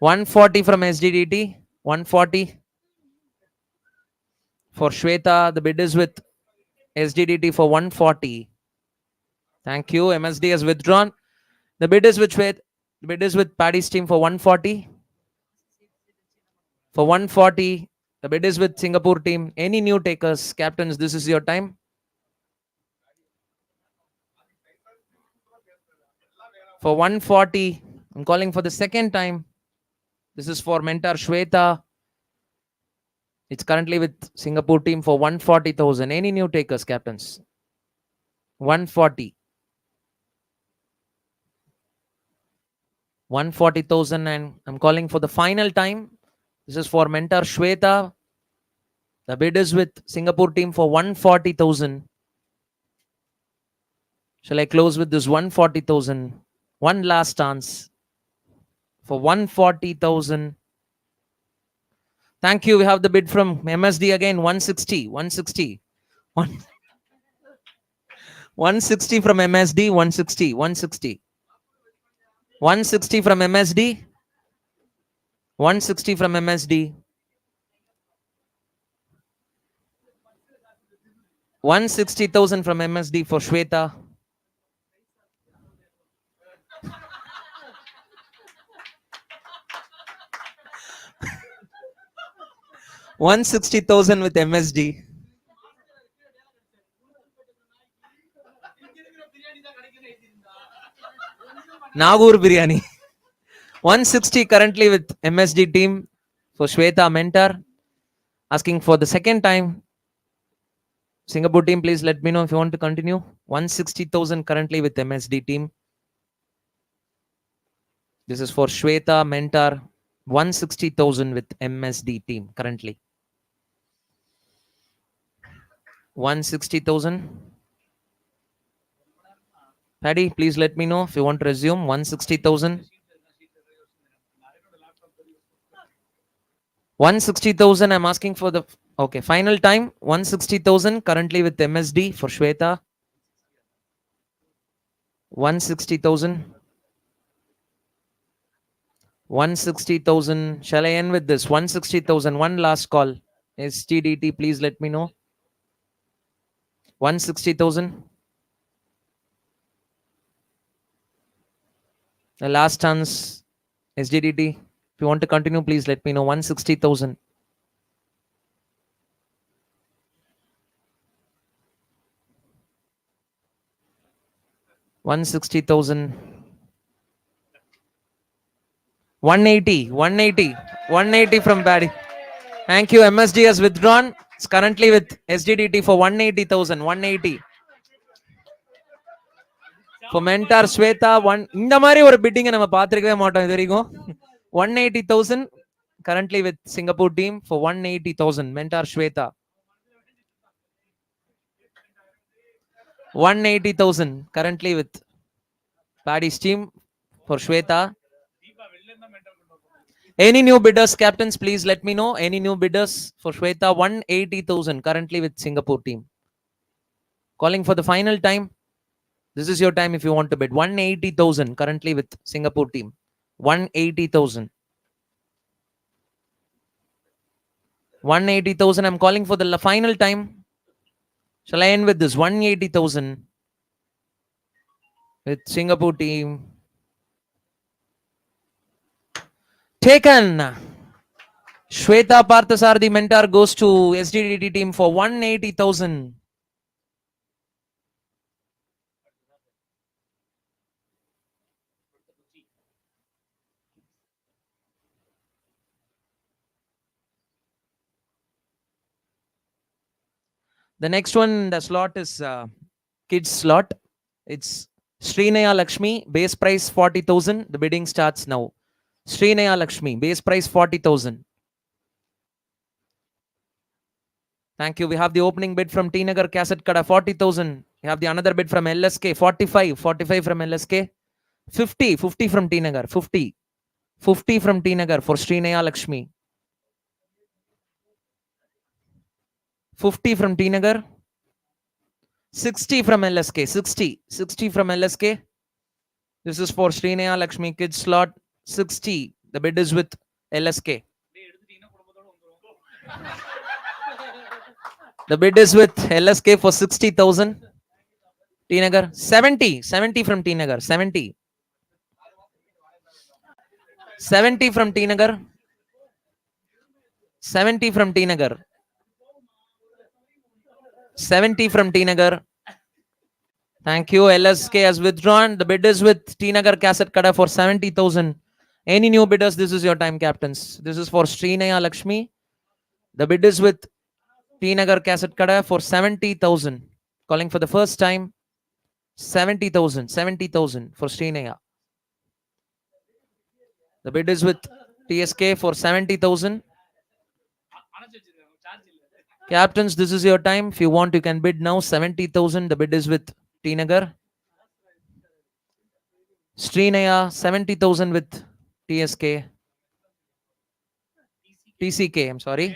140 from SGDT. 140. For Shweta, the bid is with SGDT for 140. Thank you. MSD has withdrawn. The bid is with Shweta. The bid is with Paddy's team for 140. For 140. The bid is with Singapore team. Any new takers? Captains, this is your time. For 140. I'm calling for the second time. This is for mentor Shweta. It's currently with Singapore team for 140,000. Any new takers, captains? 140. 140,000, and I'm calling for the final time. This is for mentor Shweta. The bid is with Singapore team for 140,000. Shall I close with this 140,000? One last chance for 140,000. Thank you. We have the bid from MSD again. 160. 160. 160 from MSD. 160. 160. 160 from MSD. 160 from MSD. 160,000 from MSD for Shweta. $160,000 with MSD. Nagur biryani. 160 currently with MSD team for Shweta mentor. Asking for the second time. Singapore team, please let me know if you want to continue. 160,000 currently with MSD team. This is for Shweta mentor. 160,000 with MSD team currently. 160,000. Paddy, please let me know if you want to resume. 160,000. 160,000. I'm asking for the okay final time. 160,000 currently with MSD for Shweta. 160,000. 160,000. Shall I end with this? 160,000. One last call. STDT, please let me know. 160,000. The last chance. SGDT. If you want to continue, please let me know. 160,000. 160,000. 180. 180. 180 from Paddy. Thank you. MSD has withdrawn. It's currently with SGDT for 180,000. 180. For mentor Shweta, இந்த மாதிரி ஒரு பிட்டிங்கை நம்ம பார்த்துருக்கவே மாட்டோம் இது வரைக்கும். 180,000 currently with Singapore team for 180,000. Mentor Shweta. 180,000 currently with Paddy's team for Shweta. Any new bidders, captains, please let me know. Any new bidders for Shweta? 180,000 currently with Singapore team. Calling for the final time. This is your time if you want to bid. 180,000 currently with Singapore team. 180,000. 180,000. I'm calling for the final time. Shall I end with this? 180,000 with Singapore team. Taken. Shweta Parthasarathi mentor goes to SDDT team for 180,000. The next one, the slot is kids slot. It's Srinaya Lakshmi, base price 40,000. The bidding starts now. Srinaya Lakshmi, base price 40,000. Thank you. We have the opening bid from T Nagar Cassette Kada 40,000. We have the another bid from LSK 45 from LSK. 50 from T Nagar 50 from T Nagar for Srinaya Lakshmi. 50 from T Nagar. 60 from LSK. 60 from LSK. This is for Srinaya Lakshmi kids slot. 60. The bid is with LSK. The bid is with LSK for 60,000. T Nagar. 70 from T Nagar. 70 from T Nagar. 70 from T Nagar. 70 from T Nagar. Thank you. LSK has withdrawn. The bid is with T Nagar Cassette Kada for 70,000. Any new bidders? This is your time, captains. This is for Srinaya Lakshmi. The bid is with T Nagar Cassette Kada for 70,000. Calling for the first time. 70,000 for Srinaya. The bid is with TSK for 70,000. Captains, this is your time. If you want, you can bid now. 70,000. The bid is with T Nagar. Srinaya 70,000 with TSK. TCK, I'm sorry.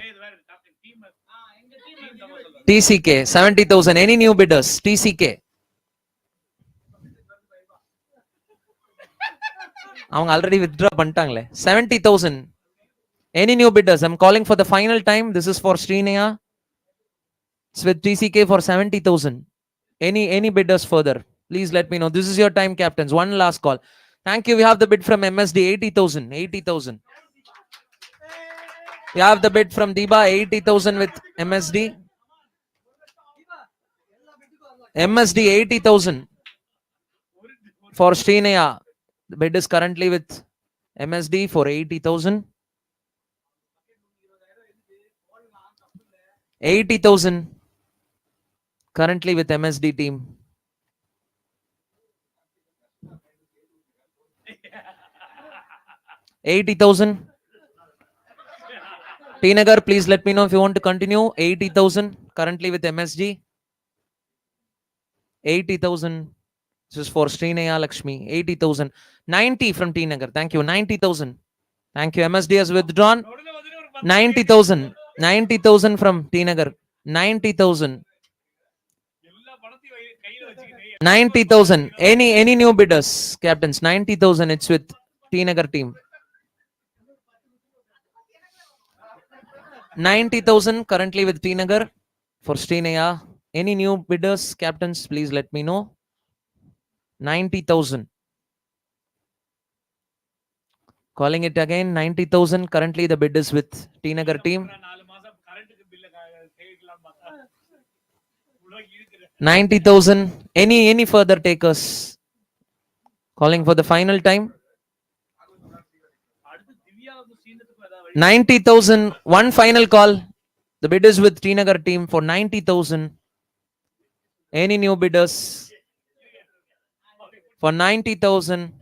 TCK 70,000. Any new bidders? TCK. அவங்க already withdraw பண்ணிட்டாங்களே 70,000. Any new bidders? I'm calling for the final time. This is for Srinaya. It's with TCK for 70,000. Any bidders further? Please let me know. This is your time, captains. One last call. Thank you. We have the bid from MSD 80,000. 80,000. We have the bid from Deba 80,000 with MSD. MSD 80,000 for Srinaya. The bid is currently with MSD for 80,000. 80,000 currently with MSD team. 80,000. T Nagar, please let me know if you want to continue. 80,000 currently with MSD. 80,000. This is for Srinaya Lakshmi. 80,000. 90 from T Nagar. Thank you. 90,000. Thank you. MSD has withdrawn. 90,000. 90,000 from T Nagar. 90,000. 90,000. Any new bidders, captains? 90,000. It's with T Nagar team. 90,000 currently with T Nagar for Srinaya. Any new bidders, captains? Please let me know. 90,000. Calling it again. 90,000. Currently the bid is with T Nagar team. 90,000. Any further takers? Calling for the final time. 90,000. One final call. The bid is with T Nagar team for 90,000. Any new bidders? For 90,000.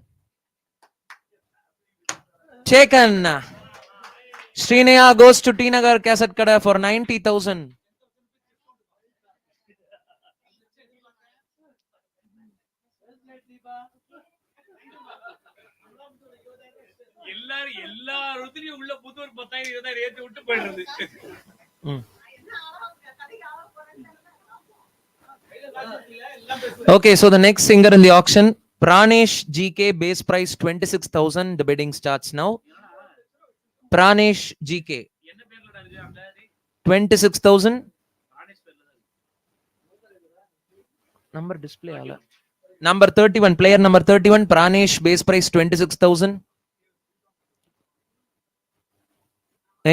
Taken. Srinaya goes to T Nagar Cassette Kada for 90,000. எல்லாரும் உள்ள புத்தூர் 10,000 20,000 ஏத்தி விட்டு போயிடுறது. Okay, so the next singer in the auction, Pranesh GK, base price 26,000. The bidding starts now. Pranesh GK, என்ன பேர்லடா இருக்கு அந்த 26,000. ராணேஷ் பேர்ல தான் இருக்கு. Number display ala. Number 31, player number 31, Pranesh, base price 26,000.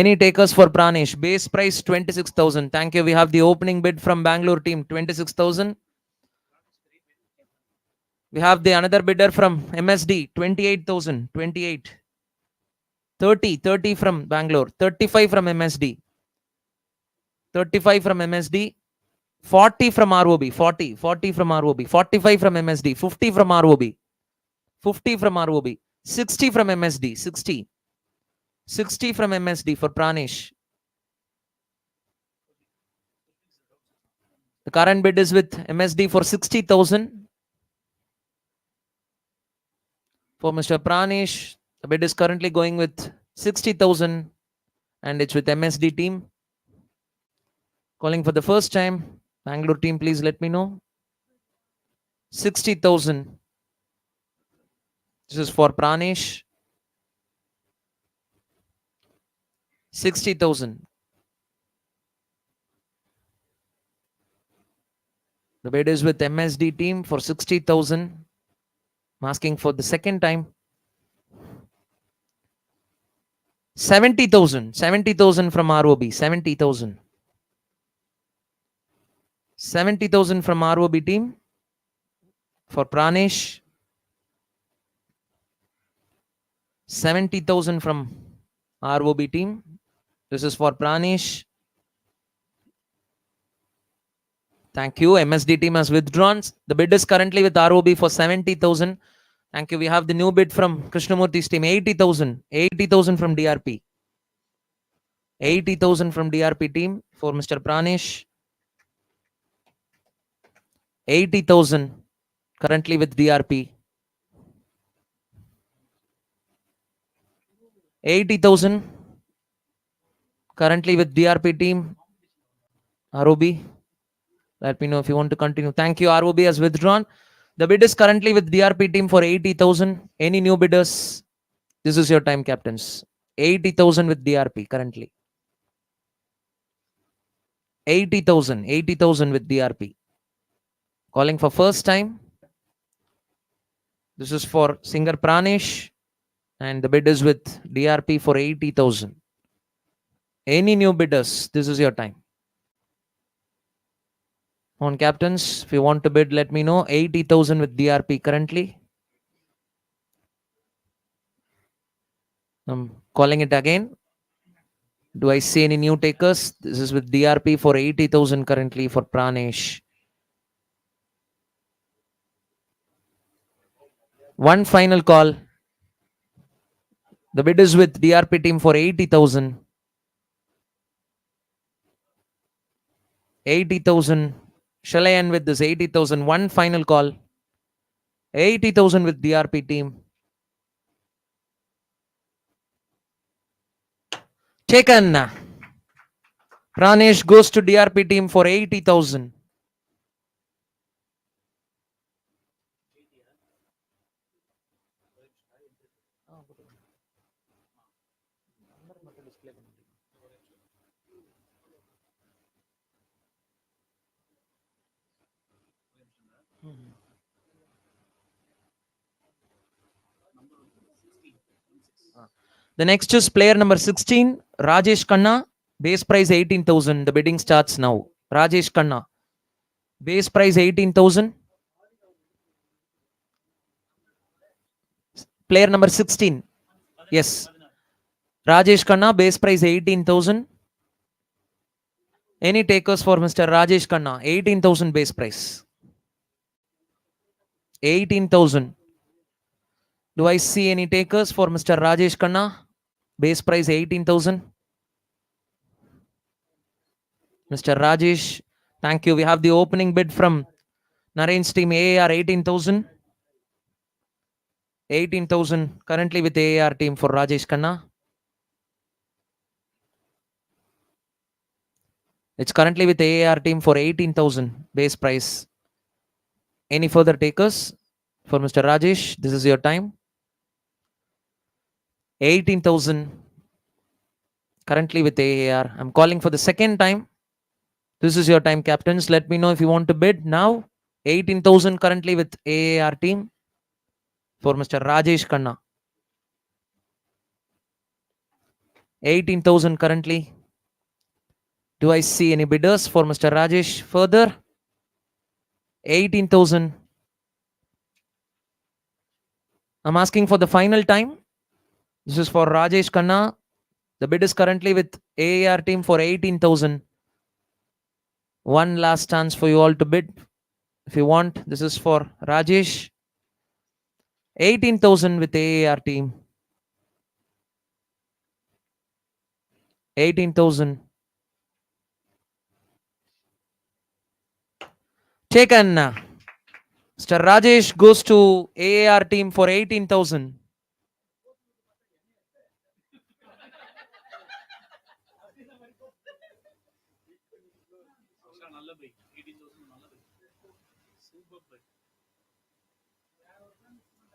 Any takers for Pranesh? Base price 26,000. Thank you. We have the opening bid from Bangalore team, 26,000. We have the another bidder from MSD, 28,000. 28. 30 from Bangalore, 35 from MSD, 35 from MSD, 40 from ROB, 40 from ROB, 45 from MSD, 50 from ROB, 50 from ROB, 60 from MSD, 60 from MSD for Pranesh. The current bid is with MSD for 60,000. For Mr. Pranesh, the bid is currently going with 60,000 and it's with MSD team. Calling for the first time. Bangalore team, please let me know. 60,000. This is for Pranesh. 60,000. The bid is with MSD team for 60,000. I'm asking for the second time. 70,000. 70,000 from ROB. 70,000. 70,000 from ROB team for Pranesh. 70,000 from ROB team. This is for Pranesh. Thank you. MSD team has withdrawn. The bid is currently with ROB for 70,000. Thank you. We have the new bid from Krishnamurthy's team, 80,000. 80,000 from DRP. 80,000 from DRP team for Mr. Pranesh. 80,000 currently with DRP. 80,000 currently with DRP team. ROB, let me know if you want to continue. Thank you. ROB has withdrawn. The bid is currently with DRP team for 80,000. Any new bidders? This is your time, captains. 80,000 with DRP currently. 80,000. 80,000 with DRP. Calling for first time. This is for singer Pranesh. And the bid is with DRP for 80,000. Any new bidders? This is your time. On captains, if you want to bid, let me know. 80,000 with DRP currently. I'm calling it again. Do I see any new takers? This is with DRP for 80,000 currently for Pranesh. One final call. The bid is with DRP team for 80,000. 80,000. Shall I end with this 80,000? One final call. 80,000 with DRP team. Taken. Pranesh goes to DRP team for 80,000. The next is player number 16, Rajesh Khanna, base price 18,000. The bidding starts now. Rajesh Khanna, base price 18,000. Player number 16, yes. Rajesh Khanna, base price 18,000. Any takers for Mr. Rajesh Khanna? 18,000 base price. 18,000. Do I see any takers for Mr. Rajesh Khanna? Base price 18,000. Mr. Rajesh. Thank you. We have the opening bid from Naren's team AAR 18,000. 18,000 currently with AAR team for Rajesh Khanna. It's currently with AAR team for 18,000 base price. Any further takers for Mr. Rajesh? This is your time. 18,000 currently with AAR. I'm calling for the second time. This is your time, captains. Let me know if you want to bid now. 18,000 currently with AAR team for Mr. Rajesh Khanna. 18,000 currently. Do I see any bidders for Mr. Rajesh further? 18,000. I'm asking for the final time. This is for Rajesh Khanna. The bid is currently with AAR team for 18,000. One last chance for you all to bid. If you want, this is for Rajesh. 18,000 with AAR team. 18,000. Taken. Mr. Rajesh goes to AAR team for 18,000. நல்ல buy 18,000 நல்ல buy super buy.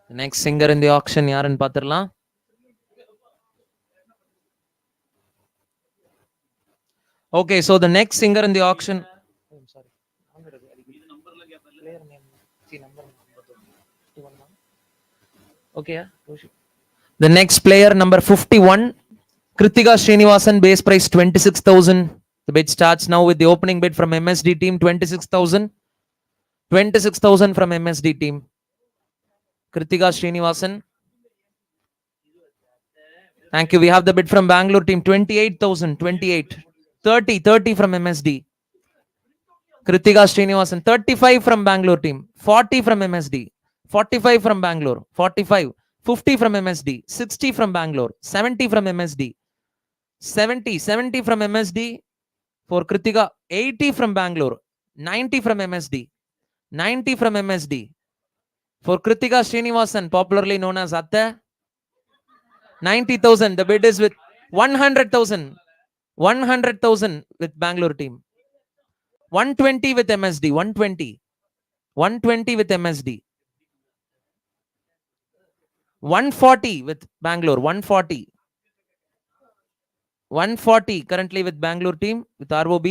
The next singer in the auction யாருன்னு பாத்துறலாம். Okay, so the next singer in the auction. இது நம்பர்ல கேப்பல்ல. Okay, the next player number 51, Kritika Srinivasan, base price 26,000. The bid starts now with the opening bid from MSD team 26,000. 26,000 from MSD team. Kritika Srinivasan. Thank you. We have the bid from Bangalore team 28,000. 28. 30 from MSD. Kritika Srinivasan. 35 from Bangalore team. 40 from MSD. 45 from Bangalore. 45. 50 from MSD. 60 from Bangalore. 70 from MSD. 70 from MSD for Kritika. 80 from Bangalore. 90 from MSD. 90 from MSD for Kritika Srinivasan, popularly known as Atta. 90,000. The bid is with 100,000. 100,000 with Bangalore team. 120 with MSD. 120. 120 with MSD. 140 with Bangalore. 140. 140 currently with Bangalore team with ROB.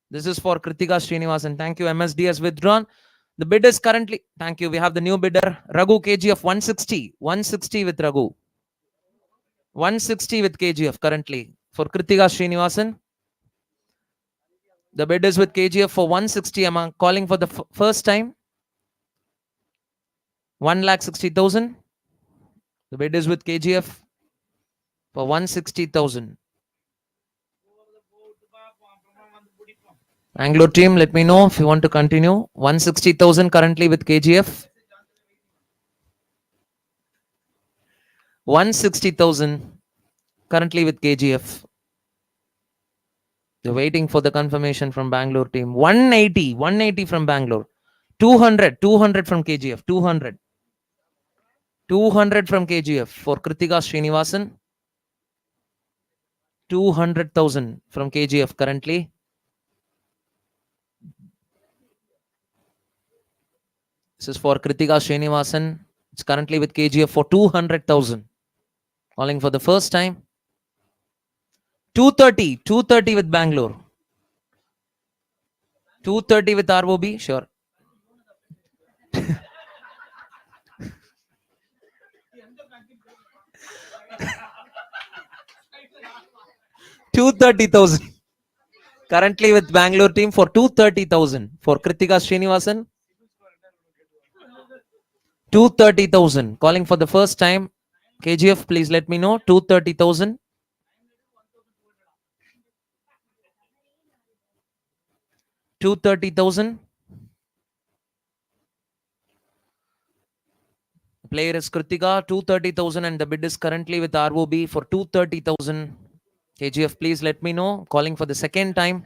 This is for Kritika Srinivasan. Thank you. MSD has withdrawn. The bid is currently, thank you. We have the new bidder, Raghu KGF 160. 160 with Raghu. 160 with KGF currently for Kritika Srinivasan. The bid is with KGF for 160. I'm calling for the first time. 1,60,000. The bid is with KGF for 160,000. Bangalore team, let me know if you want to continue. 160,000 currently with KGF. 160,000 currently with KGF. They're waiting for the confirmation from Bangalore team. 180 from Bangalore. 200 from KGF. 200 from KGF for Kritika Srinivasan. 200,000 from KGF currently. This is for Kritika Srinivasan. It's currently with KGF for 200,000. Calling for the first time. 230 with Bangalore. 230 with ROB, sure. 230,000. Currently with Bangalore team for 230,000 for Kritika Srinivasan. 230,000. Calling for the first time. KGF, please let me know. 230,000. 230,000. Player is Kritika. 230,000 and the bid is currently with ROB for 230,000. KGF, please let me know. Calling for the second time.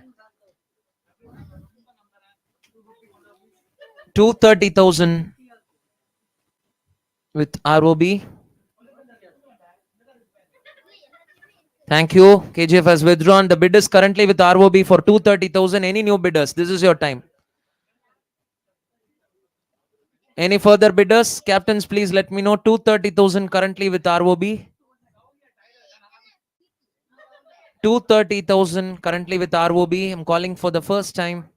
230,000 with ROB. Thank you. KGF has withdrawn. The bid is currently with ROB for 230,000. Any new bidders? This is your time. Any further bidders? Captains, please let me know. 230,000 currently with ROB. 230,000 currently with ROB. I'm calling for the first time.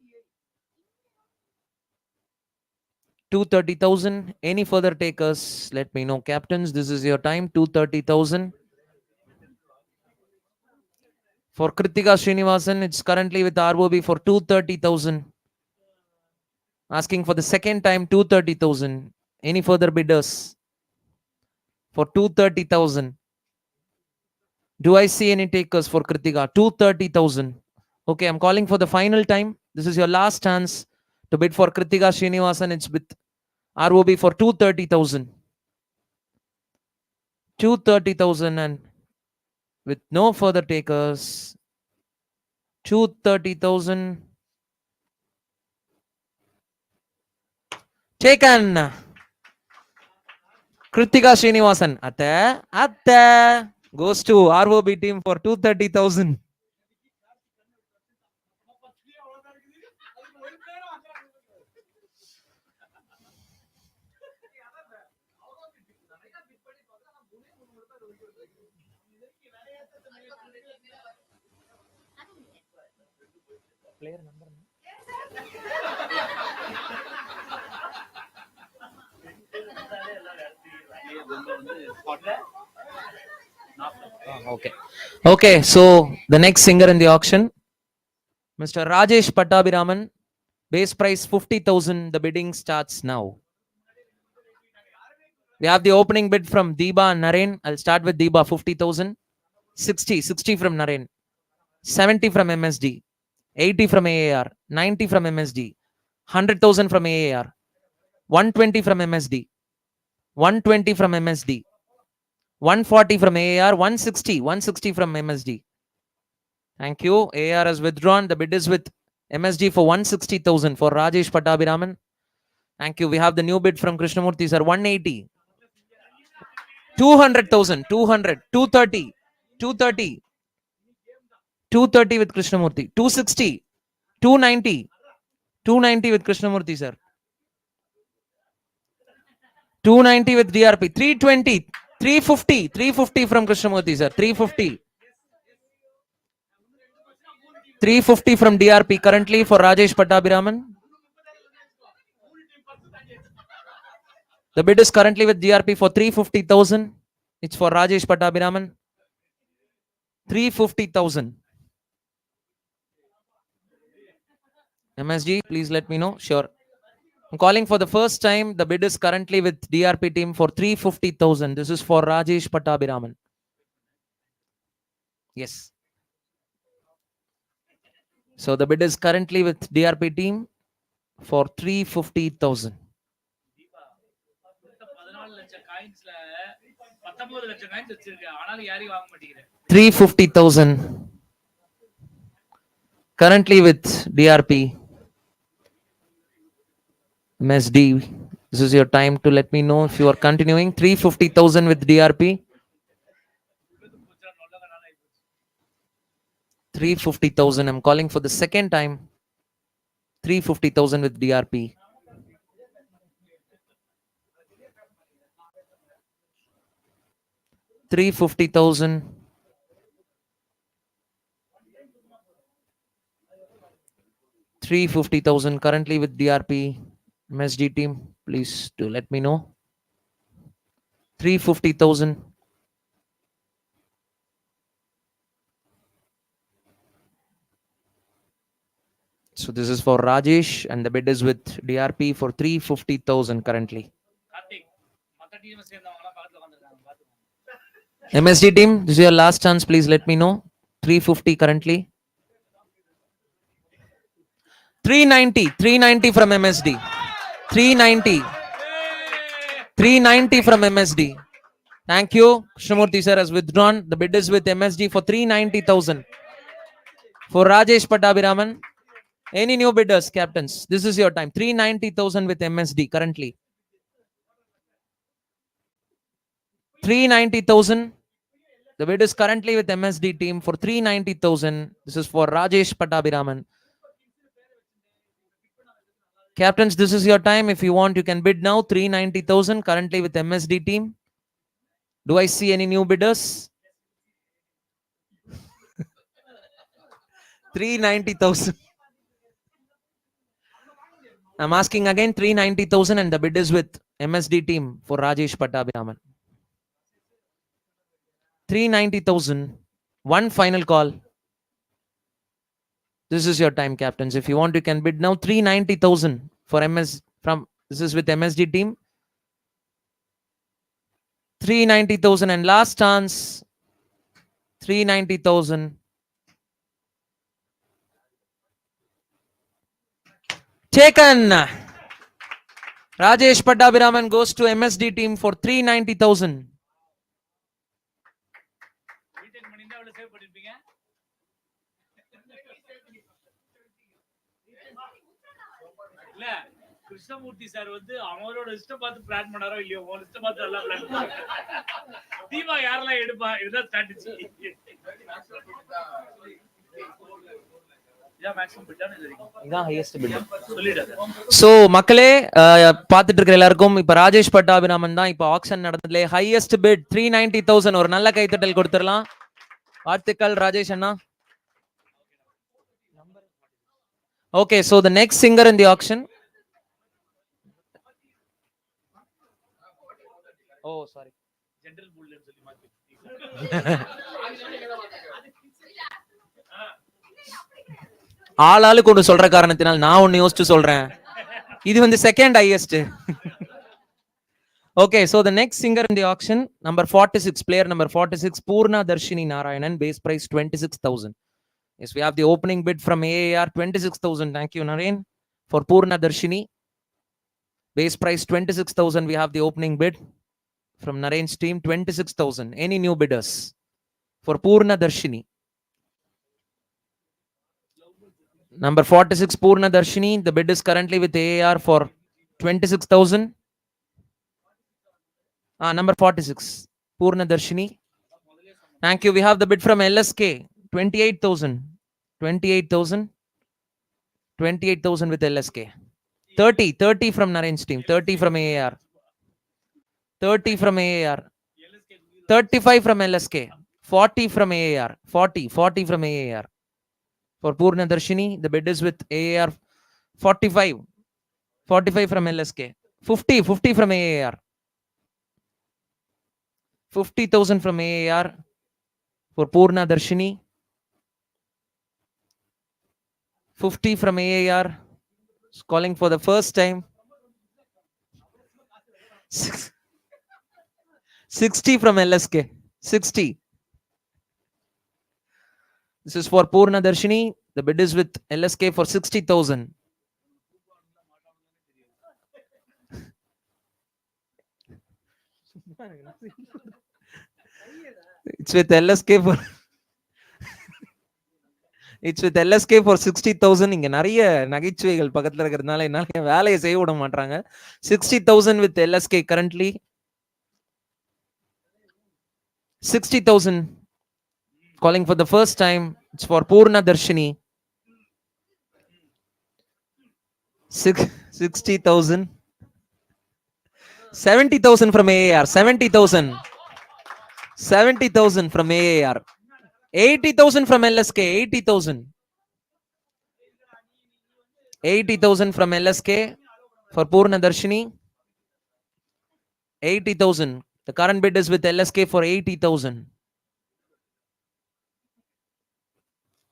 230,000. Any further takers? Let me know. Captains, this is your time. 230,000. For Kritika Srinivasan, it's currently with ROB for 230,000. Asking for the second time, 230,000. Any further bidders? For 230,000. Do I see any takers for Kritika? 230,000. Okay, I'm calling for the final time. This is your last chance to bid for Kritika Srinivasan. It's with ROB for 230,000. 230,000 and with no further takers. 230,000. Taken. Kritika Srinivasan. Atta. Goes to ROB team for 230,000. Okay, so the next singer in the auction, Mr. Rajesh Pattabhiraman, base price 50,000. The bidding starts now. We have the opening bid from Deeba and Naren. I'll start with Deeba, 50,000. 60 from Naren. 70 from MSD. 80 from AAR. 90 from MSD. 100,000 from AAR. 120 from MSD. 120 from MSD. 140 from AAR. 160 from MSD. Thank you. AAR has withdrawn. The bid is with MSD for 160,000 for Rajesh Pattabhiraman. Thank you. We have the new bid from Krishnamurthy sir. 180. 200,000. 200. 230. 230. 230 with Krishnamurthy. 260. 290. 290 with Krishnamurthy sir. 290 with DRP. 320. 350. 350 from Krishnamurthy sir. 350. 350 from DRP currently for Rajesh Pattabhiraman. The bid is currently with DRP for 350,000. It's for Rajesh Pattabhiraman. 350,000. MSG, please let me know. Sure. I'm calling for the first time. The bid is currently with DRP team for 350,000. This is for Rajesh Pattabhiraman. Yes. So the bid is currently with DRP team for 350,000. 350,000. Currently with DRP. MSD, this is your time to let me know if you are continuing. 350,000 with DRP. 350,000. I'm calling for the second time. 350,000 with DRP. 350,000. 350,000 currently with DRP. MSD team, please do let me know. 350,000. So this is for Rajesh and the bid is with DRP for 350,000 currently. MSD team, this is your last chance. Please let me know. 350 currently. 390. 390 from MSD. 390. 390 from MSD. Thank you. Krishnamurthy sir has withdrawn. The bid is with MSD for 390,000. For Rajesh Pattabhiraman. Any new bidders, captains? This is your time. 390,000 with MSD currently. 390,000. The bid is currently with MSD team for 390,000. This is for Rajesh Pattabhiraman. Captains, this is your time. If you want, you can bid now. 390,000 currently with MSD team. Do I see any new bidders? 390,000. I'm asking again 390,000 and the bid is with MSD team for Rajesh Pattabhiraman. 390,000. One final call. This is your time, captains. If you want, you can bid now. 390,000 for MS from this is with MSD team. 390,000 and last chance. 390,000. Taken. Rajesh Pattabhiraman goes to MSD team for 390,000. இல்ல Krishnamurthy sir வந்து அவரோட இஷ்டம் பார்த்து plan பண்ணாரோ இல்லையோ உன் இஷ்டம் பார்த்து எல்லாம் பிளான் பண்ணாரு. தீபா யாரெல்லாம் எடுப்பா இதுதான் ஸ்ட்ராட்டஜி. சோ மக்களே பாத்துட்டு இருக்கிற எல்லாருக்கும் இப்ப ராஜேஷ் பட்டாபிராமன் தான் இப்ப ஆக்ஷன் நடந்ததுல ஹையஸ்ட் பிட் 390,000. ஒரு நல்ல கைத்தட்டல் கொடுத்துடலாம். வாழ்த்துக்கள் ராஜேஷ் அண்ணா. Okay, so the next singer in the auction. Oh, sorry. General புல்ல சொல்லி மாத்தி. ஆளாளுக்கு ஒன்று சொல்ற காரணத்தினால் நான் ஒன்னு யோசிச்சு சொல்றேன். இது வந்து second highest. Okay, so the next singer in the auction, number 46, player number 46, Purna Darshini Narayanan, base price 26,000. Yes, we have the opening bid from AAR 26,000. Thank you, Naren, for Purna Darshini. Base price 26,000. We have the opening bid from Naren's team 26,000. Any new bidders for Purna Darshini? Number 46, Purna Darshini. The bid is currently with AAR for 26,000. Number 46, Purna Darshini. Thank you. We have the bid from LSK. 28,000. 28,000. 28,000 with LSK. 30 from Naren's team. 30 from AAR. 30 from AAR. 35 from LSK. 40 from AAR. 40 from AAR. For Purna Darshini, the bid is with AAR 45. 45 from LSK. 50 from AAR. 50,000 from AAR for Purna Darshini. 50 from AAR. Calling for the first time. 60 from LSK. 60. This is for Purna Darshini. The bid is with LSK for 60,000. It's with LSK for It's with LSK for 60,000. இங்க நிறைய நகைச்சுவைகள் பக்கத்துல இருக்கிறதுனால என்னால வேலையை செய்ய விட மாட்டாங்க. 60,000 with LSK currently. 60,000. Calling for the first time. It's for Purna Darshini. 60,000. 70,000 from AAR. 70,000. 70,000 from AAR. 80,000 from LSK. 80,000. 80,000 from LSK for Purna Darshini. 80,000. The current bid is with LSK for 80,000.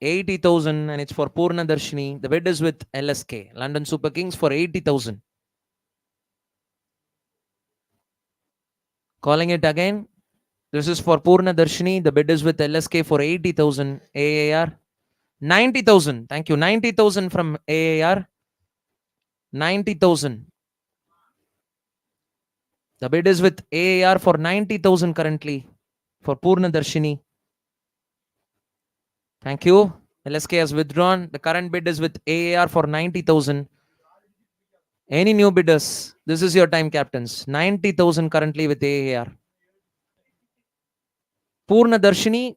80,000 and it's for Purna Darshini. The bid is with LSK, London Super Kings, for 80,000. Calling it again. This is for Purna Darshini. The bid is with LSK for 80,000. AAR 90,000. Thank you. 90,000 from AAR. 90,000. The bid is with AAR for 90,000 currently for Purna Darshini. Thank you. LSK has withdrawn. The current bid is with AAR for 90,000. Any new bidders? This is your time, captains. 90,000 currently with AAR. Purna Darshini,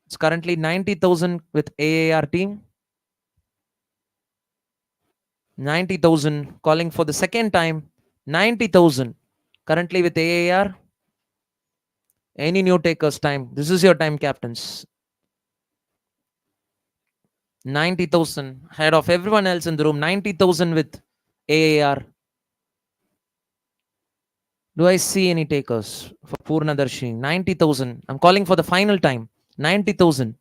it's currently 90,000 with AAR team. 90,000 calling for the second time. 90,000 currently with AAR. Any new takers time? This is your time, captains. 90,000 ahead of everyone else in the room. 90,000 with AAR. Do I see any takers for Purna Darshini? 90,000. I'm calling for the final time. 90,000.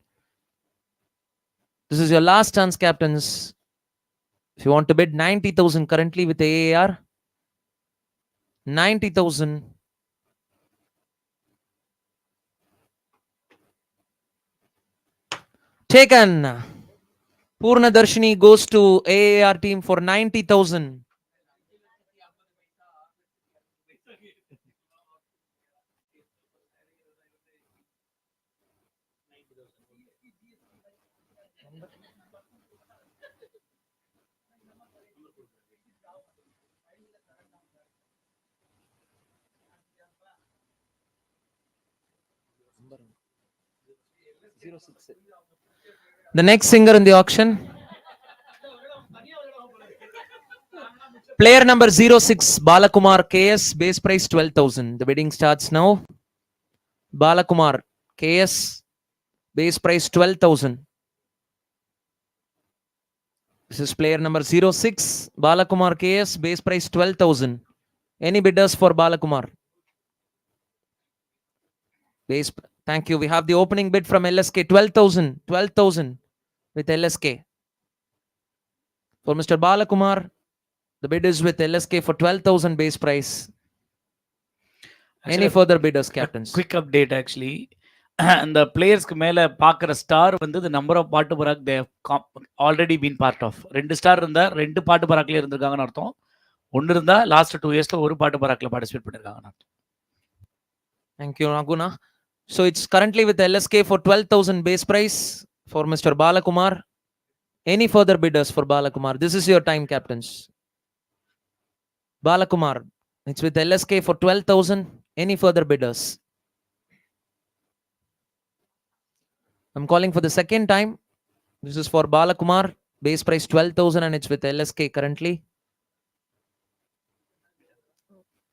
This is your last chance, captains. If you want to bid 90,000 currently with AAR. 90,000. Taken. Purna Darshini goes to AAR team for 90,000. The next singer in the auction. Player number 06, Balakumar KS, base price 12,000. The bidding starts now. Balakumar KS, base price 12,000. This is player number 06, Balakumar KS, base price 12,000. Any bidders for Balakumar? Base, thank you. We have the opening bid from LSK, 12,000. 12,000 with LSK. For Mr. Balakumar, the bid is with LSK for 12,000 base price. Any further bidders, captains? Quick update actually. And the players மேல பாக்குற star வந்து the number of பாட்டு பராக் they have already been part of. ரெண்டு star இருந்தா ரெண்டு பாட்டு பராக்ல இருந்திருக்காங்கன்னு அர்த்தம். ஒன்னு இருந்தா லாஸ்ட் 2 இயர்ஸ்ல ஒரு பாட்டு பராக்ல பார்ட்டிசிபேட் பண்ணிருக்காங்கன்னு அர்த்தம். Thank you, Raguna. So it's currently with LSK for 12,000 base price for Mr. Balakumar. Any further bidders for Balakumar? This is your time, captains. Balakumar, it's with LSK for 12,000. Any further bidders? I'm calling for the second time. This is for Balakumar, base price 12,000 and it's with LSK currently.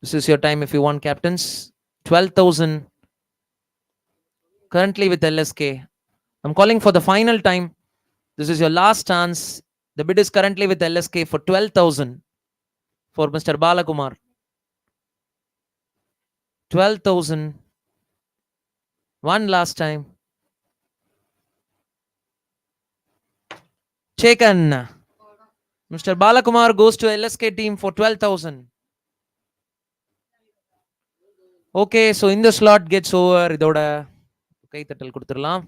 This is your time if you want, captains. 12,000 currently with LSK. I'm calling for the final time. This is your last chance. The bid is currently with LSK for 12,000 for Mr. Balakumar. 12,000. One last time. Taken. Mr. Balakumar goes to LSK team for 12,000. Okay, so in the slot gets over. இதோட கைத்தட்டல் கொடுத்துடலாம்.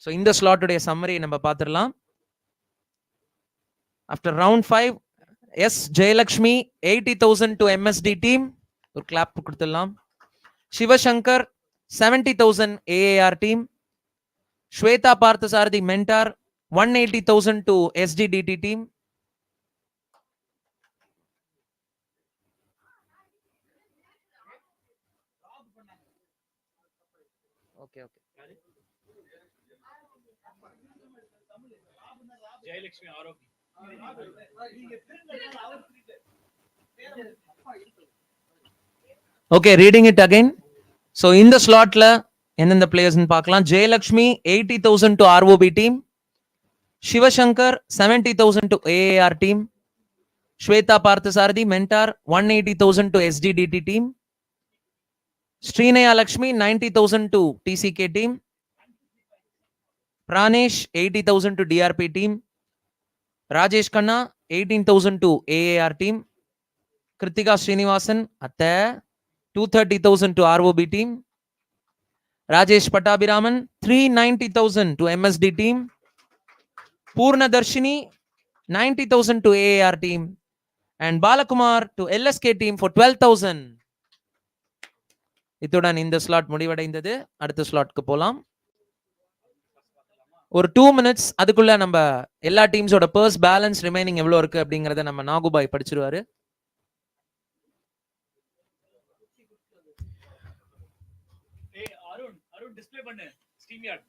So in the slot today summary நம்ம பார்த்துடலாம். After round 5, S Jayalakshmi 80,000 to MSD team. ஒரு clap கொடுத்துடலாம். Shivashankar 70,000 AAR team. Shweta Parthasarathi mentor 180,000 to SDDT team. Okay. Okay, reading it again. So in the slot la எந்தெந்த players பார்க்கலாம். Jayalakshmi 80,000 to ROB team. Shivashankar 70,000 to AAR team. Shweta Parthasarathi mentor 180,000 to SDDT team. Srinaya Lakshmi 90,000 to TCK team. Pranesh 80,000 to DRP team. Rajesh Khanna 18,000 to AAR team. Kritika Srinivasan atta 230,000 to ROB team. Rajesh Pattabhiraman 390,000 to MSD team. Purna Darshini 90,000 to AAR team. And Balakumar to LSK team for 12,000. இத்துடன் இந்த slot முடிவடைந்தது. அடுத்த ஸ்லாட்க்கு போலாம். ஒரு 2 minutes அதுக்குள்ள நம்ம எல்லா டீம்ஸோட purse balance remaining எவ்வளவு இருக்கு அப்படிங்கறத நம்ம நாகுபாய் படிச்சிருவாரு. அருண் டிஸ்ப்ளே பண்ணு ஸ்ட்ரீம்யார்ட்.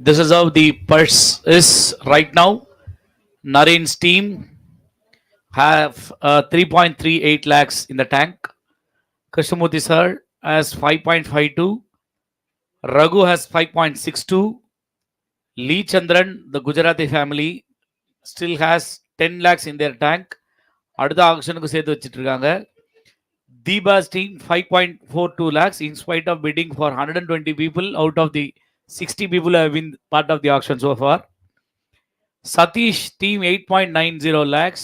This is how the purse is right now. Naren's team have 3.38 lakhs in the tank. Krishnamurthy sir has 5.52. Raghu has 5.62. Lee Chandran, the Gujarati family, still has 10 lakhs in their tank. அடுத்த ஆக்ஷனுக்கு சேர்த்து வச்சிட்டு இருக்காங்க. Deeba's team 5.42 lakhs in spite of bidding for 120 people out of the 60 people who have been part of the auction so far. Satish team 8.90 lakhs.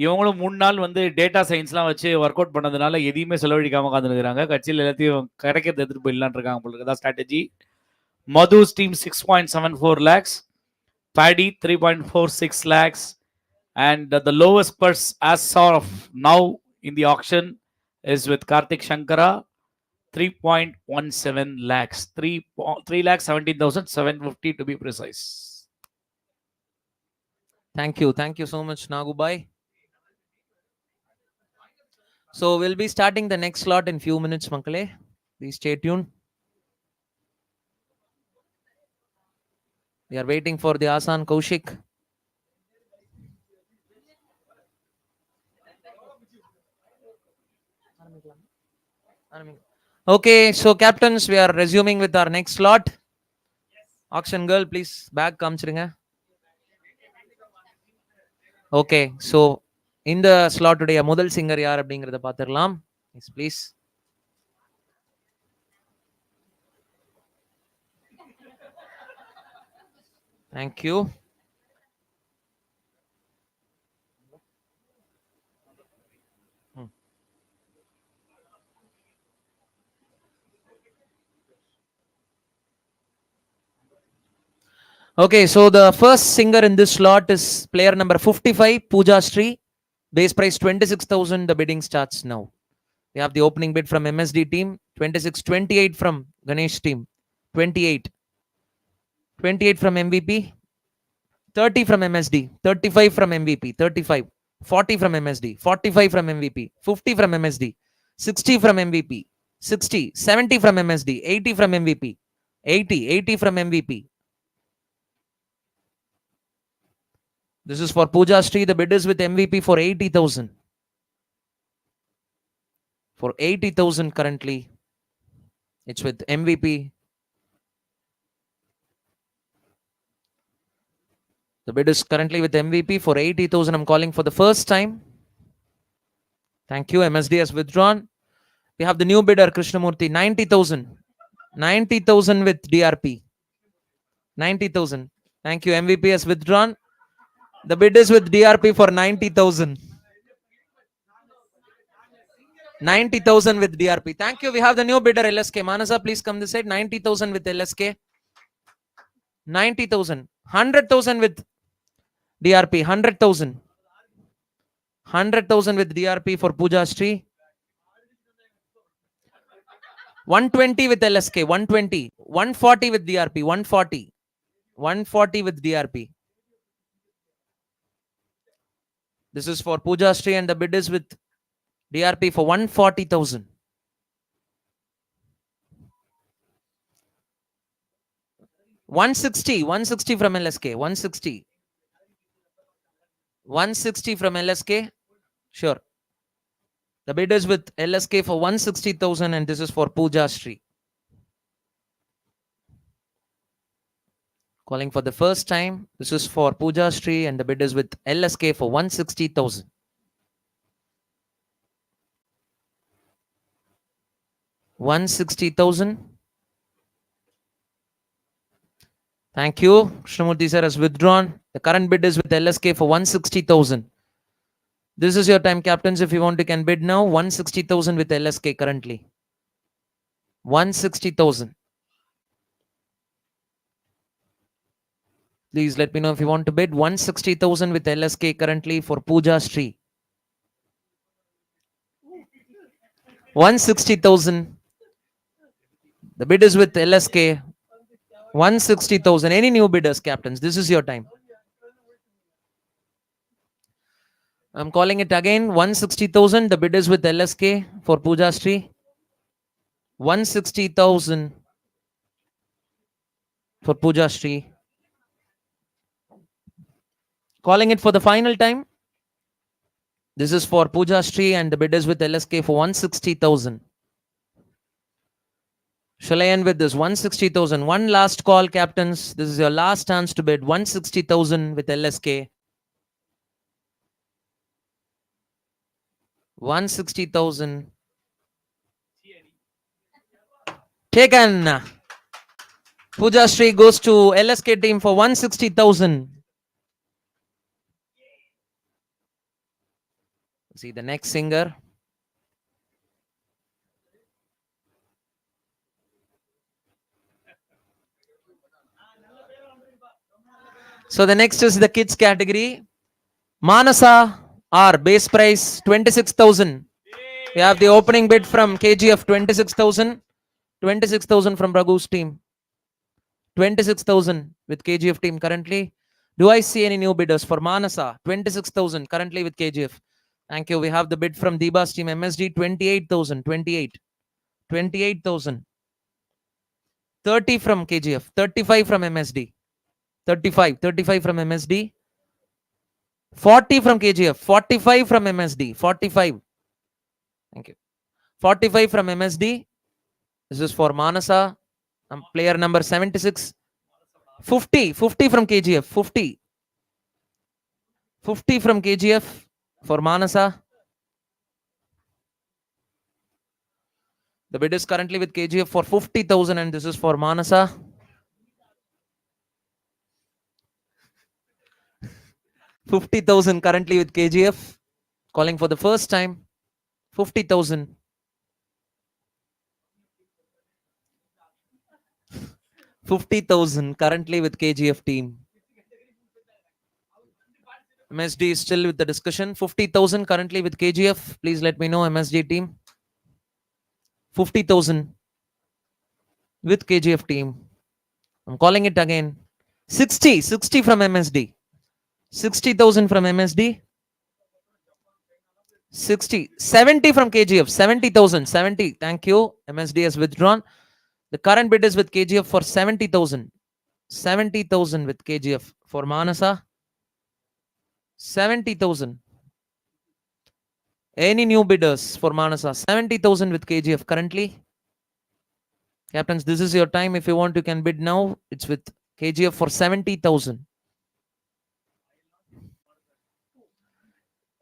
இவங்களும் 3 நாள் வந்து data சயின்ஸ்லாம் வச்சு work out பண்ணதுனால எதையுமே செலவழிக்காம உட்காந்துருக்காங்க. கட்சியில் எல்லாத்தையும் கிடைக்கிறது எடுத்துட்டு போயிடலான் இருக்காங்க உங்களுக்கு. அதான் strategy. Madhu's team 6.74 lakhs. Paddy 3.46 lakhs. And the lowest purse as of now in the auction is with Karthik Shankara, 3.17 lakhs. 3,17,750 to be precise. Thank you so much Nagubai. So we'll be starting the next slot in few minutes மக்களே. Please stay tuned. We are waiting for the Asan Kaushik. Okay, so captains, we are resuming with our next slot. Auction girl, please back காமிச்சிருங்க. Okay, so இந்த slot உடைய முதல் singer யார் அப்படிங்கறத பாத்துறலாம். Yes, please. Thank you. Okay, so the first singer in this slot is player number 55, Pooja Sri. Base price 26,000. The bidding starts now. We have the opening bid from MSD team, 26.28 from Ganesh team, 28 from MVP, 30 from MSD, 35 from MVP, 35, 40 from MSD, 45 from MVP, 50 from MSD, 60 from MVP, 60, 70 from MSD, 80 from MVP, 80 from MVP. This is for Pooja Sri. The bid is with MVP for 80,000. For 80,000 currently. It's with MVP. The bid is currently with MVP for 80,000. I'm calling for the first time. Thank you. MSD has withdrawn. We have the new bidder, Krishnamurthy, 90,000. 90,000 with DRP. 90,000. Thank you. MVP has withdrawn. The bid is with DRP for 90,000. 90,000 with DRP. Thank you. We have the new bidder, LSK. Manasa, please come this side. 90,000 with LSK. 90,000. 100,000 with DRP. 100,000. 100,000 with DRP for Pooja Sri. 120 with LSK. 120. 140 with DRP. 140. 140 with DRP. This is for Pooja Sri and the bid is with DRP for 140,000. 160 from LSK. 160. 160 from LSK. Sure. The bid is with LSK for 160,000 and this is for Pooja Sri. Calling for the first time. This is for Pooja Sri and the bid is with LSK for 160,000. $160,000. Thank you. Krishnamurthy sir has withdrawn. The current bid is with LSK for 160,000. This is your time, captains. If you want, you can bid now. 160,000 with LSK currently. 160,000. Please let me know if you want to bid. 160,000 with LSK currently for Pooja Sri. 160,000. The bid is with LSK. 160,000. Any new bidders, captains? This is your time. I'm calling it again. 160,000. The bid is with LSK for Pooja Sri. 160,000 for Pooja Sri. Calling it for the final time. This is for Pooja Sri and the bid is with LSK for 160,000. Shall I end with this? 160,000. One last call, captains. This is your last chance to bid. 160,000 with LSK. 160,000. Taken. Pooja Sri goes to LSK team for 160,000. See the next singer. So the next is the kids category. Manasa R base price 26,000. We have the opening bid from KGF 26,000. 26,000 from Raghu's team. 26,000 with KGF team currently. Do I see any new bidders for Manasa? 26,000 currently with KGF. Thank you. We have the bid from Deeba's team MSD 28,000. 28. 28,000. 30 from KGF. 35 from MSD. 35. 35 from MSD. 40 from KGF. 45 from MSD. 45. Thank you. 45 from MSD. This is for Manasa. Player number 76. 50. 50 from KGF. 50. 50 from KGF for Manasa. The bid is currently with KGF for 50,000 and this is for Manasa. 50,000 currently with KGF. Calling for the first time. 50,000. 50,000 currently with KGF team. MSD is still with the discussion. 50,000 currently with KGF. Please let me know, MSD team. 50,000 with KGF team. I'm calling it again. 60 from MSD. 60,000 from MSD. 70 from KGF. 70,000. 70. Thank you. MSD has withdrawn. The current bid is with KGF for 70,000. 70,000 with KGF for Manasa. 70,000. Any new bidders for Manasa? 70,000 with KGF currently. Captains, this is your time. If you want, you can bid now. It's with KGF for 70,000.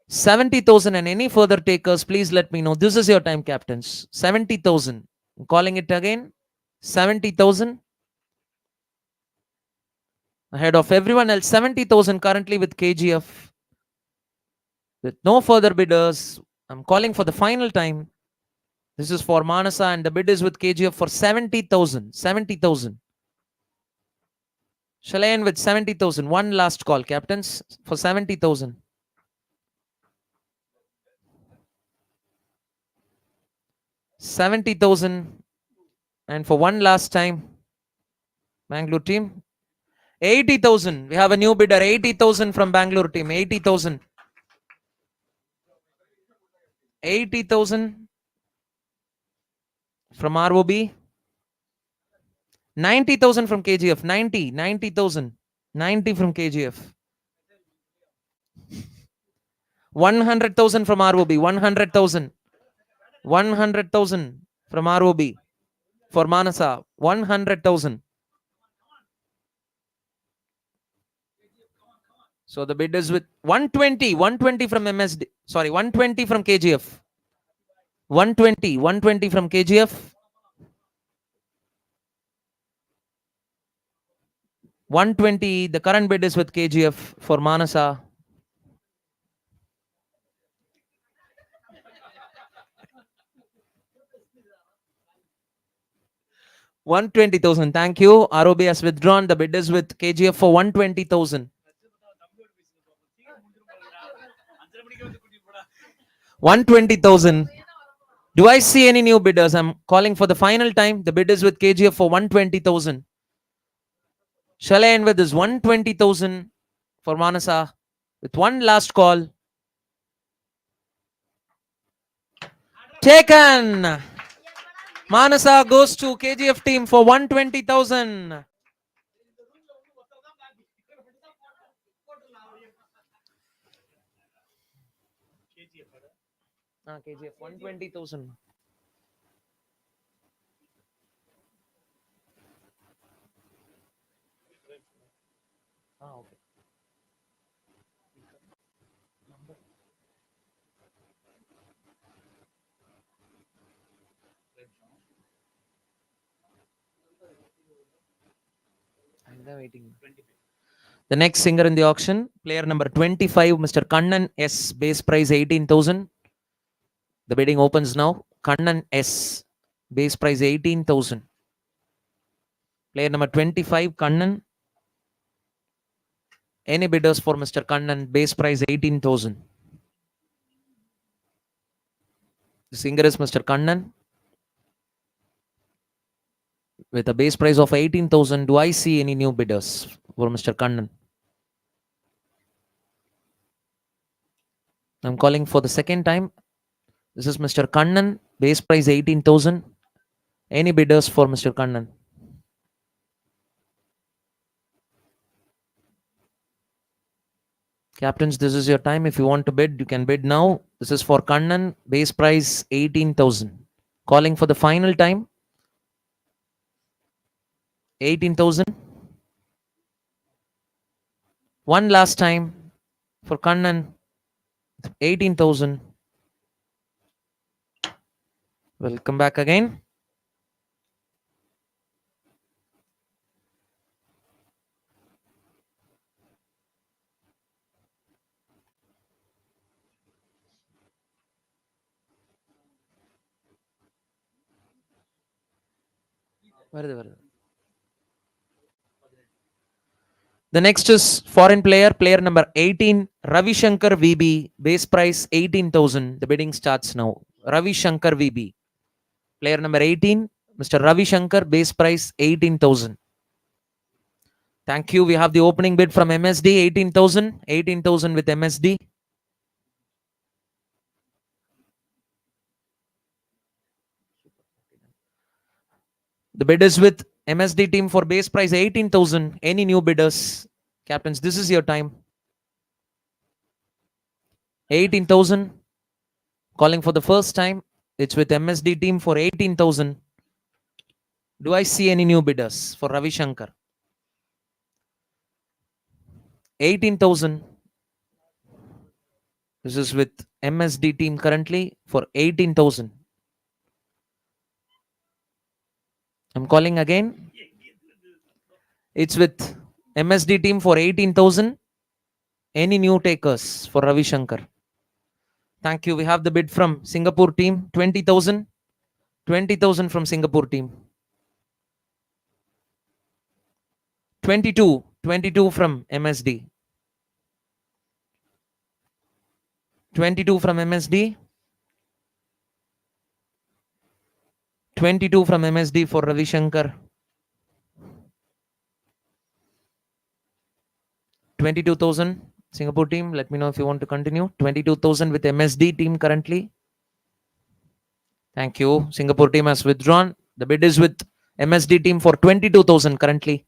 70,000 and any further takers, please let me know. This is your time, captains. 70,000. I'm calling it again. 70,000. Ahead of everyone else. 70,000 currently with KGF. With no further bidders, I'm calling for the final time. This is for Manasa and the bid is with KGF for 70,000. 70,000. Shall I end with 70,000? One last call, captains, for 70,000. 70,000. And for one last time, Bangalore team. 80,000. We have a new bidder. 80,000 from Bangalore team. 80,000. 80,000 from ROB. 90,000 from KGF. 90,000. 90 from KGF. 100,000 from ROB. 100,000. 100,000 from ROB for Manasa. 100,000. So the bid is with 120. 120 from MSD. Sorry, 120 from KGF. 120 from KGF. 120. The current bid is with KGF for Manasa. 120,000. Thank you. ROB has withdrawn. The bid is with KGF for 120,000. 120,000. Do I see any new bidders? I'm calling for the final time. The bid is with KGF for 120,000. Shall I end with this 120,000 for Manasa with one last call? Taken. Manasa goes to KGF team for 120,000. KGF 120,000. Okay. I'm waiting. The next singer in the auction, player number 25, Mr. Kannan S, base price 18,000. The bidding opens now. Kannan S, base price 18,000. Player number 25, Kannan. Any bidders for Mr. Kannan, base price 18,000. The singer is Mr. Kannan with a base price of 18,000. Do I see any new bidders for Mr. Kannan? I'm calling for the second time. This is Mr. Kannan, base price 18,000. Any bidders for Mr. Kannan? Captains, this is your time. If you want to bid, you can bid now. This is for Kannan, base price 18,000. Calling for the final time. 18,000. One last time for Kannan, 18,000. Welcome back again. The next is foreign player, player number 18, Ravi Shankar VB, base price 18,000. The bidding starts now. Ravi Shankar VB, player number 18, Mr. Ravi Shankar, base price 18,000. Thank you. We have the opening bid from MSD, 18,000. 18,000 with MSD. The bid is with MSD team for base price 18,000. Any new bidders? Captains, this is your time. 18,000. Calling for the first time. It's with MSD team for 18,000. Do I see any new bidders for Ravi Shankar? 18,000. This is with MSD team currently for 18,000. I'm calling again. It's with MSD team for 18,000. Any new takers for Ravi Shankar? Thank you. We have the bid from Singapore team, 20,000. 20,000 from Singapore team. 22. 22 from MSD. 22 from MSD. 22 from MSD for Ravi Shankar. 22,000 Singapore team. Let me know if you want to continue. 22,000 with MSD team currently. Thank you. Singapore team has withdrawn. The bid is with MSD team for 22,000 currently.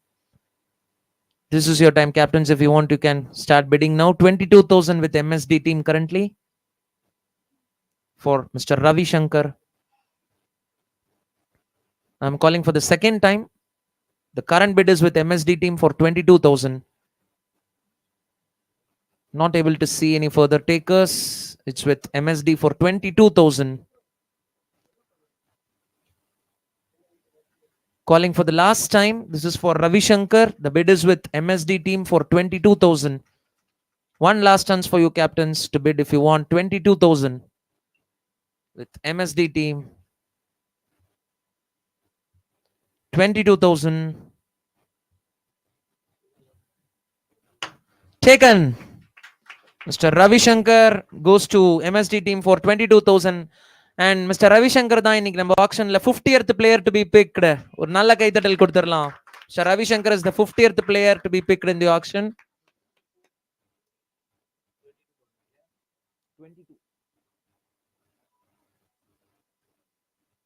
This is your time, captains. If you want, you can start bidding now. 22,000 with MSD team currently for Mr. Ravi Shankar. I'm calling for the second time. The current bid is with MSD team for 22,000. Not able to see any further takers. It's with MSD for 22,000. Calling for the last time. This is for Ravi Shankar. The bid is with MSD team for 22,000. One last chance for you, captains, to bid if you want. 22,000 with MSD team. 22,000. Taken. Mr. Ravi Shankar goes to MSD team for 22,000. And Mr. Ravi Shankar தான் இன்னைக்கு நம்ம ஆக்ஷன்ல 50th player to be picked. ஒரு நல்ல கைத்தட்டல் கொடுத்துடலாம். Mr. Ravi Shankar is the 50th player to be picked in the auction. 22.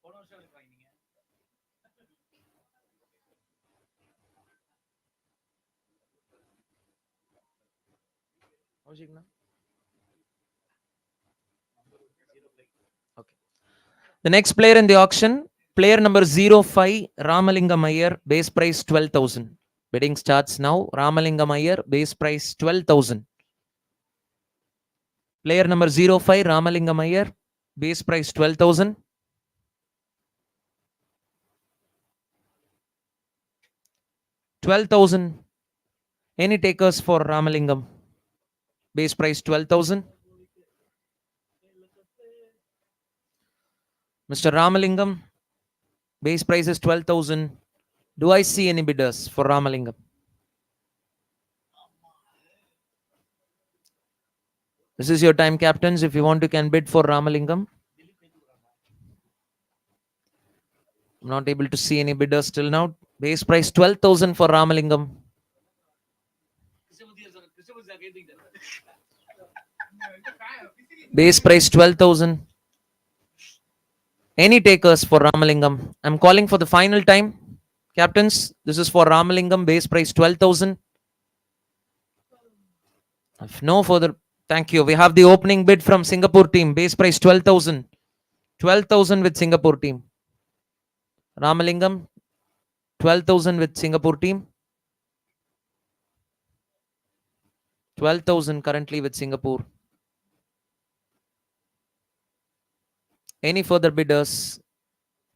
போன வருஷம் எனக்கு வாங்கினீங்க. Okay. The next player in the auction, player number 05, Ramalingam Iyer, base price 12,000. Bidding starts now. Ramalingam Iyer, base price 12,000. Player number 05, Ramalingam Iyer, base price 12,000. 12,000. Any takers for Ramalingam? Base price 12,000. Mr. Ramalingam, base price is 12,000. Do I see any bidders for Ramalingam? This is your time, captains. If you want, you can bid for Ramalingam. I'm not able to see any bidders till now. Base price 12,000 for Ramalingam. Base price 12,000. Any takers for Ramalingam? I'm calling for the final time. Captains, this is for Ramalingam, base price 12,000. If no further, thank you. We have the opening bid from Singapore team, base price 12,000. 12,000 with Singapore team. Ramalingam, 12,000 with Singapore team. 12,000 currently with Singapore. Any further bidders?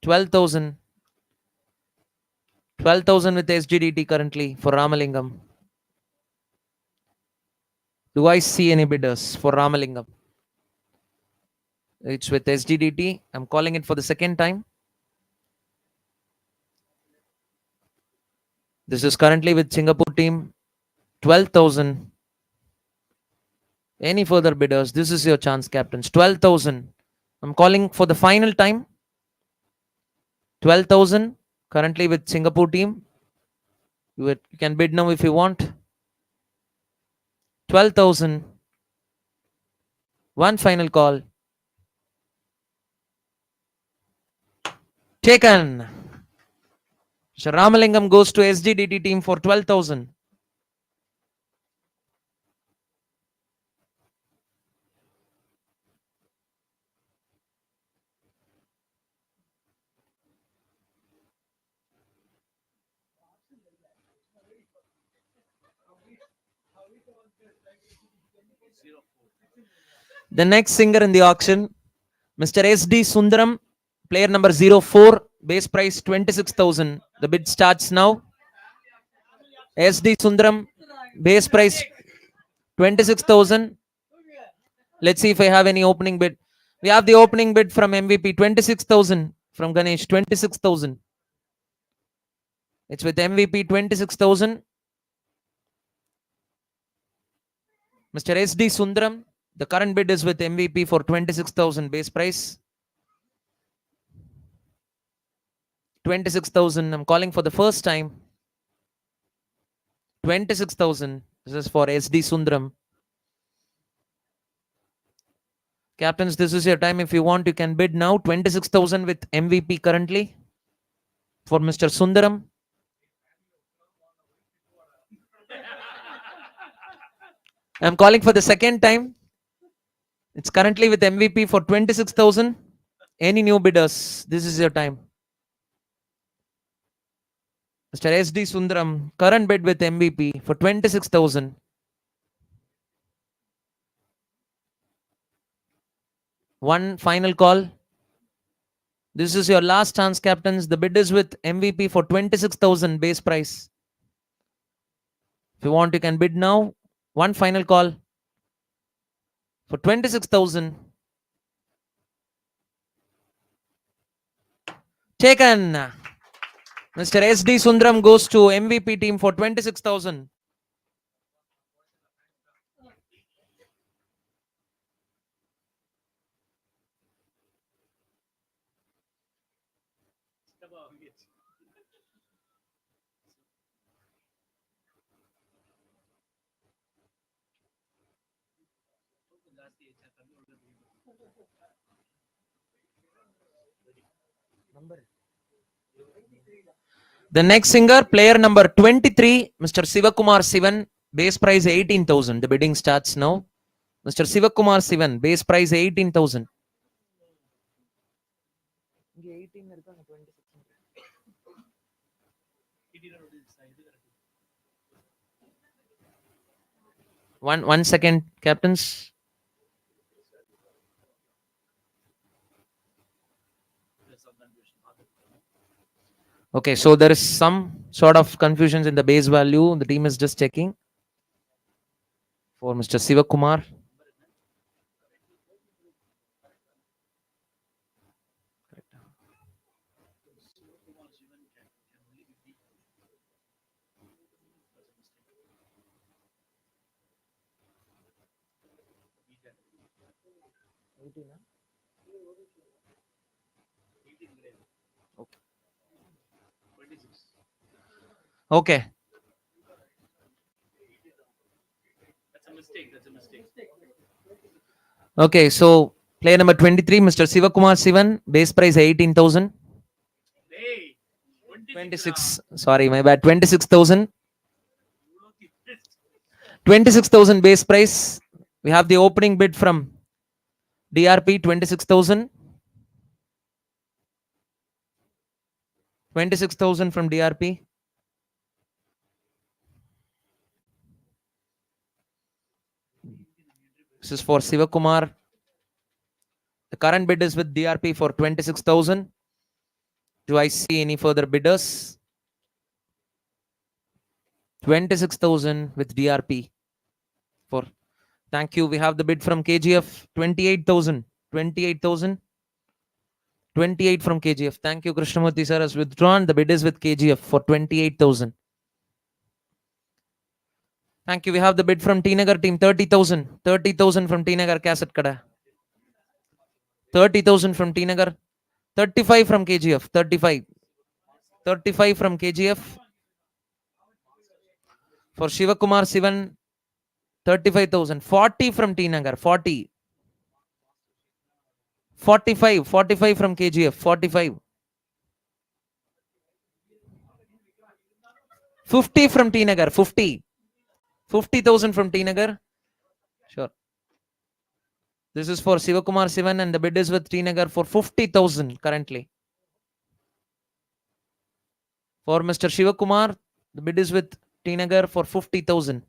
12,000. 12,000 with SGDT currently for Ramalingam. Do I see any bidders for Ramalingam? It's with SGDT. I'm calling it for the second time. This is currently with Singapore team. 12,000. Any further bidders? This is your chance, captains. 12,000. I'm calling for the final time. 12,000 currently with Singapore team. You can bid now if you want. 12,000. One final call. Taken. So Ramalingam goes to SGDT team for 12,000. The next singer in the auction, Mr. SD Sundaram, player number 04, base price 26,000. The bid starts now. SD Sundaram, base price 26,000. Let's see if I have any opening bid. We have the opening bid from MVP, 26,000 from Ganesh, 26,000. It's with MVP, 26,000. Mr. SD Sundaram, the current bid is with MVP for 26,000 base price. 26,000. I'm calling for the first time. 26,000. This is for SD Sundaram. Captains, this is your time. If you want, you can bid now. 26,000 with MVP currently for Mr. Sundaram. I'm calling for the second time. It's currently with MVP for 26,000. Any new bidders? This is your time. Mr. SD Sundaram, current bid with MVP for 26,000. One final call. This is your last chance, captains. The bid is with MVP for 26,000 base price. If you want, you can bid now. One final call for 26,000. Taken. Mr. SD Sundaram goes to MVP team for 26,000. The next singer, player number 23, Mr. Sivakumar Sivan, base price 18,000. The bidding starts now. Mr. Sivakumar Sivan, base price 18,000. One second, captains. Okay, so there is some sort of confusions in the base value. The team is just checking for Mr. Sivakumar. Okay. That's a mistake. Okay, so player number 23, Mr. Sivakumar Sivan, base price 18,000. Hey, 26. Sorry, my bad. 26,000. 26,000 base price. We have the opening bid from DRP 26,000. 26,000 from DRP. This is for Sivakumar. The current bid is with DRP for 26,000. Do I see any further bidders? 26,000 with DRP. For thank you. We have the bid from KGF 28,000. 28,000. 28 from KGF. Thank you. Krishnamurthy sir has withdrawn. The bid is with KGF for 28,000. Thank you. We have the bid from T Nagar team 30,000. 30,000 from T Nagar Cassette Kada. 30,000 from T Nagar. 35 from KGF. 35. 35 from KGF. For Shivakumar Sivan, 35,000. 40 from T Nagar. 40. 45. 45 from KGF. 45. 50 from T Nagar. 50. 50,000 from T Nagar. Sure. This is for Sivakumar Sivan and the bid is with T Nagar for 50,000 currently. For Mr. Shivakumar, the bid is with T Nagar for 50,000.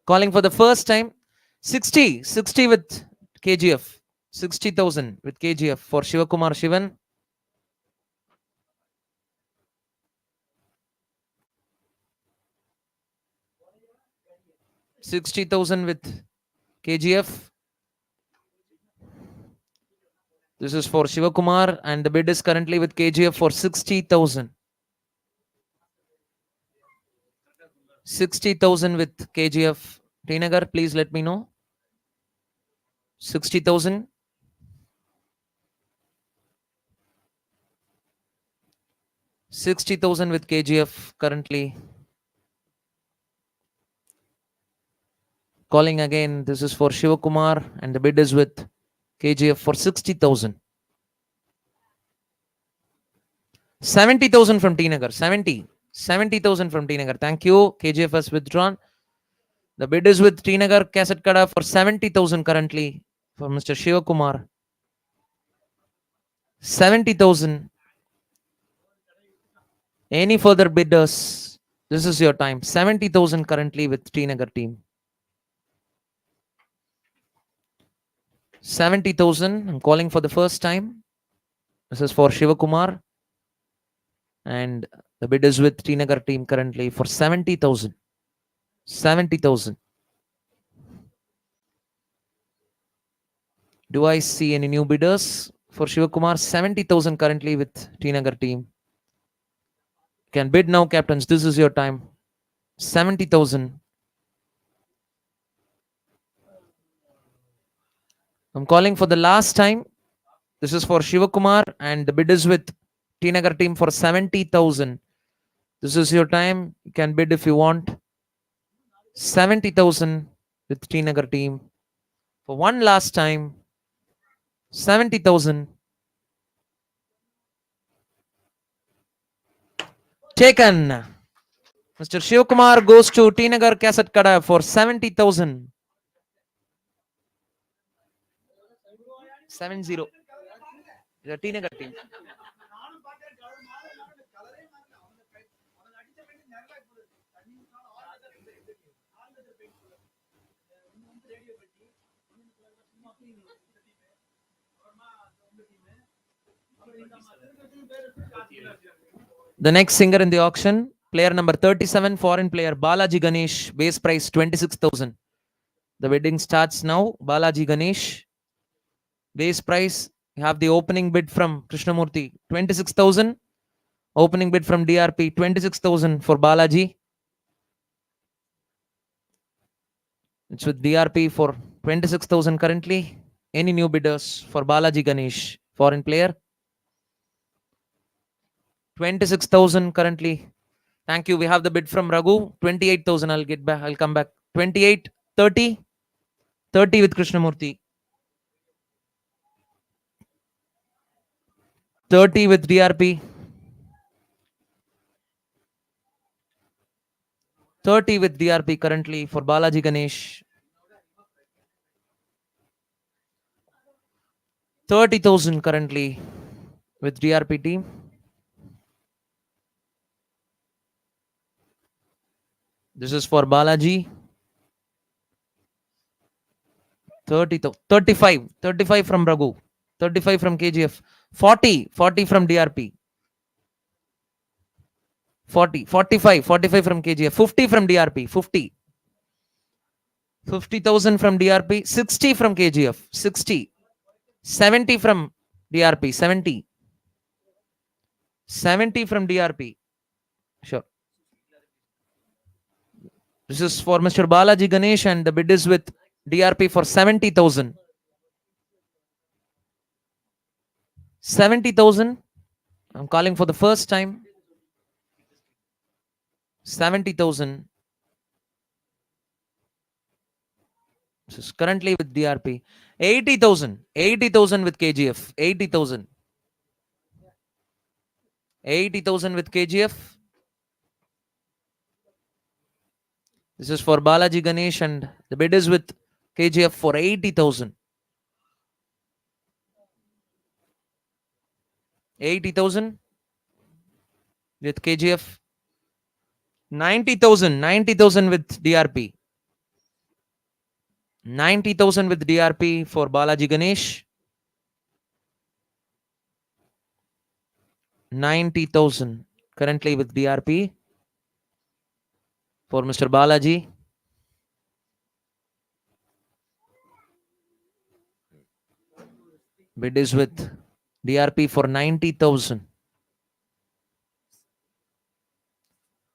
Calling for the first time, 60 with KGF. 60,000 with KGF for Shivakumar Shivan. 60,000 with KGF. This is for Shivakumar and the bid is currently with KGF for 60,000. 60,000 with KGF. T Nagar, please let me know. 60,000. 60,000 with KGF currently. Calling again. This is for Shivakumar and the bid is with KGF for 60,000. 70,000 from T Nagar. 70,000 from T Nagar. Thank you. KGF has withdrawn. The bid is with T Nagar Cassette Kada for 70,000 currently for Mr. Shivakumar. 70,000. Any further bidders? This is your time. 70,000 currently with T Nagar team. 70,000. I'm calling for the first time. This is for Shivakumar. And the bid is with T Nagar team currently for 70,000. 70,000. Do I see any new bidders for Shivakumar. 70,000 currently with T Nagar team. You can bid now, captains. This is your time. 70,000. I'm calling for the last time. This is for Shivakumar and the bid is with T Nagar team for 70,000. This is your time. You can bid if you want. 70,000 with T Nagar team. For one last time. 70,000. Taken. Mr. Shivakumar goes to T Nagar Cassette Kada for 70,000. 70. The T Nagar team. The next singer in the auction, player number 37, foreign player Balaji Ganesh, base price 26,000. The bidding starts now. Balaji Ganesh, base price. You have the opening bid from Krishnamurthy 26,000. Opening bid from DRP 26,000 for Balaji. It's with DRP for 26,000 currently. Any new bidders for Balaji Ganesh, foreign player? 26,000 currently. Thank you. We have the bid from Raghu. 28,000. I'll get back. I'll come back. 28, 30. 30 with Krishnamurthy. 30 with DRP. 30 with DRP currently for Balaji Ganesh. 30,000 currently with DRP team. This is for Balaji. 30, 35. 35 from Raghu. 35 from KGF. 40. 40 from DRP. 40. 45. 45 from KGF. 50 from DRP. 50. 50,000 from DRP. 60 from KGF. 60. 70 from DRP. 70. 70 from DRP. Sure. This is for Mr. Balaji Ganesh and the bid is with DRP for 70,000. 70,000. I'm calling for the first time. 70,000. This is currently with DRP. 80,000. 80,000 with KGF. 80,000. 80,000 with KGF. This is for Balaji Ganesh and the bid is with KGF for 80,000. 80,000 with KGF. 90,000. 90,000 with DRP. 90,000 with DRP for Balaji Ganesh. 90,000 currently with DRP for Mr. Balaji. Bid is with DRP for 90,000.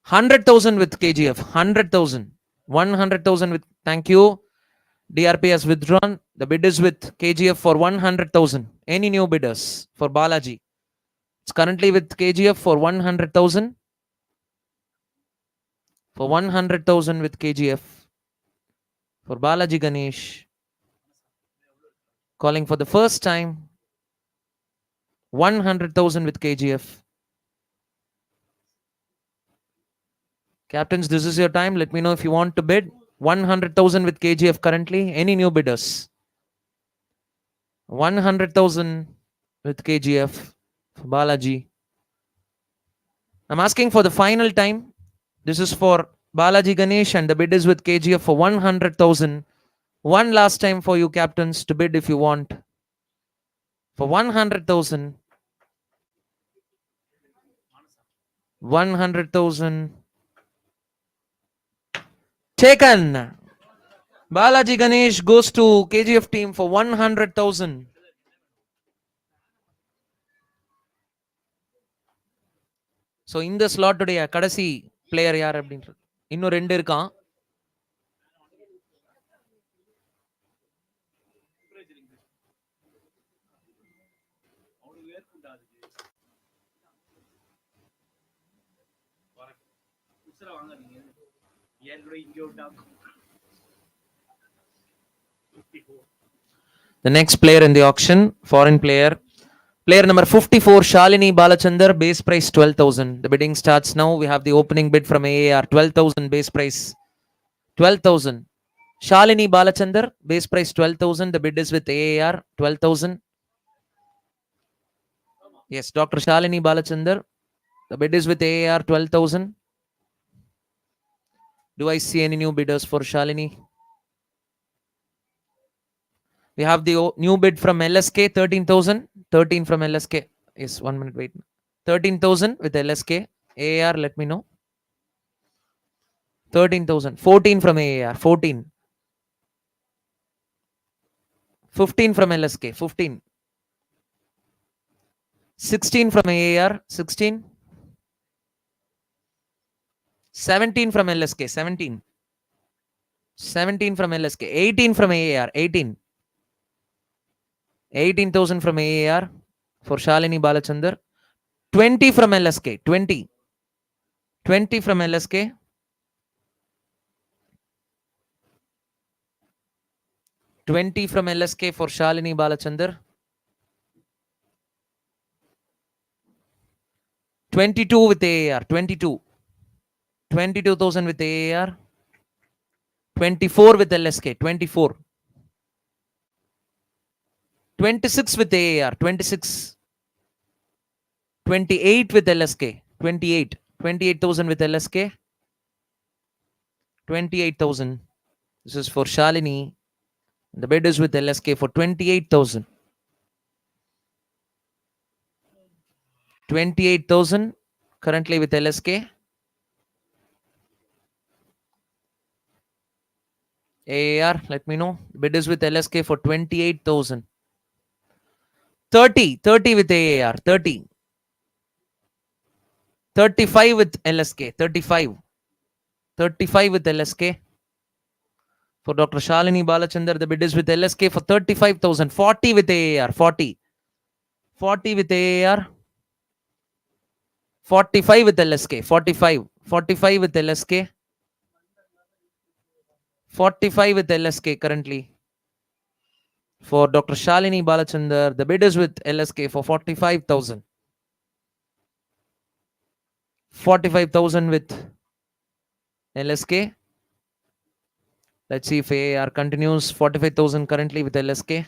100,000 with KGF. 100,000. 100,000 with, thank you. DRP has withdrawn. The bid is with KGF for 100,000. Any new bidders for Balaji? It's currently with KGF for 100,000. For 100,000 with KGF. For Balaji Ganesh. Calling for the first time. 100,000 with KGF. Captains, this is your time. Let me know if you want to bid. 100,000 with KGF currently. Any new bidders? 100,000 with KGF for Balaji. I'm asking for the final time. This is for Balaji Ganesh and the bid is with KGF for 100,000. One last time for you captains to bid if you want. For 100,000. 100,000. Taken. Balaji Ganesh goes to KGF team for 100,000. So இந்த ஸ்லாட்டுடைய கடைசி player யார் அப்படின்றது இன்னும் 2 இருக்கான். The next player in the auction, foreign player. Player number 54, Shalini Balachandar, base price 12,000. The bidding starts now. We have the opening bid from AAR, 12,000 base price. 12,000. Shalini Balachandar, base price 12,000. The bid is with AAR, 12,000. Yes, Dr. Shalini Balachandar. The bid is with AAR, 12,000. Do I see any new bidders for Shalini? We have the new bid from LSK, 13,000. 13 from LSK. Yes, 1 minute, wait. 13,000 with LSK. AAR, let me know. 13,000. 14 from AAR. 14. 15 from LSK. 15. 16 from AAR. 16. 17 from LSK. 17. 17 from LSK. 18 from AAR. 18. 18,000 from AAR for Shalini Balachandar. 20 from LSK. 20. 20 from LSK. 20 from LSK for Shalini Balachandar. 22 with AAR. 22. 22,000 with AAR. 24 with LSK. 24. 26 with AAR. 26. 28 with LSK. 28. 28,000 with LSK. 28,000. This is for Shalini. The bid is with LSK for 28,000. 28,000 currently with LSK. AAR, let me know. Bid is with LSK for 28,000. 30. 30 with AAR. 30. 35 with LSK. 35. 35 with LSK. For Dr. Shalini Balachandar, the bid is with LSK for 35,000. 40 with AAR. 40. 40 with AAR. 45 with LSK. 45. 45 with LSK. 45 with LSK currently. For Dr. Shalini Balachandar, the bid is with LSK for 45,000. 45,000 with LSK. Let's see if AAR continues. 45,000 currently with LSK.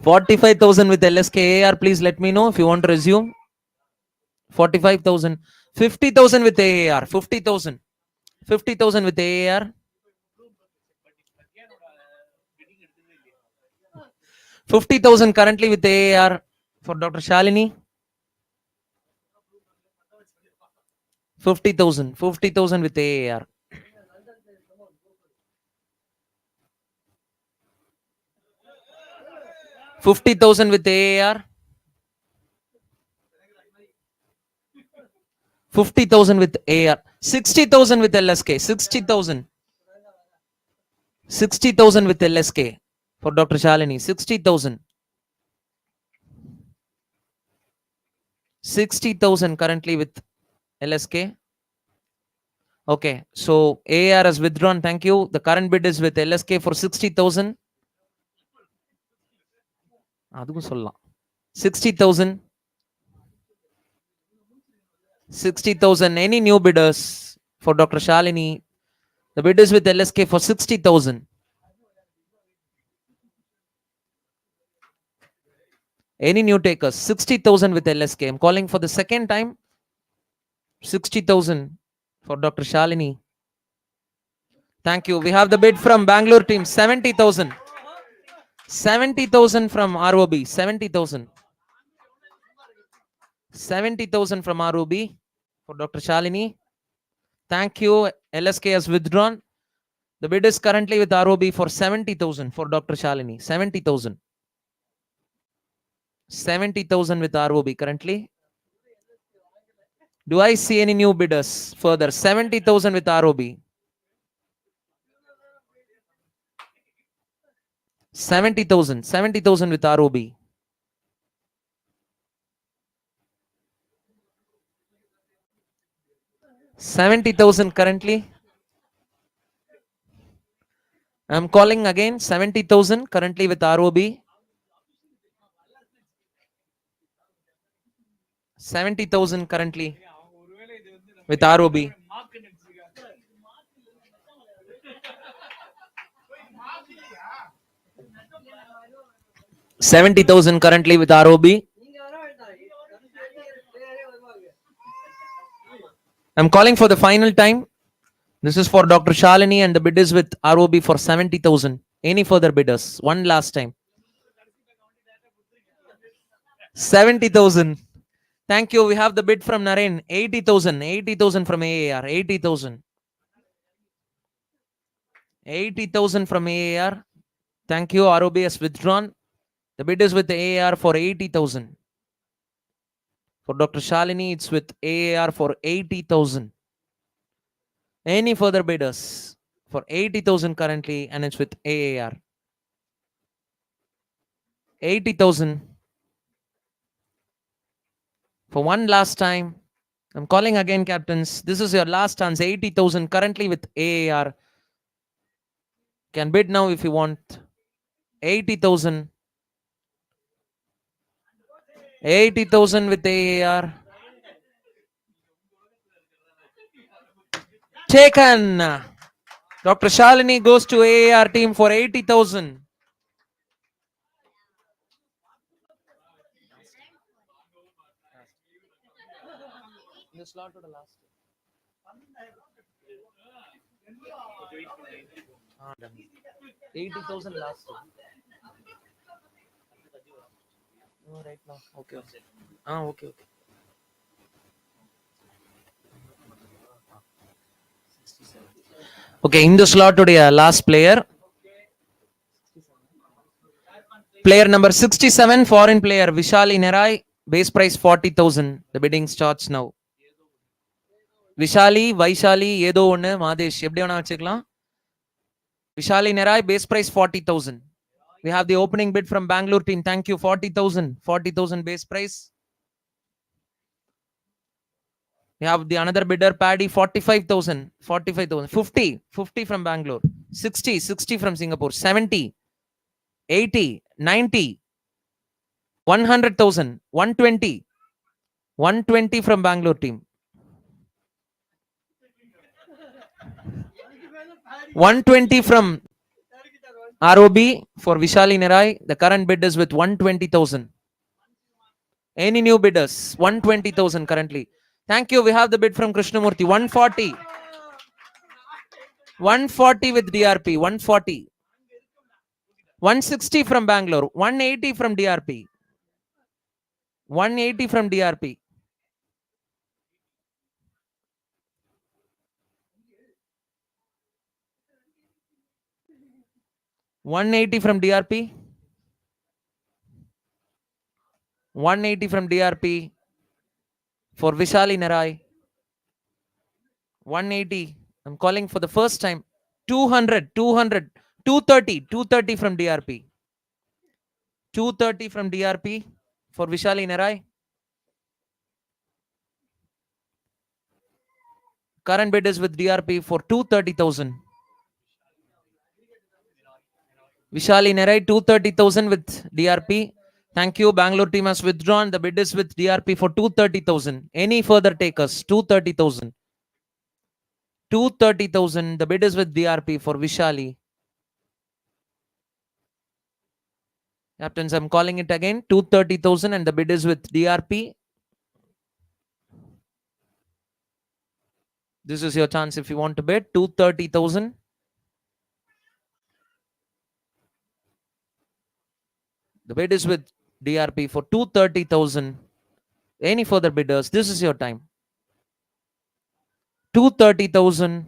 $45,000 with LSK. AAR, please let me know if you want to resume. 45,000. 50,000 with AAR. 50,000. 50,000 with AAR. 50,000 currently with AAR for Dr. Shalini. 50,000. 50,000 with AAR. 50,000 with AAR. 50,000 with AR. 60,000 with LSK. 60,000. 60,000 with LSK for Dr. Shalini. 60,000. 60,000 currently with LSK. Okay, so AR has withdrawn. Thank you. The current bid is with LSK for 60,000. அதுக்கும் சொல்லலாம். 60,000. 60,000. Any new bidders for Dr. Shalini? The bid is with LSK for 60,000. Any new takers? 60,000 with LSK. I'm calling for the second time. 60,000 for Dr. Shalini. Thank you. We have the bid from Bangalore team. 70,000. 70,000 from ROB. 70,000. 70,000 from ROB for Dr. Shalini. Thank you. LSK has withdrawn. The bid is currently with ROB for 70,000 for Dr. Shalini. 70,000. 70,000 with ROB currently. Do I see any new bidders further? 70,000 with ROB. 70,000. 70,000 with ROB. 70,000 currently. I'm calling again. 70,000 currently with ROB. 70,000 currently with ROB. 70,000 currently with ROB. I'm calling for the final time. This is for Dr. Shalini and the bid is with ROB for 70,000. Any further bidders? One last time. 70,000. Thank you. We have the bid from Naren. 80,000. 80,000 from AAR. 80,000. 80,000 from AAR. Thank you. ROB has withdrawn. The bid is with AAR for 80,000. For Dr. Shalini, it's with AAR for 80,000. Any further bidders? For 80,000 currently, and it's with AAR. 80,000. For one last time, I'm calling again, captains. This is your last chance. 80,000 currently with AAR. Can bid now if you want. 80,000. 80,000 with AAR. Taken. Dr. Shalini goes to AAR team for 80,000. The slot to the last. 80,000 last. Oh, right now. Okay. Okay. Okay, in the slot today, last player. Player number 67, foreign player, Vishali Nerai. Base price 40,000. The bidding starts now. Vishali, Vaishali, ஏதோ ஒன்று மாதேஷ் எப்படி வேணா வச்சுக்கலாம். Vishali Nerai, base price 40,000. We have the opening bid from Bangalore team. Thank you. 40,000. 40,000 base price. We have the another bidder, Paddy, 45,000. 45,000. 50. 50 from Bangalore. 60. 60 from Singapore. 70. 80. 90. 100,000. 120. 120 from Bangalore team. 120 from ROB for Vishali Nerai. The current bid is with 120,000. Any new bidders? 120,000 currently. Thank you. We have the bid from Krishnamurthy. 140. 140 with DRP. 140. 160 from Bangalore. 180 from DRP. 180 from DRP. 180 from DRP. 180 from DRP for Vishali Nerai. 180. I'm calling for the first time. 200. 230 from DRP. 230 from DRP for Vishali Nerai. Current bid is with DRP for 230,000. Vishali Nerai, 230,000 with DRP. Thank you. Bangalore team has withdrawn. The bid is with DRP for 230,000. Any further takers? 230,000. 230,000. The bid is with DRP for Vishali. Captains, I'm calling it again. 230,000 and the bid is with DRP. This is your chance if you want to bid. 230,000. The bid is with DRP for 230,000. Any further bidders? This is your time. 230,000.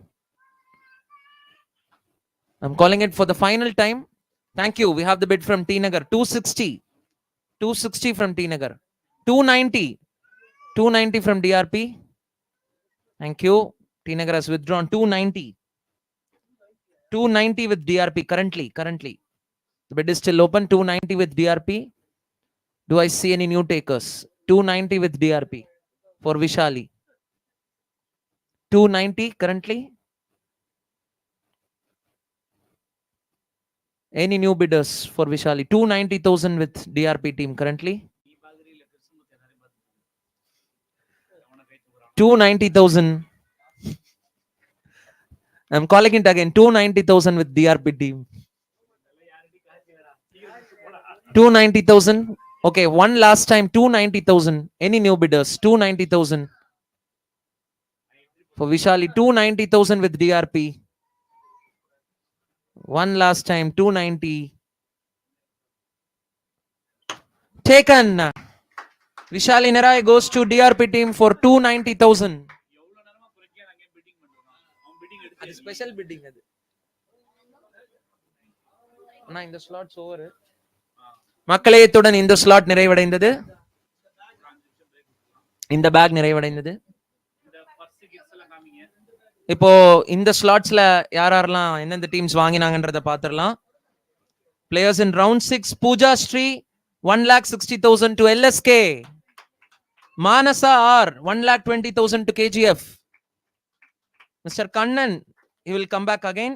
I'm calling it for the final time. Thank you. We have the bid from T Nagar. 260. 260 from T Nagar. 290. 290 from DRP. Thank you. T Nagar has withdrawn 290. 290 with DRP currently. The bid is still open. 290 with DRP. Do I see any new takers? 290 with DRP for Vishali. 290 currently. Any new bidders for Vishali? 290,000 with DRP team currently. 290,000. I'm calling it again. 290,000 with DRP team. 290,000. Okay, one last time. 290,000. Any new bidders? 290,000 for Vishali. 290,000 with DRP. One last time. 290. Taken. Vishali Narai goes to DRP team for 290,000. அது special fitting அது. அண்ணா இந்த slots over. மக்களே இத்துடன் இந்த slot நிறைவடைந்தது. இந்த back நிறைவடைந்தது. இப்போ இந்த ஸ்லாட்ஸ்ல யாரெல்லாம் எந்தெந்த teams வாங்கினாங்கன்றத பாத்துறலாம். Players in round 6, Pooja Sri 1,60,000 to LSK. Manasa R 1,20,000 to KGF. Mr. Kannan, he will come back again.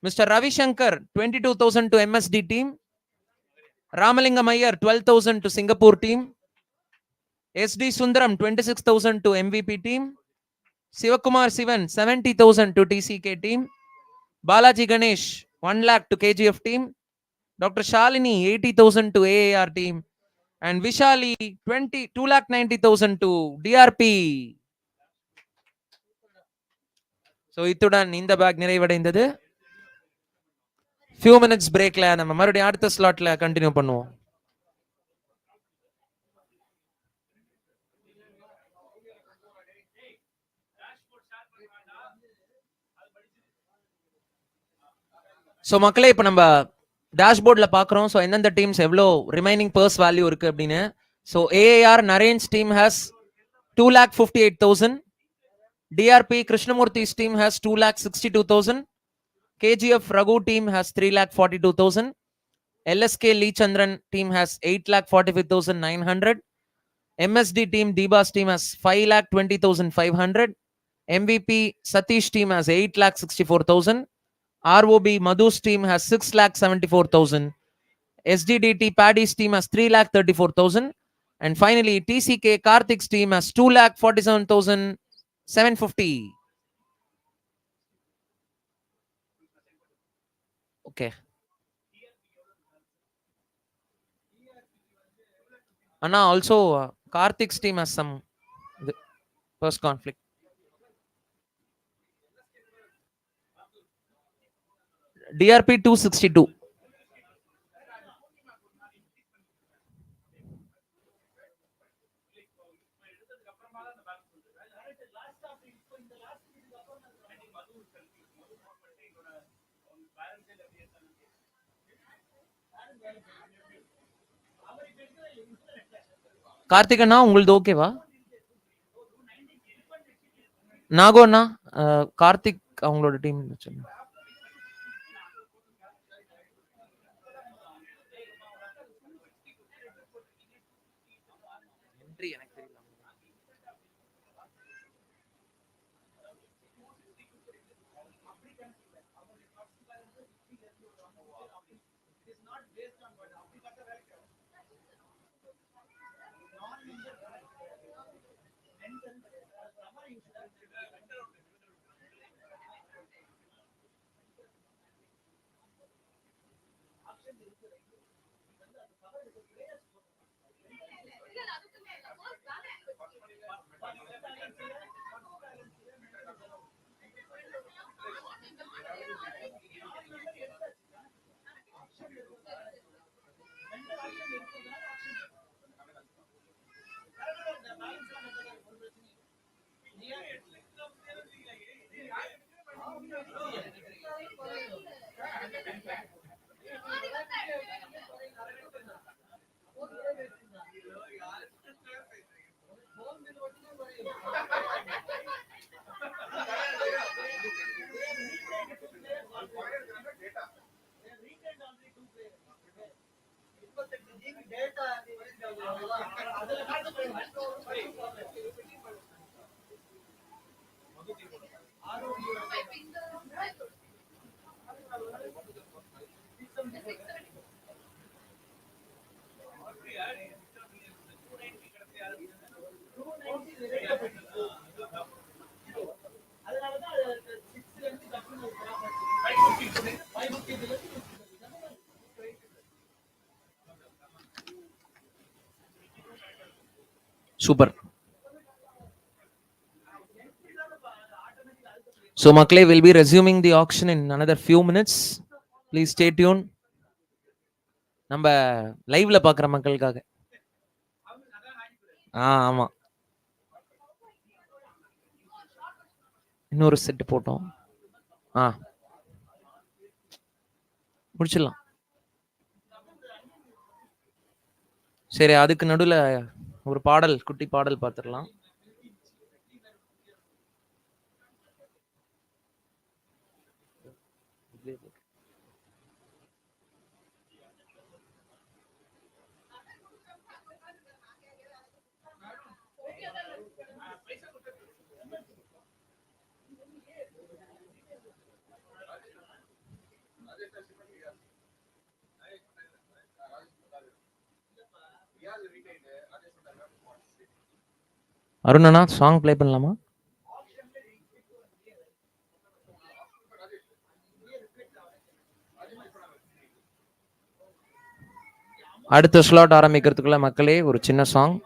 Mr. Ravi Shankar 22,000 to MSD team. Ramalingam Iyer 12,000 to Singapore team. SD Sundaram 26,000 to MVP team. Sivakumar Sivan 70,000 to TCK team. Balaji Ganesh 1 lakh to KGF team. Dr. Shalini 80,000 to AAR team. And Vishali 2,90,000 to DRP. So இத்துடன் இந்த back நிறைவடைந்தது. few minutes breakல நம்ம மறுபடியும் அடுத்த ஸ்லாட்ல continue பண்ணுவோம். So மக்களே இப்ப நம்ம டேஷ்போர்ட்ல பாக்குறோம். சோ எந்தெந்த டீம்ஸ் எவ்வளோ ரிமைனிங் பர்ஸ் வேல்யூ இருக்கு அப்படின்னு. So AAR Naren's team has 2,58,000. DRP Krishnamurthy's team has 2,62,000. KGF Raghu team has 3,42,000. LSK Lee Chandran team has 8,45,900. MSD team Deeba's team has 5,20,500. MVP Satish team has 8,64,000. ROB Madhu's team has 6,74,000. SDDT Paddy's team has 3,34,000. And finally TCK Karthik's team has 2,47,750. Okay. Anna, also Karthik's team has some first conflict. DRP 262. Karthik அண்ணா உங்களது ஓகேவா? நாகோ அண்ணா கார்த்திக் அவங்களோட team சொல்லுங்க. Super. So மக்களே, will be resuming the auction in another few minutes. Please stay tuned. நம்ம லைவ்ல பாக்குற மக்களுக்காக. ஆமா, இன்னொரு செட் போட்டோம். முடிச்சிடலாம். சரி, அதுக்கு நடுவுல ஒரு பாடல், குட்டி பாடல் பார்த்துடலாம். அருணனா, சாங் ப்ளே பண்ணலாமா? அடுத்த ஸ்லாட் ஆரம்பிக்கிறதுக்குள்ள மக்களே ஒரு சின்ன சாங்.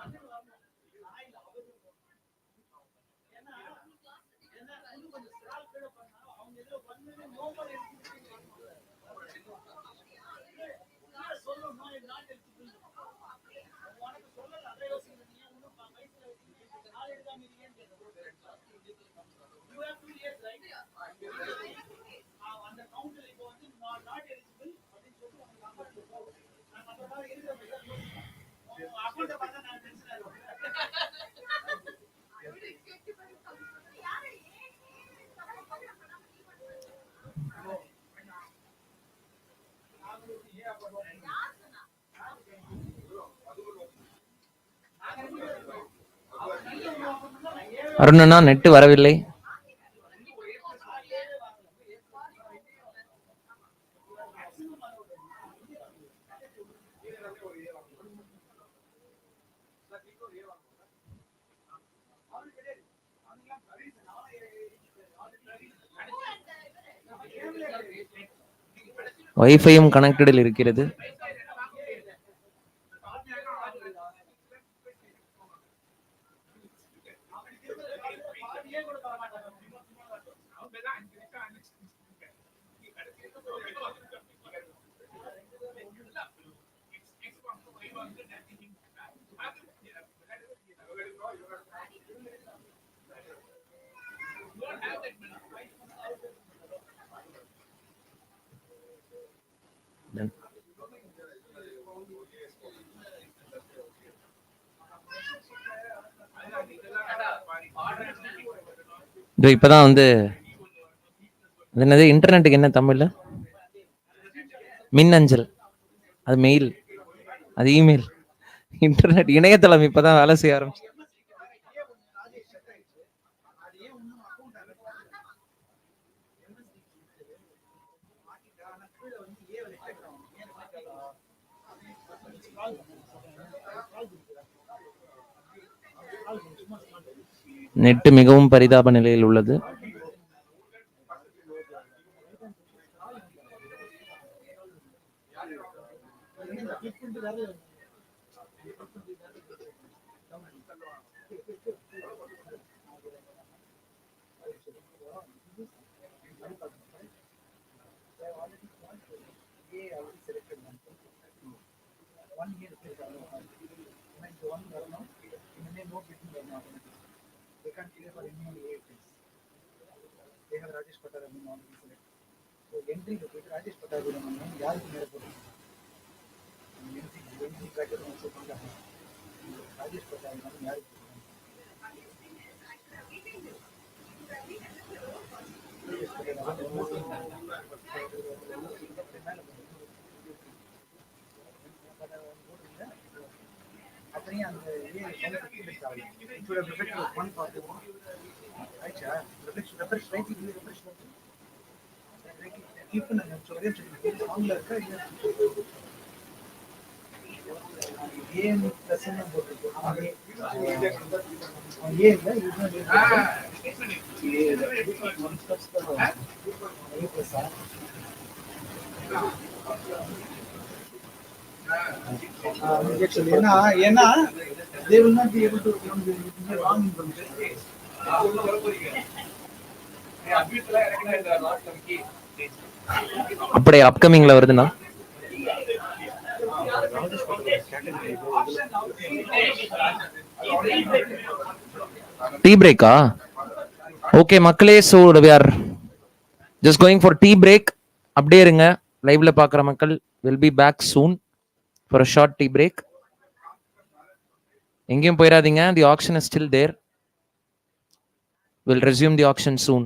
அருணனா, நெட்டு வரவில்லை. வைஃபையும் கனெக்டடில் இருக்கிறது. இப்பதான் வந்து என்னது, இன்டர்நெட்டுக்கு என்ன தமிழ்ல? மின்னஞ்சல். அது மெயில், அது இமெயில். இன்டர்நெட், இணையதளம் இப்பதான் வேலை செய்ய ஆரம்பிச்சு. நெட் மிகவும் பரிதாப நிலையில் உள்ளது. என்ட்ரியில் போயிட்டு ராஜேஷ் பட்டாபி நம்ம யாருக்கு மேலே போட்டுருக்கோம் என்ட்ரி பேக்கெட் வச்சு ராஜேஷ் பட்டாபி நம்ம யாருக்கு அப்படியே அந்த ஏன்னா they will not be able to wrong information. அப்படியே அப்கமிங்ல வருதுண்ணா. டீ பிரேக்கா? ஓகே மக்களே, so we are just going for tea break. அப்படியே இருங்க, லைவ்ல பார்க்குற மக்கள் will be back soon for a short tea break. எங்கேயும் போயிடாதீங்க, the auction is still there. Will resume the auction soon.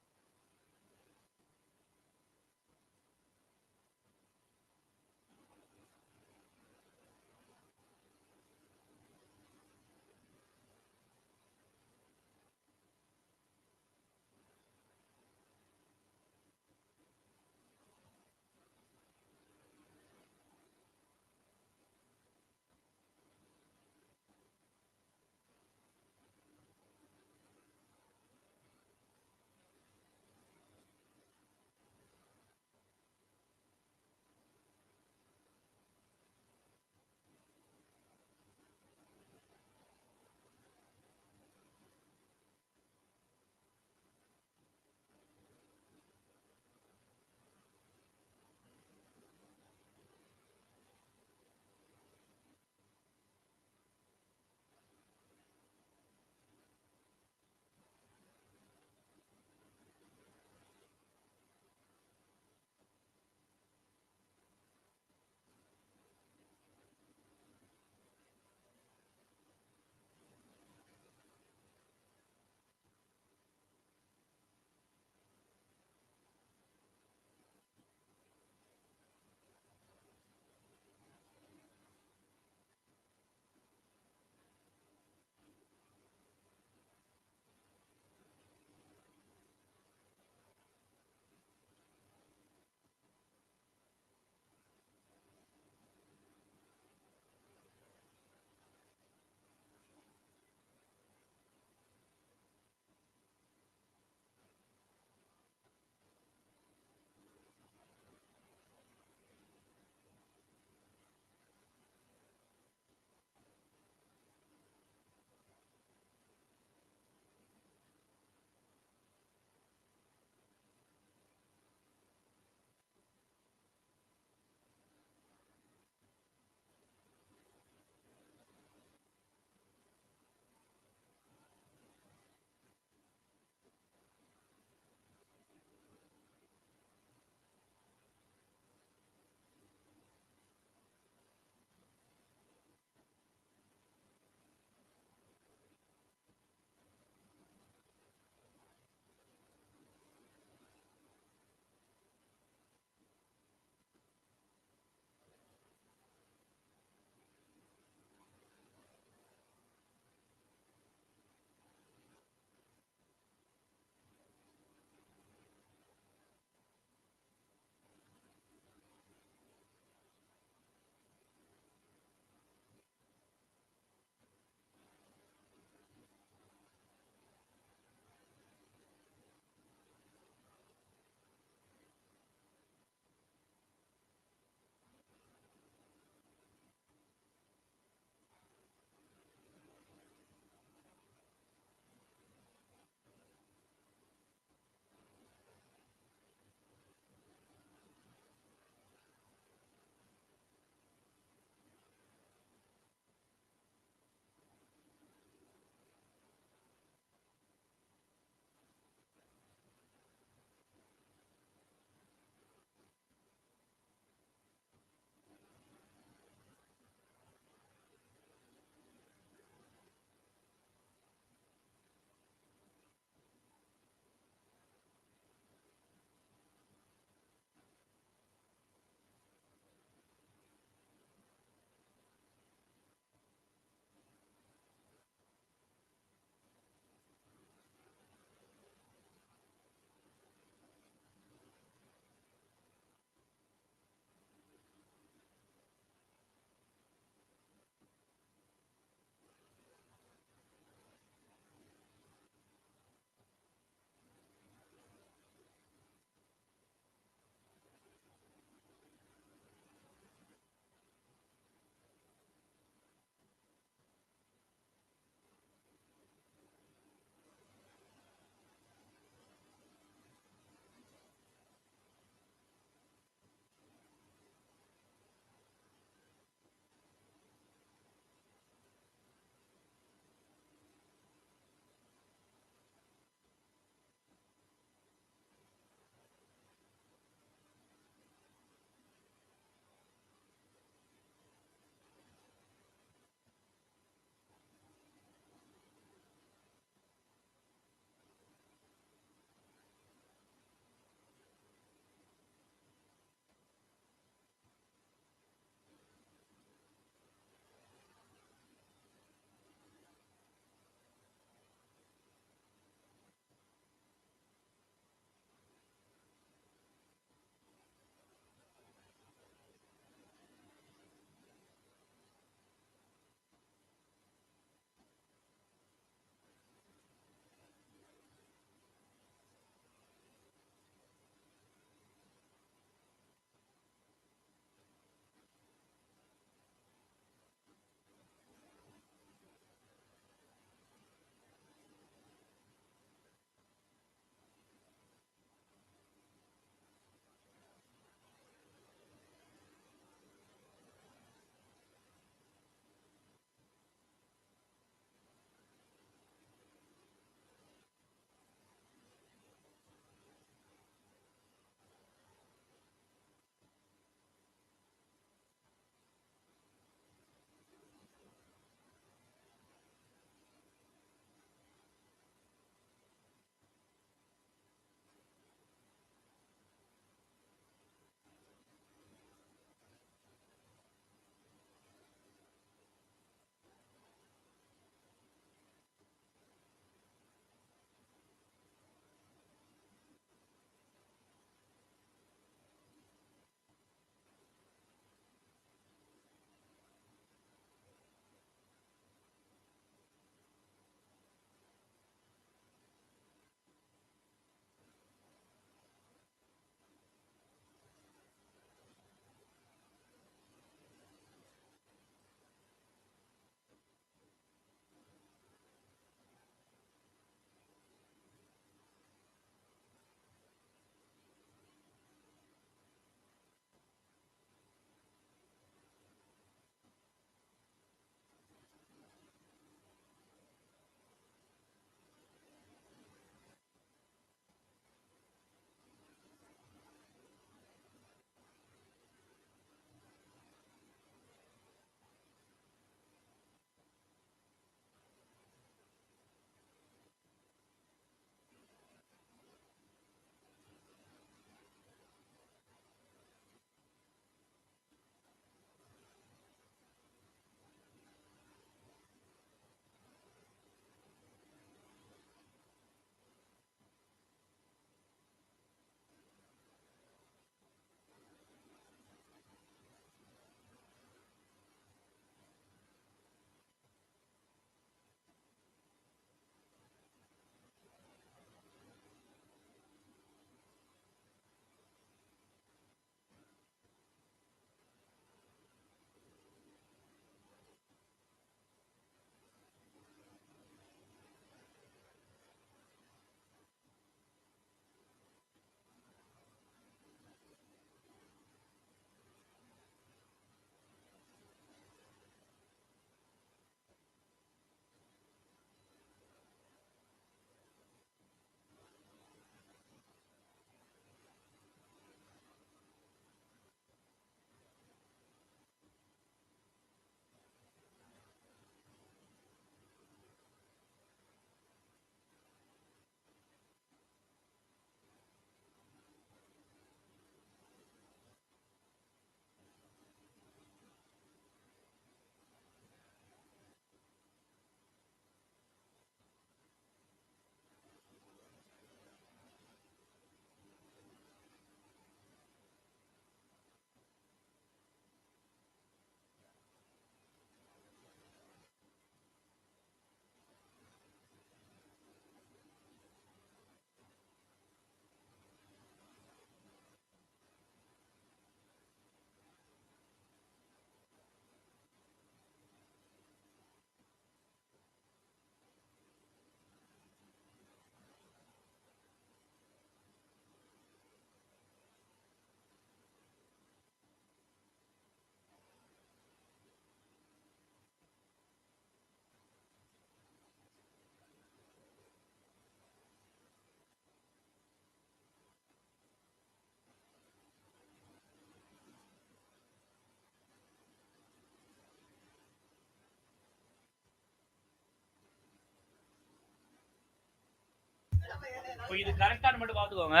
இப்போ இது கரெக்டான மட்டும் பார்த்துக்கோங்க.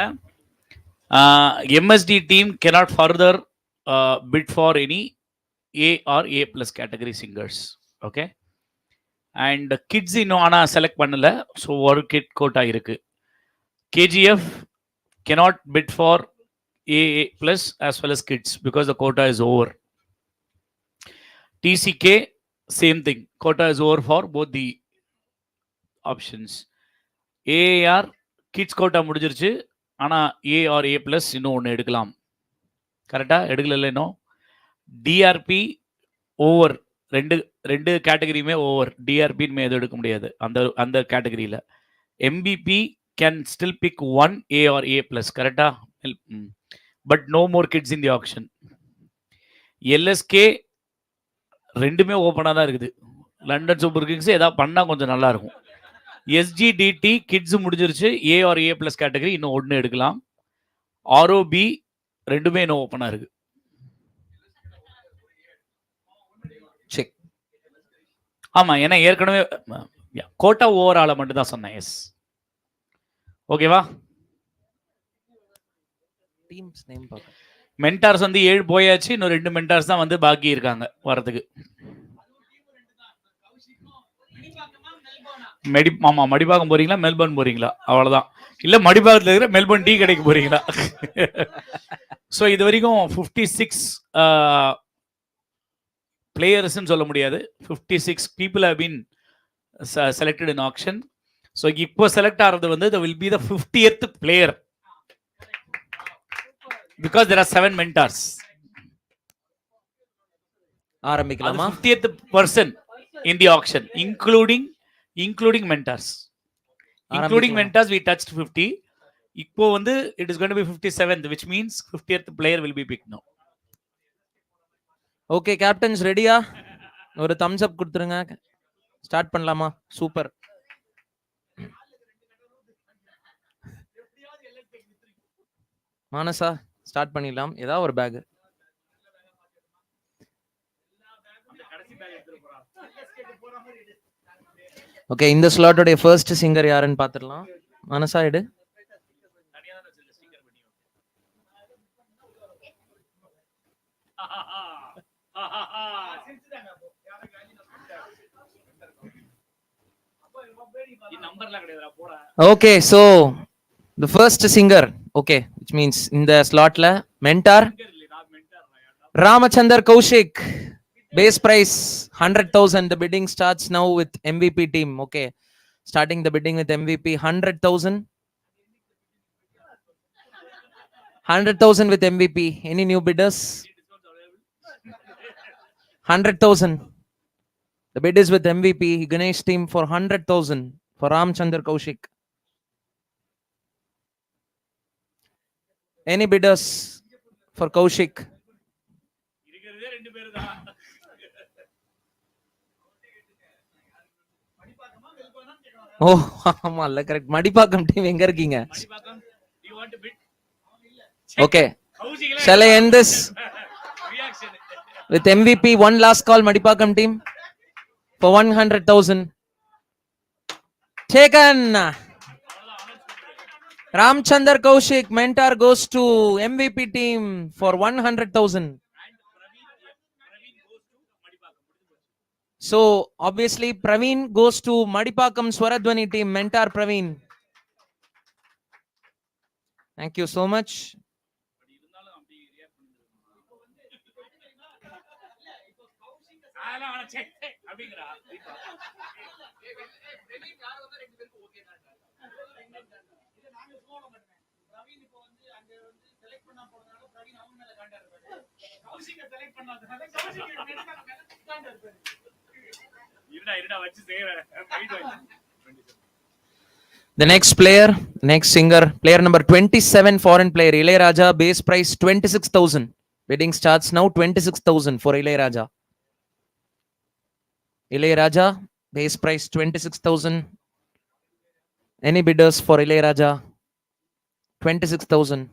MSD team cannot further bid for any A or A plus category singers. Okay. And kids இன்னும் ஆனால் select பண்ணல. ஸோ ஒரு கிட் கோட்டா இருக்கு. KGF cannot bid for AA plus as well as kids because the quota is over. TCK same thing. Quota is over for both the options. AAR kids quota முடிஞ்சிருச்சு. ஆனால் A or A plus இன்னும் ஒன்று எடுக்கலாம். கரெக்டாக எடுக்கல இன்னும். DRP over, ரெண்டு கேட்டகரியுமே over. TRP எதுவும் எடுக்க முடியாது அந்த கேட்டகரியில். MVP can still pick one A or A plus, கரெக்டா? But no more kids in the auction. LSK ரெண்டுமே ஓப்பனாக தான் இருக்குது. லண்டன் சூப்பர் கிங்ஸ் ஏதாவது பண்ணால் கொஞ்சம் நல்லா இருக்கும். SGDT கிட்ஸ் முடிஞ்சிருச்சு. A or A plus category இன்னும் ஒன்று எடுக்கலாம். ROB ரெண்டுமே இன்னும் ஓப்பனாக இருக்கு. செக். ஆமா, ஏன்னா ஏற்கனவே கோட்டா ஓவரால மட்டும் தான் சொன்னேன். எஸ், ஓகேவா? டீம்ஸ் நேம் பார்க்க. மென்டார்ஸ் வந்து 7 போயாச்சு. இன்னும் 2 மென்டார்ஸ் தான் வந்து பாக்கி இருக்காங்க வரதுக்கு. ஆமா, மடிப்பாக்கம் போறீங்களா, மெல்பர்ன் போறீங்களா? அவ்வளவுதான். இல்ல மடிப்பாக்கத்தில் இருக்கிற மெல்பர்ன் டீ கடைக்கு போறீங்களா? ஸோ இது வரைக்கும் 56 பிளேயர்ஸ்ன்னு சொல்ல முடியாது. 56 people have been selected in auction. So இப்போ செலக்ட் ஆகிறது வந்து there will be the 50th player because there are 7 mentors. ஆரம்பிக்கலாமா? 50th person in the auction including mentors. Including mentors we touched 50. இப்போ வந்து it is going to be 57th, which means 50th player will be picked now. Okay captains ரெடியா? ஒரு Thums up கொடுத்துருங்க. Start பண்ணலாமா? Super. Manasa start பண்ணிடலாம். ஏதாவது ஒரு back. Okay, இந்த ஸ்லாட்டோடைய ஃபர்ஸ்ட் சிங்கர் யாருன்னு பார்த்துடலாம். மானசா எடு. Okay, so the first singer, okay, which means in the slot la mentor Ramachandar Kaushik, base price 100,000. The bidding starts now with MVP team. Okay, starting the bidding with MVP 100,000. 100,000 with MVP. Any new bidders? 100,000. The bid is with MVP Ganesh team for 100,000 for Ramchandar Kaushik. Any bidders for Kaushik? Oh, ஆமால correct. Madipakkam team எங்க இருக்கீங்க? Okay, shall I end this with MVP? One last call, Madipakam team for 100,000. Taken. Ramchandar Kaushik, mentor, goes to MVP team for 100,000. So obviously Praveen goes to Madipakam Swaradwani team. Mentor Praveen. Thank you so much. The next player, next singer, player number 27, foreign player, Ilayaraja, base price 26,000. Bidding starts now, 26,000 for Ilayaraja. Ilayaraja, base price 26,000. Any bidders for Ilayaraja? 26,000.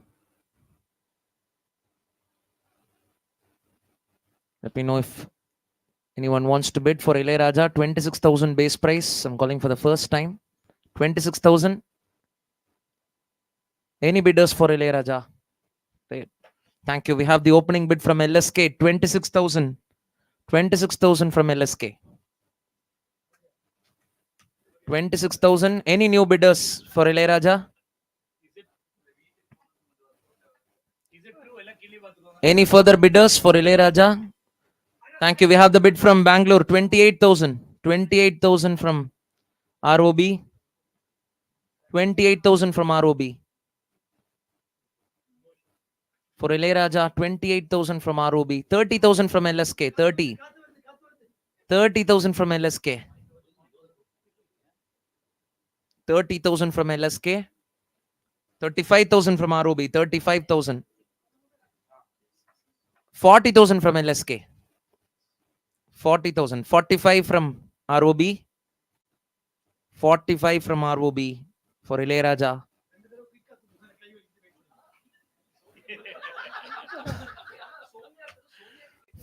Let me know if anyone wants to bid for Ilayaraja. 26,000 base price. I'm calling for the first time. 26,000. Any bidders for Ilayaraja? Great. Thank you. We have the opening bid from LSK, 26,000. 26,000 from LSK. 26,000. Any new bidders for Ilayaraja? Any further bidders for Ilayaraja? Thank you. We have the bid from Bangalore, 28,000. 28,000 from ROB. 28,000 from ROB. For Ilayaraja, 28,000 from ROB. 30,000 from LSK. 30,000 from LSK. 30,000 from LSK. 35,000 from ROB. 35,000. 40,000 from LSK. 40,000. 45 from ROB. 45 from ROB for Ilayaraja.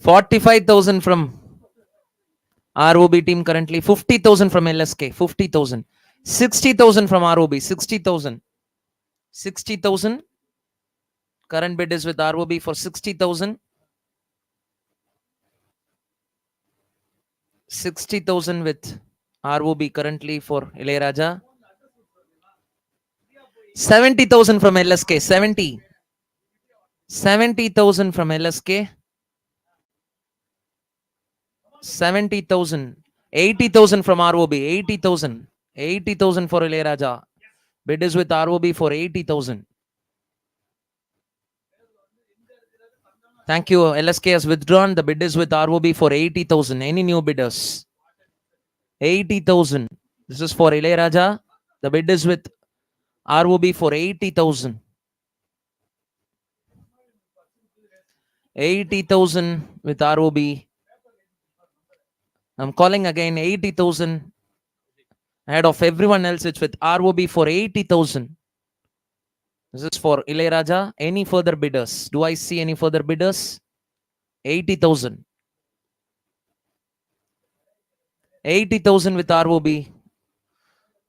45,000 from ROB team currently. 50,000 from LSK. 50,000. 60,000 from ROB. 60,000. 60,000. Current bid is with ROB for 60,000. 60,000 with ROB currently for Ilayaraja. 70,000 from LSK. 70. 70,000 from LSK. 70,000. 80,000 from ROB. 80,000. 80,000 for Ilayaraja. Bid is with ROB for 80,000. Thank you. LSK has withdrawn. The bid is with ROB for 80,000. Any new bidders? 80,000. This is for Ilayaraja. The bid is with ROB for 80,000. 80,000 with ROB. I'm calling again 80,000 ahead of everyone else. It's with ROB for 80,000. This is for Ilayaraja. Any further bidders? Do I see any further bidders? 80,000. 80,000 with ROB.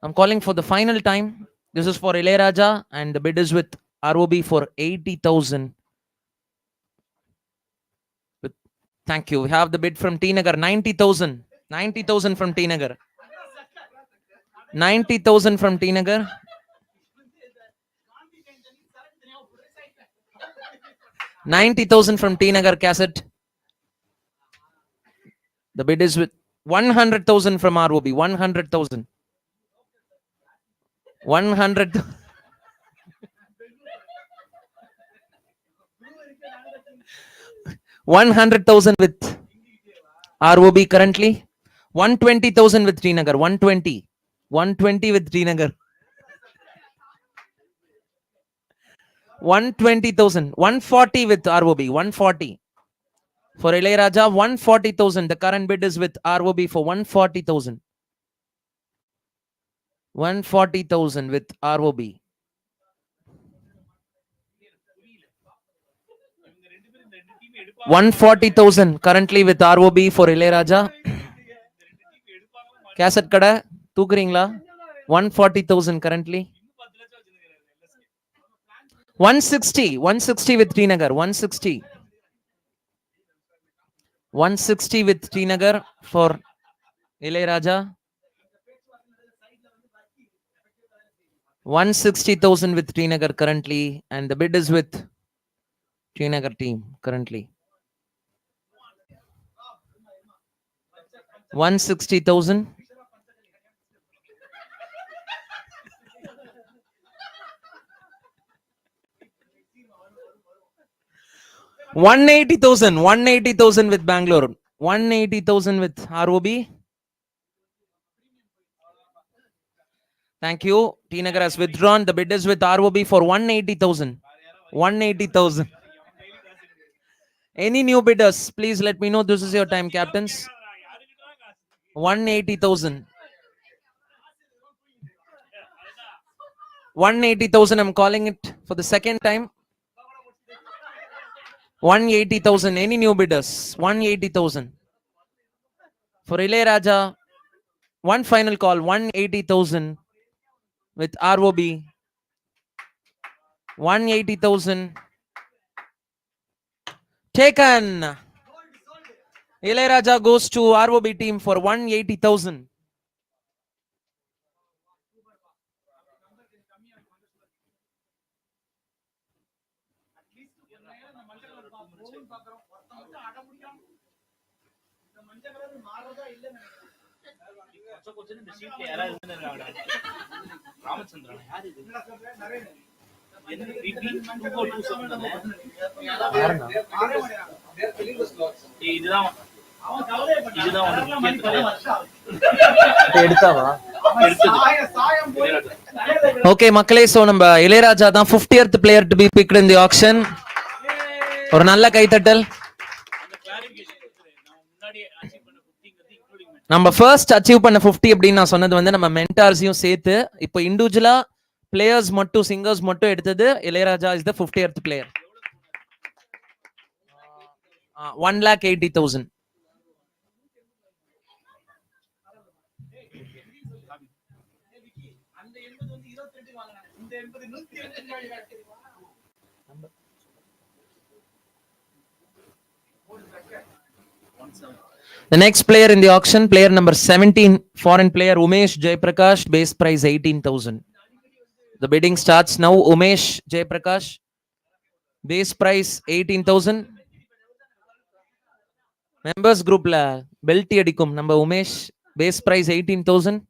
I'm calling for the final time. This is for Ilayaraja and the bid is with ROB for 80,000. Thank you. We have the bid from T Nagar, 90,000. 90,000 from T Nagar. 90,000 from T Nagar. 90,000 from T Nagar cassette. The bid is with 100,000 from ROB. 100,000. 100. 100,000 with ROB currently. 120,000 with T Nagar. 120. 120 with T Nagar. 120,000. 140 with ROB. 140. For Ilayaraja, 140,000. The current bid is with ROB for 140,000. 140,000 with ROB. 140,000 currently with ROB for Ilayaraja. Cassette kada தூக்குறீங்களா? 140,000 currently. 160. 160 with T Nagar. 160. 160 with T Nagar for Ilayaraja. 160,000 with T Nagar currently, and the bid is with T Nagar team currently. 160,000. 180,000. 180,000 with Bangalore. 180,000 with ROB. Thank you. T Nagar has withdrawn. The bid is with ROB for 180,000. 180,000. Any new bidders? Please let me know. This is your time, captains. 180,000. 180,000. I'm calling it for the second time. 180,000. Any new bidders? 180,000. For Ilayaraja, one final call. 180,000 with ROB. 180,000. Taken. Ilayaraja goes to ROB team for 180,000. கொஞ்சம் இந்த ஷீட்ல யாராவது இருக்காங்க ராமச்சந்திரன் யார் இது என்ன BP 2427 இதுதான் எடுத்தாவா okay மக்களே, so நம்ம இளையராஜா தான் 50th player to be picked in the auction. ஒரு நல்ல கைத்தட்டல். நம்ம ஃபர்ஸ்ட் அச்சீவ் பண்ண 50 அப்படின்னு நான் சொன்னது வந்து நம்ம மென்டார்ஸையும் சேர்த்து, இப்போ இண்டிவிஜுவலா பிளேயர்ஸ் மட்டும் சிங்கர்ஸ் மட்டும் எடுத்தது Ilaiyaraaja is the 50th player. 1,80,000. The next player in the auction, player number 17, foreign player Umesh Jaiprakash, base price 18,000. The bidding starts now. Umesh Jaiprakash, base price 18,000. Members group la belti adikum number Umesh, base price 18,000.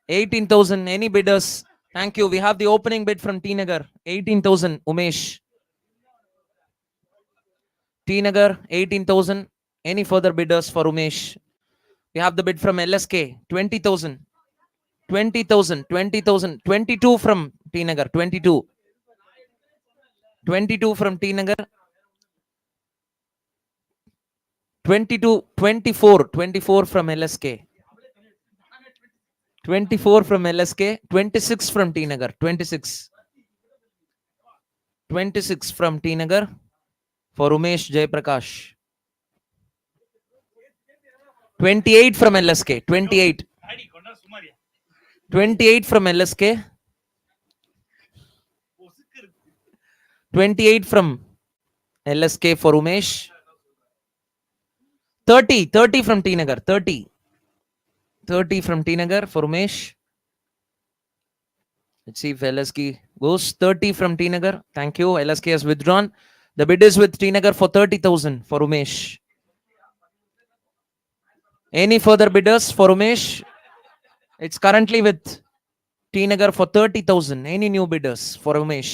18,000. Any bidders? Thank you. We have the opening bid from T Nagar. 18,000. Umesh. T Nagar 18,000. Any further bidders for Umesh? We have the bid from LSK 20,000. 20,000. 20,000. 22 from T Nagar. 22. 22 from T Nagar. 22. 24. 24 from LSK. 24 from LSK. 26 from T Nagar. 26. 26 from T Nagar for Umesh Jaiprakash. 28 from LSK. 28. 28 from LSK. 28 from LSK for Umesh. 30. 30 from T Nagar. 30. 30 from T Nagar for Umesh. Let's see if LSK goes. 30 from T Nagar. Thank you. LSK has withdrawn. The bid is with T Nagar for 30,000 for Umesh. Any further bidders for Umesh? It's currently with T Nagar for 30,000. Any new bidders for Umesh?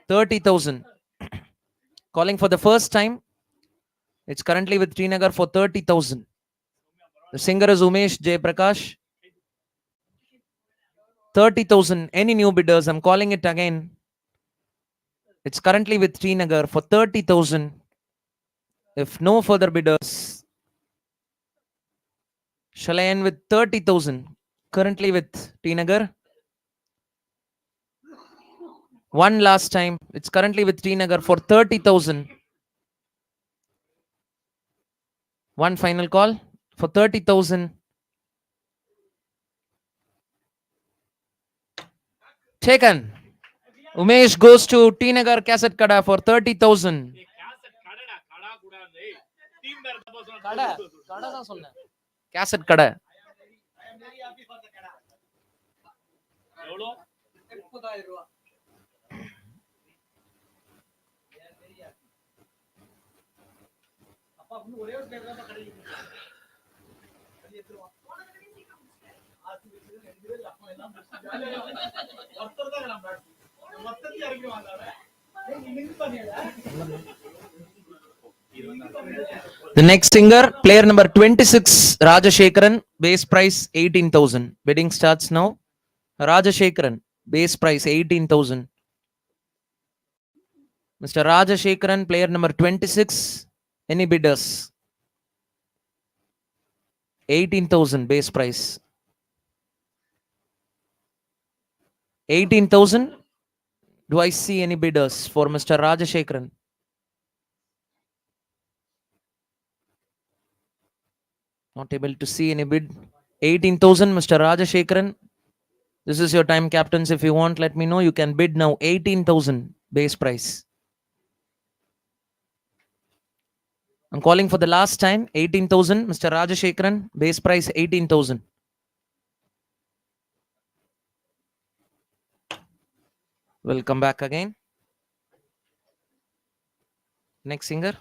30,000. Calling for the first time. It's currently with T Nagar for 30,000. The singer is Umesh Jaiprakash. 30,000. Any new bidders? I'm calling it again. It's currently with T Nagar for 30,000. If no further bidders, shall I end with 30,000? Currently with T Nagar. One last time. It's currently with T Nagar for 30,000. One final call for 30,000. Taken. Umesh goes to T Nagar Cassette Kada for 30,000. Cassette Kada. The next singer, player number 26, Rajashekaran, base price 18,000. Bidding starts now. Rajashekaran, base price 18,000. Mr. Rajashekaran, player number 26. Any bidders? 18,000 base price. 18,000. Do I see any bidders for Mr. Rajashekaran? Not able to see any bid. 18,000, Mr. Rajashekharan. This is your time, captains. If you want, let me know. You can bid now. 18,000 base price. I'm calling for the last time. 18,000, Mr. Rajashekharan. Base price 18,000. We'll come back again. Next singer.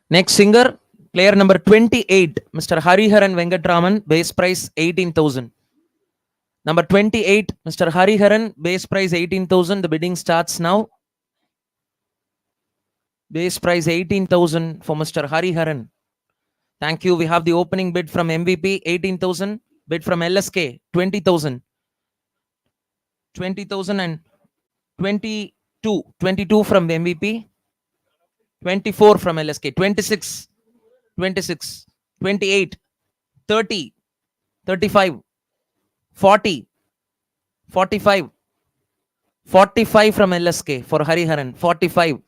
Next singer, player number 28, Mr. Hariharan Venkatraman, base price 18,000. Number 28, Mr. Hariharan, base price 18,000. The bidding starts now. Base price 18,000 for Mr. Hariharan. Thank you. We have the opening bid from MVP, 18,000. Bid from LSK, 20,000. 20,000 and 22. 22 from MVP. 24 from LSK. 26. 26. 28. 30. 35. 40. 45. 45 from LSK for Hariharan. 45.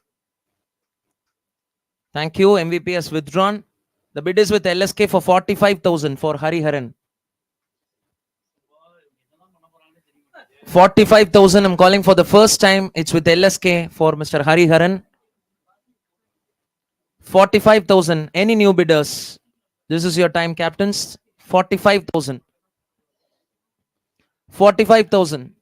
Thank you. MVP has withdrawn. The bid is with LSK for 45,000 for Hariharan. 45,000. I'm calling for the first time. It's with LSK for Mr. Hariharan. 45,000. Any new bidders? This is your time, captains. 45,000. 45,000.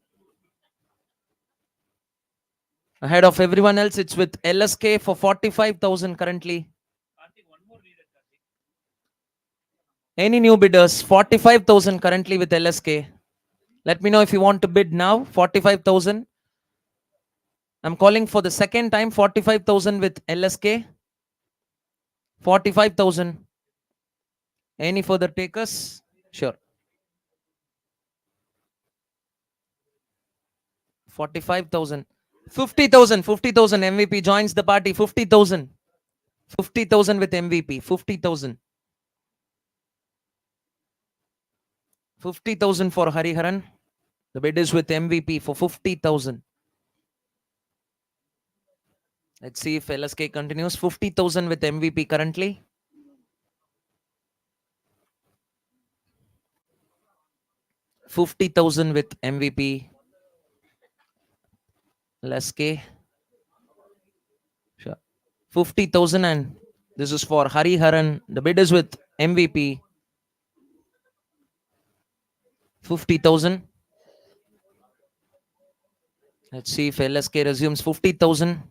Ahead of everyone else, it's with LSK for 45,000 currently. Any new bidders? 45,000 currently with LSK. Let me know if you want to bid now. 45,000. I'm calling for the second time. 45,000 with LSK. 45,000. Any further takers? Sure. 45,000. 50,000. 50,000. MVP joins the party. 50,000. 50,000 with MVP. 50,000. 50,000 for Hariharan. The bid is with MVP for 50,000. Let's see if LSK continues. 50,000 with MVP currently. $50,000 with MVP. LSK. Sure. 50,000 and this is for Hariharan. The bid is with MVP. 50,000. Let's see if LSK resumes. 50,000.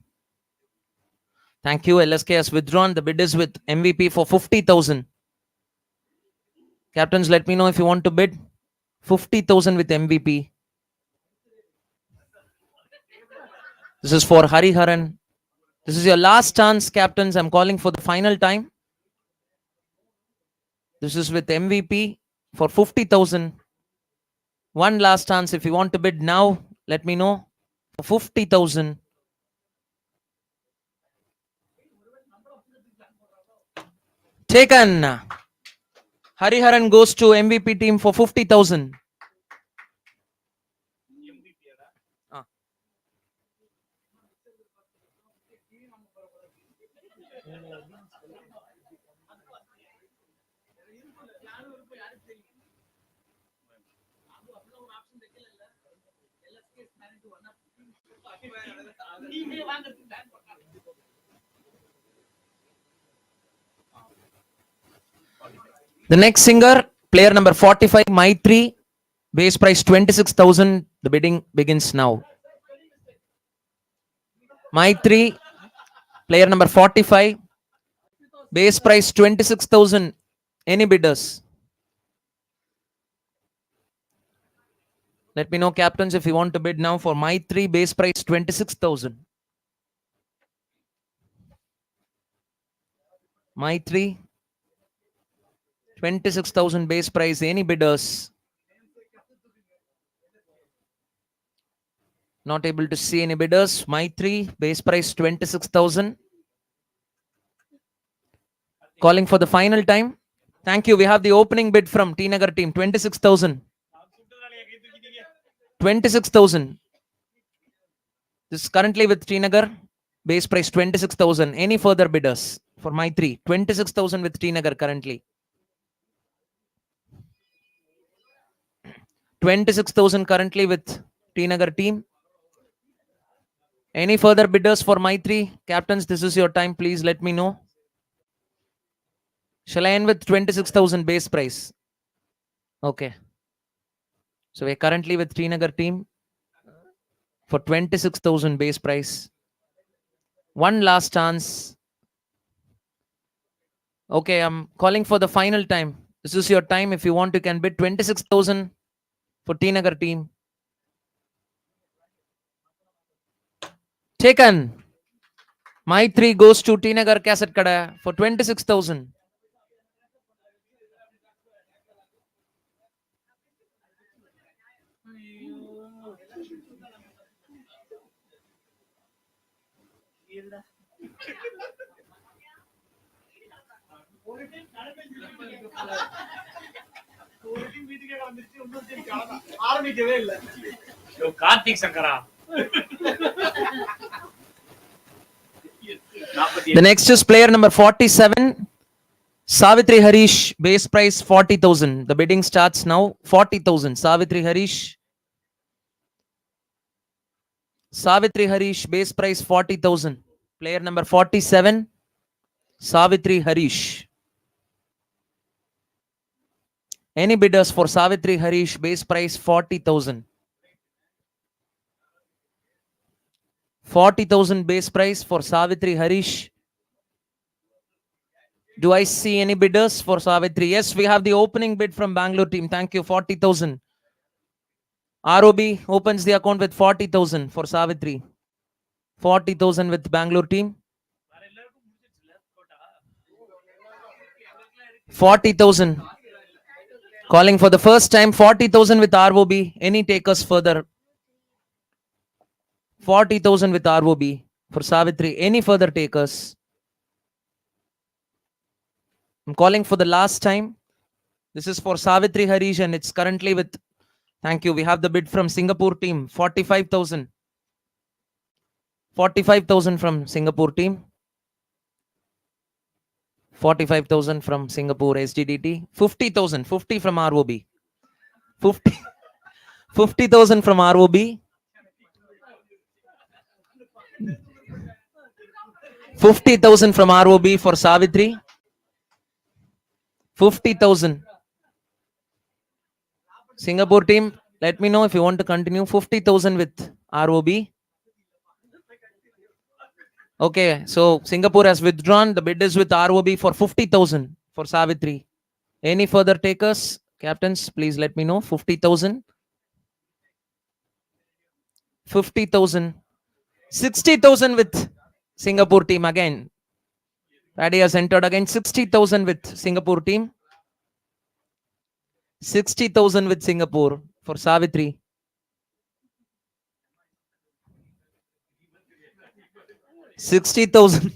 Thank you. LSK has withdrawn. The bid is with MVP for 50,000. Captains, let me know if you want to bid. 50,000 with MVP. This is for Hariharan. This is your last chance, captains. I'm calling for the final time. This is with MVP for 50,000. One last chance. If you want to bid now, let me know. For 50,000. Taken. Hariharan goes to MVP team for 50,000. The next singer, player number 45, Maitri, base price 26,000. The bidding begins now. Maitri, player number 45, base price 26,000. Any bidders? Let me know, captains, if you want to bid now for Maitri, base price 26,000. Maitri, 26,000 base price. Any bidders? Not able to see any bidders. Maitri, base price 26,000. Calling for the final time. Thank you. We have the opening bid from T Nagar team, 26,000. 26,000. This is currently with T Nagar. Base price 26,000. Any further bidders for my three? 26,000 with T Nagar currently. 26,000 currently with T Nagar team. Any further bidders for my three? Captains, this is your time. Please let me know. Shall I end with 26,000 base price? Okay. So we're currently with T Nagar team for 26,000 base price. One last chance. Okay, I'm calling for the final time. This is your time. If you want, you can bid 26,000 for T Nagar team. Taken. My three goes to T Nagar Cassette Kada for 26,000. ஆரம்பிக்கவே இல்லை. கார்த்திக் சங்கரா. The next is player number 47. Savitri Harish, base price 40,000. The bidding starts now. 40,000. Savitri Harish. Savitri Harish, base price 40,000. Player number 47. Savitri Harish. Any bidders for Savitri Harish, base price 40,000. 40,000 base price for Savitri Harish. Do I see any bidders for Savitri? Yes, we have the opening bid from Bangalore team. Thank you. 40,000. ROB opens the account with 40,000 for Savitri. 40,000 with Bangalore team. 40,000. Calling for the first time. 40,000 with ROB. Any takers further? 40,000 with ROB for Savitri. Any further takers? I'm calling for the last time. This is for Savitri Harish and it's currently with, thank you, we have the bid from Singapore team, 45,000. 45,000 from Singapore team. 45,000 from Singapore SGDT. 50,000, 50 from ROB. 50,000 from ROB. 50,000 from ROB for Savitri. 50,000. Singapore team, let me know if you want to continue. 50,000 with ROB. Okay, so Singapore has withdrawn. The bid is with ROB for 50,000 for Savitri. Any further takers? Captains, please let me know. 50,000. 50,000. 60,000 with Singapore team again. Paddy has entered again. 60,000 with Singapore team. 60,000 with Singapore for Savitri. 60,000.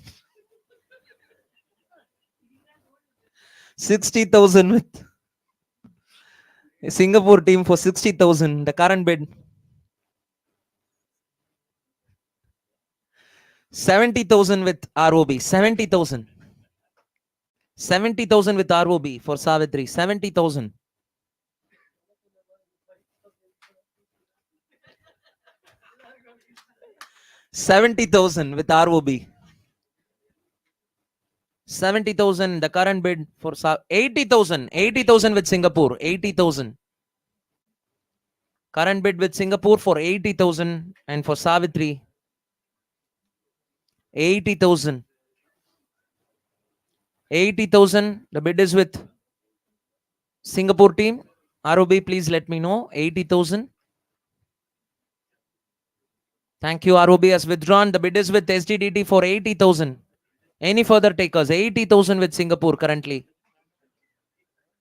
60,000 with Singapore team for 60,000. The current bid. 70,000 with ROB. 70,000. 70,000 with ROB for Savitri. 70,000. 70,000 with ROB. 70,000. The current bid for 80,000. 80,000 with Singapore. 80,000. Current bid with Singapore for 80,000 and for Savitri 80,000. 80,000. The bid is with Singapore team. ROB, please let me know. 80,000. Thank you. ROB has withdrawn. The bid is with SGDT for 80,000. Any further takers? 80,000 with Singapore currently.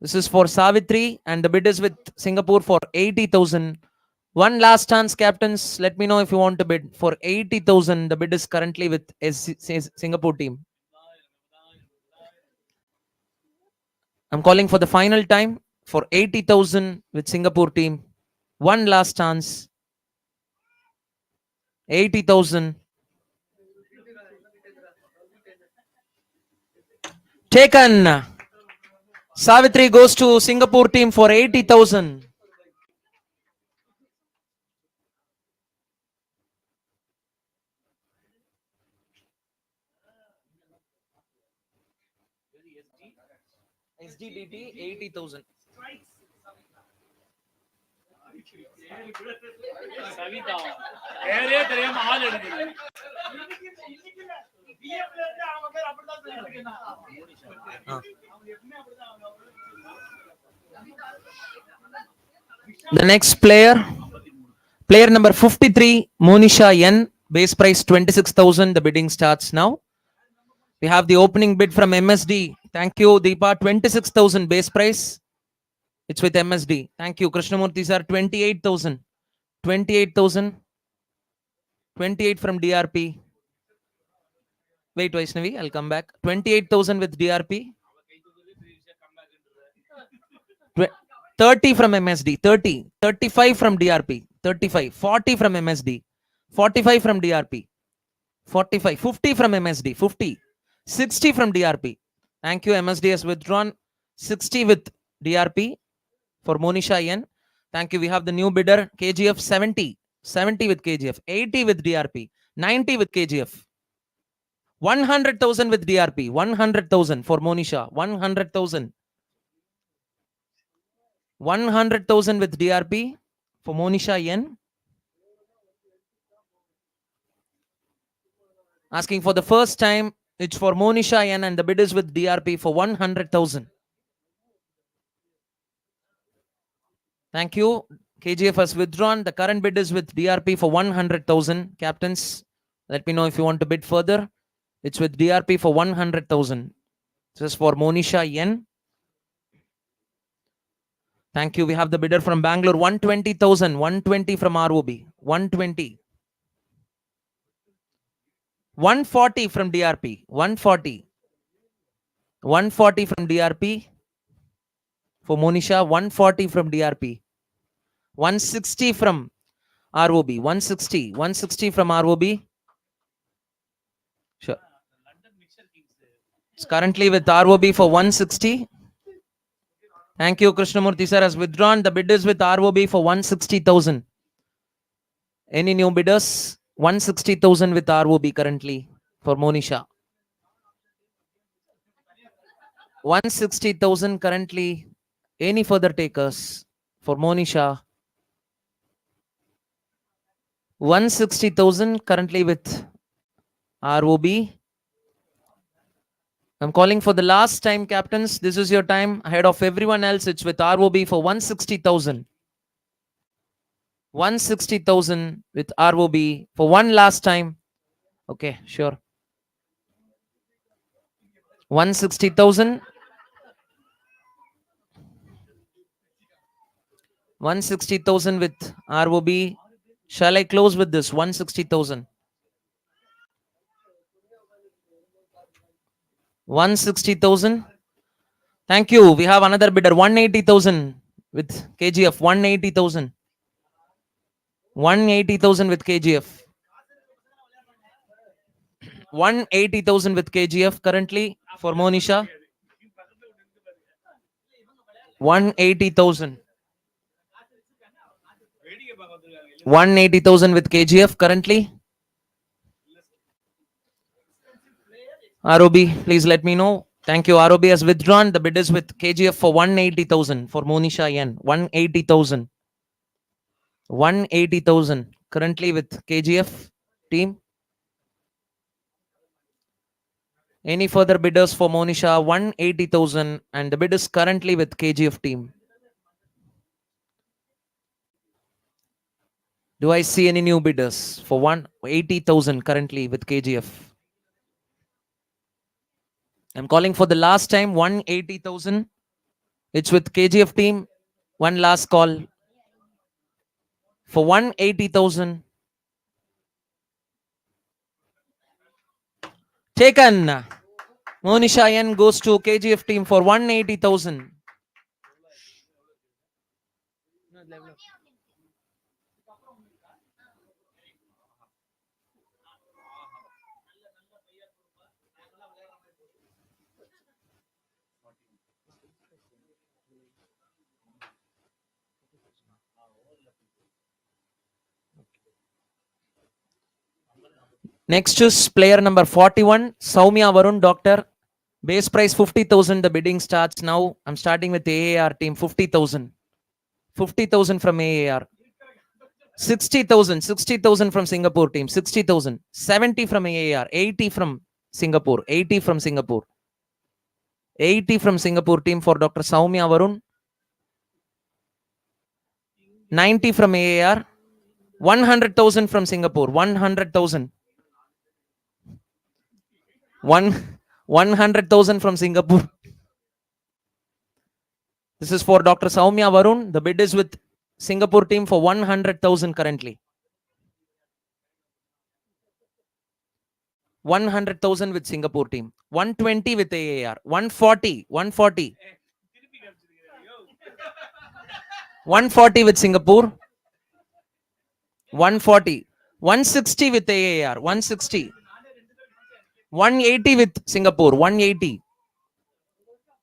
This is for Savitri and the bid is with Singapore for 80,000. One last chance, captains. Let me know if you want to bid for 80,000. The bid is currently with Singapore team. I'm calling for the final time for 80,000 with Singapore team. One last chance. 80,000. Taken. Savitri goes to Singapore team for 80,000. SDDT 80,000. Savitha பேரே தெரியாம ஆள் எடுக்குது. The next player number 53, Monisha N. Base price 26,000. The bidding starts now. We have the opening bid from MSD. Thank you, Deepa. 26,000 base price. It's with MSD. Thank you, Krishnamurthy sir. 28,000. 28,000. 28 from DRP. Wait, Vaishnavi, I'll come back. 28,000 with DRP. 30 from MSD. 30. 35 from DRP. 35. 40 from MSD. 45 from DRP. 45. 50 from MSD. 50. 60 from DRP. Thank you. MSD has withdrawn. 60 with DRP for Monisha N. Thank you. We have the new bidder, KGF 70. 70 with KGF. 80 with DRP. 90 with KGF. 100,000 with DRP. 100,000 for Monisha. 100,000. 100,000 with DRP for Monisha N. Asking for the first time, it's for Monisha N and the bid is with DRP for 100,000. Thank you. KGF has withdrawn. The current bid is with DRP for 100,000. Captains, let me know if you want to bid further. It's with DRP for 100,000. This is for Monisha N. Thank you. We have the bidder from Bangalore, 120,000. 120 from ROB. 120. 140 from DRP. 140. 140 from DRP. For Monisha, 140 from DRP. 160 from ROB. 160. 160 from ROB. Sure. It's currently with ROB for 160. Thank you. Krishnamurthy sir has withdrawn. The bid is with ROB for 160,000. Any new bidders? 160,000 with ROB currently for Monisha. 160,000 currently. Any further takers for Monisha? 160,000 currently with ROB. I'm calling for the last time, captains. This is your time. Ahead of everyone else, it's with ROB for 160,000. 160,000 with ROB for one last time. Okay, sure. 160,000. 160,000 with ROB. Shall I close with this? 160,000. 160,000. Thank you. We have another bidder, 180,000 with KGF. 180,000. 180,000 with KGF. 180,000 with KGF currently for Monisha. 180,000. 180,000 with KGF currently. ROB, please let me know. Thank you. ROB has withdrawn. The bid is with KGF for 180,000 for Monisha N. 180,000. 180,000 currently with KGF team. Any further bidders for Monisha? 180,000 and the bid is currently with KGF team. Do I see any new bidders for 180,000 currently with KGF? I'm calling for the last time, 180,000. It's with KGF team. One last call for 180,000. Taken. Monisha N goes to KGF team for 180,000. Next is player number 41, Soumya Varun, doctor. Base price 50,000. The bidding starts now. I'm starting with AAR team, 50,000. 50,000 from AAR. 60,000 from Singapore team, 60,000. 70 from AAR, 80 from Singapore, 80 from Singapore. 80 from Singapore team for Dr. Soumya Varun. 90 from AAR. 100,000 from Singapore, 100,000. 100,000 from Singapore. This is for Dr. Soumya Varun. The bid is with Singapore team for 100,000 currently. 100,000 with Singapore team. 120 with AAR. 140. 140. 140 with Singapore. 140. 160 with AAR. 160. 180 with Singapore. 180.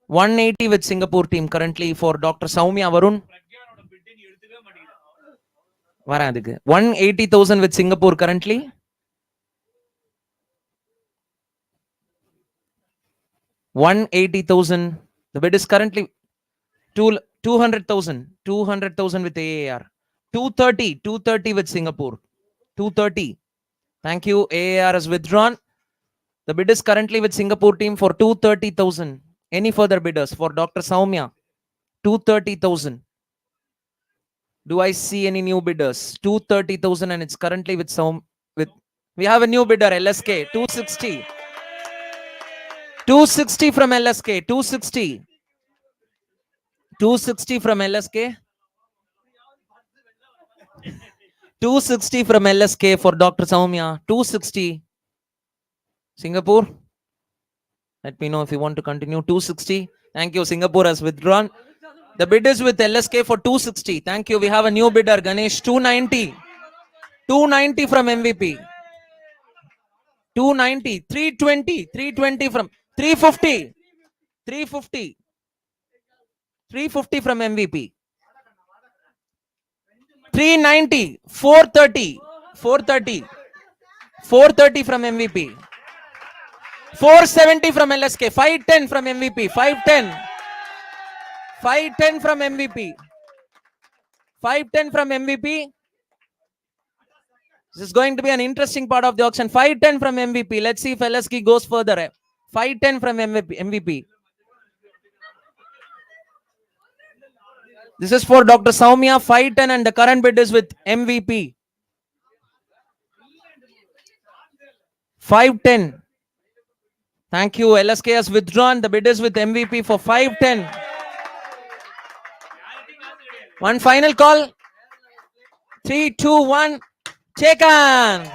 180 with Singapore team currently for Dr. Soumya Varun. 180,000 with Singapore currently. 180,000. The bid is currently 200,000. 200,000 with AAR. 230 with Singapore. 230. Thank you. AAR is withdrawn. The bid is currently with Singapore team for 230,000. Any further bidders for Dr. Soumya? 230,000. Do I see any new bidders? 230,000 and it's currently with we have a new bidder, LSK, 260. 260 from LSK, 260. 260 from LSK. 260 from LSK for Dr. Soumya. 260. Singapore. Let me know if you want to continue. 260. Thank you. Singapore has withdrawn. The bid is with LSK for 260. Thank you. We have a new bidder, Ganesh. 290. 290 from MVP. 290. 320. 320 from 350. 350. 350 from MVP. 390. 430. 430. 430 from MVP. 470 from LSK. 510 from MVP. 510. 510 from MVP. 510 from MVP. This is going to be an interesting part of the auction. 510 from MVP. Let's see if LSK goes further. 510 from MVP. This is for Dr. Soumya. 510 and the current bid is with MVP. 510. Thank you. LSK has withdrawn. The bid is with MVP for 510. One final call. 3, 2, 1. Taken.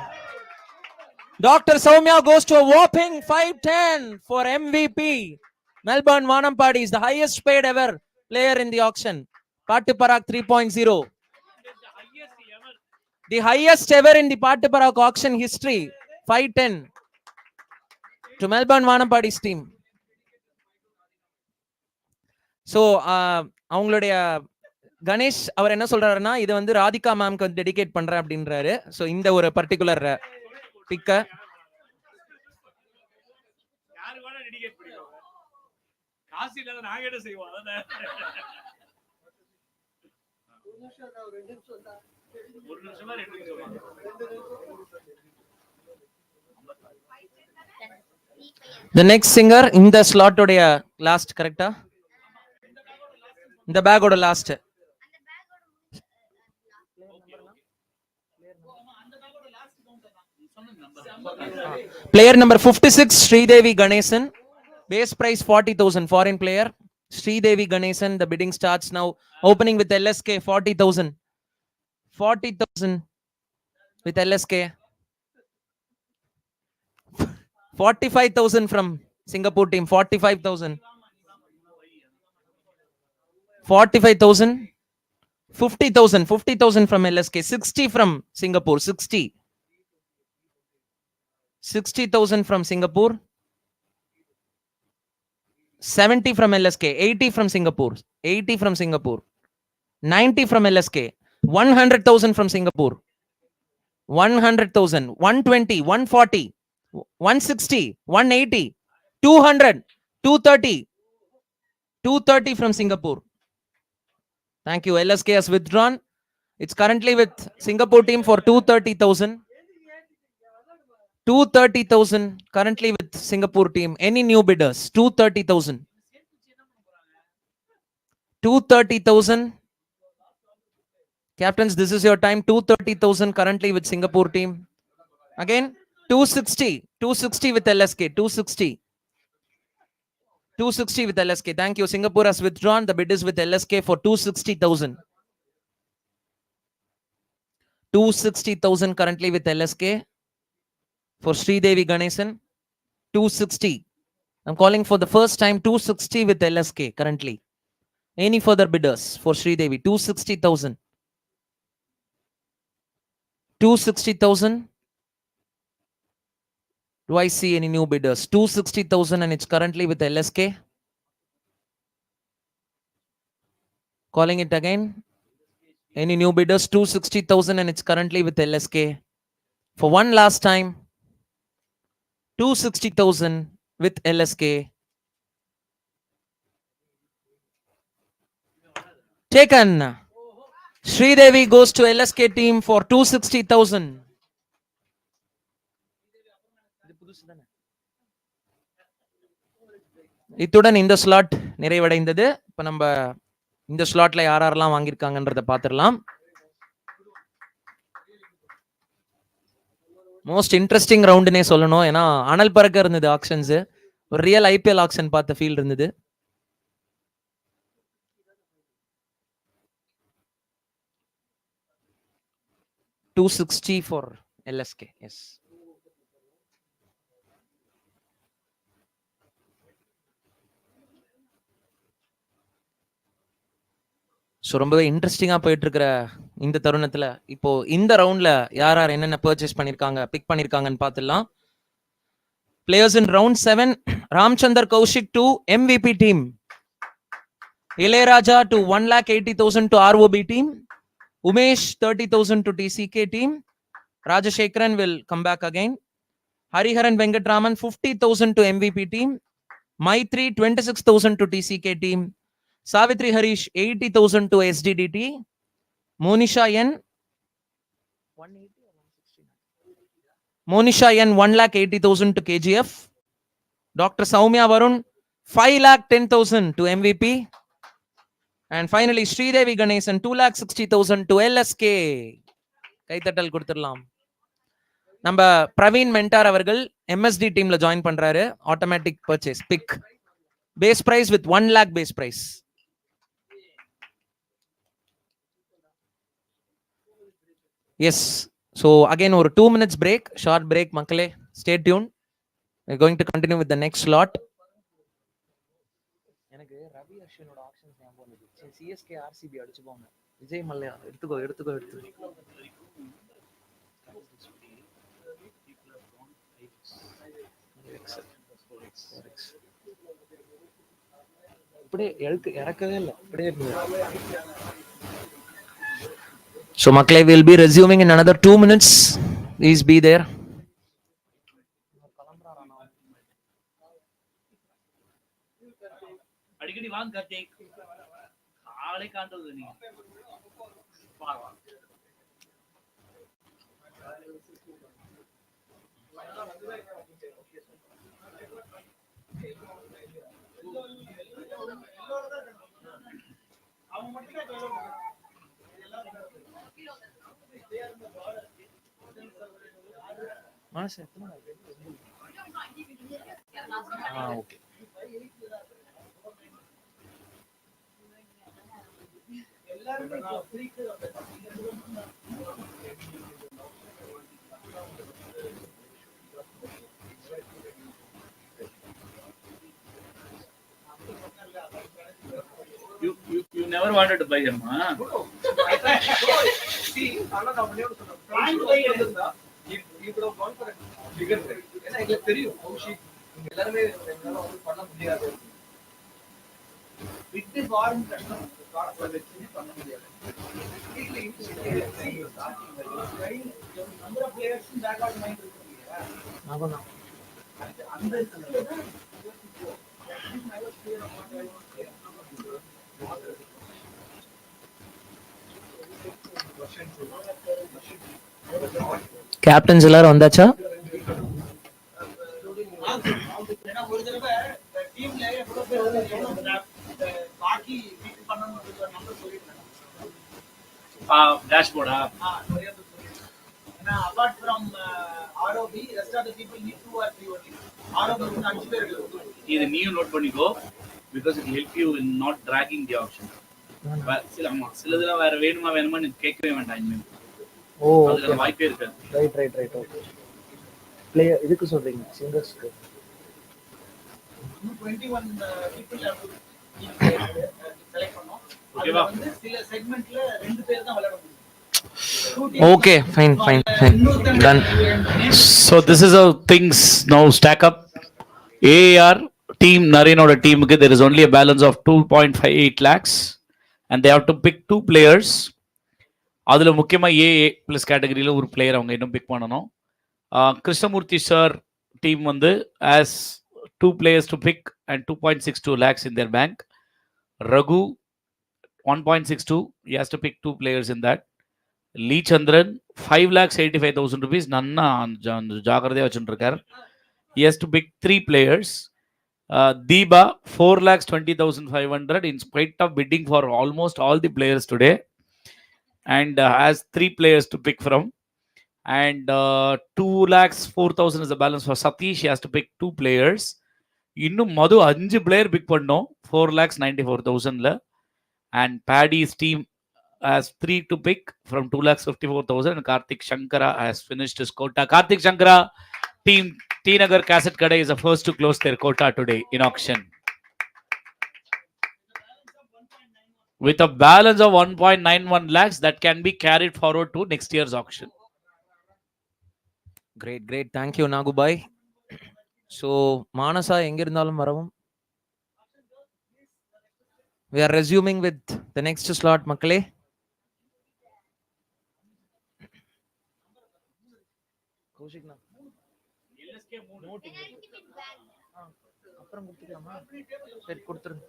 Dr. Soumya goes to a whopping 510 for MVP. Melbourne Vanampadi is the highest paid ever player in the auction. Paattu Paraak 3.0. The highest ever in the Paattu Paraak auction history. 510 to Melbourne Vanampadi's team. So, அவங்களுடைய கணேஷ் அவர் என்ன சொல்றாருன்னா இது வந்து ராதிகா மேம்க்கு வந்து dedicate பண்றேன் அப்படின்றாரு. So இந்த ஒரு பர்டிகுலர் பிக்க The next singer in the slot உடைய லாஸ்ட் கரெக்டா? இந்த பேக்கோட last. Player number 56, Sridevi Ganesan. Base price 40,000. Foreign player. Sridevi Ganesan. The bidding starts now. Opening with LSK 40,000. 40,000 with LSK. 45,000 from Singapore team 45,000. 45,000. 50,000. 50,000 from LSK. 60 from Singapore. 60. 60,000 from Singapore. 70 from LSK. 80 from Singapore. 80 from Singapore. 90 from LSK. 100,000 from Singapore. 100,000. 120. 140. 160. 180. 200. 230. 230 from Singapore. Thank you. LSK has withdrawn. It's currently with Singapore team for 230,000. 230,000 currently with Singapore team. Any new bidders? 230,000. 230,000. Captains, this is your time. 230,000 currently with Singapore team. Again, 260. 260 with LSK. 260. 260 with LSK. Thank you. Singapore has withdrawn. The bid is with LSK for 260,000. 260,000 currently with LSK for Sridevi Ganesan. 260. I'm calling for the first time 260 with LSK currently. Any further bidders for Sridevi? 260,000. 260,000. Do I see any new bidders? 260,000 and it's currently with LSK. Calling it again. Any new bidders? 260,000 and it's currently with LSK. For one last time. 260,000 with LSK. Taken. Sridevi goes to LSK team for 260,000. இத்துடன் இந்த slot நிறைவடைந்தது. இப்ப நம்ம இந்த ஸ்லாட்ல யாரெல்லாம் வாங்கியிருக்காங்கன்றத பார்த்துடலாம். Most interesting ரவுண்டுனே சொல்லணும். ஏன்னா அனல் பறக்க இருந்தது ஆக்ஷன்ஸ். ஒரு ரியல் ஐபிஎல் ஆக்ஷன் பார்த்த ஃபீல் இருந்தது. $260 for LSK. Yes. ஸோ ரொம்பவே இன்ட்ரெஸ்டிங்கா போயிட்டு இருக்கிற இந்த தருணத்துல இப்போ இந்த ரவுண்ட்ல யார் யார் என்னென்ன பர்ச்சேஸ் பண்ணிருக்காங்க, பிக் பண்ணிருக்காங்கன்னு பார்த்துடலாம். Players in round 7, Ramchandar Kaushik to MVP team. Ilayaraja to 1,80,000 to ROB team. Umesh 30,000 to TCK team. Rajashekharan will come back again. Hariharan Venkatraman 50,000 to MVP team. Maitri 26,000 to TCK team. Savitri Harish 80,000 to SDDT. Monisha N 1,80,000 to KGF. Dr. Soumya Varun 5,10,000 to MVP. And finally Sridevi Ganesan 2,60,000 to LSK. கைத்தட்டல் கொடுத்துடலாம். நம்ம Praveen mentor அவர்கள் MSD டீம்ல join பண்றாரு. Automatic purchase pick. Base price with 1 lakh base price. Yes. So again ஒரு 2 minutes break, short break மக்களே. Stay tuned. We're going to continue with the next slot. எனக்கு Ravi அஸ்வினோட actions ஞாபகம் வருது. CSK RCB அடிச்சு போங்க. விஜய் மல்லையா எடுத்துக்கோ. இப்படியே இறக்கவே இல்லை. இப்படியே So Maklay will be resuming in another 2 minutes. Please be there. அடிக்கடி வாங்க கார்த்திக். ஆளே காண்டது நீ. அவன் மட்டும் மாச எத்தனை okay. never wanted to buy him, huh? See, அண்ணா நான் ஒண்ணே ஒண்ணு சொல்றேன். Point buy இருந்தா, you could have gone for a bigger trade. ஏன்னா எங்களுக்கு தெரியும் கௌஷிக் நீங்க எல்லாருமே எங்களால வந்து பண்ண முடியாது. Big foreign கஷ்டம். ப்ராடக்ட் வச்சு பண்ண முடியாது. Number of players in back out mind இருக்கு இல்லையா? ஆமாண்ணா. அந்த இடத்துல தான் கேப்டன்ஸ் எல்லாரும் வந்தாச்சா? ஏன்னா ஒரு தடவை டீம்ல எவ்வளவு பேர் வந்து பாக்கி வீட்டு பண்ணணும்னு நம்பர் சொல்லிருக்காங்க. டேஷ்போர்டா? ஏன்னா apart from ROB, rest of the people need 2 or 3 only. ROB க்கு 5 பேர் இருக்கு. இது நீயும் நோட் பண்ணிக்கோ, because it will help you in not dragging the auction. சிலதெல்லாம் வேற வேணுமா கேட்கவே வேண்டாம் இனிமேல். அதுல வாய்ப்பே இருக்காது. Right okay. பிளேயர் இதுக்கு சொல்றீங்க சிங்கர்ஸ்க்கு 21 people have to select பண்ணோம். ஓகேவா? வந்து சில செக்மென்ட்ல 2 பேர் தான் விளையாட முடியும். Okay, fine. Done. So this is how things now stack up. AAR team Narenoda team there is only a balance of 2.58 lakhs and they have to pick 2 players. அதுல முக்கியமா A plus கேட்டகரியில ஒரு பிளேயர் அவங்க இன்னும் big பண்ணனும். Krishnamurthy sir team வந்து as 2 players to pick and 2.62 lakhs in their bank. Raghu 1.62, he has to pick 2 players in that. Lee Chandran 5,85,000 rupees நன்னா ஜாகிரதையா வச்சுருக்கார். He has to pick 3 players. Deeba 4,20,500 in spite of bidding for almost all the players today and has 3 players to pick from. And 2,04,000 is the balance for Satish. He has to pick 2 players. இன்னும் மது 5 player pick பண்ணோம் 4,94,000ல. And Paddy's team has 3 to pick from 2,54,000 and Karthik Shankara has finished his quota. Karthik Shankara team T Nagar Cassette Kada is the first to close their quota today in auction with a balance of 1.91 lakhs that can be carried forward to next year's auction. Great. Thank you, Nagubai. So, Manasa எங்க இருந்தாலும் வரவும். We are resuming with the next slot, மக்களே. கௌஷிக்னா அப்புறம் கொடுத்துக்கலாமா? சரி கொடுத்துருங்க.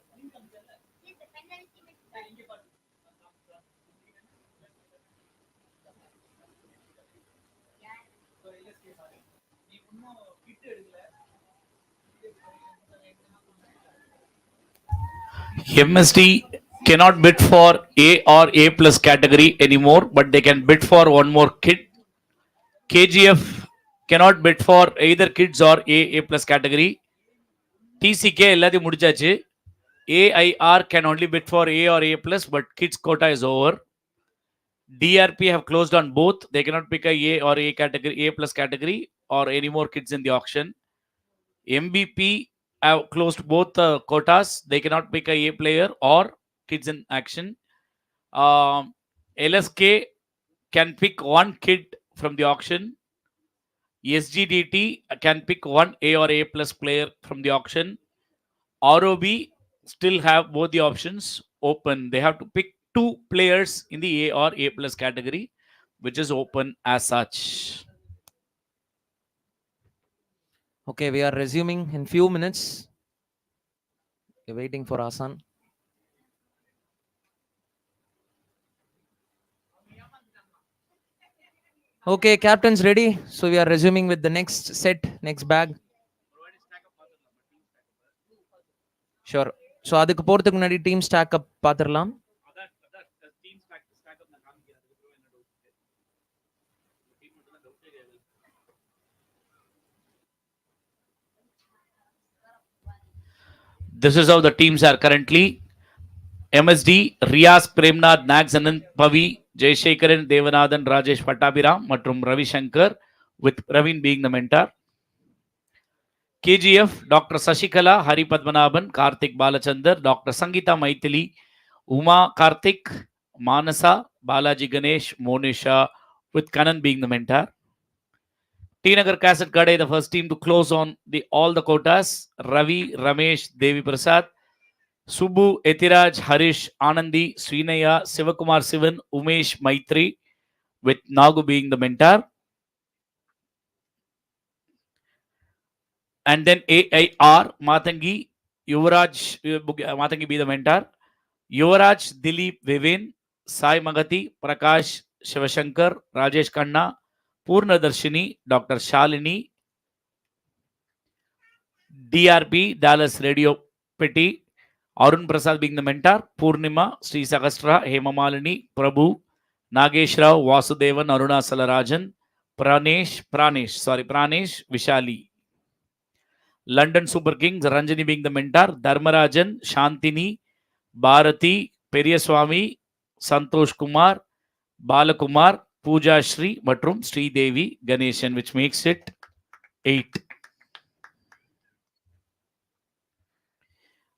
MSD cannot bid for A or A plus category anymore, but they can bid for one more kid. KGF cannot bid for either kids or A plus category. TCK எல்லாத்தையும் முடிச்சாச்சு. AIR can only bid for A or A plus, but kids quota is over. DRP have closed on both. They cannot pick a or A category, A plus category, or any more kids in the auction. MBP have closed both quotas. They cannot pick a player or kids in action. LSK can pick 1 kid from the auction. SGDT can pick 1 A or A plus player from the auction. ROB still have both the options open. They have to pick 2 players in the A or A plus category, which is open as such. Okay, we are resuming in few minutes. We're waiting for Asan. Okay, captain's ready. So we are resuming with the next set, next bag. Sure. So அதுக்கு போறதுக்கு முன்னாடி team stack up பாத்துறலாம். This is how the teams are currently. MSD, Riaz, Premnath, Nagsanan, Pavi, Jayashekaran, Devanathan, Rajesh Pattabhiram, மற்றும் Ravi Shankar, with Ravin being the mentor. KGF, Dr. Sashikala, Hari Padmanabhan, Karthik Balachandar, Dr. Sangeeta Maithili, Uma Karthik, Manasa, Balaji Ganesh, Monisha, with Kanan being the mentor. T Nagar Cassette Gade, the first team to close on all the quotas. Ravi, Ramesh, Devi Prasad, Subbu, Etiraj, Harish, Anandi, Srinaya, Sivakumar Sivan, Umesh, Maitri, with Nagu being the mentor. And then AIR, Matangi, Yuvraj, Matangi be the mentor. Yuvraj, Dilip, Vivin, Sai Magati, Prakash, Shivashankar, Rajesh Khanna, Purna Darshini, Dr. Shalini, DRP, Dallas Radio Petty, Arun Prasad being the mentor, Purnima, Sri Sagastra, Hemamalini, Prabhu, Nagesh Rao, Vasudevan, Aruna Salarajan, Pranesh, Vishali. London Super Kings, Ranjani being the mentor, Dharmarajan, Shantini, Bharati, Periyaswamy, Santosh Kumar, Balakumar, Pooja Shri, Matrum, Sri Devi, Ganeshan, which makes it 8.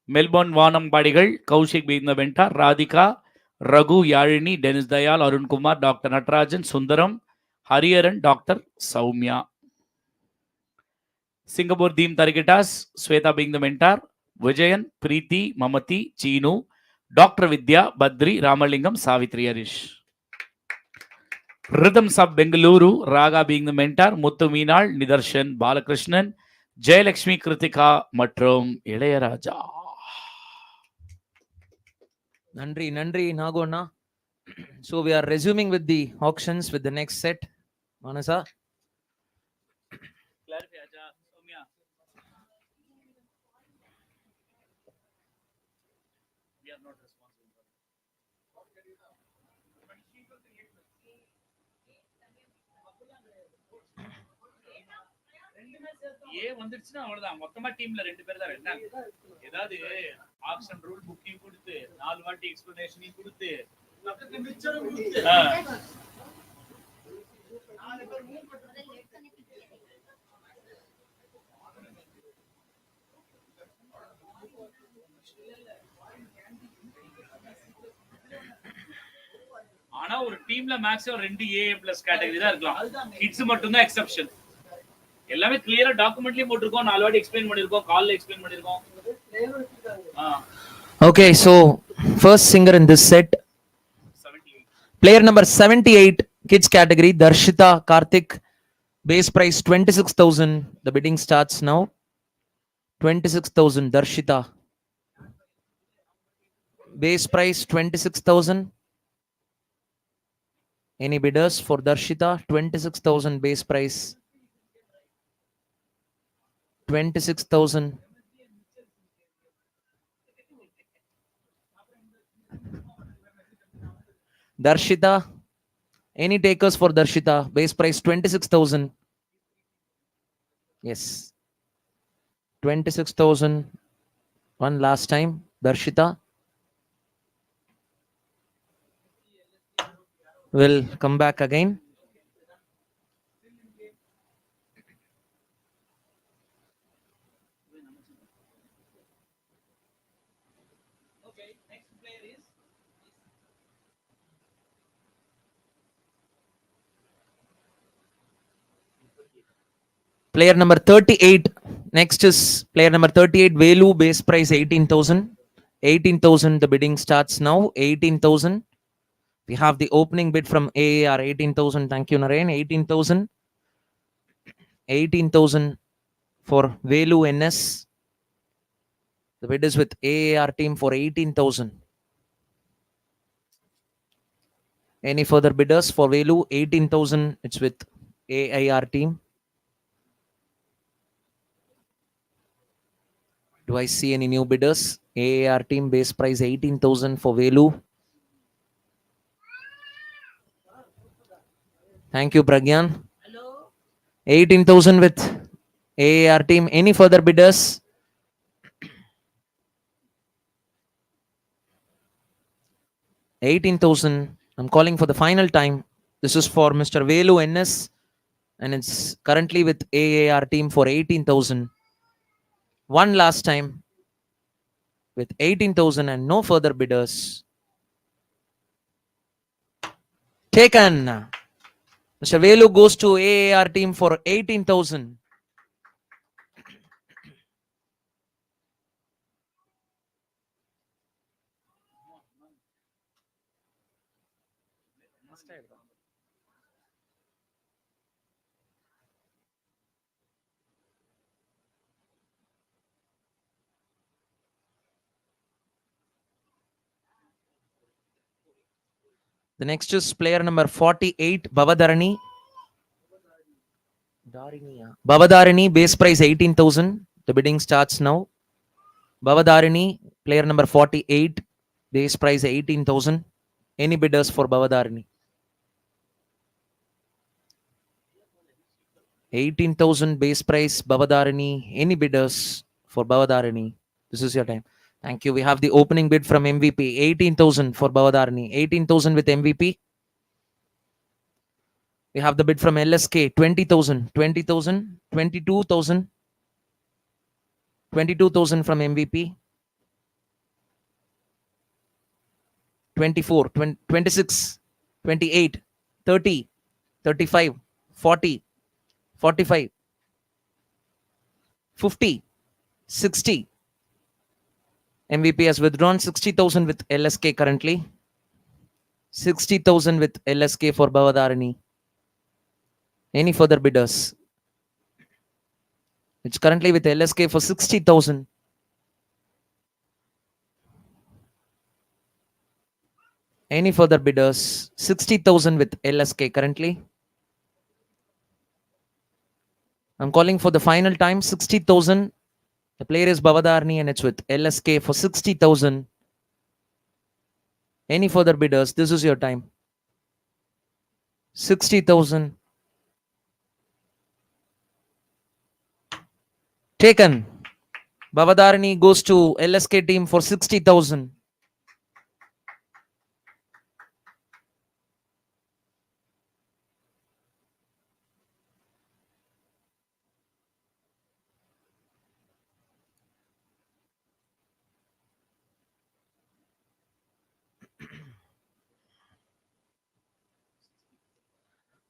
Melbourne Vanam Badigal, Kaushik being the mentor, Radhika, Raghu, Yarini, Dennis Dayal, Arun Kumar, Dr. Natarajan, Sundaram, Hariharan, Dr. Saumya. Singapore Deem Tarikitas, Sweta being the mentor, Vijayan, Preeti, Mamati, Chinu, Dr. Vidya, Badri, Ramalingam, Savitri Harish. Rhythm Sub Bengaluru, Raga being the mentor, Muthu Meenal, Nidarshan, Balakrishnan, Jayalakshmi Kritika, Matrum, Ilayaraja. Nandri, Nagona. So we are resuming with the auctions with the next set. Manasa. Clarify, Acha. Soumya. We are not responsible for it. வந்துருச்சுன்னா அவ்வளவுதான். மொத்தமா டீம்ல 2 பேர் தான் இருந்தாங்க. ஏதாவது action rule booking கொடுத்து 4 வாட்டி எக்ஸ்பிளனேஷனையும் கொடுத்து ஆனா ஒரு டீம்ல மேக்ஸிமம் 2 ஏ பிளஸ் கேட்டகரி தான் இருக்கலாம். கிட்ஸ் மட்டும் தான் எக்ஸெப்ஷன். எல்லாமே கிளியரா டாக்குமெண்ட்லயும் போட்டுருக்கோம். 4 வாட்டி எக்ஸ்பிளைன் பண்ணிருக்கோம். கால்ல எக்ஸ்பிளைன் பண்ணிருக்கோம். Okay, so first singer in this set, 78. player number 78, kids category, Darshita Karthik, base price 26,000. The bidding starts now. 26,000, Darshita. Base price 26,000. Any bidders for Darshita? 26,000 base price. 26,000. Darshita. Any takers for Darshita? Base price 26,000. Yes. 26,000. One last time. Darshita. Will come back again. Okay, next player is Player number 38. Next is player number 38, Velu, base price 18,000. 18,000, the bidding starts now. 18,000. We have the opening bid from AAR, 18,000. Thank you, Narayan. 18,000. 18,000 for Velu NS. The bid is with AAR team for 18,000. Any further bidders for Velu? 18,000. It's with AIR team. Do I see any new bidders? AAR team base price 18,000 for Velu. Thank you, Pragyan. hello. 18,000 with AAR team. Any further bidders? $18,000. I'm calling for the final time. This is for Mr. Velu NS, and it's currently with AAR team for 18,000. One last time with 18,000 and no further bidders. Taken. Mr. Velu goes to AAR team for 18,000. The next is player number 48, Bavadarani. Bavadarani, base price 18,000. The bidding starts now. Bavadarani, player number 48, base price 18,000. Any bidders for Bavadarani? 18,000 base price, Bavadarani. Any bidders for Bavadarani? This is your time. Thank you. We have the opening bid from MVP. 18,000 for Bavadarani. 18,000 with MVP. We have the bid from LSK. 20,000. 20,000. 22,000. 22,000 from MVP. 24, 26, 28, 30, 35, 40, 45, 50, 60. MVP has withdrawn 60,000 with LSK currently. 60,000 with LSK for Bavadarani. Any further bidders? It's currently with LSK for 60,000. Any further bidders? 60,000 with LSK currently. I'm calling for the final time. 60,000. The player is Bavadarani and it's with LSK for 60,000. Any further bidders? This is your time. 60,000. Taken. Bavadarani goes to LSK team for 60,000.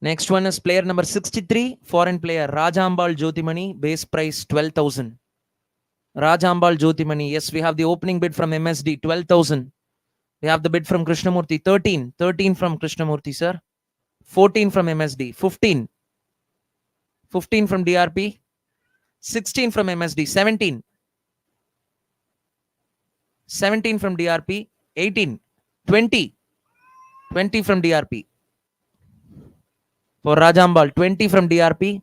Next one is player number 63, foreign player Rajambal Jyotimani, base price 12,000. Rajambal Jyotimani, yes, we have the opening bid from MSD, 12,000. We have the bid from Krishnamurthy, 13. 13 from Krishnamurthy, sir. 14 from MSD, 15. 15 from DRP. 16 from MSD, 17. 17 from DRP, 18. 20. 20 from DRP. For Rajambal, 20 from DRP.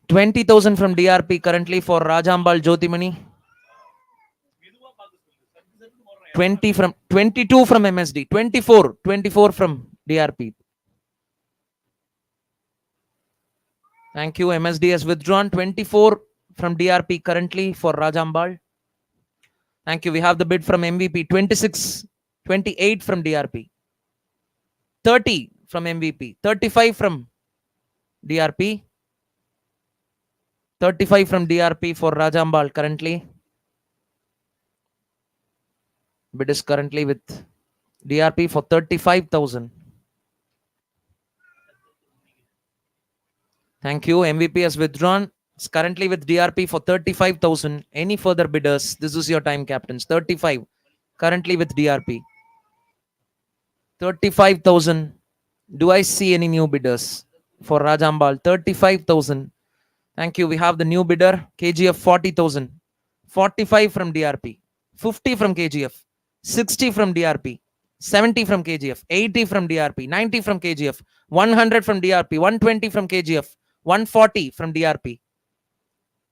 20,000 from DRP currently for Rajambal Jyotimani. 22 from MSD. 24 from DRP. Thank you. MSD has withdrawn 24 from DRP currently for Rajambal. Thank you. We have the bid from MVP. 26, 28 from DRP. 30 from MVP. 35 from DRP. 35 from DRP for Rajambal currently. Bid is currently with DRP for 35,000. Thank you. MVP has withdrawn. It's currently with DRP for 35,000. Any further bidders? This is your time, captains. 35. Currently with DRP. 35,000. Do I see any new bidders for Rajambal? 35,000. Thank you. We have the new bidder, KGF 40,000. 45 from DRP. 50 from KGF. 60 from DRP. 70 from KGF. 80 from DRP. 90 from KGF. 100 from DRP. 120 from KGF. 140 from DRP.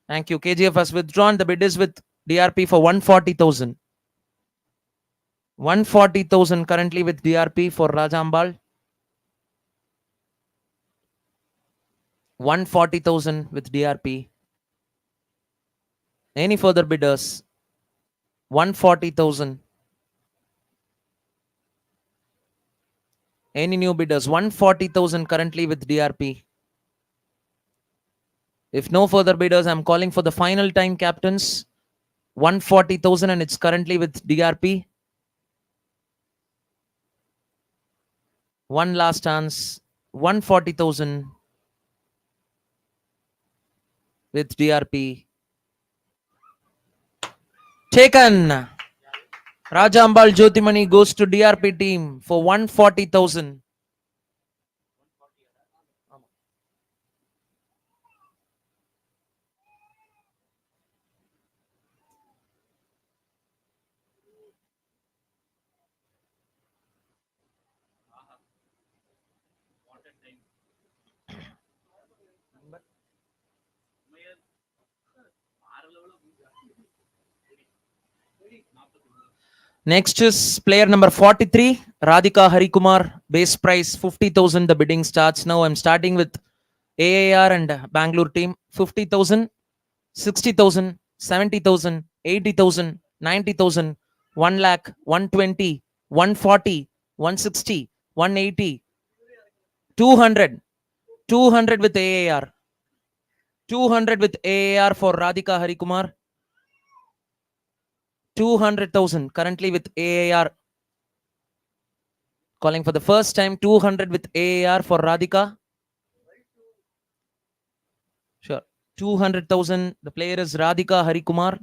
Thank you. KGF has withdrawn. The bid is with DRP for 140,000. 140,000 currently with DRP for Rajambal. 140,000 with DRP. Any further bidders? 140,000. Any new bidders? 140,000 currently with DRP. If no further bidders, I'm calling for the final time, captains. 140,000 and it's currently with DRP. One last chance. 140,000 with DRP. Taken. Rajambal Jyotimani goes to DRP team for 140,000. Next is player number 43, Radhika Harikumar. Base price 50,000. The bidding starts now. I'm starting with AAR and Bangalore team. 50,000, 60,000, 70,000, 80,000, 90,000, 1 lakh, 120, 140, 160, 180, 200, 200 with AAR. 200 with AAR for Radhika Harikumar. 200,000 currently with AAR. Calling for the first time. 200 with AAR for Radhika. Sure. 200,000. The player is Radhika Harikumar.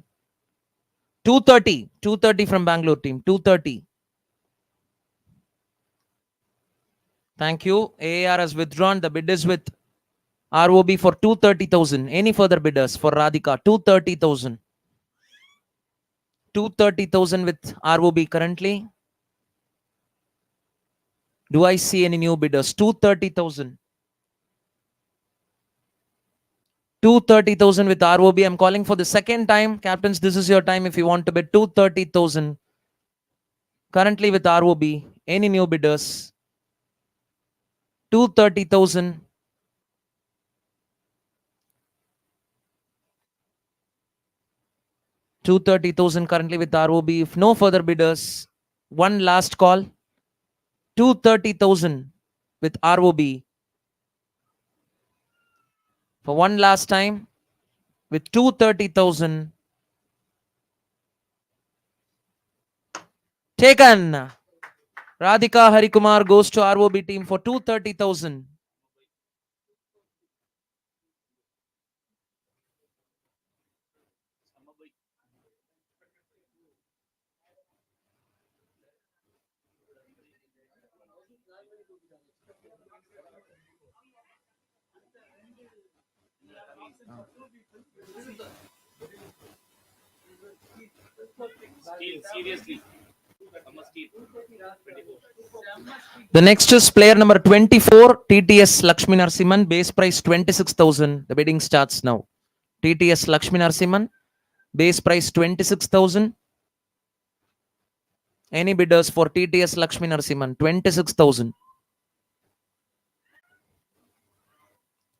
230. 230 from Bangalore team. 230. Thank you. AAR has withdrawn. The bid is with ROB for 230,000. Any further bidders for Radhika? 230,000. 230,000 with ROB currently. Do I see any new bidders? 230,000. 230,000 with ROB. I'm calling for the second time. Captains, this is your time if you want to bid. 230,000. Currently with ROB. Any new bidders? 230,000. 230,000 currently with ROB. If no further bidders, one last call. 230,000 with ROB. For one last time with 230,000. Taken. Radhika Harikumar goes to ROB team for 230,000. Steal, seriously. Steal. 24. The next is player number 24, TTS Lakshmi Narasimhan. Base price 26,000. The bidding starts now. TTS Lakshmi Narasimhan. Base price 26,000. Any bidders for TTS Lakshmi Narasimhan? 26,000.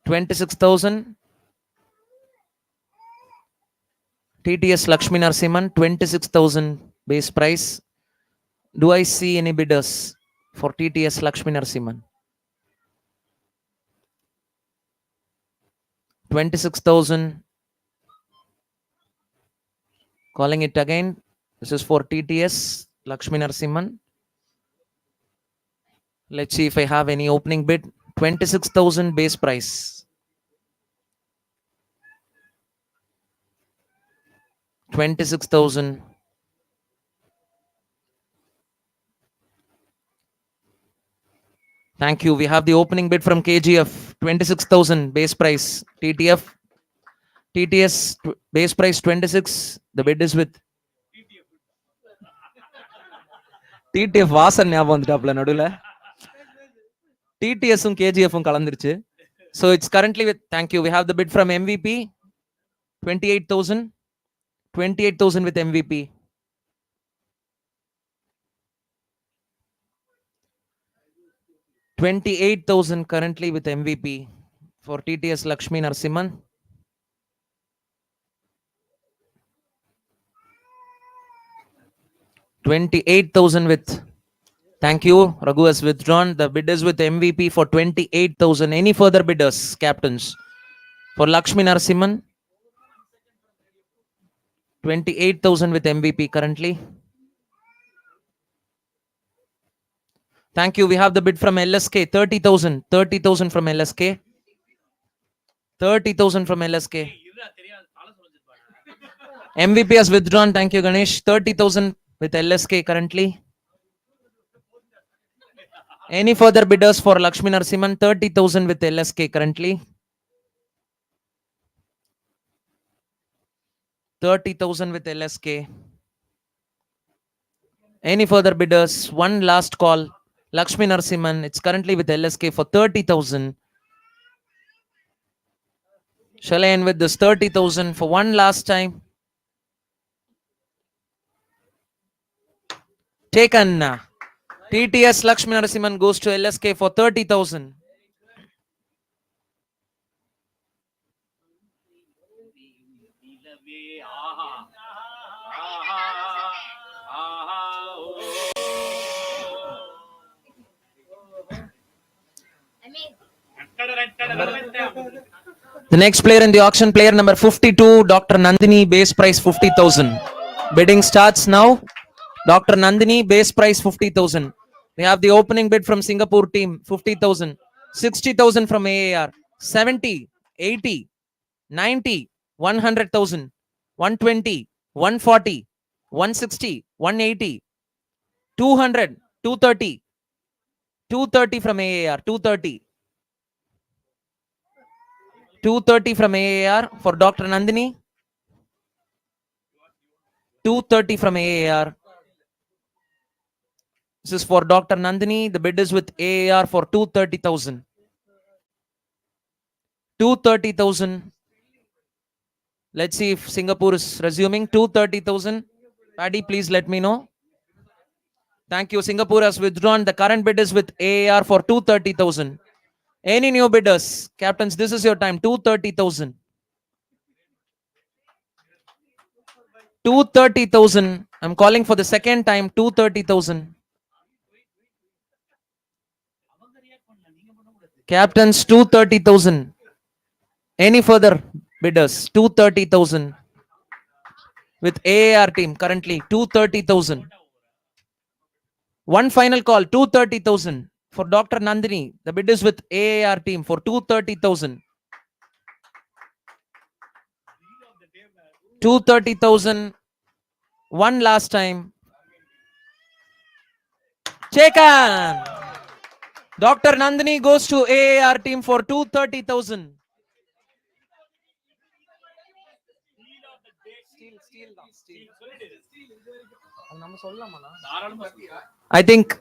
26,000. TTS Lakshmi Narasimhan. 26,000 base price. Do I see any bidders for TTS Lakshmi Narasimhan? 26,000. Calling it again. This is for TTS Lakshmi Narasimhan. Let's see if I have any opening bid. 26,000 base price. 26,000. Thank you. We have the opening bid from KGF. 26,000 base price. TTF. TTS base price 26. The bid is with TTF. Vasan ஞாபகம் வந்துட்டாப்ல நடுவுல. TTS um KGF um கலந்துருச்சு. So it's currently with, thank you. We have the bid from MVP. 28,000. 28,000 with MVP. 28,000 currently with MVP for TTS Lakshmi Narasimhan. 28,000 with, thank you. Raghu has withdrawn. The bid is with MVP for 28,000. Any further bidders, captains? For Lakshmi Narasimhan, 28,000 with MVP currently. Thank you. We have the bid from LSK. 30,000. 30,000 from LSK. 30,000 from LSK. இதுடா தெரியாது தலை சொல்லிருப்பாங்க. MVP has withdrawn. Thank you, Ganesh. 30,000 with LSK currently. Any further bidders for Lakshmi Narasimhan? 30,000 with LSK currently. 30,000 with LSK. Any further bidders? One last call. Lakshmi Narasimhan. It's currently with LSK for 30,000. Shall I end with this 30,000 for one last time? Taken. TTS Lakshmi Narasimhan goes to LSK for 30,000. நிலவே ஆஹா ஆஹா ஆஹா ஓ. The next player in the auction, player number 52, Dr. Nandini, base price 50,000. Bidding starts now. Dr. Nandini, base price 50,000. We have the opening bid from Singapore team, 50,000. 60,000 from AAR. 70, 80, 90, 100,000. 120, 140, 160, 180, 200, 230. 230 from AAR. 230. 230 from AAR for Dr. Nandini. 230 from AAR. This is for Dr. Nandini. The bid is with AAR for 230,000. 230,000. Let's see if Singapore is resuming. 230,000. Paddy, please let me know. Thank you. Singapore has withdrawn. The current bid is with AAR for 230,000. Any new bidders? Captains, this is your time. 230,000. 230,000. I'm calling for the second time. 230,000. Captains, 230,000. Any further bidders? 230,000. With AAR team currently 230,000. One final call. 230,000 for Dr. Nandini. The bid is with AAR team for 230,000. 230,000. One last time. Chekan. Dr. Nandini goes to AAR team for 230,000. I think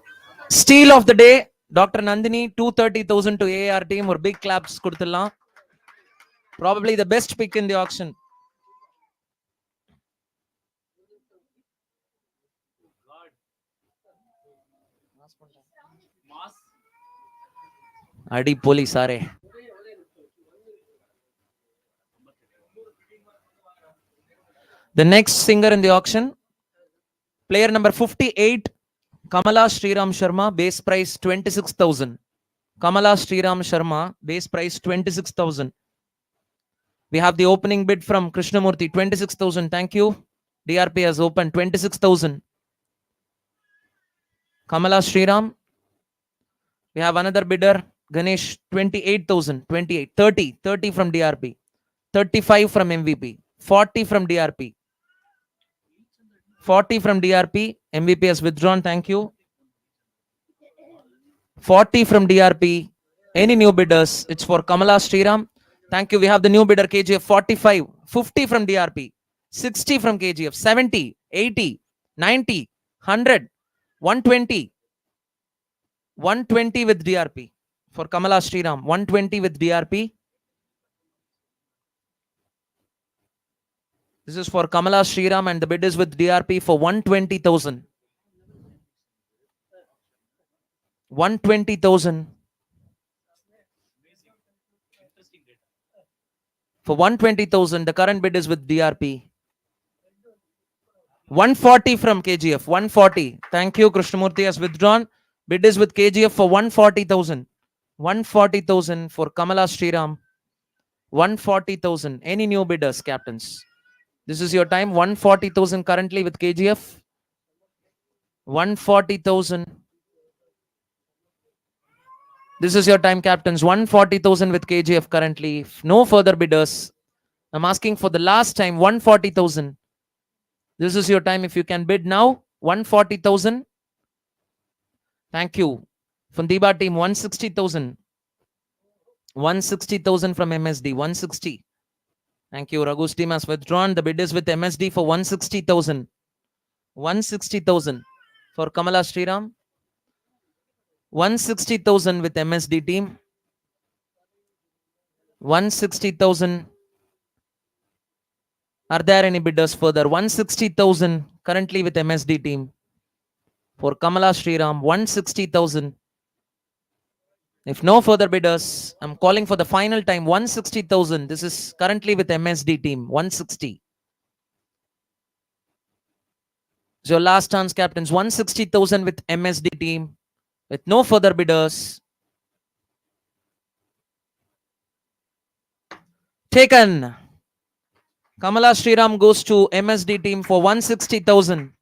steal of the day, Dr. Nandini, 230,000 to AAR team or big claps கொடுத்துடலாம். Probably the best pick in the auction. அடி போலி சாரே. The next singer in the auction, player number 58, Kamala Sriram Sharma, base price 26,000. Kamala Sriram Sharma, base price 26,000. We have the opening bid from Krishnamurthy, 26,000. Thank you. DRP has opened 26,000. Kamala Sriram. We have another bidder, Ganesh, 28,000. 28, 30, 30 from DRP, 35 from MVP, 40 from DRP. 40 from DRP. MVP has withdrawn. Thank you. 40 from DRP. Any new bidders? It's for Kamala Sriram. Thank you. We have the new bidder KGF 45. 50 from DRP. 60 from KGF. 70, 80, 90, 100, 120. 120 with DRP for Kamala Sriram. 120 with DRP. This is for Kamala Sriram and the bid is with DRP for 120,000. 120,000. For 120,000, the current bid is with DRP. 140 from KGF. 140. Thank you. Krishnamurthy has withdrawn. Bid is with KGF for 140,000. 140,000 for Kamala Sriram. 140,000. Any new bidders, captains? This is your time. 140,000 currently with KGF. 140,000. This is your time, captains. 140,000 with KGF currently. If no further bidders, I'm asking for the last time. 140,000. This is your time. If you can bid now, 140,000. Thank you. From Diba team, 160,000. 160,000 from MSD. 160. Thank you. Raghu's team has withdrawn. The bid is with MSD for 160,000. 160,000 for Kamala Sriram. 160,000 with MSD team. 160,000. Are there any bidders further? 160,000 currently with MSD team. For Kamala Sriram, 160,000. If no further bidders, I'm calling for the final time. 160,000. This is currently with MSD team. 160. So your last chance, captains. 160,000 with MSD team. With no further bidders. Taken. Kamala Sriram goes to MSD team for 160,000.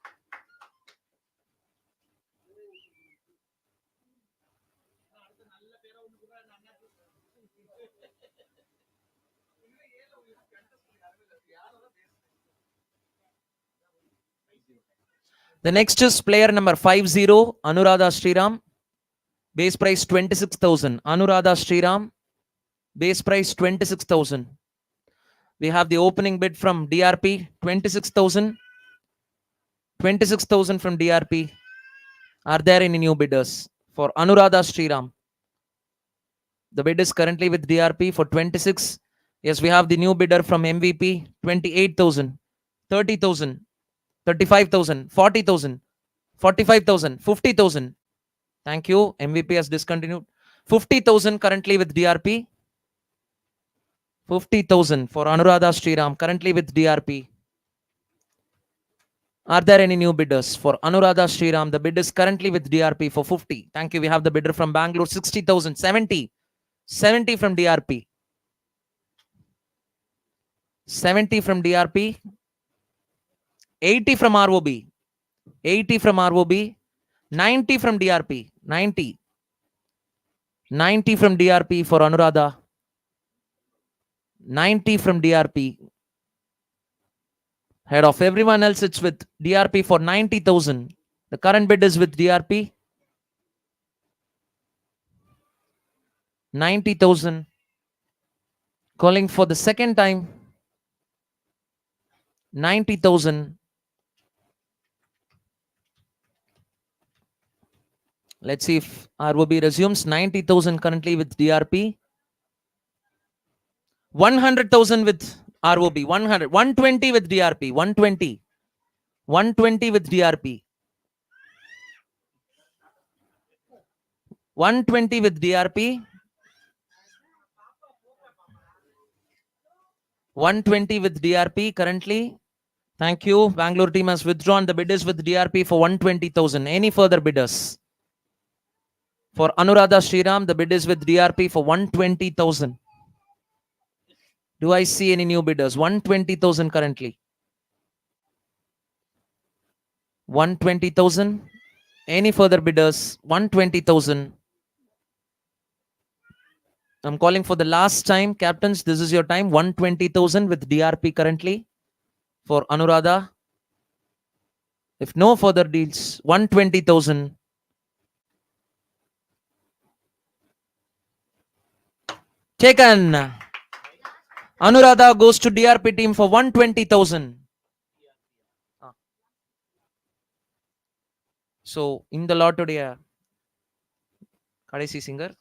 The next is player number 50, Anuradha Sriram. Base price 26,000. Anuradha Sriram. Base price 26,000. We have the opening bid from DRP, 26,000. 26,000 from DRP. Are there any new bidders for Anuradha Sriram? The bid is currently with DRP for 26. Yes, we have the new bidder from MVP, 28,000, 30,000, 35,000, 40,000, 45,000, 50,000. Thank you. MVP has discontinued. 50,000 currently with DRP. 50,000 for Anuradha Sriram, currently with DRP. Are there any new bidders for Anuradha Sriram? The bid is currently with DRP for 50. Thank you. We have the bidder from Bangalore, 60,000, 70. 70 from DRP. 70 from DRP. 80 from ROB. 80 from ROB. 90 from DRP. 90. 90 from DRP for Anuradha. 90 from DRP. Head of everyone else, it's with DRP for 90,000. The current bid is with DRP. 90,000. Calling for the second time. 90,000. Let's see if ROB resumes. 90,000 currently with DRP. 100,000 with ROB. 100. 120 with DRP. 120. 120 with DRP. 120 with DRP. 120 with DRP currently. Thank you. Bangalore team has withdrawn. The bid is with DRP for 120,000. Any further bidders? For Anuradha Sriram, the bid is with DRP for 120,000. Do I see any new bidders? 120,000 currently. 120,000. Any further bidders? 120,000. I'm calling for the last time, captains. This is your time. 120,000 with DRP currently for Anuradha. If no further deals, 120,000. Taken. Anuradha goes to DRP team for 120,000. So, in the lot today, Kadesi singer.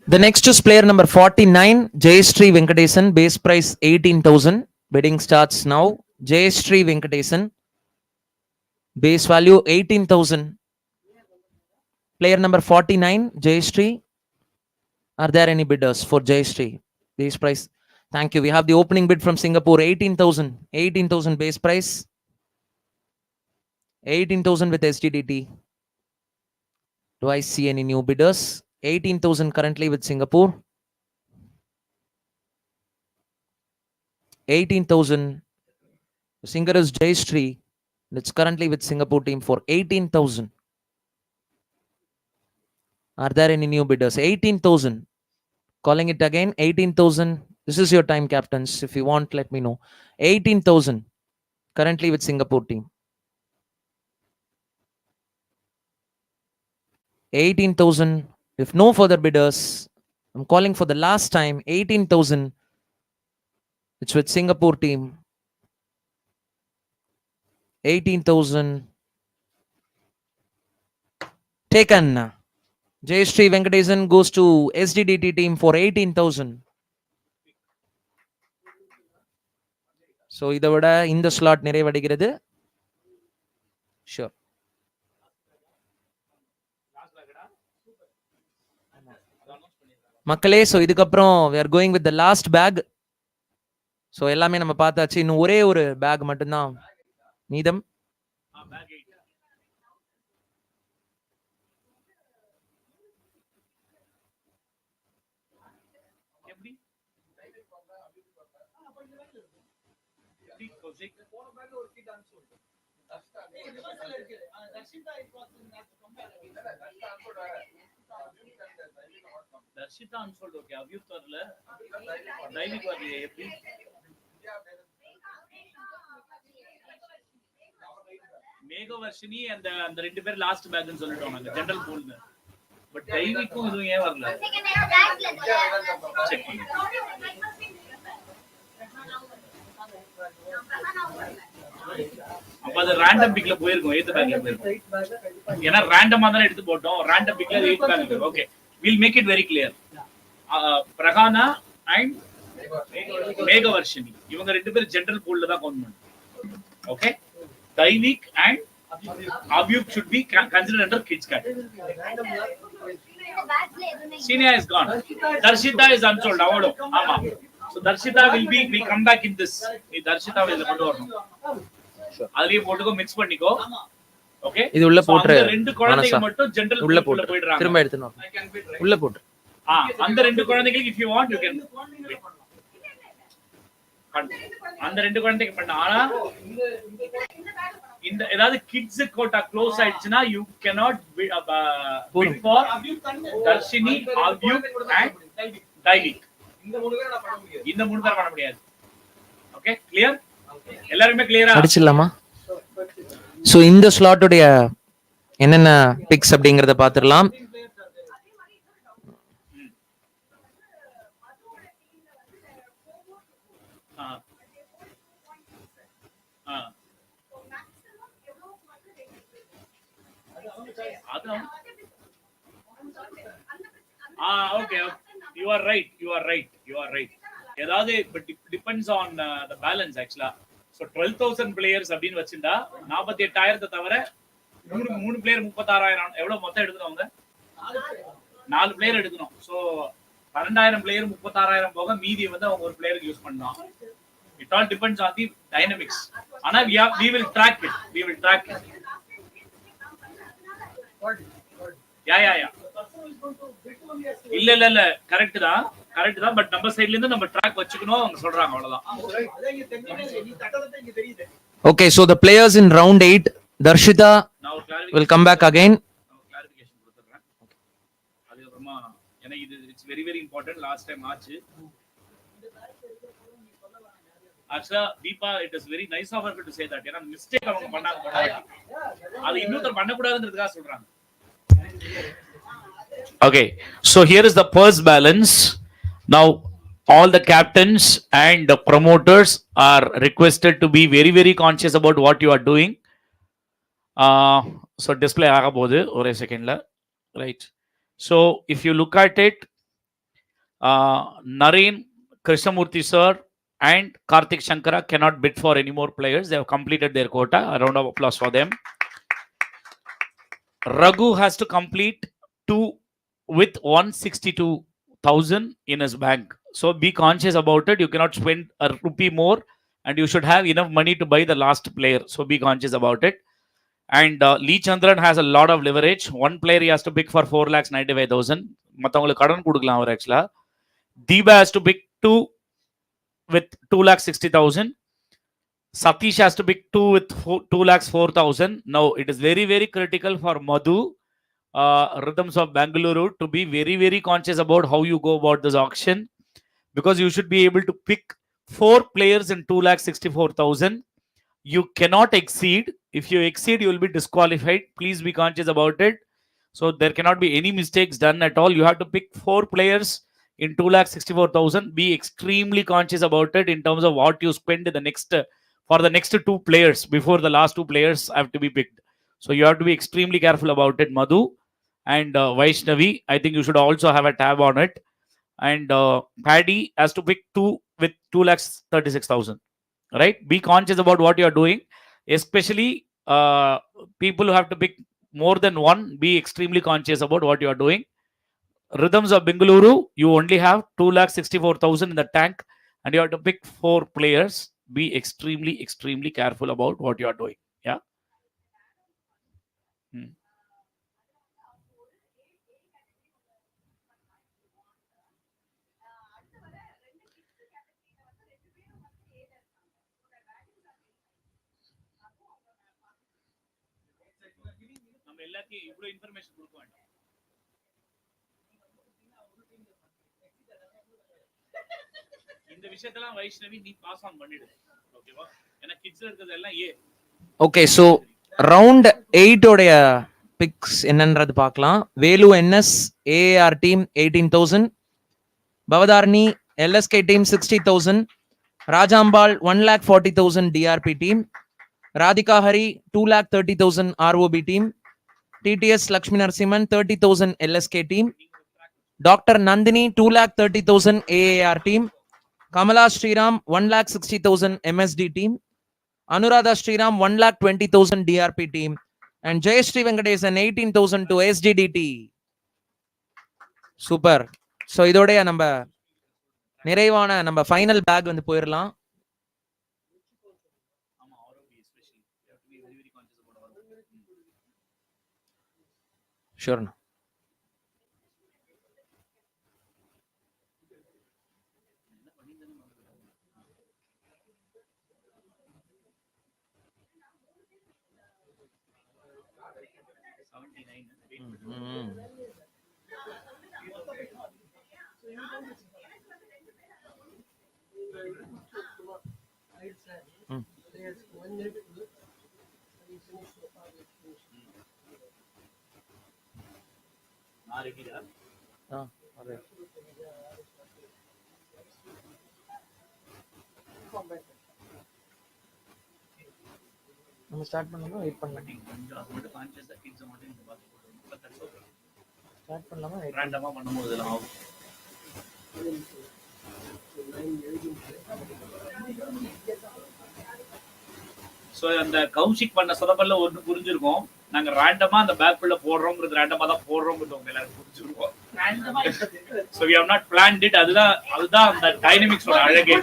The next is player number 49, Jayashree Venkatesan, base price 18,000. Bidding starts now. Jayashree Venkatesan, base value 18,000. Player number 49, Jayashree. Are there any bidders for Jayashree? Base price. Thank you. We have the opening bid from Singapore, 18,000. 18,000 base price. 18,000 with SGDT. Do I see any new bidders? 18,000 currently with Singapore. 18,000. The singer is Jayashree. It's currently with Singapore team for 18,000. Are there any new bidders? 18,000. Calling it again, 18,000. This is your time, captains. If you want, let me know. 18,000. Currently with Singapore team. 18,000. If no further bidders, I'm calling for the last time. 18,000. It's with Singapore team. 18,000. Taken. Jayashree Venkatesan goes to SDDT team for 18,000. So இதை விட இந்த slot நிறைவடைகிறது. Sure. மக்களே, so இதுக்கப்புறம் we are going with the last bag. So எல்லாமே நம்ம பார்த்தாச்சு. இன்னும் ஒரே ஒரு பேக் மட்டும்தான் மீதம். Darshita Unsold okay, Avyut வரல, டைவிக் வரல, எப்படி? மேகவர்ஷினி அந்த ரெண்டு பேர் லாஸ்ட் பேக்னு சொல்லிட்டோம் ஜெனரல் பூல்னு. பட் டைவிக்கும் இதுவும் ஏன் வரல? செக் பண்ணு. அப்ப அது ரேண்டம் பிக்ல போயிருக்கும், 8th பேக்ல போயிருக்கும். ஏன்னா ரேண்டமா தான் எடுத்து போட்டோம். ரேண்டம் பிக்ல 8th பேக்ல. Okay, we'll make it very clear. Pragana and Meghavarshini இவங்க ரெண்டு பேரும் ஜெனரல் பூல்ல தான் கவுண்ட் பண்ணும். Okay, Daivik and Abhiyuk should be considered under kids category. Senior is gone. Darshita is unsold. அவளோ ஆமா. So Darshita will come back in this. நீ Darshita will கொண்டு வரணும். அதுலயே போட்டுக்கோ, மிக்ஸ் பண்ணிக்கோ. ஓகே, இது உள்ள போட்ற. அந்த ரெண்டு குழந்தைகள் மட்டும் ஜெனரல் உள்ள பூல்ல போய்டுறாங்க. திரும்ப எடுத்துறோம். உள்ள போட்டு. அந்த ரெண்டு குழந்தைகளுக்கு if you want you can. அந்த ரெண்டு குழந்தைக்கு பண்ண. ஆனா இந்த ஏதாவது கிட்ஸ் கோட்டா க்ளோஸ் ஆயிடுச்சுனா you cannot bid for Darshini, Avyuk and Daivik. இந்த மூணு பேர் பண்ண முடியாது. Okay, clear? எல்லாரும் கிளியரா? அடிச்சிடலாமா? சோ இந்த ஸ்லாட் உடைய என்னென்ன பிக்ஸ் அப்படிங்கறத பாத்துறலாம். Okay, you are right. ஏதாவது depends on the balance actually. So 12,000 players அப்படின்னு வச்சிருந்தா 48,000 தவிர மூணு பிளேயர் 36,000 எவ்வளவு மொத்தம் எடுக்கணும்ங்க? 4 பிளேயர் எடுக்கணும். சோ 12,000 பிளேயர் 36,000 போக மீதி வந்து அவங்க ஒரு பிளேயருக்கு யூஸ் பண்ணலாம். It all depends on the dynamics. ஆனா we will track it. Yeah. இல்ல கரெக்ட் தான் பட் நம்ம சைடுல இருந்து நம்ம ட்ராக் வச்சுக்கணும் அவங்க சொல்றாங்க, அவ்வளவுதான். Okay, so the players in round 8, Darshita will come back again. Clarification கொடுத்துறேன். அதுக்கு அப்புறமா ஏன்னா இது it's very very important. Last time ஆச்சு. Actually, Deepa, it is very nice of her to say that. ஏன்னா மிஸ்டேக் அவங்க பண்ணாங்க. அது இன்னொருத்தர் பண்ணக்கூடாதுன்றதுக்காக சொல்றாங்க. Okay, so here is the purse balance. Now, all the captains and the promoters are requested to be very, very conscious about what you are doing. So display agabodhu ore second la, right? So if you look at it, Naren, Krishnamurthy sir and Karthik Shankara cannot bid for any more players. They have completed their quota. A round of applause for them. Raghu has to complete 2 with 162,000 in his bank. So be conscious about it. You cannot spend a rupee more, and you should have enough money to buy the last player. So be conscious about it. And Lee Chandran has a lot of leverage. One player he has to pick for 4,95,000. மற்றவங்களுக்கு கடன் கொடுக்கலாம் அவர் ஆக்சுவலா. Deeba has to pick two with 2,60,000. Satish has to pick two with 2,04,000. Now it is very, very critical for Madhu, Rhythms of Bangalore, to be very, very conscious about how you go about this auction, because you should be able to pick 4 players in 2,64,000. You cannot exceed. If you exceed, you will be disqualified. Please be conscious about it. So there cannot be any mistakes done at all. You have to pick 4 players in 2,64,000. Be extremely conscious about it in terms of what you spend in the next for the next 2 players before the last 2 players have to be picked. So you have to be extremely careful about it, Madhu and Vaishnavi. I think you should also have a tab on it. And Paddy has to pick 2 with 2,36,000. Right? Be conscious about what you are doing, especially people who have to pick more than one. Be extremely conscious about what you are doing. Rhythms of Bengaluru, you only have 2,64,000 in the tank, and you have to pick 4 players. Be extremely, extremely careful about what you are doing. Yeah. நம்ம எல்லாத்தையும் இவ்வளவு information கொடுக்க வேண்டாம். இந்த விஷயத்தெல்லாம் வைஷ்ணவி நீ pass on பண்ணிடு. ஓகேவா? ஏன்னா கிட்ஸ்ல இருக்கிறது எல்லாம் ஏ. ஓகே, ஸோ ரவுண்ட் 8 உடைய பிக்ஸ் என்னன்றது பார்க்கலாம். Velu NS AR team 18,000, Bhavatharini LSK team 60,000, Rajambal 1,40,000 TRP team, Radhika Hari 2,30,000 ROP team, DDS Lakshmi Narasimhan 30,000 LSK team, doctor Nandini 2,30,000 AR team, Kamala Sriram 1,60,000 MSD team, Anuradha Sriram 1,20,000 DRP team, and Jayashree Venkatesan 18,000 to SGDT. Super. So இதோடைய நம்ம நிறைவான நம்ம final back வந்து போயிடலாம். ஷூர்ண்ணா. நம்ம start பண்ணலாமா wait பண்ணலாம்? Start பண்ணலாமா? ரேண்டமா பண்ணும்போது இதெல்லாம் ஆகும். சோ அந்த கௌஷிக் பண்ண சொதப்பல்ல ஒன்று புரிஞ்சிருக்கும். நாங்க ரேண்டமா அந்த பேக் குள்ள போடுறோம்ங்கிறது ரேண்டமா தான் போடுறோம்ங்கிறது உங்க எல்லாரும் புரிஞ்சிருக்கும். So we have not planned it. அதுதான் அந்த டைனமிக்ஸோட அழகு.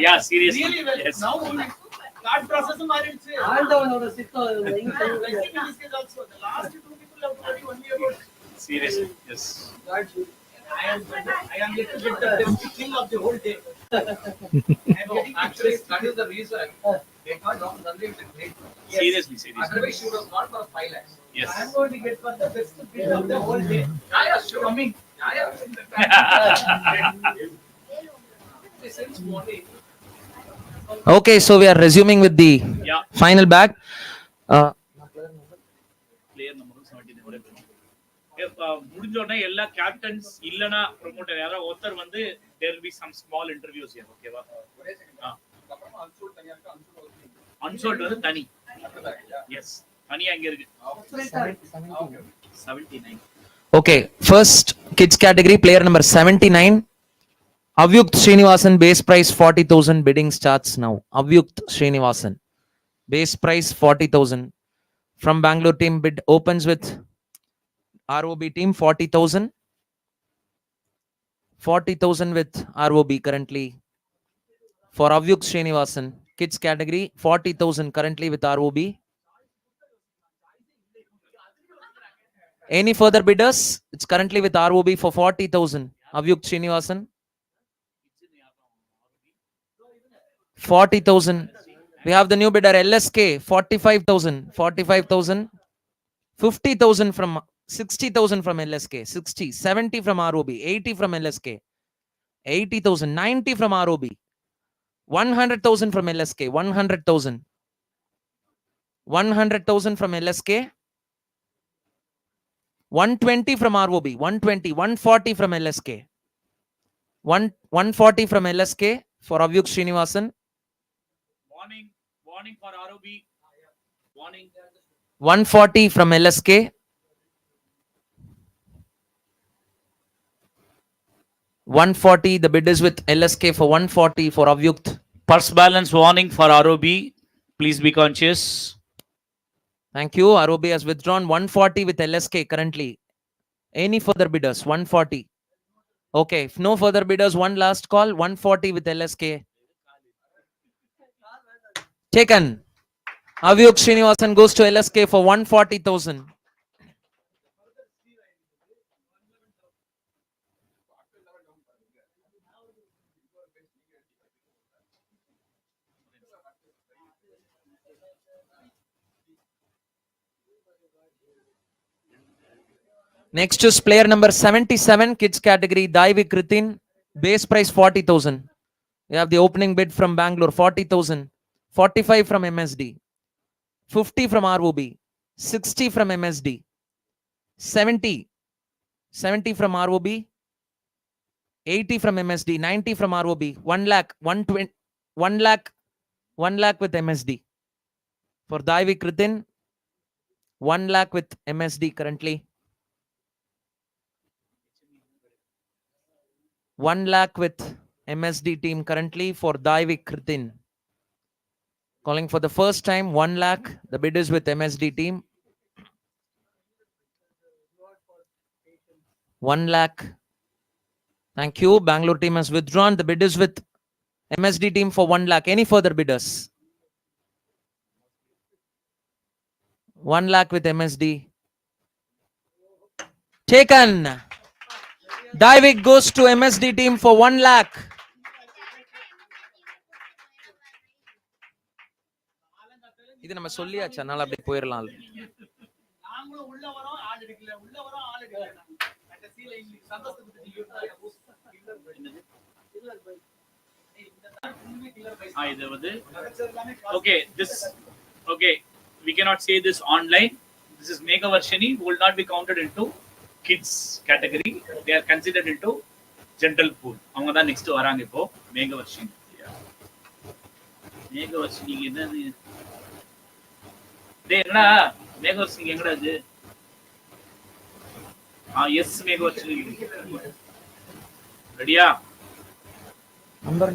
Yeah, seriously. Yes. Card process மாறிடுச்சு. ஆண்டவனோட சித்தம். The last 2 people have already only about. Seriously. Yes. I am yet to get the best thing of the whole day. Actually, that is the reason they can't unlimited break. Seriously. Otherwise, she would have gone for 5 lakhs. Yes. I am going to get for the best bid of the whole day. Yeah, sure. Coming. Yeah. Since morning. Okay, so we are resuming with the final bag. Player number 17 ஒரே பேர். முடிஞ்ச உடனே எல்லா captains இல்லனா promoter யாரோ ஒருத்தர் வந்து there will be some small interviews here. ஓகேவா? அப்புறமா அன்சோல்ட் தனியா இருக்கு. அன்சோல்ட் வந்து தனி. எஸ். தனியா அங்க இருக்கு. 79. Okay, first kids category player number 79. Avyukt Srinivasan, base price 40,000. Bidding starts now. Avyukt Srinivasan, base price 40,000. From Bangalore team, bid opens with ROB team 40,000. 40,000 with ROB currently. For Avyuk Srinivasan, kids category, 40,000 currently with ROB. Any further bidders? It's currently with ROB for 40,000. Avyuk Srinivasan. 40,000. We have the new bidder LSK, 45,000. 45,000. 50,000 from 60,000 from LSK. 60. 70 from ROB. 80 from LSK. 80,000. 90 from ROB. 100,000 from LSK. 100,000. 100,000 from LSK. 120 from ROB. 120. 140 from LSK. 140 from LSK for Avyuk Srinivasan. Warning for ROB. Warning. 140 from LSK. 140. The bid is with LSK for 140 for Avyukt. Purse balance warning for ROB. Please be conscious. Thank you. ROB has withdrawn 140 with LSK currently. Any further bidders? 140. Okay. If no further bidders, one last call. 140 with LSK. Taken. Avyuk Srinivasan goes to LSK for 140,000. Next is player number 77, kids category, Daivik Ritin. Base price 40,000. We have the opening bid from Bangalore, 40,000. 45 from MSD. 50 from ROB. 60 from MSD. 70. 70 from ROB. 80 from MSD. 90 from ROB. 1 lakh. 120. 1 lakh. 1 lakh with MSD. For Daivik Ritin, 1 lakh with MSD currently. 1 lakh with MSD team currently for Daivik Ritin. Calling for the first time, 1 lakh. The bid is with MSD team. 1 lakh. Thank you. Bangalore team has withdrawn. The bid is with MSD team for 1 lakh. Any further bidders? 1 lakh with MSD. Taken. Daivik goes to MSD team for 1 lakh. இது நம்ம சொல்லியாச்சு, அதனால அப்படியே போயிடலாம். நாங்களும் உள்ள வரோம், ஆள் எடுக்கல. உள்ள வரோம், ஆள் எடுக்கல. கடைசியில இன்னைக்கு சந்தோஷத்துக்கு இது வந்து okay, this okay, we cannot say this online. This is mega version will not be counted into kids category. They are considered into general pool. அவங்க தான் நெக்ஸ்ட் வராங்க இப்போ மேக வர்ஷினி. மேக வர்ஷினி என்னது? டேய் என்னடா மேக வர்ஷினி எங்கடா இது? எஸ் மேக வர்ஷினி. ரெடியா? Number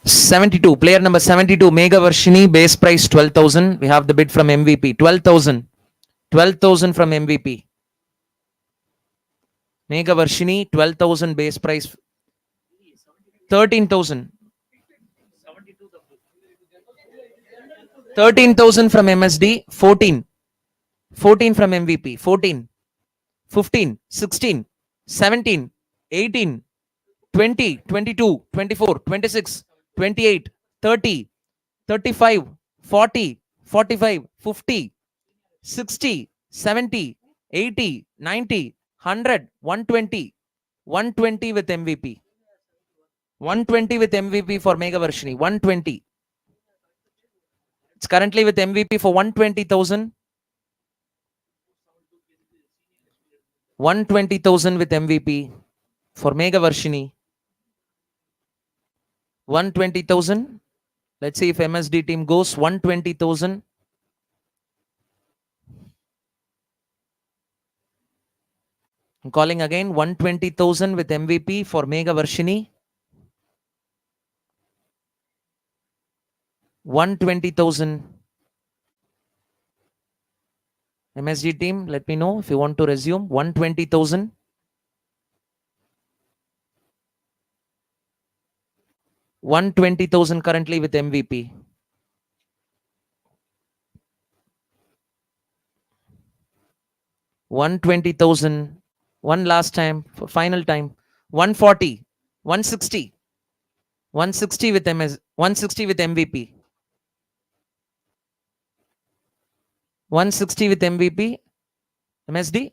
72. Player number 72, Mega Varshini, base price 12,000. We have the bid from MVP. 12,000. 12,000 from MVP. Mega Varshini, 12,000 base price. 13,000. 13,000 from MSD. 14. 14 from MVP. 14. 15. 16. 17. 18. 20, 22, 24, 26, 28, 30, 35, 40, 45, 50, 60, 70, 80, 90, 100, 120, 120 with MVP. 120 with MVP for Mega Varshini. 120. It's currently with MVP for 120,000. 120,000 with MVP for Mega Varshini. 120,000. Let's see if MSD team goes. 120,000. I'm calling again. 120,000 with MVP for Mega Varshini. 120,000. MSD team, let me know if you want to resume. 120,000. 120,000 currently with MVP. $120,000. One last time, for final time. 140, 160, 160 with MS, 160 with MVP. 160 with MVP. MSD.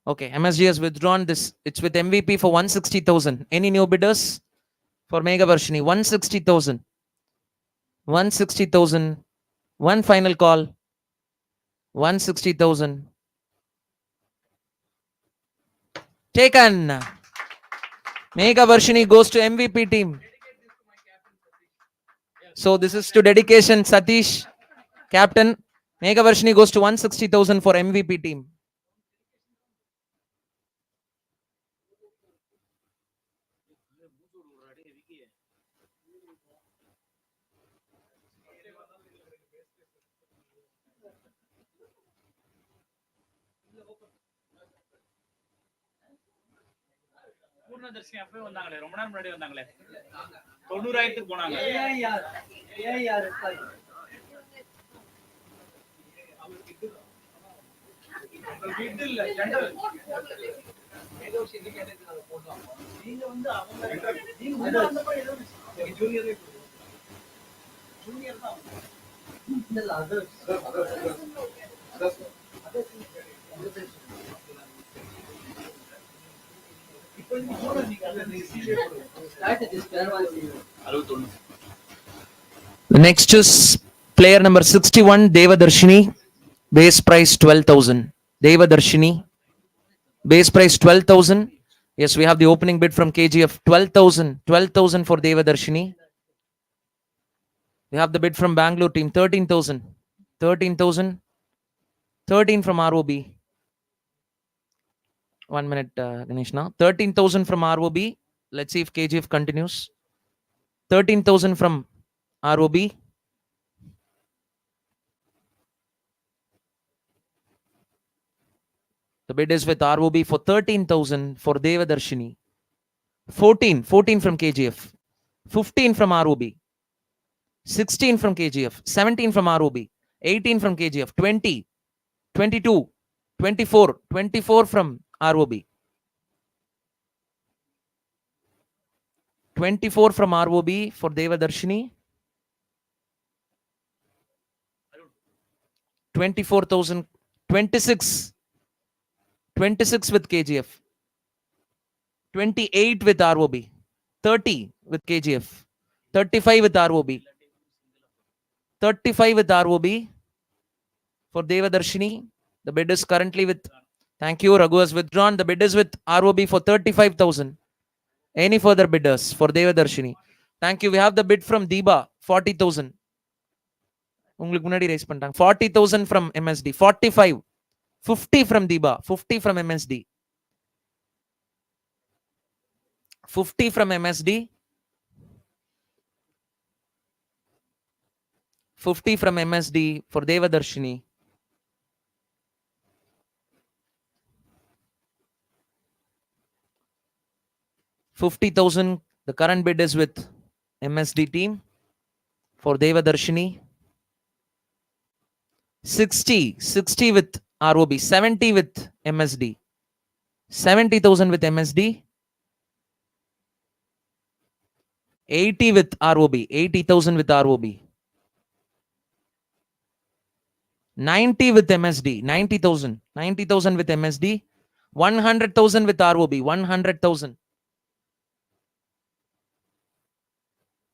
Okay, MSD has withdrawn this. It's with MVP for 160,000. Any new bidders for Mega Varshini? 160,000. 160,000. One final call. 160,000. Taken. Mega Varshini goes to MVP team. So this is to dedication Satish, captain. Mega Varshini goes to 160,000 for MVP team. பூர்ணதர்ஷினி அப்பவே வந்தாங்களே, ரொம்ப நாள் முன்னாடி வந்தாங்களே, 90,000 போனாங்க. Bit இல்ல, general. ஏதோ சின்ன கேட்டதுக்கு நாங்க போறோம். நீங்க வந்து அவங்க நீங்க உள்ள வந்தப்ப ஏதோ ஜூனியர் ஜூனியர் தான். இல்ல other Next is player number 61, Devadarshini. Base price 12,000. Devadarshini. Base price 12,000. Yes, we have the opening bid from KGF. 12,000. 12,000 for Devadarshini. We have the bid from Bangalore team. 13,000. 13,000. 13 from ROB. 1 minute, Ganesh now. 13,000 from ROB. Let's see if KGF continues. 13,000 from ROB. The bid is with ROB for 13,000 for Devadarshini. 14 from KGF. 15 from ROB. 16 from KGF. 17 from ROB. 18 from KGF. 20, 22, 24 from ROB. 24 from ROB for Devadarshini. 24,000. 26 with KGF. 28 with ROB. 30 with KGF. 35 with ROB. 35 with ROB for Devadarshini. The bid is currently with, thank you, Raghu has withdrawn. The bid is with ROB for 35,000. Any further bidders for Devadarshini? Thank you. We have the bid from Deeba, 40,000. உங்களுக்கு முன்னாடி rice பண்ணிட்டாங்க. 40,000 from MSD. 45. 50 from Deeba. 50 from MSD. 50 from MSD. 50 from MSD for Devadarshini. $50,000. The current bid is with MSD team for Devadarshini. 60 with ROB. 70 with MSD. 70,000 with MSD. 80 with ROB. 80,000 with ROB. 90 with MSD. 90,000. 90,000 with MSD. 100,000 with ROB. 100,000.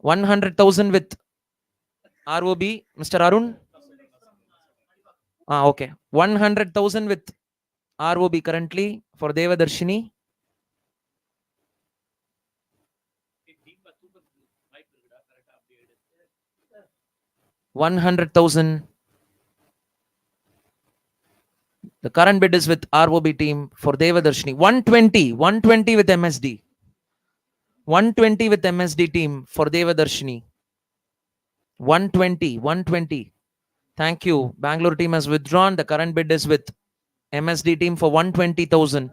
100,000 with ROB. Mr. Arun? Okay. 100,000 with ROB currently for Devadarshini. 100,000. The current bid is with ROB team for Devadarshini. 120 with MSD. 120 with MSD team for Devadarshini. 120. Thank you. Bangalore team has withdrawn. The current bid is with MSD team for 120,000.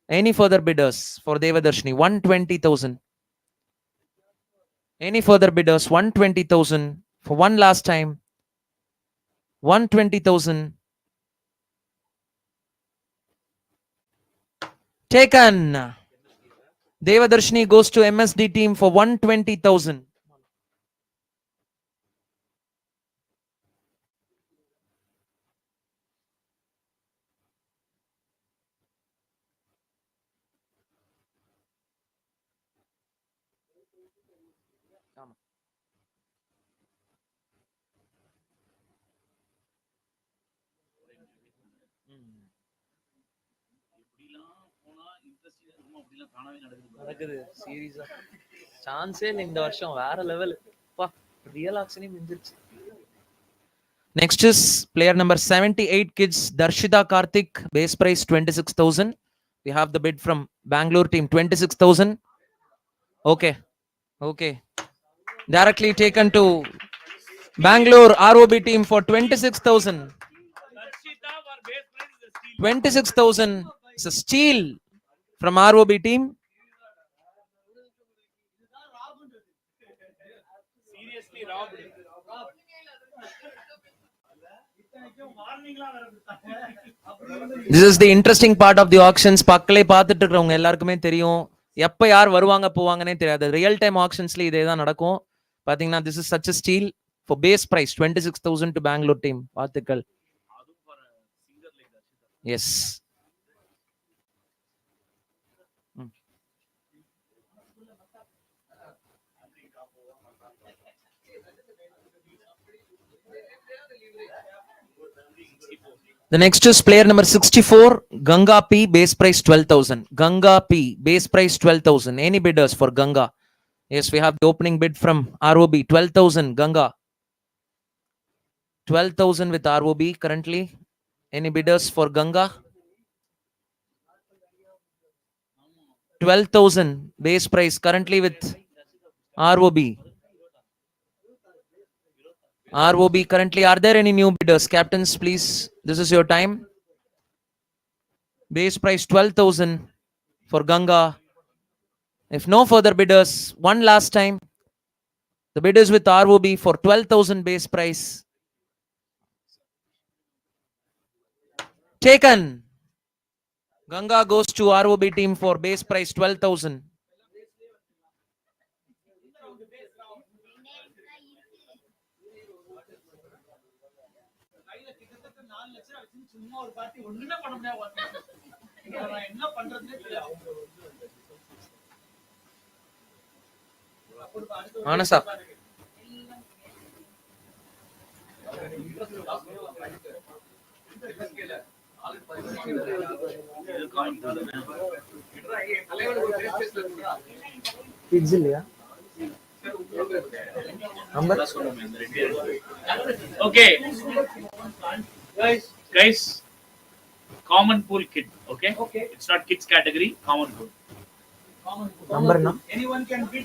Any further bidders for Devadarshini? 120,000. Any further bidders? 120,000 for one last time. 120,000. Taken. Devadarshini goes to MSD team for 120,000. இப்படிலாம் போனா இன்ட்ரெஸ்டிங்கா இருக்கும், அப்படிலாம் தானாவே நடக்குது. நடக்குது சீரியஸா. சான்ஸே இல்ல இந்த வருஷம் வேற லெவல். பா real ஆக்ஷனே மிஞ்சிருச்சு. Next is player number 78 kids Darshita Karthik, base price 26,000. We have the bid from Bangalore team 26,000. Okay. Okay. Directly taken to Bangalore ROB team for 26,000. 26,000 is a steal from ROB team. Seriously, Rob. This is the interesting part of the auctions. பக்கலே பார்த்துட்டு இருக்கவங்க எல்லாருக்குமே தெரியும் எப்ப யார் வருவாங்க போவாங்கன்னே தெரியாது. Real time ஆக்ஷன்ஸ்ல இதே தான் நடக்கும். பாத்தீங்கன்னா this is such a steal for base price 26,000 to Bangalore team. வாழ்த்துக்கள். Yes. The next is player number 64, Ganga P, base price 12,000. Ganga P, base price 12,000. Any bidders for Ganga? Yes, we have the opening bid from ROB, 12,000, Ganga. 12,000 with ROB currently. Any bidders for Ganga? 12,000 base price currently with ROB. ROB currently. Are there any new bidders? Captains, please. This is your time. Base price 12,000 for Ganga. If no further bidders, one last time. The bidders with ROB for 12,000 base price. Taken. Ganga goes to ROB team for base price 12,000. சும்மா ஒரு party ஒண்ணுமே பண்ண முடியாது. நான் என்ன பண்றதுன்னே தெரியல. Anasa. Kids இல்லையா? Number? Okay. Guys, common pool kit, okay? It's not kids category, common pool. Number na? Anyone can bid.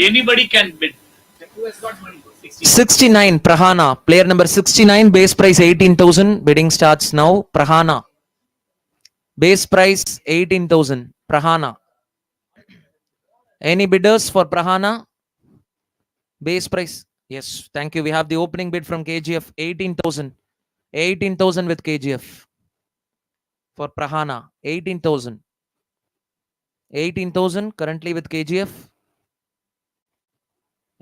Anybody can bid. Who has got money? 69, Prahana. Player number 69, base price 18,000. Bidding starts now. Prahana. Base price 18,000. Prahana. Any bidders for Prahana? Base price. Yes, thank you. We have the opening bid from KGF 18,000. 18,000 with KGF for Prahana. 18,000. 18,000 currently with KGF.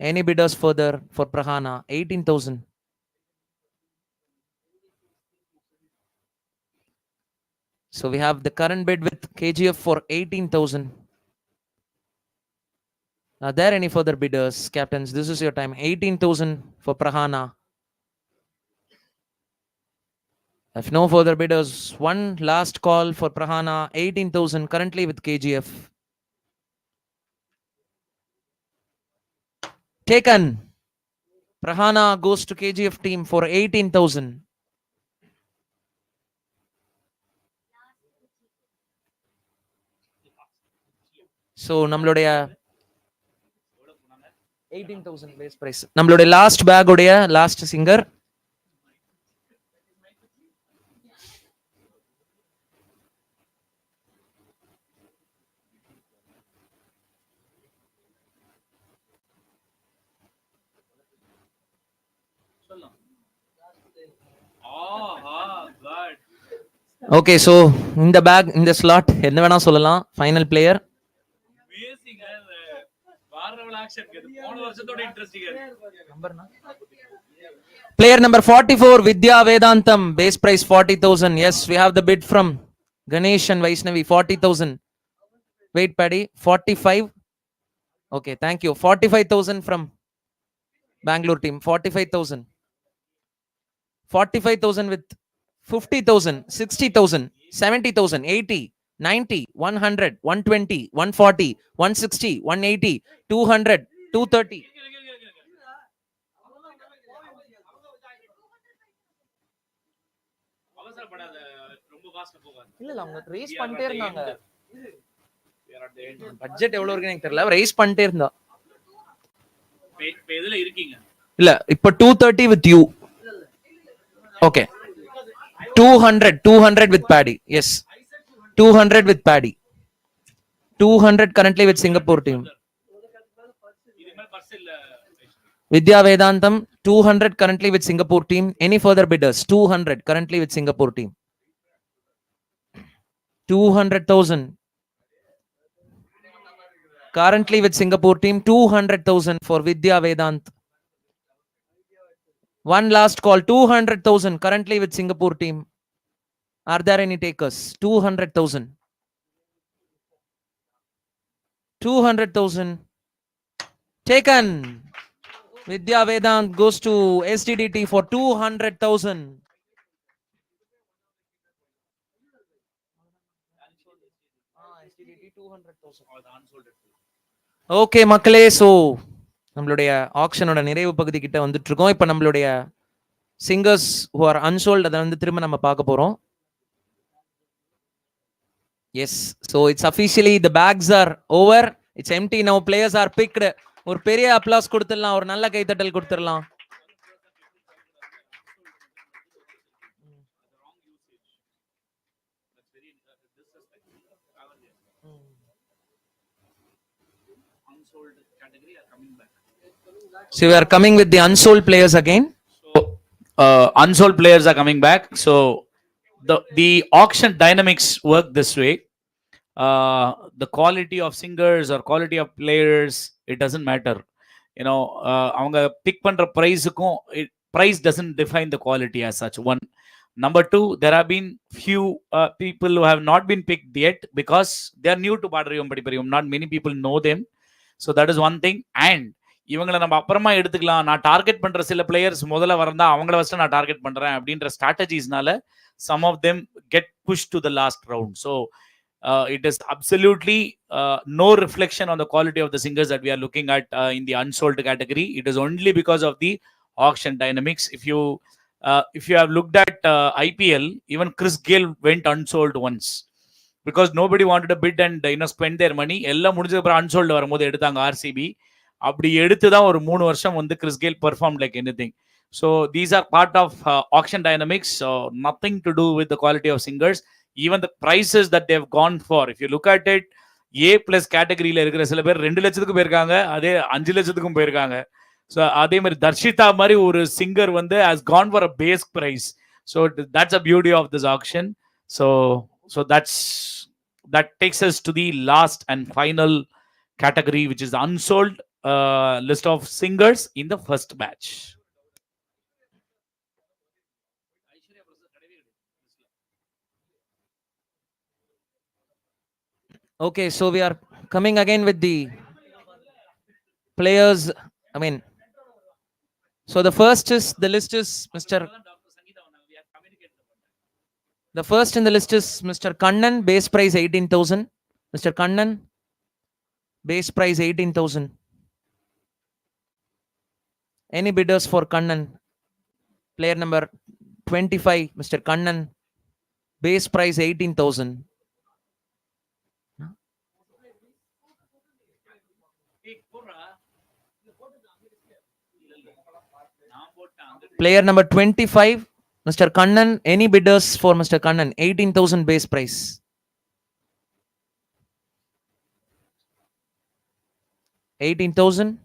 Any bidders further for Prahana? 18,000. So we have the current bid with KGF for 18,000. Are there any further bidders? Captains, this is your time. 18,000 for Prahana. If no further bidders, one last call for Prahana. 18,000 currently with KGF. Taken. Prahana goes to KGF team for 18,000. So நம்மளுடைய 18,000 base price. நம்மளுடைய last bag உடைய last singer. Okay, so in the bag, in the slot, என்ன வேணா சொல்லலாம். Final player. பேசிங்க வாரவள் action போன வருஷத்தோட இன்ட்ரெஸ்டிங்கா இருக்கு. Player number 44, Vidya Vedantam, base price 40,000. Yes, we have the bid from Ganesh and Vaishnavi, 40,000. Wait, Paddy, 45. Okay, thank you. 45,000 from Bangalore team, 45,000. 45,000 with 50,000, 60,000, 70,000, 80, 90, 100, 120, 140, 160, 180, 200, 230. அவசரப்படாத, ரொம்ப ஃபாஸ்டா போகாத. இல்ல அவங்க ரேஸ் பண்ணிட்டே இருந்தாங்க. பட்ஜெட் எவ்வளவு இருக்குன்னு எனக்கு தெரியல. ரேஸ் பண்ணிட்டே இருந்தா. இப்ப எதுல இருக்கீங்க? இல்ல இப்ப 230 with you. Okay. 200 with Paddy. Yes. 200 with Paddy. 200 currently with Singapore team. Vidya Vedantam, 200 currently with Singapore team. Any further bidders? 200 currently with Singapore team. 200,000. Currently with Singapore team, 200,000 for Vidya Vedant. One last call, 200,000 currently with Singapore team. Are there any takers? 200,000. 200,000. Taken. Vidya Vedant goes to STDT for 200,000. Okay மக்களே, so நம்மளுடைய ஆக்ஷனோட நிறைவு பகுதி கிட்ட வந்துட்டு இருக்கோம். இப்போ நம்மளுடைய singers who are unsold அதை வந்து திரும்ப நம்ம பார்க்க போறோம். Yes, so it's officially the packs are over, it's empty now, players are picked. ஒரு பெரிய அப்ளாஸ் கொடுத்துடலாம், ஒரு நல்ல கைத்தட்டல் கொடுத்துடலாம். So we are coming with the unsold players again. So unsold players are coming back. So the auction dynamics work this way. The quality of singers or quality of players, it doesn't matter. You know, avanga pick பண்ற பிரைஸ்க்கும் price doesn't define the quality as such. One. Number two, there have been few people who have not been picked yet because they are new to Padariyum Padipariyum. Not many people know them. So that is one thing. And இவங்களை நம்ம அப்புறமா எடுத்துக்கலாம், நான் target பண்ற சில players முதல்ல வரந்தா அவங்கள வச்சு நான் டார்கெட் பண்றேன் அப்படின்ற ஸ்ட்ராட்டஜிஸ்னால some of them get pushed to the last round. So it is absolutely no reflection on the quality of the singers that we are looking at in the unsold category. It is only because of the auction dynamics. If you have looked at IPL, even Chris Gayle went unsold once because nobody wanted to bid and spend their money. எல்லாம் முடிஞ்சதுக்கு அப்புறம் unsold வரும்போது எடுத்தாங்க RCB. அப்படி எடுத்து தான் ஒரு 3 வருஷம் வந்து Chris Gayle perform like anything. So these are part of auction dynamics, nothing to do with the quality of singers. Even the prices that they've gone for, if you look at it, A+ கேட்டகரியில இருக்கிற சில பேர் 2 லட்சத்துக்கு போயிருக்காங்க, அதே 5 லட்சத்துக்கும் போயிருக்காங்க. So அதே மாதிரி தர்ஷிதா மாதிரி ஒரு சிங்கர் வந்து has gone for a base price. So that's a beauty of this auction. So that takes us to the last and final category, which is the unsold list of singers in the first batch. Okay, so we are coming again with the players. I mean, so the first is, the list is Mr. The first in the list is Mr. Kannan, base price 18,000. Mr. Kannan, base price 18,000. Any bidders for Kannan? Player number 25, Mr. Kannan, base price 18,000. Player number 25, Mr. Kannan. Any bidders for Mr. Kannan? 18,000 base price. 18,000.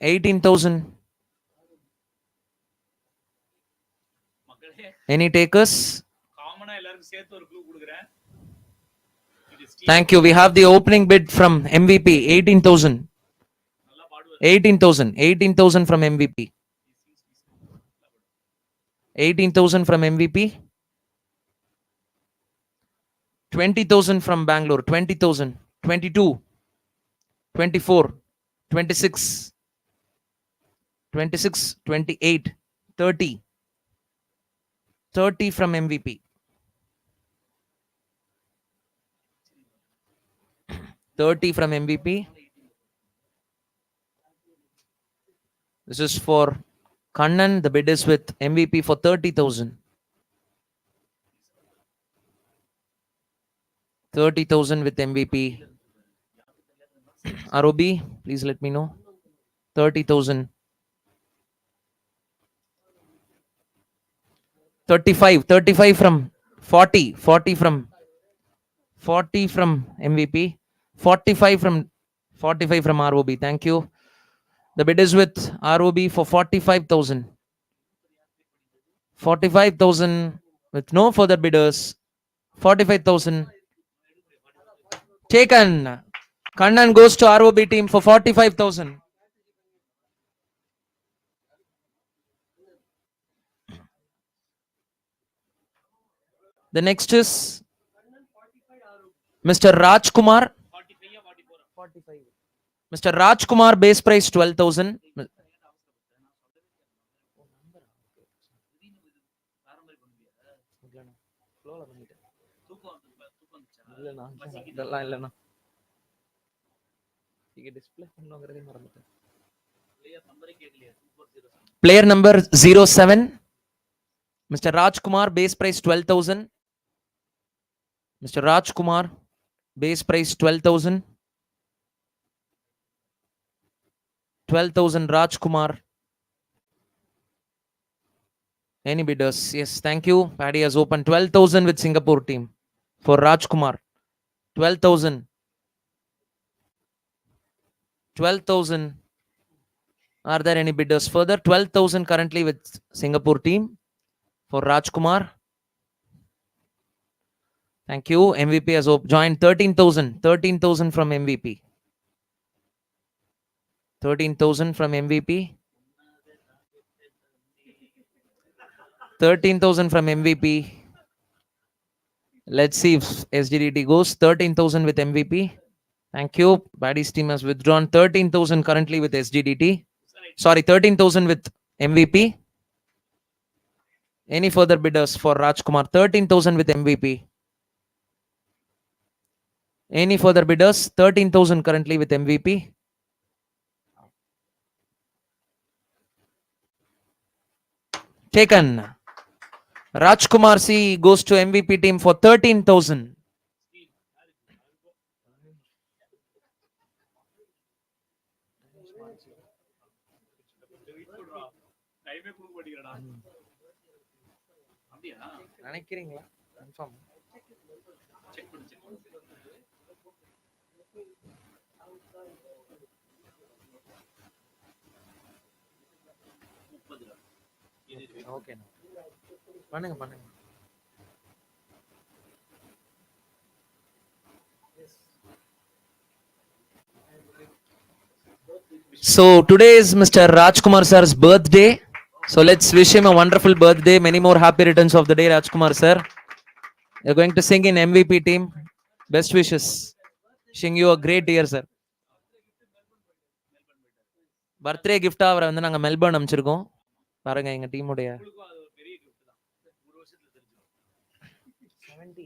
18,000. மக்களே Any takers? காமனா எல்லாருக்கும் சேர்த்து ஒரு clue கொடுக்குறேன். It is team. Thank you. We have the opening bid from MVP, 18,000. நல்லா பாடுவார். 18,000. 18,000 from MVP. 18,000 from MVP. 20,000 from Bangalore. 20,000. 22. 24. 26. 26. 28. 30. 30 from MVP. 30 from MVP. This is for Kannan. The bid is with MVP for 30,000. 30,000 with MVP. ROB, please let me know. 30,000. 35. 35 from 40. 40 from 40 from MVP. 45 from ROB. Thank you. The bid is with ROB for 45,000. 45,000 with no further bidders. 45,000. Taken. Kannan goes to ROB team for 45,000. The next is Mr. Rajkumar. 45. Mr. Rajkumar, base price 12,000. Player number 07. Mr. Rajkumar, base price 12,000. Mr. Rajkumar, base price 12,000. 12,000 Rajkumar. Any bidders? Yes, thank you. Paddy has opened 12,000 with Singapore team for Rajkumar. 12,000. 12,000. Are there any bidders further? 12,000 currently with Singapore team for Rajkumar. Thank you. MVP has joined 13,000. 13,000 from MVP. 13,000 from MVP. 13,000 from MVP. Let's see if SGDT goes. 13,000 with MVP. Thank you. Paddy's team has withdrawn 13,000 currently with SGDT. Sorry, 13,000 with MVP. Any further bidders for Rajkumar? 13,000 with MVP. Any further bidders? 13,000 currently with MVP. Taken. Rajkumar C goes to MVP team for 13,000. டைமே கொடுக்க மாட்டேங்கிறடா. அப்படியா? நினைக்கிறீங்களா? Confirm. Check பண்ணு check பண்ணு. Okay. பண்ணுங்க பண்ணுங்க. So today is Mr. Rajkumar sir's birthday. So let's wish him a wonderful birthday. Many more happy returns of the day, Rajkumar sir. You're going to sing in MVP team. Best wishes. Wishing you a great year, sir. Birthday gift அவரை வந்து நாங்க Melbourne அனுப்பிச்சிருக்கோம். பாருங்க எங்க team உடைய. உங்களுக்கும் அது ஒரு பெரிய gift தான். ஒரு வருஷத்துல தெரிஞ்சிடும். 70.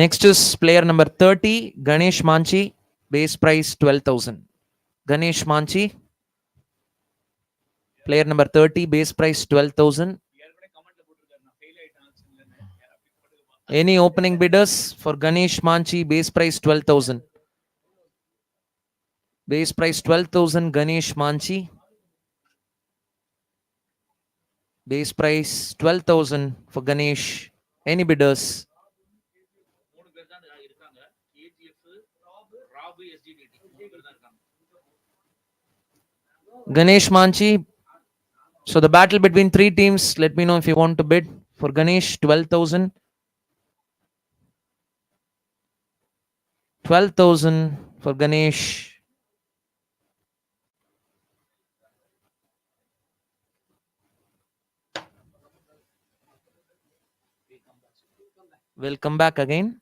Next is player number 30, Ganesh Manchi, base price 12,000. Ganesh Manchi, player number 30, base price 12,000. ஏற்கனவே கமெண்ட்ல போட்டுருக்காரு நான் ஃபெயில் ஆயிட்டேன். Any opening bidders for Ganesh Manchi, base price 12,000. Base price 12,000, Ganesh Manchi. Base price 12,000 for Ganesh. Any bidders? மூணு பேர் தான் இருக்காங்க. KGF, ராபு, SGDT மூணு பேர் தான் இருக்காங்க. Ganesh Manchi, So the battle between three teams, let me know if you want to bid. For Ganesh, 12,000. 12,000 for Ganesh. We'll come back again.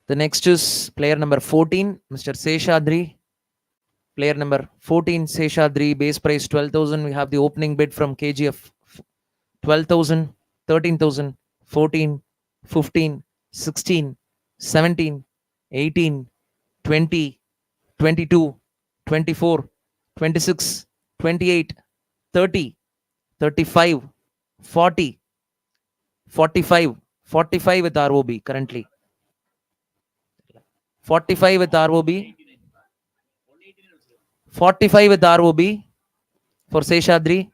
The next is player number 14, Mr. Seshadri. Player number 14, Seshadri, base price 12,000. We have the opening bid from KGF 12,000, 13,000, 14, 15, 16, 17, 18, 20, 22, 24, 26, 28, 30, 35, 40, 45, 45 with ROB currently. 45 with ROB. 45 with ROB for Seshadri.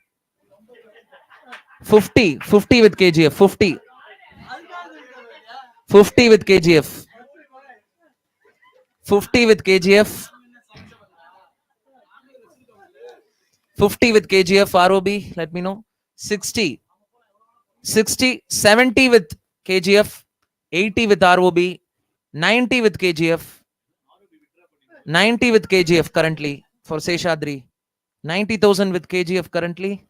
50, 50 with KGF. 50. 50 with KGF. 50 with KGF. 50 with KGF ROB. Let me know. 60. 60. 70 with KGF. 80 with ROB. 90 with KGF. 90 with KGF currently for Seshadri. 90,000 with KGF currently.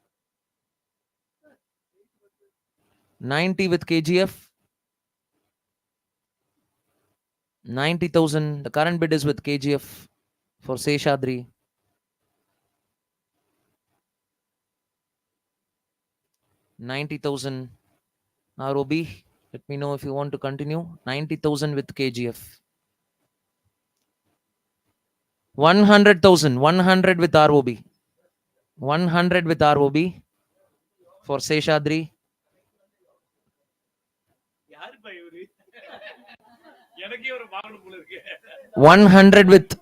90 with KGF. 90,000. The current bid is with KGF for Seshadri. 90,000 ROB. Let me know if you want to continue. 90,000 with KGF. 100,000. 100 with ROB. 100 with ROB for Seshadri. 100 with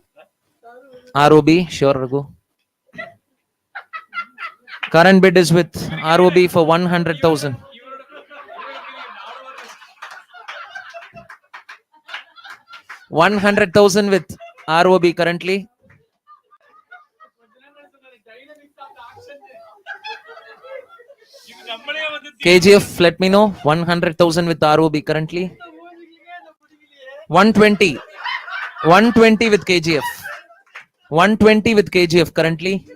ROB. Sure, Raghu. Current bid is with ROB for 100,000. 100,000 with ROB currently. KGF, let me know. 100,000 with ROB currently. 120. 120 with KGF. 120 with KGF currently.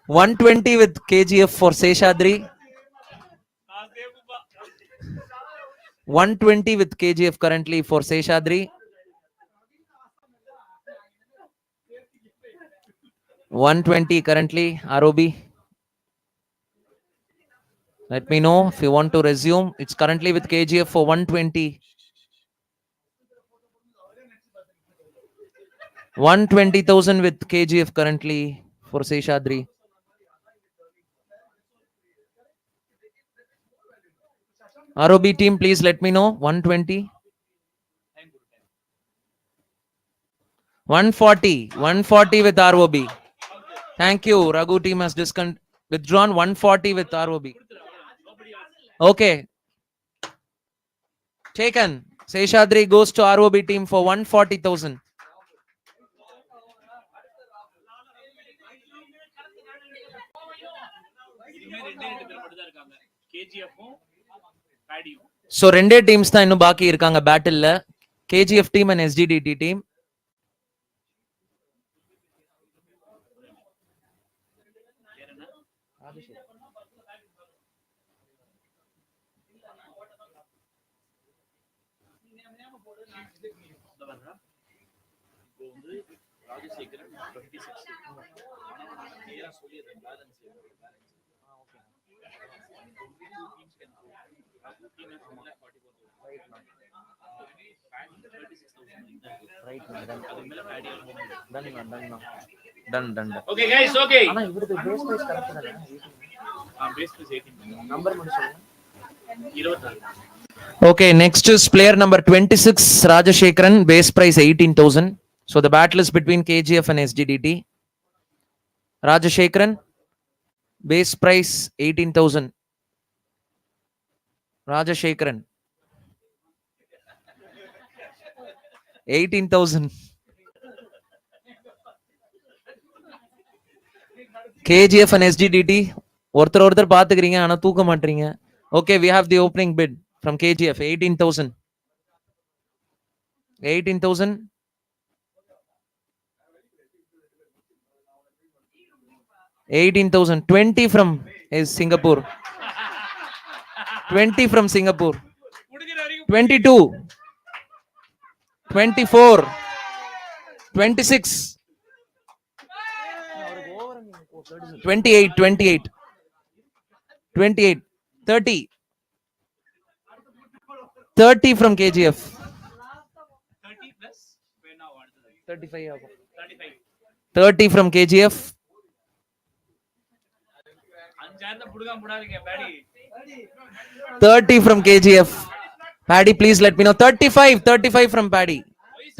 120 with KGF for Seshadri. 120 with KGF currently for Seshadri. 120 currently ROB. Let me know if you want to resume. It's currently with KGF for 120. 120,000 with KGF currently for Seshadri. ROB team, please let me know. 120. 140. 140 with ROB. Thank you. Raghu team has withdrawn 140 with ROB. Okay. Taken. Seshadri goes to ROB team for 140,000. So ரெண்டே teams தான் இன்னும் பாக்கி இருக்காங்க பேட்டில்ல. KGF team and SGDT team. Done. Okay guys, okay. ஆனா இவரது base price correct தானே? Base price 18. Number மட்டும் சொல்லுங்க. 24. Okay, next is player number 26, Rajashekharan, base price 18,000. So the battle is between KGF and SGDT. Rajashekharan, base price 18,000. Rajashekharan, 18,000. KGF and SGDT, ஒருத்தர் பாத்துக்கிறீங்க ஆனா தூக்க மாட்டீங்க. Okay, we have the opening bid from KGF, 18,000. 18,000. 18,000. 20 from is Singapore. 20 from Singapore. 22. 24. 26. 28. 28. 28. 30. 30 from KGF. 30 plus when now what? 35. 35. 30 from KGF. 5 புடுகாம புடாதீங்க Bedi. 30 from KGF. Paddy, please let me know. 35. 35 from Paddy.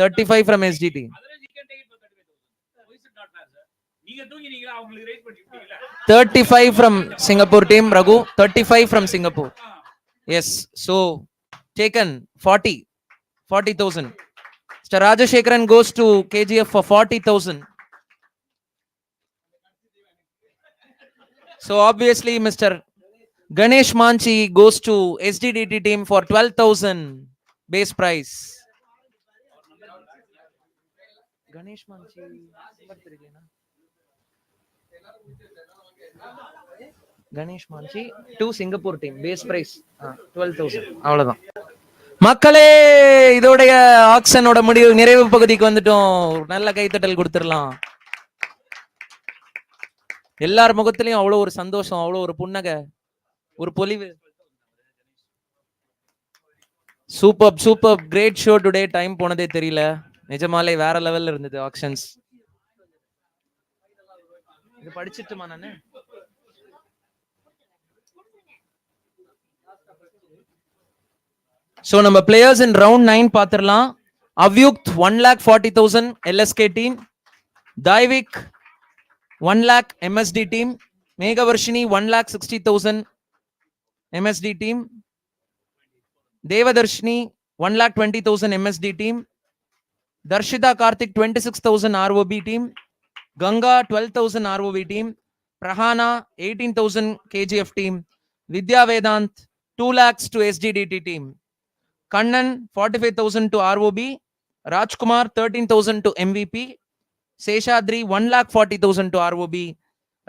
35 from SGT. Otherwise you can take it for 35,000. Why is it not fair, sir? நீங்க தூங்கினீங்களா உங்களுக்கு rate பண்ணி விட்டீங்களா? 35 from Singapore team, Raghu. 35 from Singapore. Yes. So taken 40. 40,000. Mr. Rajashekharan goes to KGF for 40,000. So obviously Mr. Ganesh Manchi goes to SGDT team for 12,000 base price. Ganesh Manchi Ganesh Manchi to Singapore team base price 12,000. அவ்வளவுதான் மக்களே, இதோடைய ஆக்ஷனோட முடிவு நிறைவு பகுதிக்கு வந்துட்டோம். நல்ல கைத்தட்டல் கொடுத்துடலாம். எல்லார் முகத்திலையும் அவ்வளவு ஒரு சந்தோஷம், அவ்வளவு ஒரு புன்னகை, ஒரு பொலிவு. Super super great show today. Time போனதே தெரியல. நிஜமாலே வேற லெவல்ல இருந்தது ஆக்ஷன்ஸ். இது படிச்சிட்டுமா நானு? So நம்ம players in round 9 பாத்திரலாம். Avyukt 1,40,000 LSK team. Daivik 1 lakh MSD team. Meghavarshini 1,60,000 MSD team. Devadarshini 1,20,000 MSD team. Darshita Karthik 26,000 ROB team. Ganga 12,000 ROB team. Prahana 18,000 KGF team. Vidya Vedant 2 lakhs to SGDT team. Kannan 45,000 to ROB. Rajkumar 13,000 to MVP. Seshadri 1,40,000 to ROB.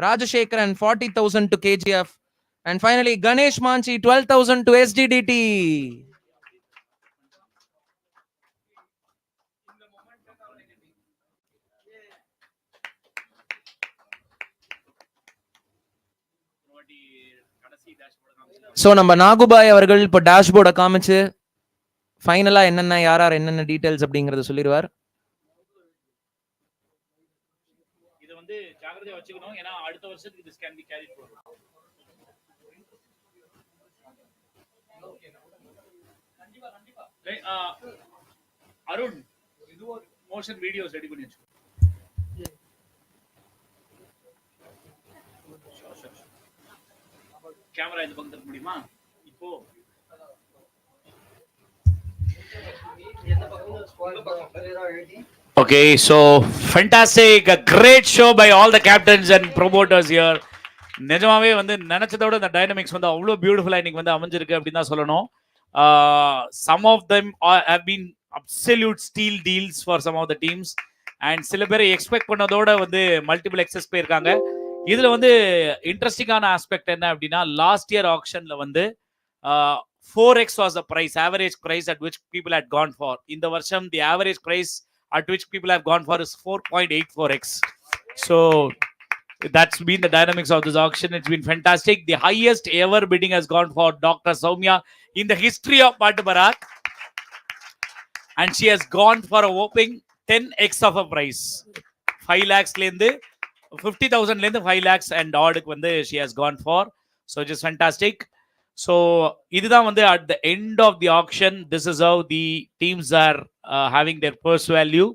Rajashekharan 40,000 to KGF. And finally Ganesh Manchi 12,000 to SGDT. So நம்ம நாகுபாய் அவர்கள் இப்போ டேஷ்போர்டை காமிச்சு ஃபைனலா என்னென்ன யார் யார் என்னென்ன details அப்படிங்கறத சொல்லிடுவார். இது வந்து ஜாக்கிரதையா வச்சுக்கணும், ஏன்னா அடுத்த வருஷத்துக்கு this can be carried forward. Arun, இது ஒரு மோஷன் வீடியோஸ் ரெடி பண்ணி வச்சுக்கோ. கேமரா இந்த பக்கம் திருப்ப முடியுமா இப்போ? Okay, so fantastic, a great show by all the captains and promoters here. நிஜமாவே வந்து நினைச்சதோட இந்த டைனமிக்ஸ் வந்து அவ்வளோ பியூட்டிஃபுல்லா இன்னைக்கு வந்து அமைஞ்சிருக்கு அப்படின்னு தான் சொல்லணும். Some of them have been absolute steal deals for some of the teams, and சில பேர் எக்ஸ்பெக்ட் பண்ணதோட வந்து மல்டிபிள் எக்ஸஸ் போயிருக்காங்க. இதுல வந்து இன்ட்ரெஸ்டிங்கான ஆஸ்பெக்ட் என்ன அப்படின்னா, லாஸ்ட் இயர் ஆக்ஷன்ல வந்து 4x was the price, average price at which people had gone for. In the வருஷம் the average price at which people have gone for is 4.84x. So that's been the dynamics of this auction. It's been fantastic. The highest ever bidding has gone for Dr. Soumya in the history of Paattu Paraak, and she has gone for a whopping 10x of a price. 5 lakhs lende 50,000 lende 5 lakhs and odd வந்து she has gone for. So just fantastic. So இதுதான் வந்து at the end of the auction, this is how the teams are having their purse value.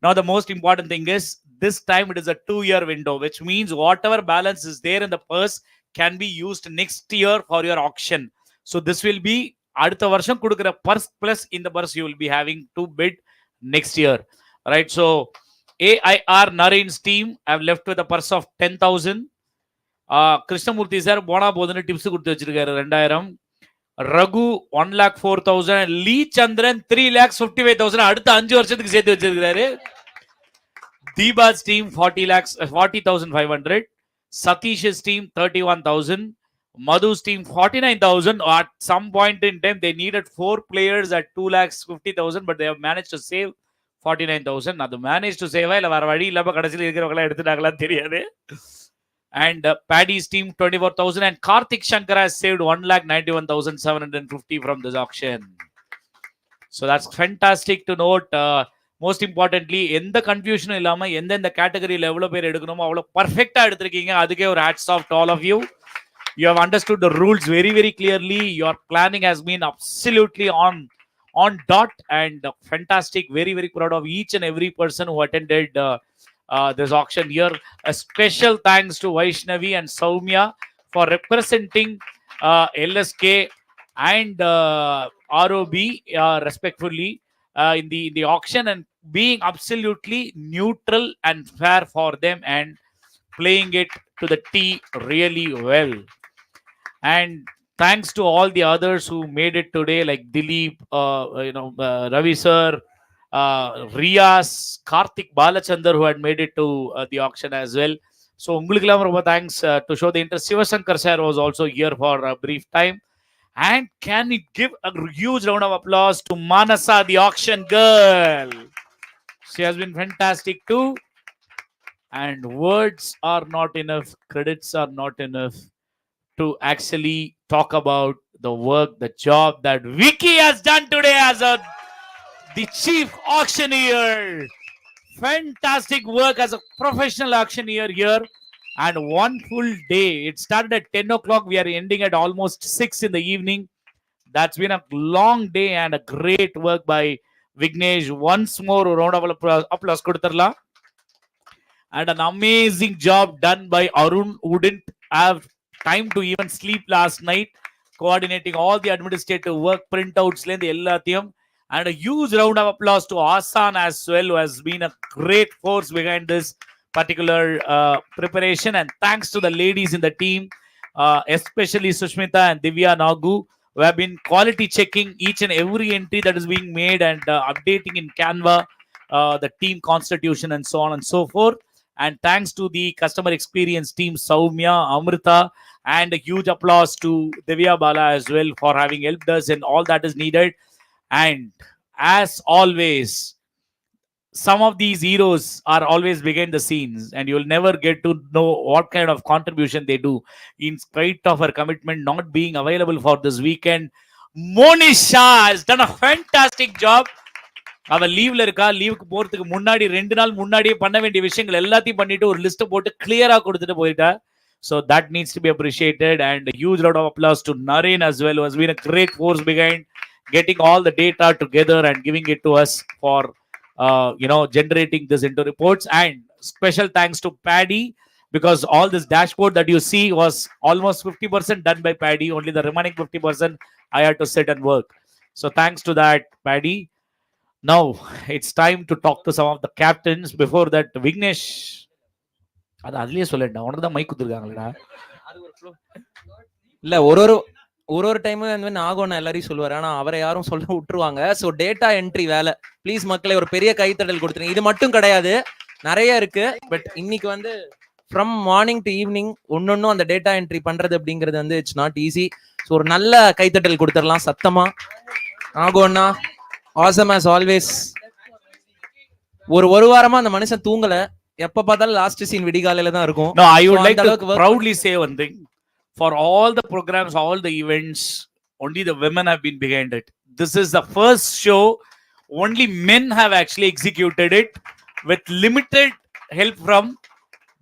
Now the most important thing is this time it is a 2-year window, which means whatever balance is there in the purse can be used next year for your auction. So this will be அடுத்த வருஷம் கொடுக்கிற purse plus in the purse you will be having to bid next year, right? So AIR Naren's team have left with a purse of 10,000. Krishnamurthy sir போனா போதுன்னு tips கொடுத்து வச்சிருக்காரு 2000. ரகு 1,04,000. லீ சந்திரன் 3,55,000 அடுத்த 5 வருஷத்துக்கு சேர்த்து வச்சிருக்காரு. Deepa's team 40,500. Satish's team 31,000. Madhu's team 49,000. At some point in time they needed 4 players at 2,50,000, but they have managed to save 49,000. அது managed to save இல்ல வேற வழி இல்லாம கடைசியில் இருக்கிறவங்க எல்லாம் எடுத்துட்டாங்களா தெரியாது. And Paddy's team 24,000, and Karthik Shankar has saved 1,91,750 from this auction. So that's fantastic to note. Most importantly, எந்த கன்ஃபியூஷனும் இல்லாம எந்தெந்த கேட்டகரியில எவ்வளவு பேர் எடுக்கணுமோ அவ்வளவு பர்ஃபெக்ட்டா எடுத்திருக்கீங்க. அதுக்கே ஒரு hats off to all of you. You have understood the rules very, very clearly. Your planning has been absolutely on dot and fantastic. Very, very proud of each and every person who attended this auction here. A special thanks to Vaishnavi and Soumya for representing LSK and ROB respectfully in the auction and being absolutely neutral and fair for them and playing it to the T really well. And thanks to all the others who made it today, like Dilip, Ravi sir, Rias, Karthik Balachandar, who had made it to the auction as well. So ungalukku romba thanks to show the interest. Sivasankar sir was also here for a brief time. And can we give a huge round of applause to Manasa, the auction girl? She has been fantastic too. And words are not enough, credits are not enough to actually talk about the work, the job that Vicky has done today as the chief auctioneer. Fantastic work as a professional auctioneer here. And one full day. It started at 10 o'clock. We are ending at almost 6 in the evening. That's been a long day and a great work by Vignesh. Once more, a round of applause. And an amazing job done by Arun, who didn't have time to even sleep last night, coordinating all the administrative work, printouts, and a huge round of applause to Asan as well, who has been a great force behind this particular preparation. And thanks to the ladies in the team, especially Sushmita and Divya Nagu, who have been quality checking each and every entry that is being made and updating in Canva the team constitution and so on and so forth. And thanks to the customer experience team, Soumya, Amrita, and a huge applause to Divya Bala as well for having helped us in all that is needed. And as always, some of these heroes are always behind the scenes, and you'll never get to know what kind of contribution they do in spite of her commitment not being available for this weekend. Monisha has done a fantastic job. அவ லீவ்ல இருக்கா. லீவுக்கு போறதுக்கு முன்னாடி 2 நாள் முன்னாடியே பண்ண வேண்டிய விஷயங்கள் எல்லாத்தையும் பண்ணிட்டு ஒரு லிஸ்ட் போட்டு கிளியரா கொடுத்துட்டு போயிட்டா. So that needs to be appreciated. And a huge round of applause to Naren as well, who has been a great force behind getting all the data together and giving it to us for generating this into reports. And special thanks to Paddy, because all this dashboard that you see was almost 50% done by Paddy. Only the remaining 50% I had to sit and work. So thanks to that, Paddy. Now it's time to talk to some of the captains. Before that, Vignesh, அதுலயே சொல்லேன்டா, உனக்கு தான் mic கொடுத்துருக்காங்களா? இல்ல ஒரு time வந்து நாகோண்ணா எல்லாரையும் சொல்லுவாரு, ஆனா அவரை யாரும் சொல்ல விட்டுருவாங்க. ஸோ டேட்டா என்ட்ரி வேலை, ப்ளீஸ் மக்களை ஒரு பெரிய கைத்தடல் கொடுத்துருங்க. இது மட்டும் கிடையாது, நிறைய இருக்கு. பட் இன்னைக்கு வந்து ஃப்ரம் மார்னிங் டு ஈவினிங் ஒன்னொன்னும் அந்த டேட்டா என்ட்ரி பண்றது அப்படிங்கிறது வந்து இட்ஸ் நாட் ஈஸி. ஸோ ஒரு நல்ல கைத்தட்டல் கொடுத்துடலாம் சத்தமா. நாகோண்ணா awesome as always. ஒரு வாரமா அந்த மனுஷன் தூங்கல. எப்ப பார்த்தாலும் லாஸ்ட் சீன் விடிகாலையில தான் இருக்கும். No, I would like to proudly say one thing. For all the programs, all the events, only the women have been behind it. This is the first show only men have actually executed it with limited help from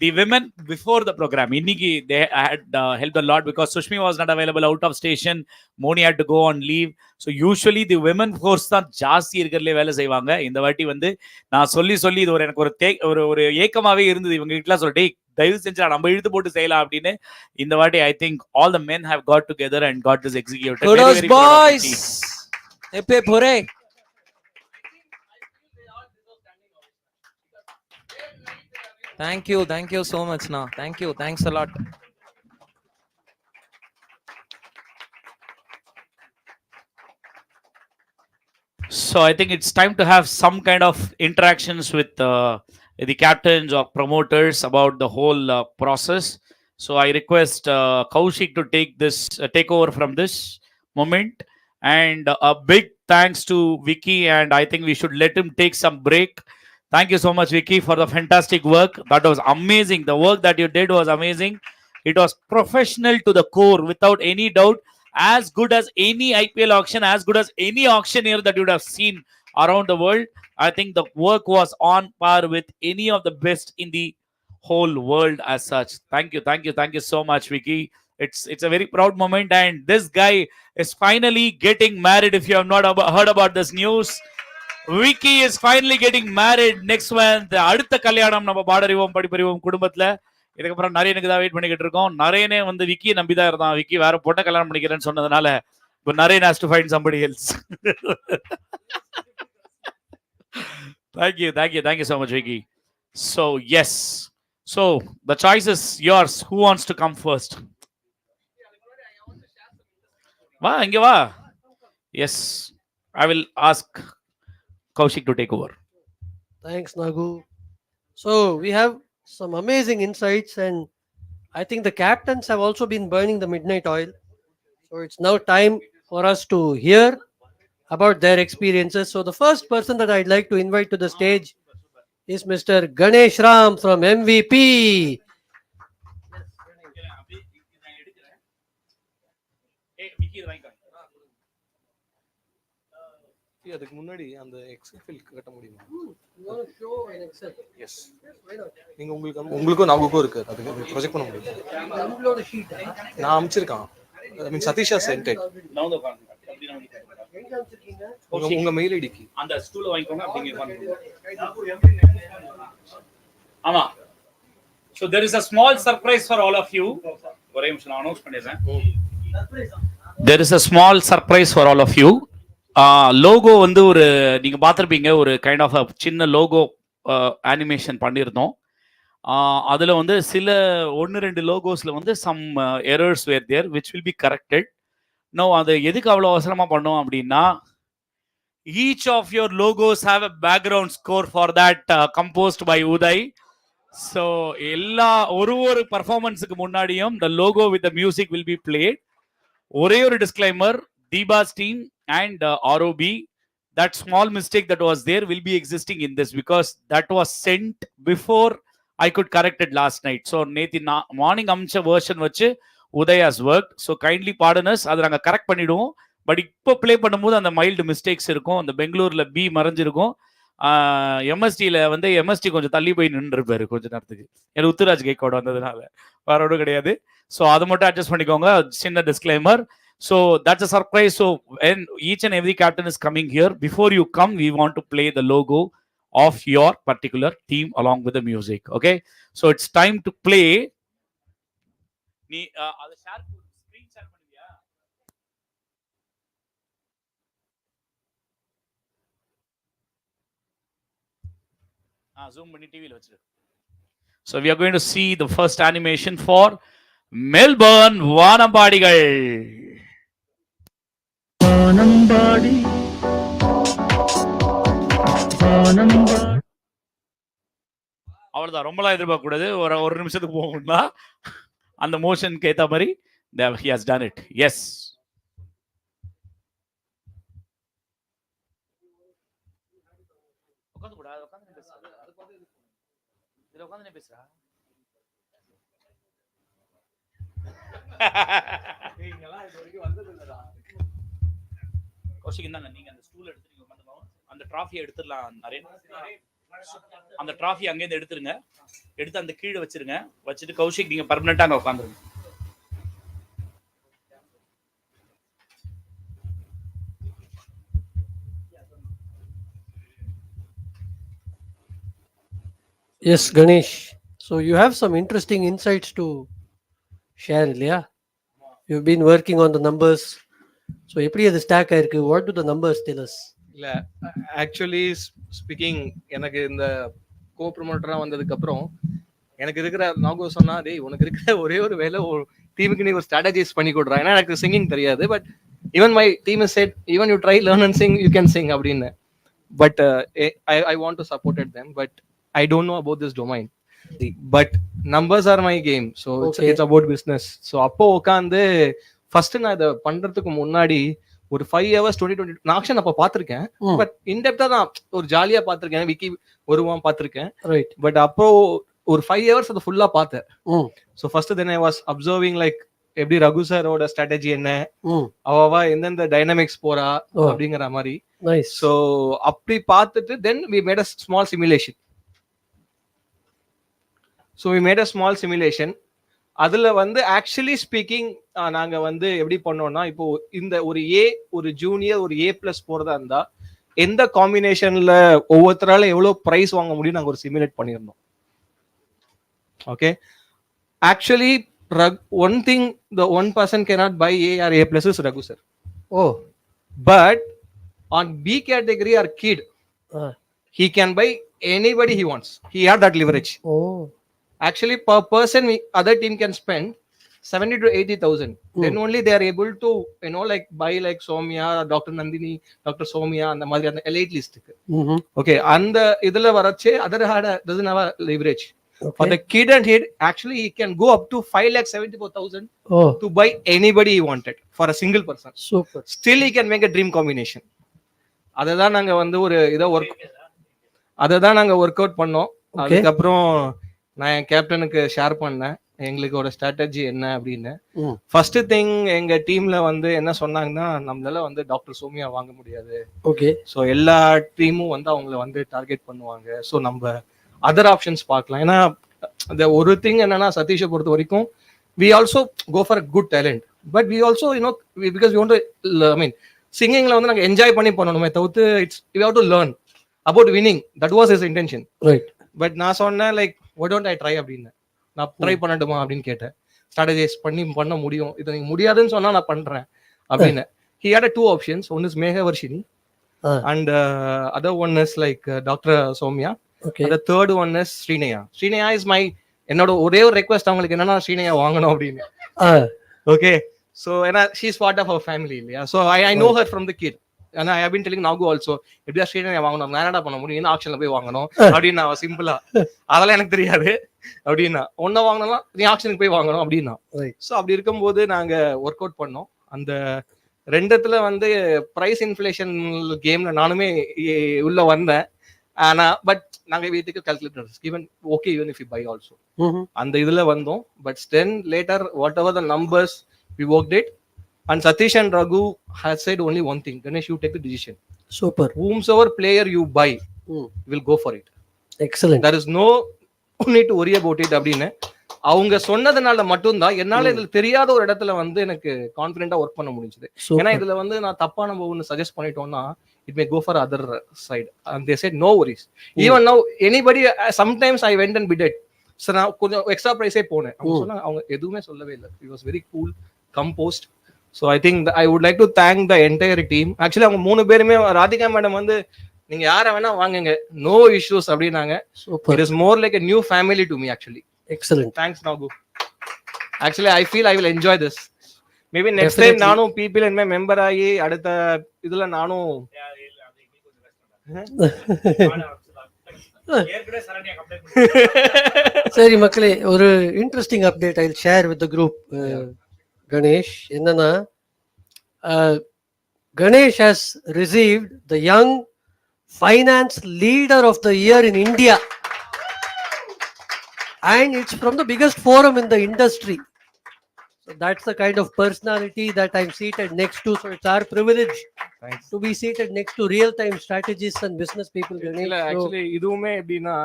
the women before the program, Inniki, they had helped a lot because Sushmi was not available out of station. Moni had to go on leave. So usually the women force தான் ஜாஸ்தி இருக்கிறதுலே வேலை செய்வாங்க. இந்த வாட்டி வந்து நான் சொல்லி இது ஒரு எனக்கு ஒரு ஏக்கமாவே இருந்தது. இவங்க கிட்டலாம் சொல்லிட்டு தயவு செஞ்சு நம்ம இழுத்து போட்டு செய்யலாம் அப்படின்னு. இந்த வாட்டி I think all the men have got together and got this executed. Kudos boys. Epe pore. Thank you so much na. Thank you, thanks a lot. So I think it's time to have some kind of interactions with the captains or promoters about the whole process. So I request Kaushik to take over from this moment, and a big thanks to Vicky, and I think we should let him take some break. Thank you so much, Vicky, for the fantastic work. That was amazing. The work that you did was amazing. It was professional to the core, without any doubt. As good as any IPL auction, as good as any auctioneer that you would have seen around the world. I think the work was on par with any of the best in the whole world as such. Thank you so much, Vicky. It's a very proud moment, and this guy is finally getting married. If you have not heard about this news, Vicky is finally getting married next month. அடுத்த கல்யாணம் நம்ம பாடறிவோம் படிப்பறிவோம் குடும்பத்துல. இதுக்கப்புறம் நரேனுக்கு தான் wait பண்ணிக்கிட்டு இருக்கோம். நரேனே வந்து விக்கி நம்பி தான் இருந்தான். விக்கி வேற பொண்ணை கல்யாணம் பண்ணிக்கிறேன்னு சொன்னதுனால இப்போ Naren has to find somebody else. Thank you so much, Vicky. So yes, so the choice is yours. Who wants to come first? வா இங்க வா. Yes, I will ask Kaushik to take over. Thanks, Nagu. So we have some amazing insights, and I think the captains have also been burning the midnight oil. So it's now time for us to hear about their experiences. So the first person that I'd like to invite to the stage is Mr. Ganesh Ram from MVP. அதுக்கு முன்னாடி அந்த XL file கட்ட முடியுமா? S, நீங்க உங்களுக்கும் நமக்கும் இருக்கு, அதுக்கு ப்ரொஜெக்ட் பண்ண முடியும். நான் அனுப்பிச்சிருக்கேன். ஐ மீன் சதீஷா சென்ட் இட். உங்க மெயில் ஐடிக்கு அந்த ஸ்டூல வாங்கிக்கோங்க. அப்படிங்க ஆமா. So there is a small surprise for all of you. ஒரே நிமிஷம் நான் அனௌன்ஸ் பண்ணிடுறேன். There is a small surprise for all of you. Logo வந்து ஒரு நீங்க பார்த்துருப்பீங்க, ஒரு கைண்ட் ஆஃப் சின்ன லோகோ அனிமேஷன் பண்ணியிருந்தோம். அதில் வந்து சில 1-2 லோகோஸில் வந்து some errors were there which will be corrected. No, அது எதுக்கு அவ்வளோ அவசரமாக பண்ணோம் அப்படின்னா, each of your logos have a background score for that composed by Uday. So எல்லா ஒரு பர்ஃபார்மன்ஸுக்கு முன்னாடியும் the logo with the music will be played. ஒரே ஒரு disclaimer, Deeba's team and ROB, that small mistake that was there will be existing in this because that was sent before I could correct it last night. So நேத்தி morning அமிச்ச version வச்சு Uday has worked. So kindly pardon us. அதை நாங்கள் correct பண்ணிடுவோம். But இப்போ play பண்ணும்போது அந்த mild mistakes இருக்கும். அந்த பெங்களூரில் பி மறைஞ்சிருக்கும். எம்எஸ்டியில் வந்து எம்எஸ்டி கொஞ்சம் தள்ளி போய் நின்றுருப்பாரு கொஞ்ச நேரத்துக்கு, எனக்கு உத்துராஜ் கைக்கோட வந்ததுனால. வேற ஒன்றும் கிடையாது. ஸோ அதை மட்டும் அட்ஜஸ்ட் பண்ணிக்கோங்க. சின்ன disclaimer. So that's a surprise. So when each and every captain is coming here, before you come, we want to play the logo of your particular team along with the music. Okay, so it's time to play. Nee adu share screen share பண்ணுவியா? Zoom பண்ணி டிவில வச்சிரு. So we are going to see the first animation for Melbourne Vanampadigal. அவ்வளவுதான், ரொம்பலாம் எதிர்பார்க்க கூடாது. ஒரு நிமிஷத்துக்கு போகும்னா அந்த மோஷனுக்கு ஏத்த மாதிரி he has done it. Yes, உட்கார்ந்து கூட உட்கார்ந்து பேசுறா, இதுல உட்கார்ந்து பேசுறா. கௌஷிக் இந்தாங்க, நீங்க அந்த ஸ்டூல் எடுத்து நீங்க உட்காந்துக்கலாம். அந்த டிராஃபியை எடுத்துடலாம். நிறைய அந்த டிராஃபி அங்கேருந்து எடுத்துருங்க, எடுத்து அந்த கீழே வச்சிருங்க, வச்சுட்டு கௌஷிக் நீங்க பர்மனெண்டா அங்க உட்காந்துருங்க. Yes, Ganesh. So you have some interesting insights to share, இல்லையா? You've been working on the numbers. So எப்படி அது ஸ்டாக் ஆயிருக்கு? What do the numbers tell us? இல்ல ஆக்சுவலி ஸ்பீக்கிங், எனக்கு இந்த கோ ப்ரொமோட்டரா வந்ததுக்கு அப்புறம் எனக்கு இருக்கிற நாகோ சொன்னா, டேய் உனக்கு இருக்கிற ஒரே ஒரு வேலை டீமுக்கு நீ ஒரு ஸ்ட்ராட்டஜைஸ் பண்ணி கொடுறா, ஏன்னா எனக்கு சிங்கிங் தெரியாது. But even my team is set, even you try learn and sing, you can sing அப்படின்னு. But I want to support them, but I don't know about this domain, but numbers are my game, so it's about business. So அப்போ உட்காந்து first நான் இதை பண்றதுக்கு முன்னாடி ஒரு 5 hours 2020 நான் action அப்ப பாத்திருக்கேன், பட் இன்டெப்தா தான் ஒரு ஜாலியா பாத்திருக்கேன், விக்கி வருவான் பாத்திருக்கேன், ரைட். பட் அப்போ ஒரு 5 hours அதை ஃபுல்லா பார்த்தேன். So first then I was observing like எப்படி ரகு சாரோட ஸ்ட்ராட்டஜி என்ன, அவவா எந்தெந்த டைனமிக்ஸ் போறா அப்படிங்கிற மாதிரி. ஸோ அப்படி பார்த்துட்டு then we made a small simulation. So we made a small simulation. அதுல வந்து ஆக்சுவலி ஸ்பீக்கிங் நாங்க வந்து எப்படி பண்ணோம்னா, இப்போ இந்த ஒரு ஜூனியர் ஒரு A+ போறதா இருந்தா எந்த காம்பினேஷன்ல ஒவ்வொருத்தரால எவ்வளவு பிரைஸ் வாங்க முடியும் நாங்க ஒரு சிமுலேட் பண்ணியிருந்தோம். Okay, actually one thing the one person cannot buy A or A+ is Raghu sir. Oh, but on B category or kid, he can buy anybody he wants. He had that leverage. Oh. Actually, per person, other team can spend 70 to 80,000. Then only they are able to, like buy like Somya, Dr. Nandini, Dr. Somya, and the Madhya, and the elite list. Okay, and the idhula varache, other doesn't have a leverage. Okay. For the kid and kid, actually, he can go up to 5,74,000 to buy anybody he wanted for a single person. Super. Still, he can make a dream combination. அதுதான் நாங்க வந்து ஒரு இதை அதுதான் நாங்க work out பண்ணோம். அதுக்கப்புறம் நான் என் கேப்டனுக்கு ஷேர் பண்ணேன் எங்களுக்கோட ஸ்ட்ராட்டஜி என்ன அப்படின்னு. ஃபர்ஸ்ட் திங் எங்க டீம்ல வந்து என்ன சொன்னாங்கன்னா, நம்மளால வந்து டாக்டர் சோமியா வாங்க முடியாது. ஓகே. ஸோ எல்லா டீமும் வந்து அவங்கள வந்து டார்கெட் பண்ணுவாங்க. ஸோ நம்ம அதர் ஆப்ஷன்ஸ் பார்க்கலாம். ஏன்னா இந்த ஒரு திங் என்னன்னா, சதீஷை பொறுத்த வரைக்கும் we also go for good talent, but we also because we want to, I mean சிங்கிங்ல வந்து நாங்க என்ஜாய் பண்ணி பண்ணணுமே தவிர்த்து it's we have to learn about winning. That was his intention. Right. But நான் சொன்னேன் like why don't I try அப்படின்னு. நான் ட்ரை பண்ணட்டுமா அப்படின்னு கேட்டேன். ஸ்ட்ராட்டஜைஸ் பண்ண முடியும், இது நீங்க முடியாதுன்னு சொன்னா நான் பண்றேன் அப்படின்னு. He had 2 options. One is Meghavarshini and other one is like Dr. Somya. Okay. And the third one is Srinaya. Srinaya is my என்னோட ஒரே ஒரு ரெக்வெஸ்ட் அவங்களுக்கு என்னன்னா, Srinaya வாங்கணும் அப்படின்னு. Okay, so she's part of our family இல்லையா. So I know her from the kid. And I have been telling Nagu also, எப்படியா ஸ்ரீனயா வாங்கணும், நான் என்னடா பண்ண முடியும், என்ன ஆக்ஷன்ல போய் வாங்கணும் அப்படின்னு நான் சிம்பிளா, அதெல்லாம் எனக்கு தெரியாது அப்படின்னா, ஒன்ன வாங்கணும் நீ ஆக்ஷனுக்கு போய் வாங்கணும் அப்படின்னா. ஸோ அப்படி இருக்கும்போது நாங்க ஒர்க் அவுட் பண்ணோம். அந்த ரெண்டத்துல வந்து பிரைஸ் இன்ஃபிளேஷன் கேம்ல நானுமே உள்ள வந்தேன். ஆனா பட் நாங்க வீட்டுக்கு calculator even okay even if you buy also அந்த இதுல வந்தோம். But then later whatever the numbers we worked it. And Satish and Raghu has said only one thing, Ganesh, you take the decision. Super. Whomsoever player you buy, will go for it. Excellent. There is no need to worry about it அப்படின்னு அவங்க சொன்னதுனால மட்டும்தான் என்னால இதுல தெரியாத ஒரு இடத்துல வந்து எனக்கு கான்ஃபிடென்ட்டா ஒர்க் பண்ண முடிஞ்சது. ஏன்னா இதுல வந்து நான் தப்பா நம்ம ஒன்று சஜஸ்ட் பண்ணிட்டோம்னா it may go for other side. And they said no worries. Even now anybody, sometimes I went and bid it. So நான் கொஞ்சம் எக்ஸ்ட்ரா பிரைஸே போனேன். அவங்க சொன்னாங்க, அவங்க எதுவுமே சொல்லவே இல்லை. It was very cool, composed. So I think I would like to thank the entire team. Actually அவங்க 3 பேருமே, ராதிகா மேடம் வந்து நீங்க யாரை வேணா வாங்குங்க, no issues அப்படினாங்க. It is more like a new family to me actually. Excellent. Thanks Nagu. Actually I feel I will enjoy this. Maybe next time நானும் people and my member ஆகி அடுத்த இதுல நானும் சரி மக்களே, ஒரு interesting update I will share with the group. Ganesh, என்னன்னா, Ganesh has received the Young Finance Leader of the Year in India, and it's from the biggest forum in the industry. So that's the kind of personality that I'm seated next to. So it's our privilege Thanks. to be seated next to real-time strategists and business people. இல்ல Ganesh. So, actually இதுவுமே எப்படின்னா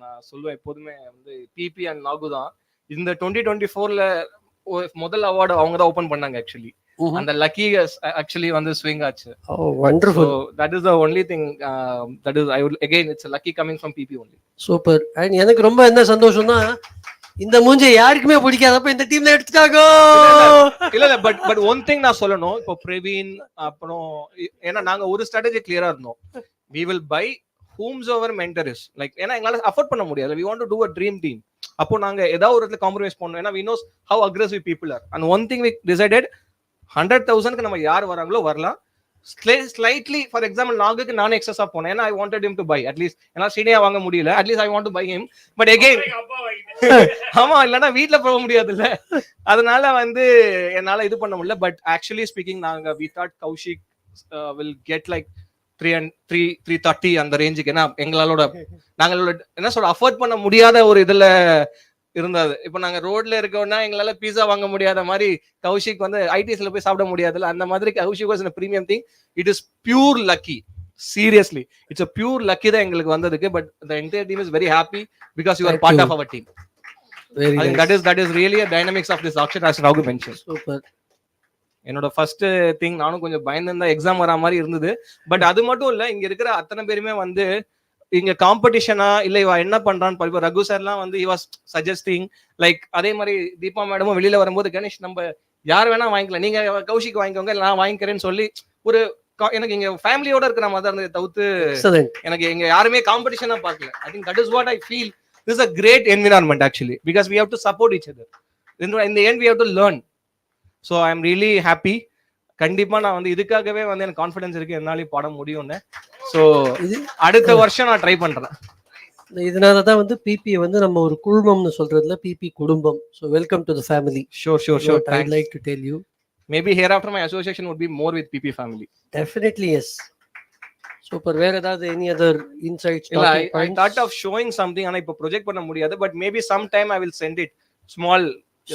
நான் சொல்லுவேன் எப்போதுமே வந்து BP and Nagu தான் இந்த 2024ல முதல் அவார்டு அவங்க தான் ஓபன் பண்ணாங்க ஆக்சுவலி. அந்த லக்கி ஆக்சுவலி வந்து ஸ்விங் ஆச்சு. oh, wonderful. So that is the only thing that is I would again it's a lucky coming from PP only. Super. And எனக்கு ரொம்ப என்ன சந்தோஷம்னா இந்த மூஞ்சை யாருக்குமே பிடிக்காதப்ப இந்த டீம்ல எடுத்துட்டாங்க. இல்ல பட் ஒன் திங் நான் சொல்லணும். இப்போ பிரவீன் அப்புறம் ஏன்னா நாங்க ஒரு ஸ்ட்ராட்டஜி கிளியரா இருந்தோம். We will buy whomsoever mentor is. Like ஏன்னா எங்களால அஃபோர்ட் பண்ண முடியாது. We want to do a dream team. அப்போ நாங்க ஏதாவது ஒரு இடத்துல காம்ப்ரமைஸ் பண்ணோம். ஏன்னா we knows how aggressive people are. And one thing we decided 100,000க்கு நம்ம யார் வராங்களோ வரலாம். ஸ்லைட்லி ஃபார் எக்ஸாம்பிள் நாகுக்கு நானே எக்ஸஸா போனேன். ஏன்னா I wanted him to buy at least ஏன்னா சீனியா வாங்க முடியல. At least I want to buy him. But again ஆமா இல்லைன்னா வீட்டுல போக முடியாது இல்ல. அதனால வந்து என்னால இது பண்ண முடியல. பட் ஆக்சுவலி ஸ்பீக்கிங் நாங்க we thought Kaushik will get like 330 அந்த ரேஞ்சுக்கு. ஏன்னா எங்களோட நாங்களோட என்ன சொல்ற அஃபோர்ட் பண்ண முடியாத ஒரு இதுல இருந்தது. இப்போ நாங்க ரோட்ல இருக்கோம்னா எங்களால பீஸா வாங்க முடியாத மாதிரி கௌஷிக் வந்து ஐடிஸ்ல போய் சாப்பிட முடியாதுல்ல. அந்த மாதிரி Kaushik was premium thing. It is pure lucky. Seriously it's a pure lucky தான் எங்களுக்கு வந்ததுக்கு. But the entire team is very happy because you are part of our team. Very I think nice. that is really a dynamics of this auction as Raghu mentioned. Super. என்னோட first thing நானும் கொஞ்சம் பயந்துதான் exam வரா மாதிரி இருந்தது. But அது மட்டும் இல்ல இங்க இருக்கிற அத்தனை பேருமே வந்து இங்க காம்படிஷனா இல்ல இவ என்ன பண்றான்னு பாரு. ரகு சார்லாம் வந்து he was suggesting லைக் அதே மாதிரி தீபா மேடமும் வெளியில வரும்போது கணேஷ் நம்ம யார் வேணா வாங்கிக்கலாம், நீங்க கௌஷிக் வாங்கிக்கோங்க நான் வாங்கிக்கிறேன்னு சொல்லி ஒரு எனக்கு இங்க ஃபேமிலியோட இருக்கிற மாதிரி இருந்தது தவிர்த்து எனக்கு இங்க யாருமே காம்படிஷனா பார்க்கல. I think that is what I feel this is a great environment actually because we have to support each other. In the end we have to learn. So I am really happy. கண்டிப்பா நான் வந்து இதுக்காகவே வந்து எனக்கு confidence இருக்கு என்னாலையும் பாட முடியும்னு. ஸோ அடுத்த வருஷம் நான் ட்ரை பண்றேன். இதனால தான் வந்து பிபி வந்து நம்ம ஒரு குழுமம்னு சொல்றதுல பிபி குடும்பம். So welcome to the family. Sure. I'd like to tell you. Maybe hereafter my association would be more with PP family. Definitely yes. Super. வேற ஏதாவது any other insights? I thought of showing something ஆனா இப்போ project பண்ண முடியாது. But maybe sometime I will send it small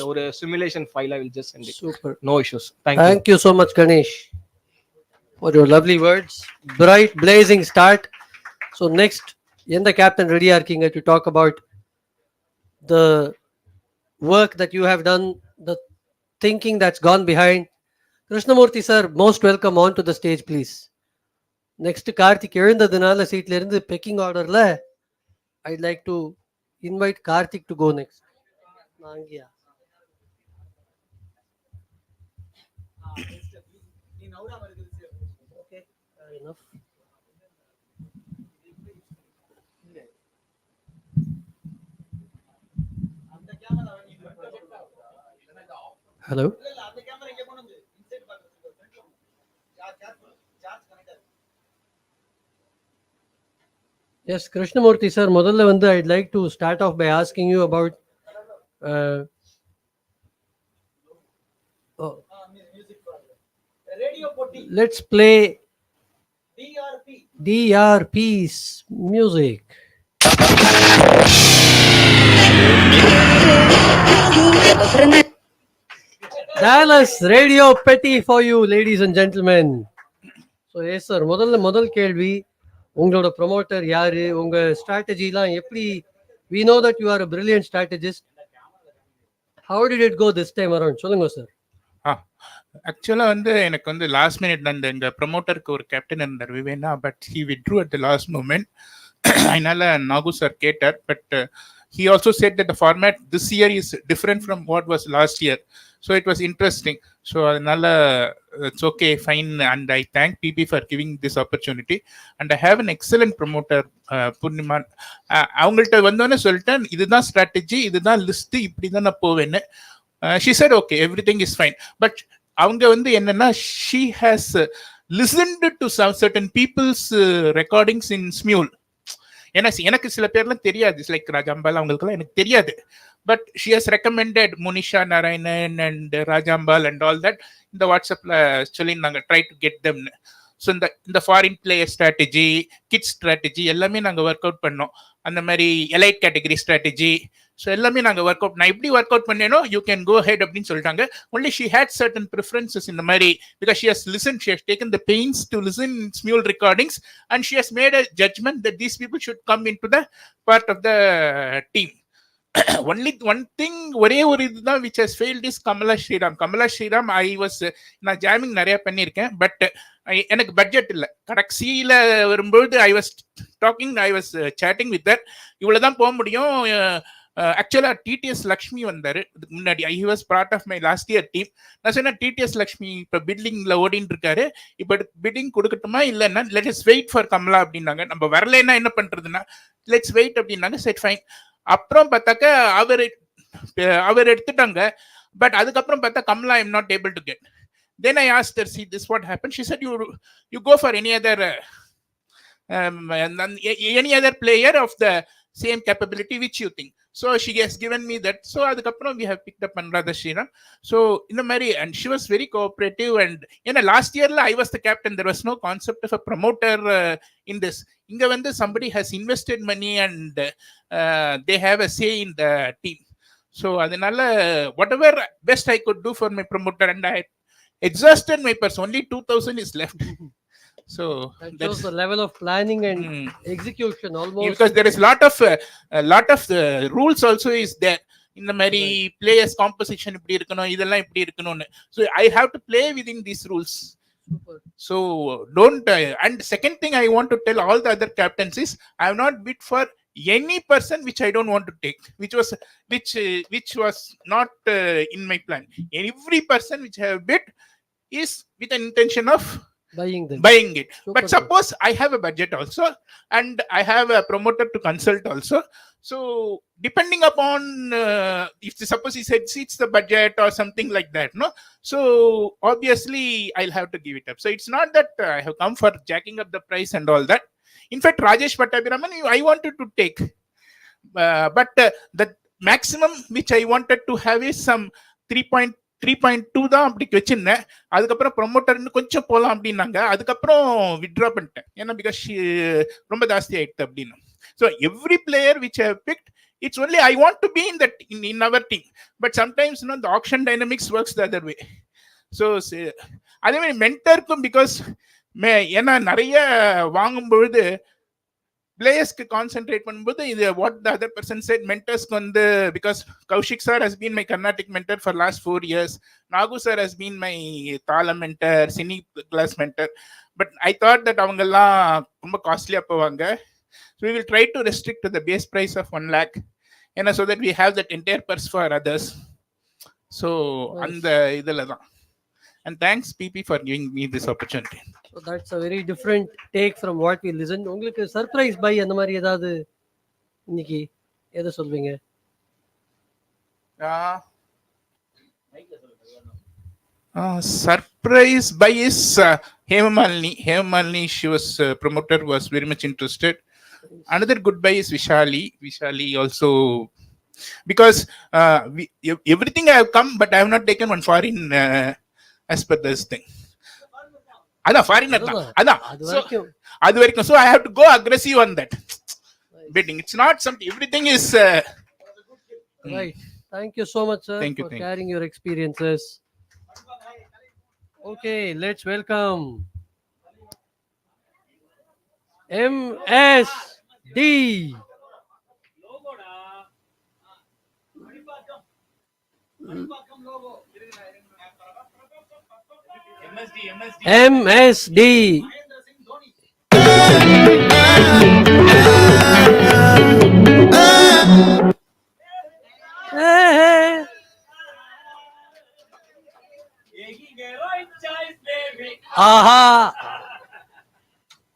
or a simulation file. I will just send it. Super. No issues. Thank you so much Ganesh for your lovely words. Bright blazing start. So next the captain ready இருக்கீங்க to talk about the work that you have done, the thinking that's gone behind. Krishnamurthy sir, most welcome on to the stage please. Next Karthik எழுந்ததுனால சீட்ல இருந்து pecking orderல I'd like to invite Karthik to go next. Nangia okay, enough. Hello. Yes, Krishnamurthy sir, முதல்ல வந்து I'd like to start off by asking you about let's play DRP's music. Dallas Radio Petty for you ladies and gentlemen. So yes sir, முதல் கேள்வி உங்களோட promoter யாரு, உங்க ஸ்ட்ராட்டஜிலாம் எப்படி? we know that you are a brilliant strategist. how did it go this time around? சொல்லுங்க sir. ஆக்சுவலா வந்து எனக்கு வந்து லாஸ்ட் மினிட் அந்த எங்க ப்ரொமோட்டருக்கு ஒரு கேப்டன் இருந்தார் விவேனா, but he withdrew at the last moment. அதனால நாகு சார் கேட்டார். But he also said that the format this year is different from what was last year, so it was interesting. So adnala it's okay, fine, and I thank PP for giving this opportunity. And I have an excellent promoter, Purnima. அவங்கள்ட்ட வந்தோன்னே சொல்லிட்டேன் இதுதான் strategy, இதுதான் list, இப்படி தான் நான் போவேன்னு. she said okay, everything is fine. But அவங்க வந்து என்னன்னா she has listened to some certain people's recordings in Smule. ஏன்னா எனக்கு சில பேர்லாம் தெரியாது, லைக் ராஜாம்பால் அவங்களுக்குலாம் எனக்கு தெரியாது. But she has recommended Munisha Narayanan and Rajambal and all that இந்த வாட்ஸ்அப்ல சொல்லி நாங்கள் ட்ரை டு கெட் தெம்னு. ஸோ இந்த foreign player strategy, kids strategy எல்லாமே நாங்கள் ஒர்க் அவுட் பண்ணோம். அந்த மாதிரி எலைட் கேட்டகரி ஸ்ட்ராட்டஜி. ஸோ எல்லாமே நாங்கள் ஒர்க் அவுட், நான் எப்படி ஒர்க் அவுட் பண்ணேனோ யூ கேன் கோ ஹெட் அப்படின்னு சொல்லிட்டாங்க. Only she had certain preferences இந்த மாதிரி, because she has listen, she has taken the pains to listen Smule recordings and she has made a judgment that these people should come in to the part of the team. Only one thing, ஒரே ஒரு இதுதான் which has failed is Kamala Sriram. Kamala Sriram நான் jamming நிறைய பண்ணியிருக்கேன், but எனக்கு budget இல்லை. கடைசியில் வரும்போது I was chatting with that, இவ்வளோதான் போக முடியும். ஆக்சுவலாக டிடிஎஸ் லக்ஷ்மி வந்தார் இதுக்கு முன்னாடி. I was part of my last year team. நான் சொன்னேன் டிடிஎஸ் லக்ஷ்மி இப்போ பில்டிங்கில் ஓடின்னு இருக்காரு, இப்போ பில்டிங் கொடுக்கட்டுமா இல்லைன்னா லெட்ஸ் வெயிட் ஃபார் கமலா அப்படின்னாங்க. நம்ம வரலைன்னா என்ன பண்ணுறதுன்னா லெட்ஸ் வெயிட் அப்படின்னாங்க. Set fine. அப்புறம் பார்த்தாக்க அவர் எடுத்துட்டாங்க. பட் அதுக்கப்புறம் பார்த்தா Kamala I'm not able to get. Then I asked her, see, this what happened. She said, you go for any other player of the same capability which you think. So she has given me that. So adukapram we have picked up Anuradha Sriram. So in the Mary, and she was very cooperative. And last year I was the captain. There was no concept of a promoter in this. Inga vandu somebody has invested money and they have a say in the team. So adanal whatever best I could do for my promoter, and I exhausted my purse. Only 2,000 is left. So that shows the level of planning and execution almost. Because there is lot of rules also is there. In the Mary players composition இப்படி இருக்கணும், இதெல்லாம் இப்படி இருக்கணும்னு. So I have to play within these rules. Super. So don't and second thing I want to tell all the other captains is I have not bid for any person which I don't want to take, which was not in my plan. Every person which I have bid is with an intention of buying it. Super. But suppose I have a budget also and I have a promoter to consult also. So depending upon if suppose he exceeds the budget or something like that, no, so obviously I'll have to give it up. So it's not that I have come for jacking up the price and all that. In fact, Rajesh Pattabhiraman I wanted to take, but the maximum which I wanted to have is some 3.2 தான் அப்படி வச்சிருந்தேன். அதுக்கப்புறம் promoter இன்னும் கொஞ்சம் போகலாம் அப்படின்னாங்க. அதுக்கப்புறம் withdraw பண்ணிட்டேன், ஏன்னா பிகாஸ் ரொம்ப ஜாஸ்தி ஆயிடுது அப்படின்னு. So every player which I picked, it's only I want to be in our team, but sometimes the auction dynamics works the other way. So அதே மாதிரி மென்டருக்கும், பிகாஸ் ஏன்னா நிறைய வாங்கும்பொழுது பிளேயர்ஸ்க்கு கான்சென்ட்ரேட் பண்ணும்போது இது what the other person said, மென்டர்ஸ்க்கு வந்து because Kaushik sir has been my Carnatic mentor for last 4 years, Nagu sir has been my thalam mentor, cine class mentor. But I thought that அவங்கெல்லாம் ரொம்ப காஸ்ட்லியாக போவாங்க. So we will try to restrict to the base price of 1 lakh, and so that we have that entire purse for others. So and idella da. And thanks PP for giving me this opportunity. So that's a very different take from what we listened. உங்களுக்கு surprise by அந்த மாதிரி ஏதாவது இன்னைக்கு எதை சொல்வீங்க? Surprise buy is Hemamalini. She was promoter, was very much interested. Another good buy is Vishali also, because everything I have come, but I have not taken one foreign as per this thing. Ada foreigner ada adu varaikum. So I have to go aggressive on that bidding. It's not something, everything is right. Thank you so much, sir, for sharing your experiences. Okay, let's welcome MSD. MSD. Aha.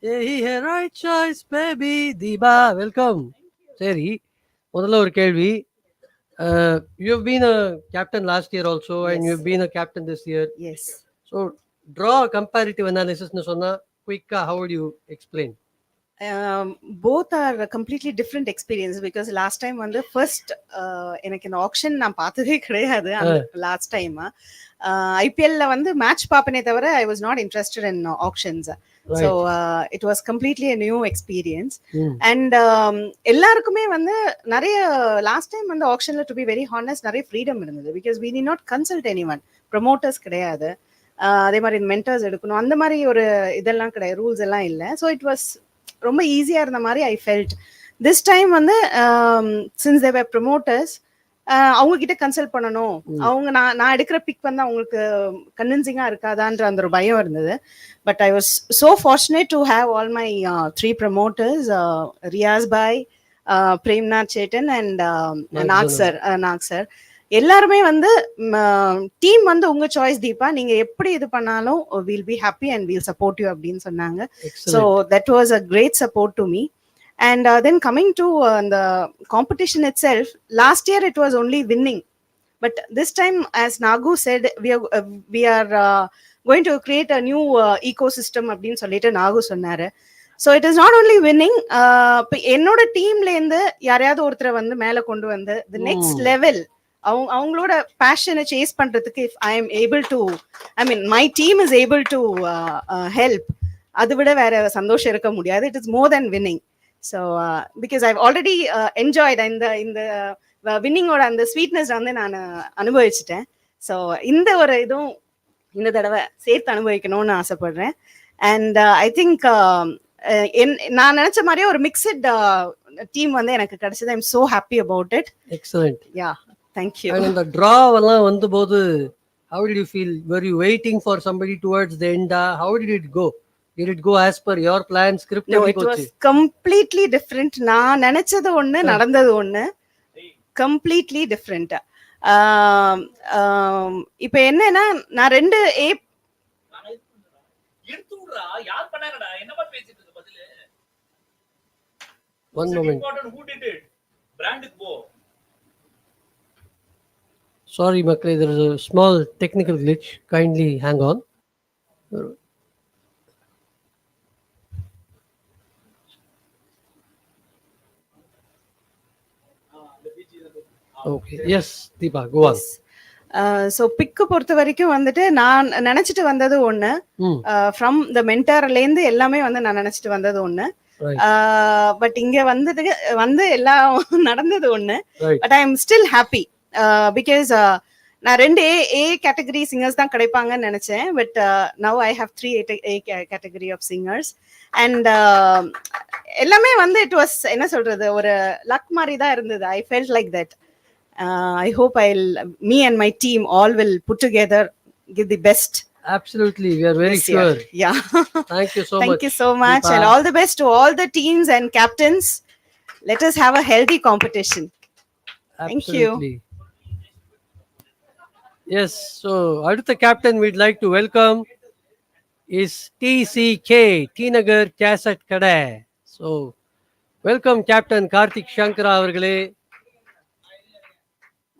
He had right choice, baby. Diba, welcome. Seri, முதல்ல ஒரு கேள்வி. You have been a captain last year also, and you have been a captain this year. Yes. So draw a comparative analysis na sonna quick, how would you explain? both are completely different experience because last time வந்து first எனக்கு இந்த action நான் பார்த்ததே கிடையாது அந்த last time ஐபிஎல்ல வந்து match பார்ப்பனே தவிர I was not interested in actions so it was completely a new experience and எல்லாருக்குமே வந்து நிறைய லாஸ்ட் டைம் வந்து ஆக்ஷன்ல டு பி வெரி ஹானஸ்ட் நிறைய ஃப்ரீடம் இருந்தது because we did not consult anyone promoters கிடையாது அதே மாதிரி மென்டர்ஸ் எடுக்கணும் அந்த மாதிரி ஒரு இதெல்லாம் கிடையாது ரூல்ஸ் எல்லாம் இல்லை ஸோ இட் வாஸ் ரொம்ப ஈஸியா இருந்த மாதிரி ஐ ஃபெல்ட் திஸ் டைம் வந்து சின்ஸ் தே வேர் ப்ரொமோட்டர்ஸ் அவங்க கிட்ட கன்சல்ட் பண்ணணும் அவங்க நான் எடுக்கிற பிக் வந்து அவங்களுக்கு கன்வின்சிங்கா இருக்காதான்ற அந்த ஒரு பயம் இருந்தது but I was so fortunate to have all my 3 promoters Riyaz bhai Premnath chettan and Nag sir எல்லாருமே வந்து டீம் வந்து உங்க சாய்ஸ் தீபா நீங்க எப்படி இது பண்ணாலும் will be happy and will support you அப்படின்னு சொன்னாங்க so that was a great support to me and then coming to the competition itself last year it was only winning but this time as Nagu said we are going to create a new ecosystem அப்படின்னு சொல்லிட்டு நாகு சொன்னாரு so it is not only winning என்னோட டீம்ல இருந்து யாரையாவது ஒருத்தரை வந்து மேல கொண்டு வந்து தி நெக்ஸ்ட் லெவல் அவங்களோட பேஷனை சேஸ் பண்றதுக்கு if I am able to I mean my team is able to help அதை விட வேற சந்தோஷம் இருக்க முடியாது it is more then winning so because I already enjoyed இந்த வின்னிங்கோட அந்த ஸ்வீட்னஸ் வந்து நான் அனுபவிச்சுட்டேன் ஸோ இந்த ஒரு இதுவும் இந்த தடவை சேர்த்து அனுபவிக்கணும்னு ஆசைப்படுறேன் அண்ட் ஐ திங்க் நான் நினைச்ச மாதிரியே ஒரு மிக்சட் டீம் வந்து எனக்கு கிடைச்சது I am so happy about it excellent yeah thank you and the draw எல்லாம் வந்தபோது how did you feel were you waiting for somebody towards the end how did it go as per your plan script no it was completely different நான் நினைச்சது ஒண்ணு நடந்தது ஒண்ணு completely different இப்போ என்னன்னா நான் ரெண்டு எடுத்துடுறா யார் பண்ணாங்கடா என்னமா பேசிட்டு இருக்க பதில one moment who did it பிராண்டுக்கு போ sorry makle there is a small technical glitch kindly hang on okay yes Deepa go on so பிக்கு பொறுத்த வரைக்கும் வந்துட்டு நான் நினைச்சிட்டு வந்தது ஒண்ணு ஃப்ரம் த மென்டார்லேருந்து எல்லாமே வந்து நான் நினைச்சிட்டு வந்தது ஒண்ணு பட் இங்க வந்து எல்லாம் நடந்தது ஒண்ணு but I am still happy because நான் 2 ஏ கேட்டகரி சிங்கர்ஸ் தான் கிடைப்பாங்கன்னு நினைச்சேன் but now I have 3 A category of singers and எல்லாமே வந்து இட் வாஸ் என்ன சொல்றது ஒரு லக் மாதிரி தான் இருந்தது I felt like that I hope me and my team all will put together, give the best. Absolutely, we are very sure. Yeah. Thank you so much. Thank you so much, Deepa. And all the best to all the teams and captains. Let us have a healthy competition. Absolutely. Thank you. Yes, so adutha captain we'd like to welcome is TCK, Tinagar Cassette Kada. So, welcome Captain Karthik Shankara avargale.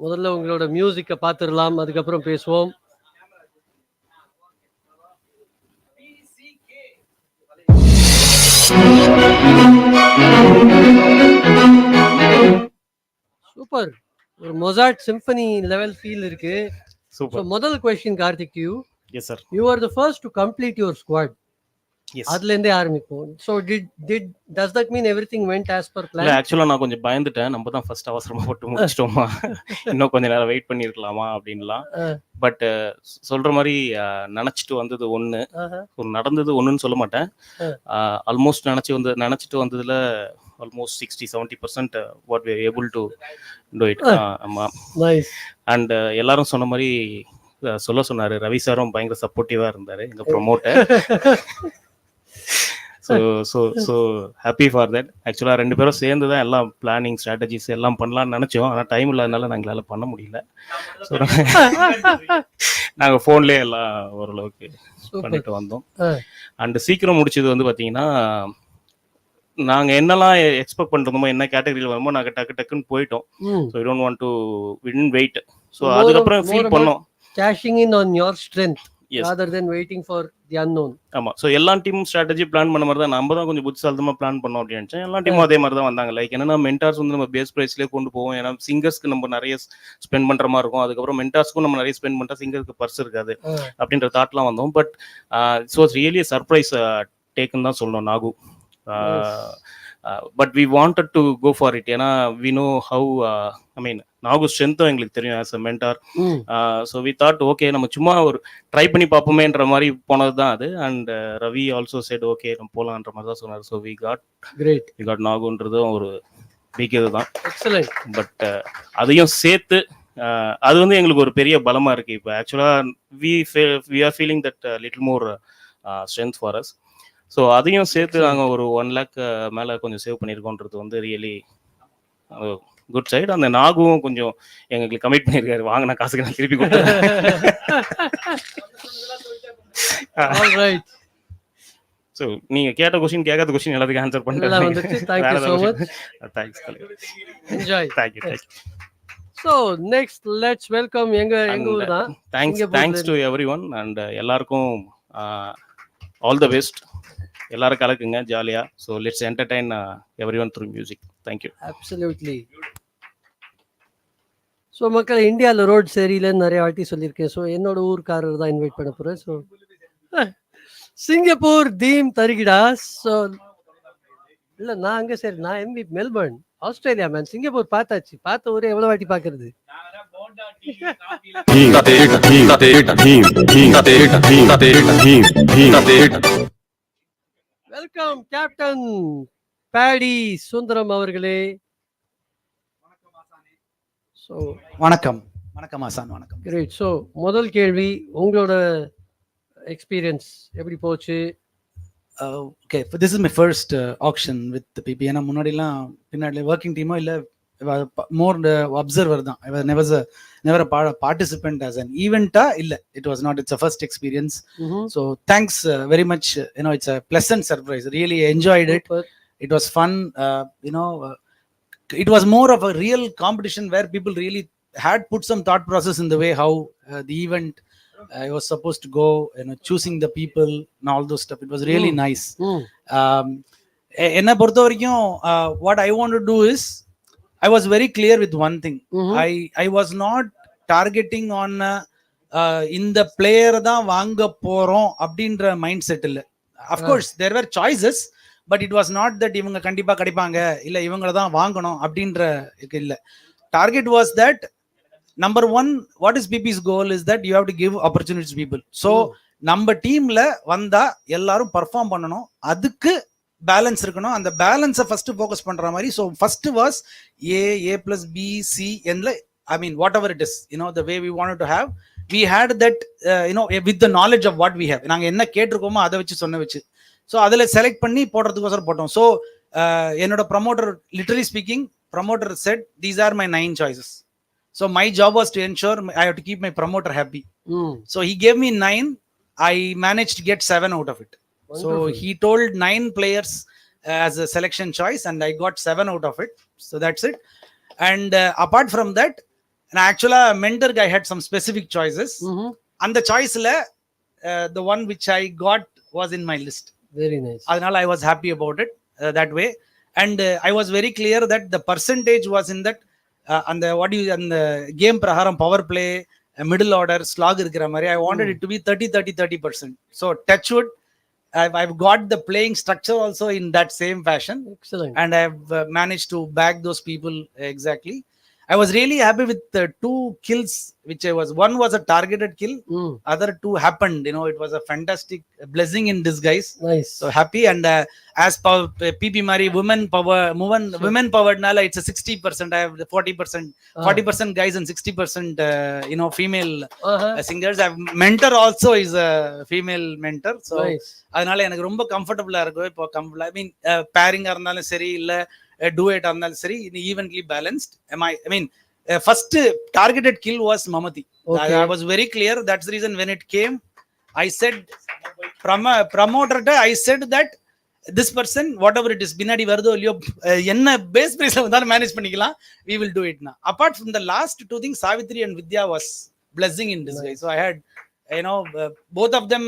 முதல்ல உங்களோட மியூசிக்கை பார்த்துடலாம் அதுக்கப்புறம் பேசுவோம் super ஒரு Mozart symphony level feel இருக்கு super முதல் question Karthik you yes sir you are the first to complete your squad அதுல இருந்தே ஆரம்பிப்போம் so does that mean everything went as per plan ஆக்சுவலா நான் கொஞ்சம் பயந்துட்டேன் நம்ம தான் ஃபர்ஸ்ட் அவசரமா போட்டு முடிச்சிட்டோமா இன்னும் கொஞ்ச நேரம் வெயிட் பண்ணிருக்கலாமா அப்படின்லாம் பட் சொல்ற மாதிரி நினைச்சிட்டு வந்தது ஒண்ணு நடந்தது ஒண்ணுன்னு சொல்ல மாட்டேன் ஆல்மோஸ்ட் நினைச்சிட்டு வந்ததுல almost 60-70% what we are able to do it ஆமா நைஸ் அண்ட் எல்லாரும் சொன்ன மாதிரி சொன்னாரு ரவி சாரும் பயங்கர சப்போர்ட்டிவா இருந்தாரு எங்க promoter so happy for that ஆக்சுவலா 2 பேரும் சேர்ந்து தான் எல்லாம் பிளானிங் ஸ்ட்ராட்டஜிஸ் எல்லாம் பண்ணலாம்னு நினைச்சோம் ஆனா டைம் இல்லாதனால நாங்களால பண்ண முடியல நாங்க போன்லயே எல்லாம் ஓரளவுக்கு பண்ணிட்டு வந்தோம் அண்ட் சீக்கிரம் முடிச்சது வந்து பாத்தீங்கன்னா நாங்க என்னெல்லாம் எக்ஸ்பெக்ட் பண்றோமோ என்ன கேட்டகரியில வருமோ நாங்க டக்குன்னு போயிட்டோம் so we don't want to wait so அதுக்கப்புறம் ஃபீல் பண்ணோம் cashing in on your strength Yes. rather than waiting for the unknown. ஆமா. ஸோ எல்லா டீமும் ஸ்ட்ராட்டஜி பிளான் பண்ண மாதிரி தான் நம்ம தான் கொஞ்சம் புத்திசாலித்தமா பிளான் பண்ணோம் அப்படின்னு நினைச்சேன். எல்லா டீமும் அதே மாதிரி தான் வந்தாங்க. லைக் என்னன்னா மென்டார்ஸ் வந்து நம்ம பேஸ் ப்ரைஸ்லேயே கொண்டு போவோம். ஏன்னா சிங்கர்ஸ்க்கு நம்ம நிறைய ஸ்பெண்ட் பண்ற மாதிரி இருக்கும். அதுக்கப்புறம் மென்டார்ஸ்க்கும் நம்ம நிறைய ஸ்பெண்ட் பண்ணிட்டா சிங்கருக்கு பர்ஸ் இருக்காது அப்படின்ற தாட்லாம் வந்தோம். But it's was really surprise டேக்குன்னு தான் சொல்லணும் Nagu. But we wanted to go for it. ஏன்னா வி நோ ஹவு நாகு ஸ்ட்ரென்த்தும் எங்களுக்கு தெரியும் as a mentor. So we thought okay நம்ம சும்மா ஒரு ட்ரை பண்ணி பார்ப்போமேன்ற மாதிரி போனது தான் அது. And Ravi also said okay நம்ம போகலான்ற மாதிரி தான் சொன்னார். ஸோ வி காட் நாகுன்றதும் ஒரு பிக் இது தான். பட் அதையும் சேர்த்து அது வந்து எங்களுக்கு ஒரு பெரிய பலமா இருக்கு. இப்போ ஆக்சுவலாக we are feeling that little more strength for us. So அதையும் சேர்த்து நாங்கள் ஒரு 1 lakh மேலே கொஞ்சம் சேவ் பண்ணியிருக்கோன்றது வந்து ரியலி குட் சைடு. அந்த நாகுவும் கொஞ்சம் எங்களுக்கு கமிட் பண்ணியிருக்காரு, வாங்கின காசுக்கு நான் திருப்பி கொடுத்தேன். ஸோ நீங்க கேட்ட கொஸ்டின் கேட்காத கொஸ்டின் எல்லாத்துக்கும் ஆன்சர் பண்ணிட்டேன். So next let's welcome எங்க ஊர் தான். Thanks to everyone and எல்லாருக்கும் all the best. எல்லாரும் கலக்குங்க ஜாலியா. So let's entertain everyone through music. Thank you. Absolutely. So மக்கள் இந்தியாவில் ரோட் சரியில்லைன்னு நிறைய வாட்டி சொல்லியிருக்கேன். ஸோ என்னோட ஊருக்காரர் தான் இன்வைட் பண்ண போகிறேன். So Singapore Theem Tharikida. So இல்லை நான் அங்கே சரி நான் எம்பி மெல்பர்ன் ஆஸ்திரேலியா மேன். சிங்கப்பூர் பார்த்தாச்சு, பார்த்த ஊரே எவ்வளோ வாட்டி பார்க்கறது. வெல்கம் கேப்டன் பேடி சுந்தரம் அவர்களே. வணக்கம் ஆசான். வணக்கம். கிரேட். ஸோ முதல் கேள்வி, உங்களோட எக்ஸ்பீரியன்ஸ் எப்படி போச்சு? Okay, this is my first auction with BB. ஏன்னா முன்னாடிலாம் பின்னாடி ஒர்க்கிங் டீமோ இல்லை மோர் அப்சர்வர் தான். never a participant as an event இல்லை. It's a first experience. So thanks very much. It's a pleasant surprise. Really enjoyed it. It was fun. It was more of a real competition where people really had put some thought process in the way how the event was supposed to go, choosing the people and all those stuff. It was really nice. Enna portha varaikum what I want to do is I was very clear with one thing. I was not targeting on இந்த player தான் வாங்க போறோம் அப்படின்ற mind set இல்லை. Of course there were choices, but it was not that இவங்க கண்டிப்பா கிடைப்பாங்க இல்ல இவங்கள தான் வாங்கணும் அப்படின்ற இல்லை. Target was that number one, what is PP's goal is that you have to give opportunities to people. So நம்ம டீம்ல வந்தா எல்லாரும் பெர்ஃபார்ம் பண்ணணும், அதுக்கு பேலன்ஸ் இருக்கணும். அந்த பேலன்ஸை ஃபர்ஸ்ட் ஃபோக்கஸ் பண்ற மாதிரி. So first was A plus B C and whatever it is, the way we wanted to have, we had that with the knowledge of what we have. நாங்க என்ன கேட்டிருக்கோமோ அதை வச்சு சொன்ன வச்சு ஸோ அதில் செலக்ட் பண்ணி போடுறதுக்கோசரம் போட்டோம். ஸோ என்னோட promoter literally speaking promoter set these are my 9 choices. So my job was to ensure I have to keep my promoter happy. So he gave me 9. I managed to get 7 out of it. Wonderful. So he told 9 players as a selection choice and I got 7 out of it. So that's it. And apart from that, and actually mentor guy had some specific choices. And the choice the one which I got was in my list. Very nice. Adnal I was happy about it that way. And I was very clear that the percentage was in that and the game praharam power play middle order slog irukra mari I wanted it to be 30%. So touch wood, I've got the playing structure also in that same fashion. Excellent. And I've managed to back those people exactly. I was really happy with the 2 kills which one was a targeted kill. Other 2 happened. It was a fantastic blessing in disguise. Nice. So happy. And as PP Mari women powered nala it's a 60%. I have the 40% guys and 60% female singers. I have mentor also is a female mentor. So அதனால எனக்கு ரொம்ப கம்ஃபர்ட்டபிளா இருக்கும். இப்போ பேரிங்கா இருந்தாலும் சரி இல்ல duet இருந்தாலும் சரி evenly balanced. First targeted kill was Mamati. I was very clear. That's the reason when it came I said promoter I said that this person whatever it is பின்னாடி வருதோ இல்லையோ என்ன பேஸ் பிரைஸ்ல வந்தாலும் மேனேஜ் பண்ணிக்கலாம், we will do it now. Apart from the last 2 things, Savitri and Vidya was blessing in disguise. So I had both of them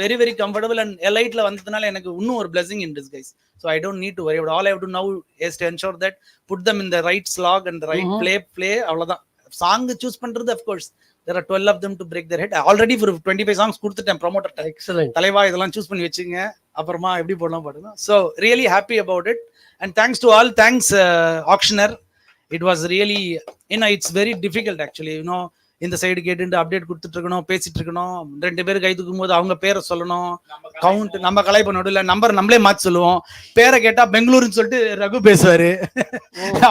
very very comfortable, and elite la vandadanaala enakku innum or blessing in disguise. So I don't need to worry about. All I have to now is to ensure that put them in the right slog and the right play avladha. Song choose பண்றது, of course there are 12 of them to break their head. Already for 25 songs கொடுத்துட்டேன் promoter. Excellent. தலைவா இதெல்லாம் choose பண்ணி வெச்சுங்க, அப்புறமா எப்படி போடலாம் பாடுங்க. So really happy about it, and thanks to all. Thanks auctioneer. It was really it's very difficult actually, இந்த side கேட்டு அப்டேட் கொடுத்துட்டு இருக்கணும், பேசிட்டு இருக்கணும். 2 பேர் கை தூக்கும் போது அவங்க பேரை சொல்லணும், கவுண்ட் நம்ம கலை பண்ண விடல, நம்பர் நம்மளே மாத்தி சொல்லுவோம். பேரை கேட்டா பெங்களூருன்னு சொல்லிட்டு ரகு பேசுவாரு,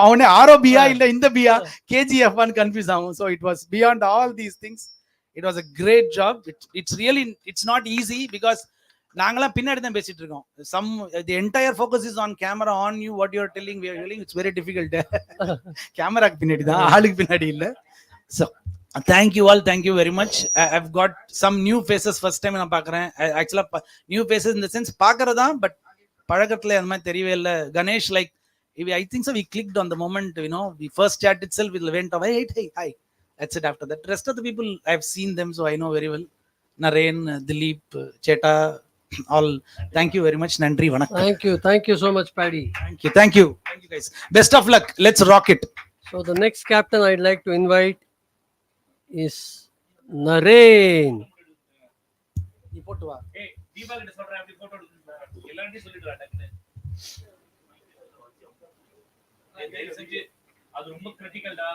அவனே ஆரோபியா இல்ல இந்த பியா கேஜிஎஃப் கன்ஃபியூஸ் ஆகும். So it was beyond all these things. It was a great job. It's really it's not easy because நாங்களாம் பின்னாடி தான் பேசிட்டு இருக்கோம். the entire focus is on camera, on you, what you are telling, we are telling. It's very difficult. கேமராக்கு பின்னாடி தான், ஆளுக்கு பின்னாடி இல்ல. So thank you all, thank you very much. I've got some new faces first time நான் பார்க்கறேன். Actually new faces in the sense பார்க்கறதா, but பழக்கத்துல அந்த மாதிரி தெரியவே இல்ல. Ganesh, like I think so we clicked on the moment, we first chat itself we went away, hi, that's it. After that rest of the people I've seen them, so I know very well. Naren, Dilip, Cheta, all, thank you very much. Nandri, vanakkam. Thank you so much, Paddy. Thank you guys. Best of luck, let's rock it. So the next captain I'd like to invite is Naren. நீ போட்டு வா. ஏய் தீபா கிட்ட சொல்றேன், அப்படி photo எடுத்து எல்லாரையும் சொல்லிட்டு வா டக்குனு. ஏய் செஞ்சு அது ரொம்ப கிரிட்டிக்கல்டா.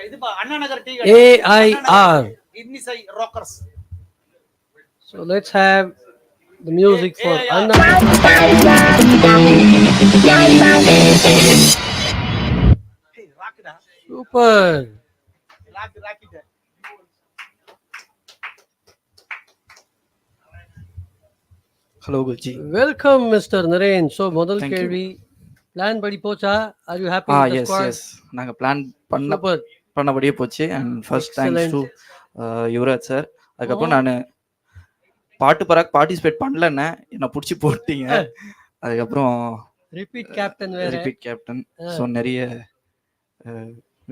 இதுப்பா அண்ணா நகர் டீ AIR. இன்னிசை Rockers. So let's have the music for Anna. Hey, rock da. Super. Rock it. Hello, Guruji. Welcome, Mr. Naren. So முதல் Thank you. கேள்வி, பிளான் படி போச்சா? Are you happy with the Yes, squad? yes. நாங்க plan Super. பண்ணபடியே போச்சு. And first thanks to Yuvraj sir. அதுக்கப்புறம் நான் பாட்டு பராக் பார்ட்டிசிபேட் பண்ணலன்னு என்ன பிடிச்சி போட்டீங்க. அதுக்கப்புறம் ரிப்பீட் கேப்டன் வேற. Repeat captain. ஸோ நிறைய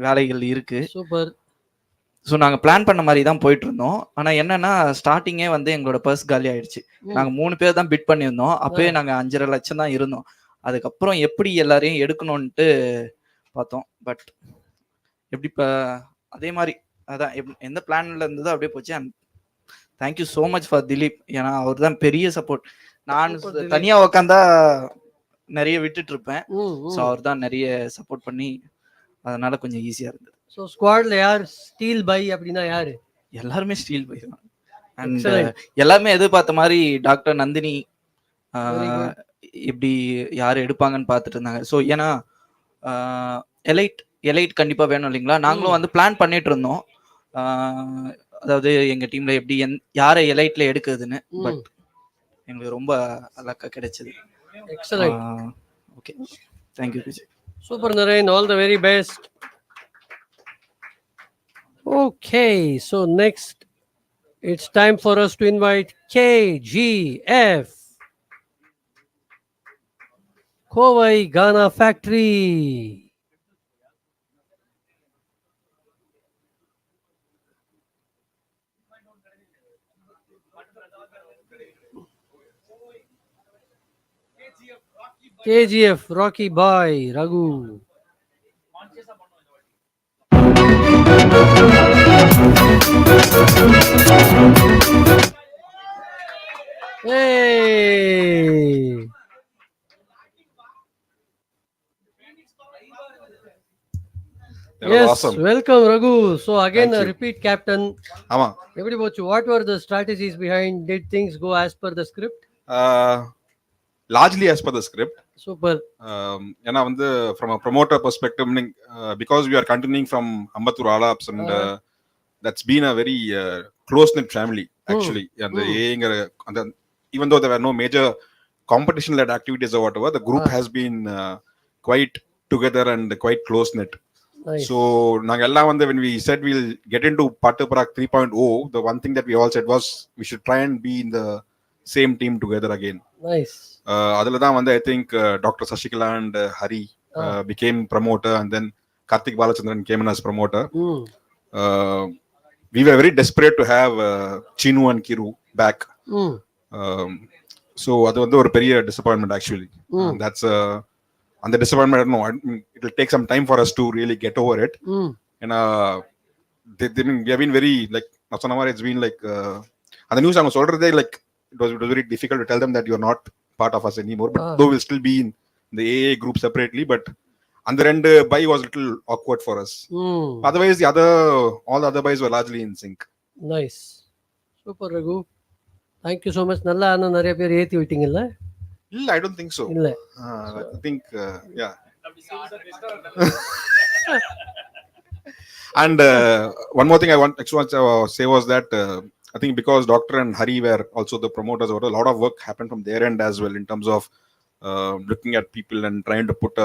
வேலைகள் இருக்கு. சூப்பர். ஸோ நாங்கள் பிளான் பண்ண மாதிரி தான் போயிட்டு இருந்தோம். ஆனால் என்னன்னா ஸ்டார்டிங்கே வந்து எங்களோட பர்ஸ் காலி ஆயிடுச்சு. நாங்கள் 3 பேர் தான் பிட் பண்ணியிருந்தோம். அப்பவே நாங்கள் 5.5 லட்சம் தான் இருந்தோம். அதுக்கப்புறம் எப்படி எல்லாரையும் எடுக்கணும்ட்டு பார்த்தோம். பட் எப்படி இப்போ அதே மாதிரி அதான் எந்த பிளான்ல இருந்ததோ அப்படியே போச்சு. And thank you so much for Dilip. ஏன்னா அவர் தான் பெரிய சப்போர்ட். நான் தனியாக உக்காந்தா நிறைய விட்டுட்டு இருப்பேன். ஸோ அவர் தான் நிறைய சப்போர்ட் பண்ணி அதனால கொஞ்சம் ஈஸியாக இருந்தது. ஸோ ஸ்குவாட்ல யார் ஸ்டீல் பை அப்படின்னா யாரு? எல்லாருமே ஸ்டீல் பை தான். அண்ட் எல்லாருமே எதிர்பார்த்த மாதிரி டாக்டர் நந்தினி இப்படி யார் எடுப்பாங்கன்னு பார்த்துட்டு இருந்தாங்க. ஸோ ஏன்னா எலைட் கண்டிப்பாக வேணும் இல்லைங்களா? நாங்களும் வந்து பிளான் பண்ணிட்டு இருந்தோம், அதாவது எங்கள் டீம்ல எப்படி யாரை எலைட்ல எடுக்குதுன்னு. பட் எங்களுக்கு ரொம்ப லக்கா கிடைச்சது. Excellent. Okay, thank you Vijay. Super Naren, all the very best. Okay, so next it's time for us to invite KGF, Kovai Ghana Factory. KGF Rocky Boy Raghu. Hey! Yes, awesome. Welcome Raghu. So again a repeat captain. Ama. Everybody watch. What were the strategies behind? Did things go as per the script? Largely as per the script. Super. ஏன்னா வந்து from a promoter perspective, because we are continuing from Ambattur Alaps and that's been a very close knit family actually. And the even though there were no major competition led activities or whatever, the group has been quite together and quite close knit. Nice. So naga ella vande when we said we'll get into Paattu Paraak 3.0, the one thing that we all said was we should try and be in the same team together again. Nice. Adala da vande I think Dr. Sashikala and Hari became promoter, and then Karthik Balachandran came in as promoter. we were very desperate to have Chinu and Kiru back. So அது வந்து ஒரு பெரிய disappointment actually. That's அந்த disappointment, I don't know, it will take some time for us to really get over it. And we have been very, like நான் சொன்ன மாதிரி, it's been like அந்த news அவங்க சொல்றதே like it was very difficult to tell them that you're not part of us anymore, but though we'll still be in the AA group separately, but and the ரெண்டு buy was a little awkward for us. Otherwise all the other buys were largely in sync. Nice. Super Raghu. Thank you so much. நல்லா ஆனா நிறைய பேர் ஏத்தி விட்டீங்கல்ல? இல்ல, I don't think so. இல்ல. I think yeah. And one more thing I want to say was that I think because Doctor and Hari were also the promoters, a lot of work happened from their end as well in terms of looking at people and trying to put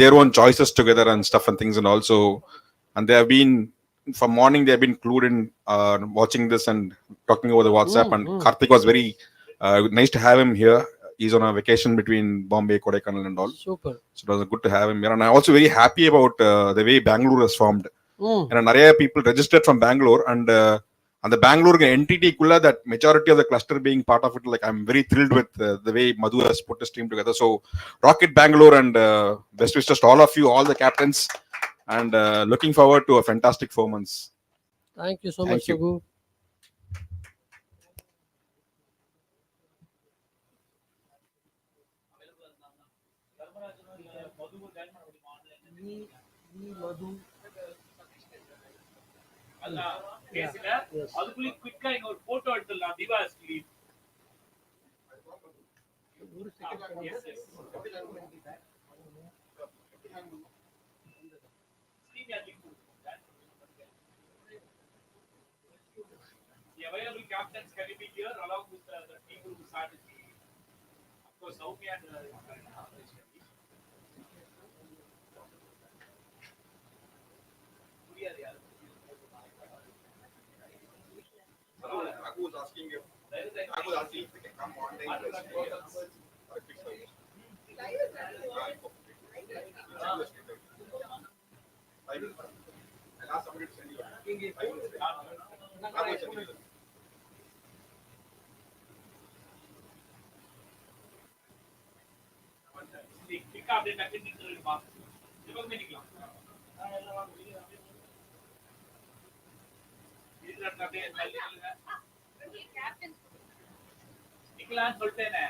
their own choices together and stuff and things, and also, and they have been from morning, they have been glued in watching this and talking over the WhatsApp. And Karthik was very nice to have him here. He's on a vacation between Bombay, Kodaikanal and all. Super. So it was good to have him here. And I'm also very happy about the way Bangalore has formed. And நிறைய people registered from Bangalore, and the Bangalore entity kulla, that majority of the cluster being part of it, like I'm very thrilled with the way Madhu has put his team together. So Rocket Bangalore and best wishes to all of you, all the captains, and looking forward to a fantastic 4 months. Thank you so much, Raghu. அதுக்குள்ளே குயிக்கா இங்க ஒரு photo எடுத்துடலாம். Deepa screen The available captains can be here along with the people who started. Of course, Soumya and Raghu was asking if they can come online. I'll ask somebody to send you. Kick update டக்குன்னு நின்னுடுமா. இவங்க நிக்கலாம். இதுல அப்படியே தள்ளி நில்லுங்க. நிக்கலாம்னு சொல்லிட்டேனே.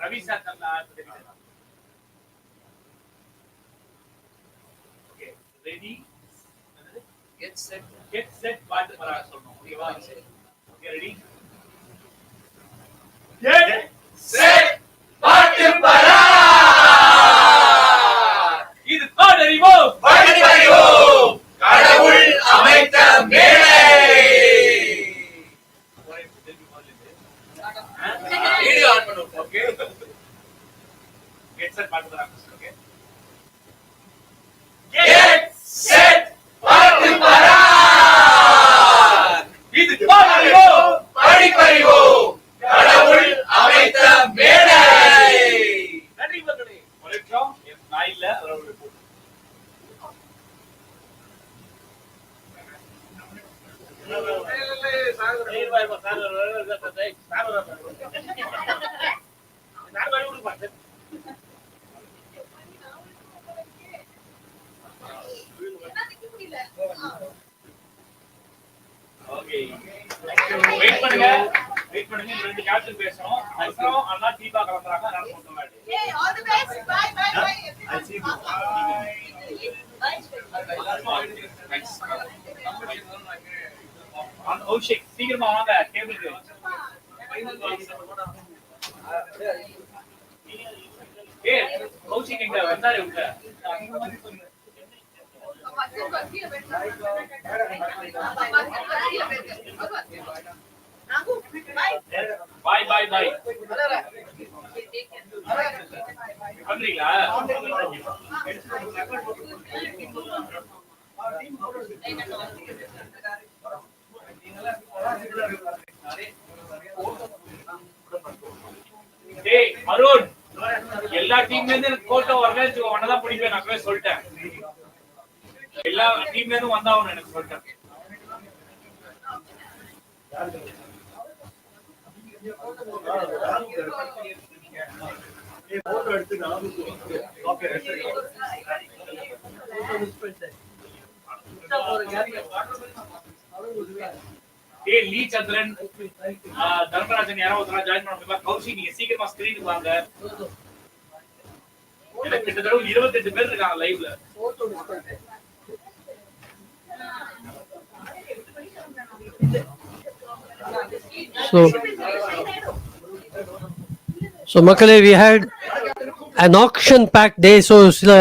Ravi sir தரலாம். Okay, ready, get set Paattu பராக் சொல்லணும். ஓகேவா? Okay, ready, get set Paattu பராக். இது பாடறிவோம், படிப்பறிவோம், கடவுள் அமைத்த மேடை. வீடியோ ஆன் பண்ணுவோம். ஓகே, கெட் செட் பாட்டு பராக். ஓகே, கெட் செட் பாட்டு பராக். இது பாடறிவோம், படிப்பறிவோம், கடவுள் அமைத்த மேடை. நன்றி மக்களே. ஒரு நிமிஷம், நான் இல்ல, ஒரு வெயிட் பண்ணுங்க. ரெண்டு கேப்டன் பேசணும். அப்புறம் அண்ணா தீபா கிளம்புறாங்க. நான் சொல்றேன். Hey, all the best. Bye bye bye. I see you. ஓஷிக் சீக்கிரமா வாங்க டேபிளுக்கு. ஏய், ஓஷிக் எங்க வந்தாரே உள்ள. பாய் பாய் பாய். பண்றீங்களா? அருண் எல்லா டீம்ல இருந்து எனக்கு கோல்ட்ட வரல ஒன்னதான் பிடிப்பேன் நான் போய் சொல்லிட்டேன் எல்லா டீம்ல இருந்து வந்தாவணும் எனக்கு சொல்லிட்டேன் லீ சந்திரன் தர்மராஜன் யாரோ ஒருத்தரா ஜாயின் பண்ண முடியுமா? கௌஷி நீங்க சீக்கிரமா ஸ்கிரீனுக்கு வாங்க. எனக்கு கிட்டத்தட்ட 28 பேர் இருக்காங்க லைவ்ல. So மக்களே, we had an auction packed day. So சில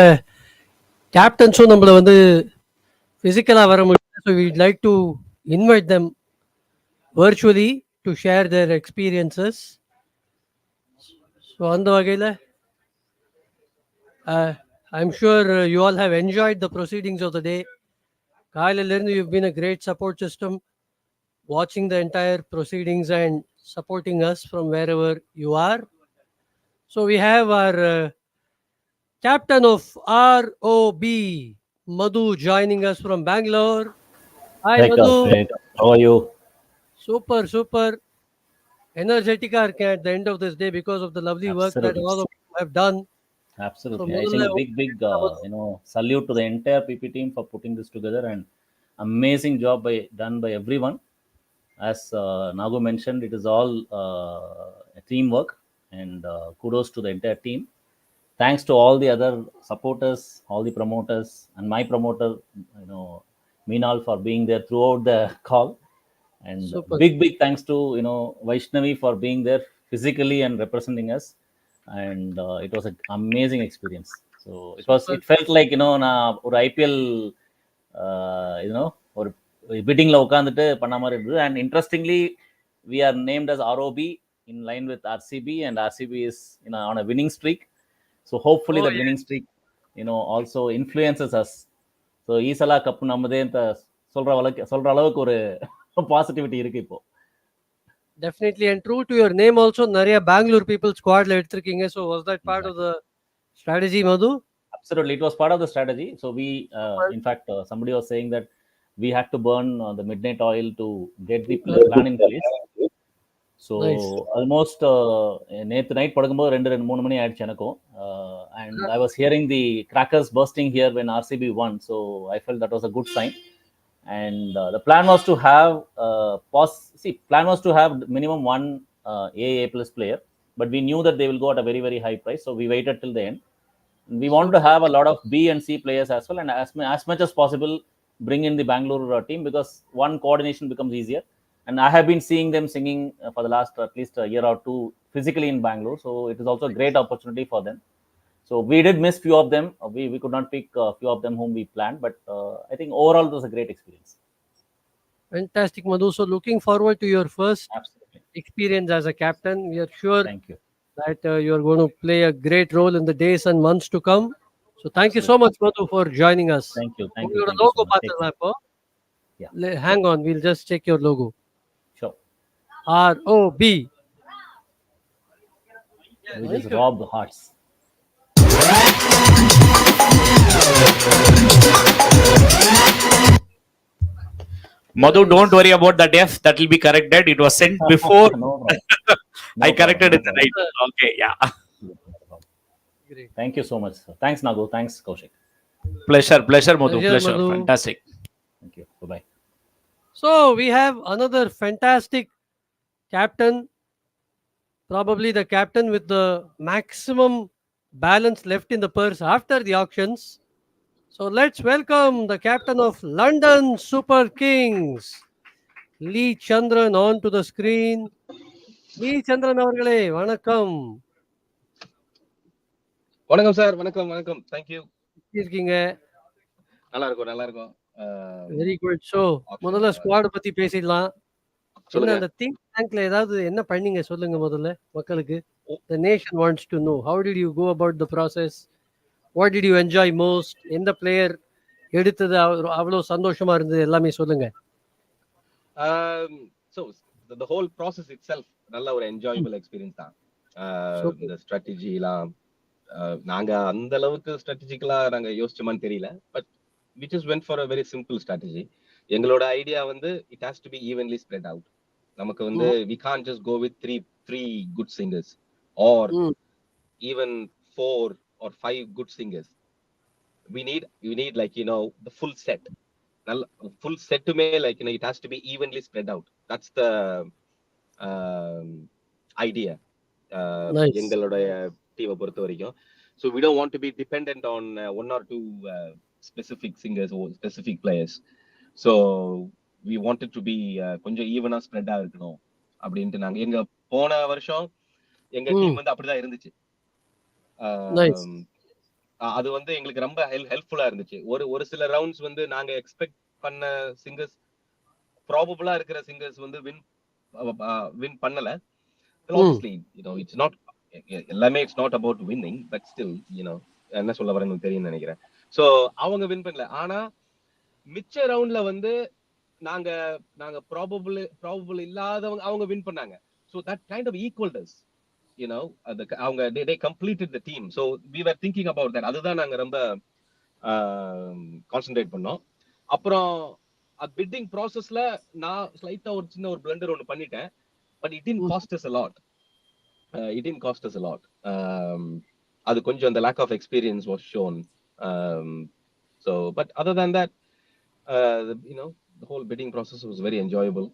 கேப்டன்ஸும் நம்மள வந்து பிசிக்கலா வர முடியல. So we'd like to invite them virtually to share their experiences. So அந்த வகையில I'm sure you all have enjoyed the proceedings of the day. காலையிலிருந்து you've been a great support system, watching the entire proceedings and supporting us from wherever you are. So we have our captain of ROB, Madhu, joining us from Bangalore. Hi, Madhu. How are you? Super energetic at the end of this day because of the lovely work that Absolutely. all of you have done. Absolutely. So, I think a big salute to the entire PP team for putting this together, and amazing job done by everyone. As Nagu mentioned, it is all a teamwork, and kudos to the entire team. Thanks to all the other supporters, all the promoters, and my promoter, Meenal, for being there throughout the call. And Super. big thanks to Vaishnavi for being there physically and representing us. And it was an amazing experience. So it felt like நான் ஒரு IPL ஒரு biddingல உட்கார்ந்துட்டு பண்ண மாதிரி இருந்தது. And interestingly, we are named as ROB in line with RCB, and RCB is on a winning streak. So hopefully that winning streak also influences us. So ஈசலா cup நம்மதே சொல்ற அளவுக்கு ஒரு பாசிட்டிவிட்டி இருக்கு இப்போ. Definitely, and true to your name also, நிறைய Bangalore people squad la எடுத்திருக்கீங்க. So was that part of the strategy, Madhu? Absolutely, it was part of the strategy. So we in fact somebody was saying that we had to burn the midnight oil to get the plan in place. So Nice. almost நேத்து night படுக்கும்போது 2-3 மணி ஆயிடுச்சு எனக்கும். And I was hearing the crackers bursting here when RCB won, so I felt that was a good sign. And the plan was to have minimum one AA plus player, but we knew that they will go at a very high price, so we waited till the end. We wanted to have a lot of B and C players as well, and as much as possible bring in the Bangalore team, because one, coordination becomes easier, and I have been seeing them singing for the last at least a year or two physically in Bangalore, so it is also a great opportunity for them. So we did miss few of them. We could not pick a few of them whom we planned, but I think overall it was a great experience. Fantastic, Madhu. So looking forward to your first Absolutely. experience as a captain. We are sure Thank you. that you are going to play a great role in the days and months to come. So thank you so much, Madhu, for joining us. Thank you. உங்களோட Thank you logo so much. பார்த்தலாம் இப்போ. Yeah. Hang on, we'll just check your logo. Sure. ROB. We just rob the hearts. Madhu, don't worry about that F. That will be corrected. It was sent before. No problem. I corrected it right. Okay, yeah. Great. Thank you so much, sir. Thanks, Nagu. Thanks, Kaushik. Pleasure, Madhu. Pleasure, Pleasure. Madhu. Fantastic. Thank you. Bye-bye. So we have another fantastic captain, probably the captain with the maximum balance left in the purse after the auctions. So let's welcome the captain of London Super Kings, Lee Chandran, on to the screen. Lee Chandran அவர்களே வணக்கம். வணக்கம் sir. வணக்கம். Thank you. எப்படி இருக்கீங்க? நல்லா இருக்கும். Very good. So முதல்ல squad பத்தி பேசிடலாம். என்ன அந்த திங்க் டேங்க்ல ஏதாவது என்ன பண்ணீங்க சொல்லுங்க முதல்ல மக்களுக்கு. The nation wants to know how did you go about the process? What did you enjoy most? எந்த பிளேயர் எடுத்தது அவ்வளோ சந்தோஷமா இருந்தது எல்லாமே சொல்லுங்க. So the whole process itself நல்ல ஒரு என்ஜாயபிள் எக்ஸ்பீரியன்ஸ் தான். இந்த ஸ்ட்ராட்டஜிலாம் நாங்க அந்த அளவுக்கு ஸ்ட்ராட்டஜிக்கலா நாங்க யோசிச்சோமான்னு தெரியல. But we just went for a very simple strategy. எங்களோட ஐடியா வந்து it has to be evenly spread out. நமக்கு வந்து we can't just go with three good singers or even 4 or 5 good singers. We need like the full set. Full set to me, like it has to be evenly spread out. That's the idea. Nice. எங்களோட டீமை பொறுத்த வரைக்கும். So we don't want to be dependent on one or two specific singers or specific players. So we wanted to be கொஞ்சம் ஈவனா ஸ்ப்ரெட்டா இருக்கணும் அப்படின்ட்டு நாங்க எங்க போன வருஷம் எங்க டீம் வந்து அப்படிதான் இருந்துச்சு. அது வந்து எங்களுக்கு ரொம்ப ஹெல்ப்ஃபுல்லா இருந்துச்சு. ஒரு சில ரவுண்ட்ஸ் வந்து நாங்க எக்ஸ்பெக்ட் பண்ண சிங்கர்ஸ் ப்ராபபிளா இருக்கிற சிங்கர்ஸ் வந்து வின் பண்ணல. Obviously, it's not எல்லாமே it's not about winning, but still என்ன சொல்ல வரேன்னு தெரியும் நினைக்கிறேன். சோ அவங்க வின் பண்ணல. ஆனா மிச்ச ரவுண்ட்ல வந்து நாங்க ப்ராபபிள் இல்லாதவங்க அவங்க வின் பண்ணாங்க. So that kind of equalled us. அவங்க they completed the team. So we were thinking about that. அதுதான் நாங்க ரொம்ப கான்சென்ட்ரேட் பண்ணோம். அப்புறம் பிட்டிங் ப்ராசஸ்ல நான் ஸ்லைட்டா ஒரு சின்ன ஒரு பிளண்டர் ஒன்னு பண்ணிட்டேன். But it didn't cost us a lot. அது கொஞ்சம் the lack of experience was shown. So but other than that, the whole bidding process was very enjoyable.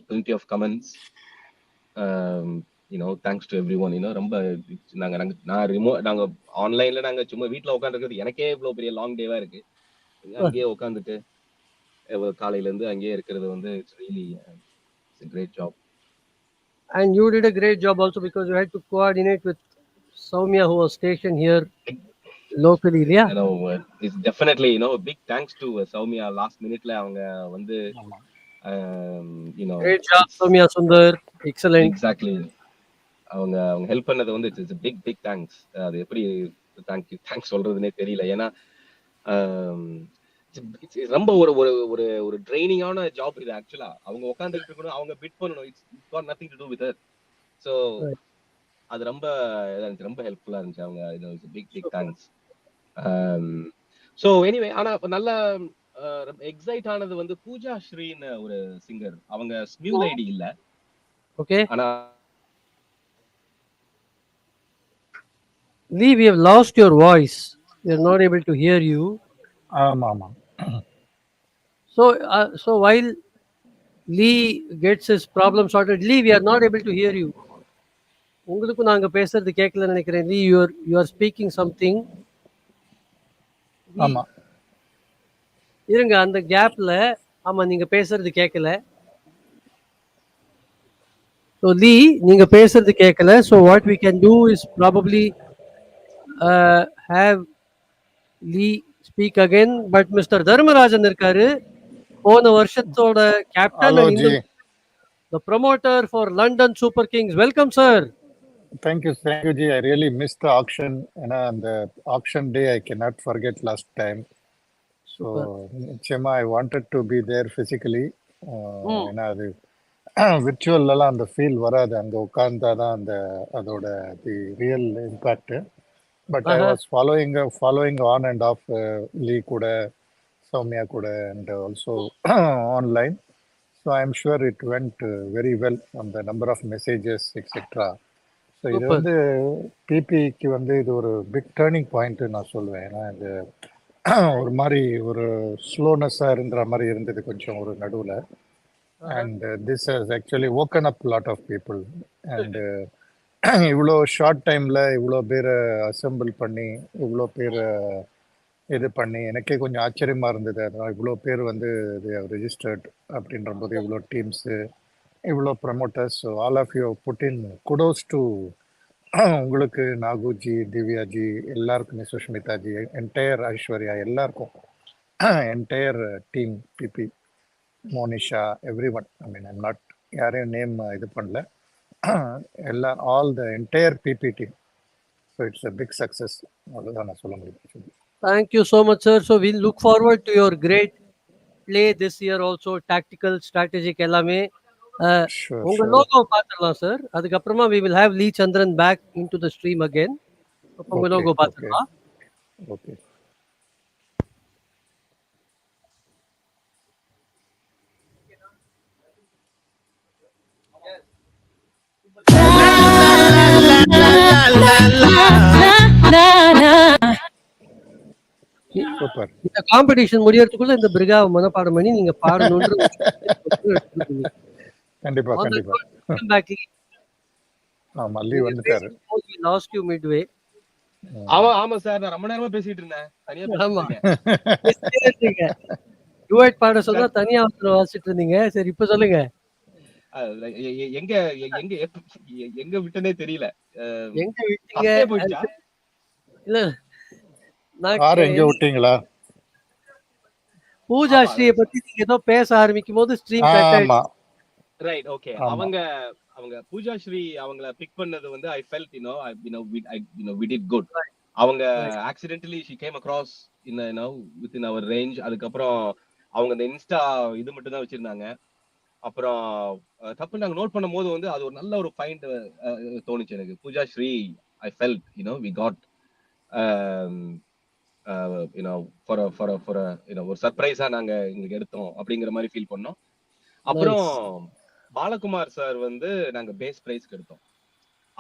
Plenty of comments. Thanks to everyone. ரொம்ப நாங்க ஆன்லைன்ல நாங்க சும்மா வீட்ல உட்கார்ந்திருக்கிறது எனக்கே இவ்வளவு பெரிய லாங் டேவா இருக்கு. அங்கேயே உட்கார்ந்துட்டு காலையில இருந்து அங்கேயே இருக்கிறது வந்து it's really it's a great job. And you did a great job also because you had to coordinate with Soumya, who was stationed here locally. Yeah. It's definitely big thanks to Soumya. Last minute la avanga வந்து Great job, Soumya Sundar. Excellent. Exactly. அவங்க help பண்ணது வந்து it's a big thanks. அது எப்படி thanks சொல்றதுனே தெரியல. ஏன்னா ரொம்ப ஒரு ட்ரைனிங்கான ஜாப் இது ஆக்சுவலா. அவங்க உட்கார்ந்துட்டு இருக்கணும், அவங்க பிட் பண்ணணும். It's got nothing to do with her. So அது ரொம்ப ஹெல்ப்ஃபுல்லா இருந்துச்சு. அவங்க பிக் தேங்க்ஸ். சோ எனிவே, ஆனா நல்ல எக்ஸைட் ஆனது வந்து பூஜா ஸ்ரீன்னு ஒரு சிங்கர். அவங்க ஸ்மியூல் ஐடி இல்ல. Okay. ஆனா Lee, we have lost your voice. We are not able to hear you. ஆமா. So while Lee gets his problem sorted, Lee, we are not able to hear you. உங்களுக்கு நாங்க பேசுறது கேட்கல நினைக்கிறேன். Lee, you are speaking something. ஆமா. இருங்க, அந்த கேப்ல ஆமா நீங்க பேசுறது கேட்கல. So Lee, நீங்க பேசுறது கேட்கல. So what we can do is probably have Lee speak again. But Mr. Dharmarajan இருக்காரு, போன வருஷத்தோட captain and the promoter for London Super Kings. Welcome, sir. Thank you, Ji. I really missed the auction. And the auction day I cannot forget last time. So Chema, I wanted to be there physically. அது விர்ச்சுவல்லாம் அந்த feel வராது. அங்கே உட்கார்ந்தாதான் அந்த அதோட the real impact. But I was following on and off Lee கூட, சௌமியா கூட, and also online. So I am sure it went very well on the number of messages etcetera. So இது வந்து பிபிக்கு வந்து இது ஒரு பிக் டேர்னிங் பாயிண்ட்டு நான் சொல்லுவேன். ஏன்னா இது ஒரு மாதிரி ஒரு ஸ்லோனஸ்ஸாக இருந்துற மாதிரி இருந்தது கொஞ்சம் ஒரு நடுவில். அண்ட் திஸ் ஹஸ் ஆக்சுவலி ஓக்கன் up lot of people. And இவ்வளோ ஷார்ட் டைமில் இவ்வளோ பேரை அசெம்பிள் பண்ணி இவ்வளோ பேரை இது பண்ணி எனக்கே கொஞ்சம் ஆச்சரியமாக இருந்தது. அதனால் இவ்வளோ பேர் வந்து இது ரெஜிஸ்டர்ட் அப்படின்ற போது இவ்வளோ டீம்ஸு, இவ்வளோ promoters, all of you put in kudos to உங்களுக்கு, நாகுஜி, திவ்யாஜி, எல்லாருக்குமே, சுஷ்மிதாஜி, என்டையர் ஐஸ்வர்யா, எல்லாருக்கும், entire team BP, Monisha, every one. I mean I'm not யாரையும் நேம் இது பண்ணல, எல்லாம் all the entire BP team. So it's a big success. அவ்வளோதான் நான் சொல்ல முடியும். Thank you so much, sir. So we look forward to your great play this year also, tactical, strategic எல்லாமே. Sure, உங்க sure. லோகோ பார்த்துடலாம் sir. அதுக்கப்புறமா we will have Lee Chandran back into the stream again. அப்ப உங்க Okay, logo okay, பார்த்துடலாம். okay. Super. இந்த competition முடியறதுக்குள்ள இந்த பிரிகாவை மனப்பாடம் பண்ணி நீங்க பாடணும்ன்ற கண்டிப்பா On the கண்டிப்பா. note, welcome back, Lee. ஆமா, லீவ் வந்துட்டாரு. We lost you midway. ஆமா சார், நான் ரொம்ப நேரமா பேசிட்டு இருந்தேன். தனியா ஆமா. பேசிட்டு இருக்கேன். டுவெட் பாட சொன்னா தனியா ஒருத்தர் வாசிட்டு இருந்தீங்க. சரி இப்ப சொல்லுங்க. எங்க எங்க எங்க விட்டனே தெரியல. எங்க விட்டீங்க? போயிடுச்சா? இல்ல நான் யார் எங்க விட்டீங்களா? பூஜா ஸ்ரீயை பத்தி நீங்க ஏதோ பேச ஆரம்பிக்கும் போது ஸ்ட்ரீம் கட் ஆயிடுச்சு. ஆமா. Right, okay. அவங்க பூஜா ஸ்ரீ அவங்கள பிக் பண்ணது வந்து I felt we did good. அவங்க accidentally she came across in within our range. அதுக்கப்புறம் அவங்க அந்த இன்ஸ்டா இது மட்டும் தான் வச்சிருந்தாங்க. அப்புறம் தப்பு நாங்க நோட் பண்ணும் போது வந்து அது ஒரு நல்ல ஒரு ஃபைண்ட் தோணுச்சு எனக்கு. Pooja Sri I felt we got for a ஒரு சர்ப்ரைஸா நாங்க இங்க எடுத்தோம் அப்படிங்கிற மாதிரி ஃபீல் பண்ணோம். அப்புறம் பாலகுமார் சார் வந்து நாங்க பேஸ் பிரைஸ்க்கு எடுத்தோம்.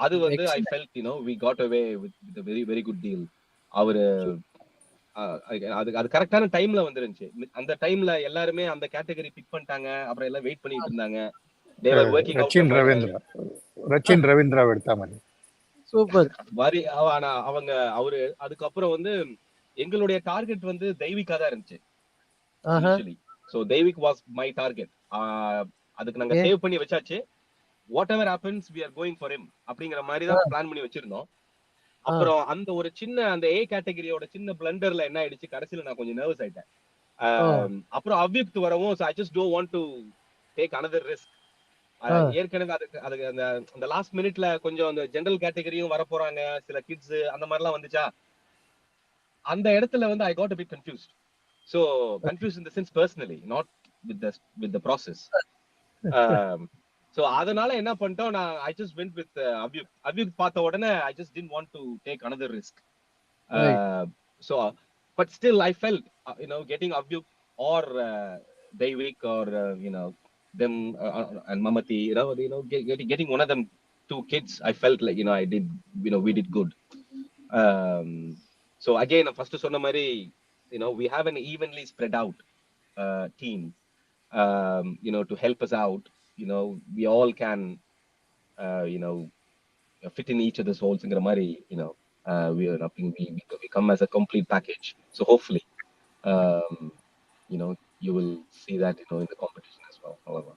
அது வந்து I felt we got away with a very very good deal. அவரு அது கரெக்டான டைம்ல வந்துருந்துச்சு. அந்த டைம்ல எல்லாருமே அந்த கேட்டகரி பிக் பண்ணிட்டாங்க. அப்புறம் எல்லாம் வெயிட் பண்ணிட்டு இருந்தாங்க. they were working out. Rachin Ravindra எடுத்தா மாதிரி. சூப்பர். வரி ஆனா அவரு அதுக்கப்புறம் வந்து எங்களுடைய டார்கெட் வந்து தெய்வீகா தான் இருந்துச்சு. So Deiveek was my target. அதுக்கு நாங்க சேவ் பண்ணி வச்சாச்சு. Whatever happens we are going for him அப்படிங்கிற மாதிரி தான் பிளான் பண்ணி வச்சிருந்தோம். அப்புறம் அந்த ஒரு சின்ன அந்த ஏ கேட்டகரியோட சின்ன பிளண்டர்ல என்ன ஆயிடுச்சு, கடைசியில நான் கொஞ்சம் நர்வஸ் ஆயிட்டேன். அப்புறம் அவ்யுக்த் வரவும் I just don't want to take another risk. ஏற்கனவே அதுக்கு அந்த லாஸ்ட் மினிட்ல கொஞ்சம் அந்த ஜெனரல் கேட்டகரியும் வர போறாங்க, சில கிட்ஸ் அந்த மாதிரிலாம் வந்துச்சா, அந்த இடத்துல வந்து I got a bit confused. So confused in the sense personally, not with the process. So அதனால என்ன பண்ணிட்டோம், நான் I just went with அவ்யுக்த் பார்த்த உடனே I just didn't want to take another risk. So but still I felt getting அவ்யுக்த் or Deivik or them and Mamati, getting one of them two kids, I felt like I did we did good. So again, first சொன்ன மாதிரி we have an evenly spread out team to help us out. We all can fit in each other's holes ங்கிற மாதிரி we come as a complete package. So hopefully you will see that in the competition as well. However,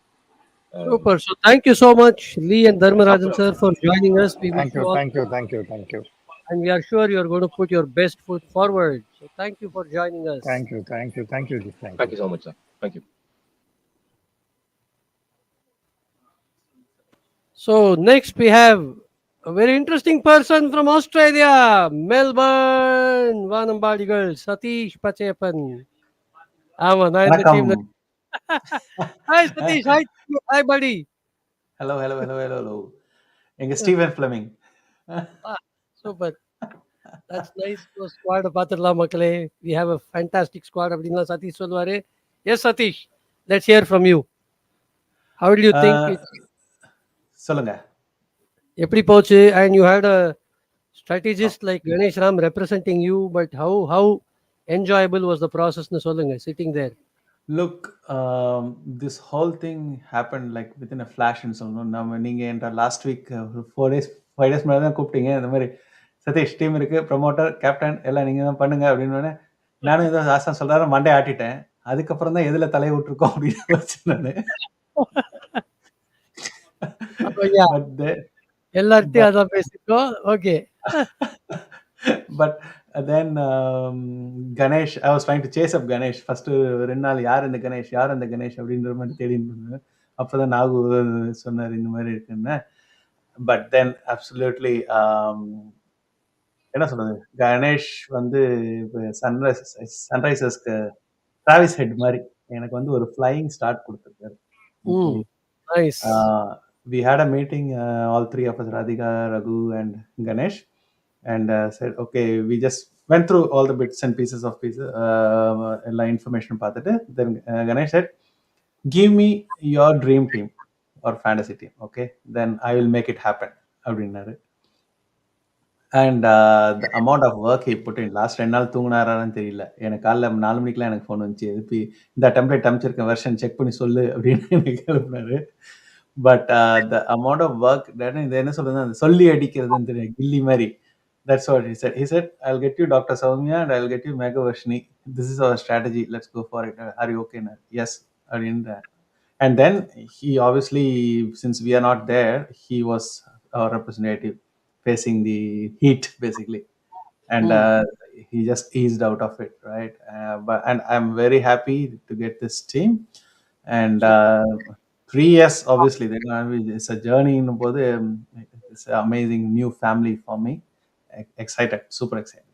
super. So thank you so much, Lee and Dharmarajan sir, for joining us. We thank you. And we are sure you are going to put your best foot forward. So thank you for joining us. Thank you. Thank you so much, sir. Thank you. So next we have a very interesting person from Australia, Melbourne, Vanambadi girl, Satish Pachepan. I'm in the team. Hi Satish, hi buddy. Hello. Enga Stephen Fleming. Super. That's nice. So squad paathidalam makkale. We have a fantastic squad அப்படினா Satish சொல்வாரு. Yes Satish, let's hear from you. How did you think it? சொல்லுங்க. எப்படி போச்சு? And you had a strategist like Ganesh Ram representing you, but how enjoyable was the process னு சொல்லுங்க, sitting there. Look, this whole thing happened like within a flash and சொல்லணும். நீங்க என்ற last week 5 days முன்னாடி தான் கூப்பிட்டீங்க. இந்த மாதிரி சதீஷ் டீம் இருக்கு, ப்ரமோட்டர், கேப்டன் எல்லாம் நீங்க தான் பண்ணுங்க அப்படின்னு. நானும் ஏதோ ஆசா சொல்றாரு, மண்டே ஆட்டிட்டேன். அதுக்கப்புறம் தான் எதுல தலையை விட்டுருக்கோம் அப்படின்னு வச்சுருந்தேன். எல்லார்ட்டையும் அதான் பேசிட்டோம். Okay. But then Ganesh, I was trying to chase up Ganesh. First 2 நாள் யார் இந்த கணேஷ் அப்படின்ற மாதிரி தேடிட்டு இருந்தேன். அப்பதான் நாகு சொன்னார் இந்த மாதிரி இருக்குன்னு. பட் தென் அப்சல்யூட்லி என்ன சொல்றது, கணேஷ் வந்து சன்ரைசர்ஸ்க்கு டிராவிஸ் ஹெட் மாதிரி எனக்கு வந்து ஒரு ஃப்ளையிங் ஸ்டார்ட் கொடுத்துருக்காரு. Nice. We had a meeting, all three of us, Radhika, Raghu, and Ganesh, and said, okay, we just went through all the bits and pieces of information பார்த்துட்டு then Ganesh said, give me your dream team or fantasy team, okay, then I will make it happen அப்படின்னாரு. And the amount of work he put in last 2 நாள் தூங்கினாரான்னு தெரியல. எனக்கு காலைல 4 மணிக்கெல்லாம் எனக்கு phone வந்துச்சு. எழுப்பி இந்த டெம்ப்ளேட் அனுப்பிச்சிருக்கேன் வெர்ஷன் செக் பண்ணி சொல்லு அப்படின்னு எனக்கு எழுப்பினாரு. But the amount of work இது என்ன சொல்றது, அந்த சொல்லி அடிக்கிறதுன்னு தெரியும், கில்லி மாதிரி. That's what he said. He said, I will get you doctor Soumya and I will get you Megha Varshini. This is our strategy, let's go for it. Are you ஓகேன்னு? எஸ் அப்படின்ற. And then he obviously, since we are not there, he was our representative facing the heat basically, and he just eased out of it, right? And I'm very happy to get this team, and 3 years obviously it's a journey in both. It's an amazing new family for me. Excited, super excited.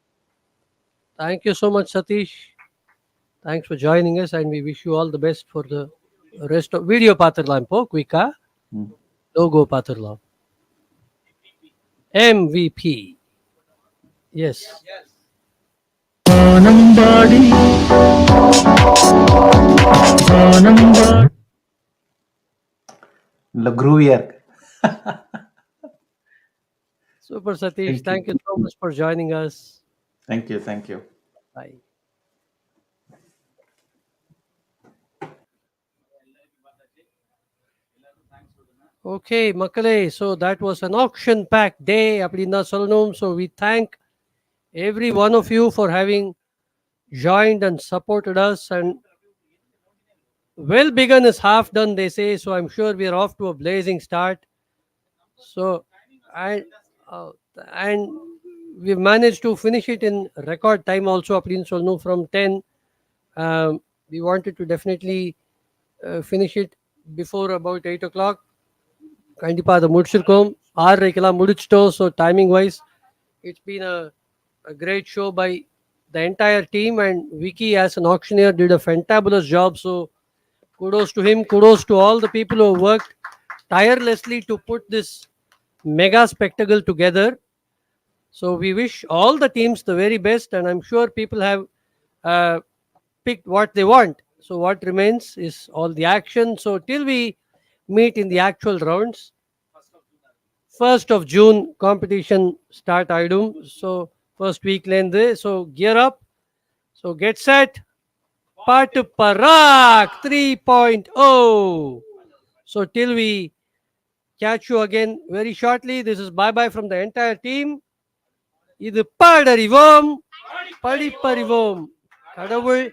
Thank you so much, Satish. Thanks for joining us, and we wish you all the best for the rest of video. Pathirlam po quick logo Pathirlam MVP. Yes. Groovier. Super Satish, thank you so much for joining us. Thank you. Bye. Okay, Makale, so that was an auction pack day அப்படின்னா சொல்லணும். So we thank every one of you for having joined and supported us, and well begun is half done, they say, so I'm sure we are off to a blazing start. So and we managed to finish it in record time also அப்படின்னு சொல்லணும். From 10 we wanted to definitely finish it before about 8 o'clock. கண்டிப்பா அதை முடிச்சிருக்கோம். 6:30 முடிச்சிட்டோம். So timing wise it's been a great show by the entire team, and Vicky as an auctioneer did a fantabulous job. So kudos to him, kudos to all the people who worked tirelessly to put this mega spectacle together. So we wish all the teams the very best, and I'm sure people have picked what they want. So what remains is all the action. So till we meet in the actual rounds, 1st of June competition start idum. So first week lende, so gear up, so get set. Paattu Paraak 3.0. So till we catch you again very shortly, this is bye bye from the entire team. இது பாடறிவோம் படிப்பறிவோம் கடவுள்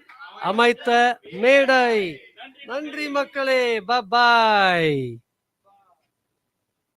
அமைத்த மேடை. நன்றி மக்களே, bye bye.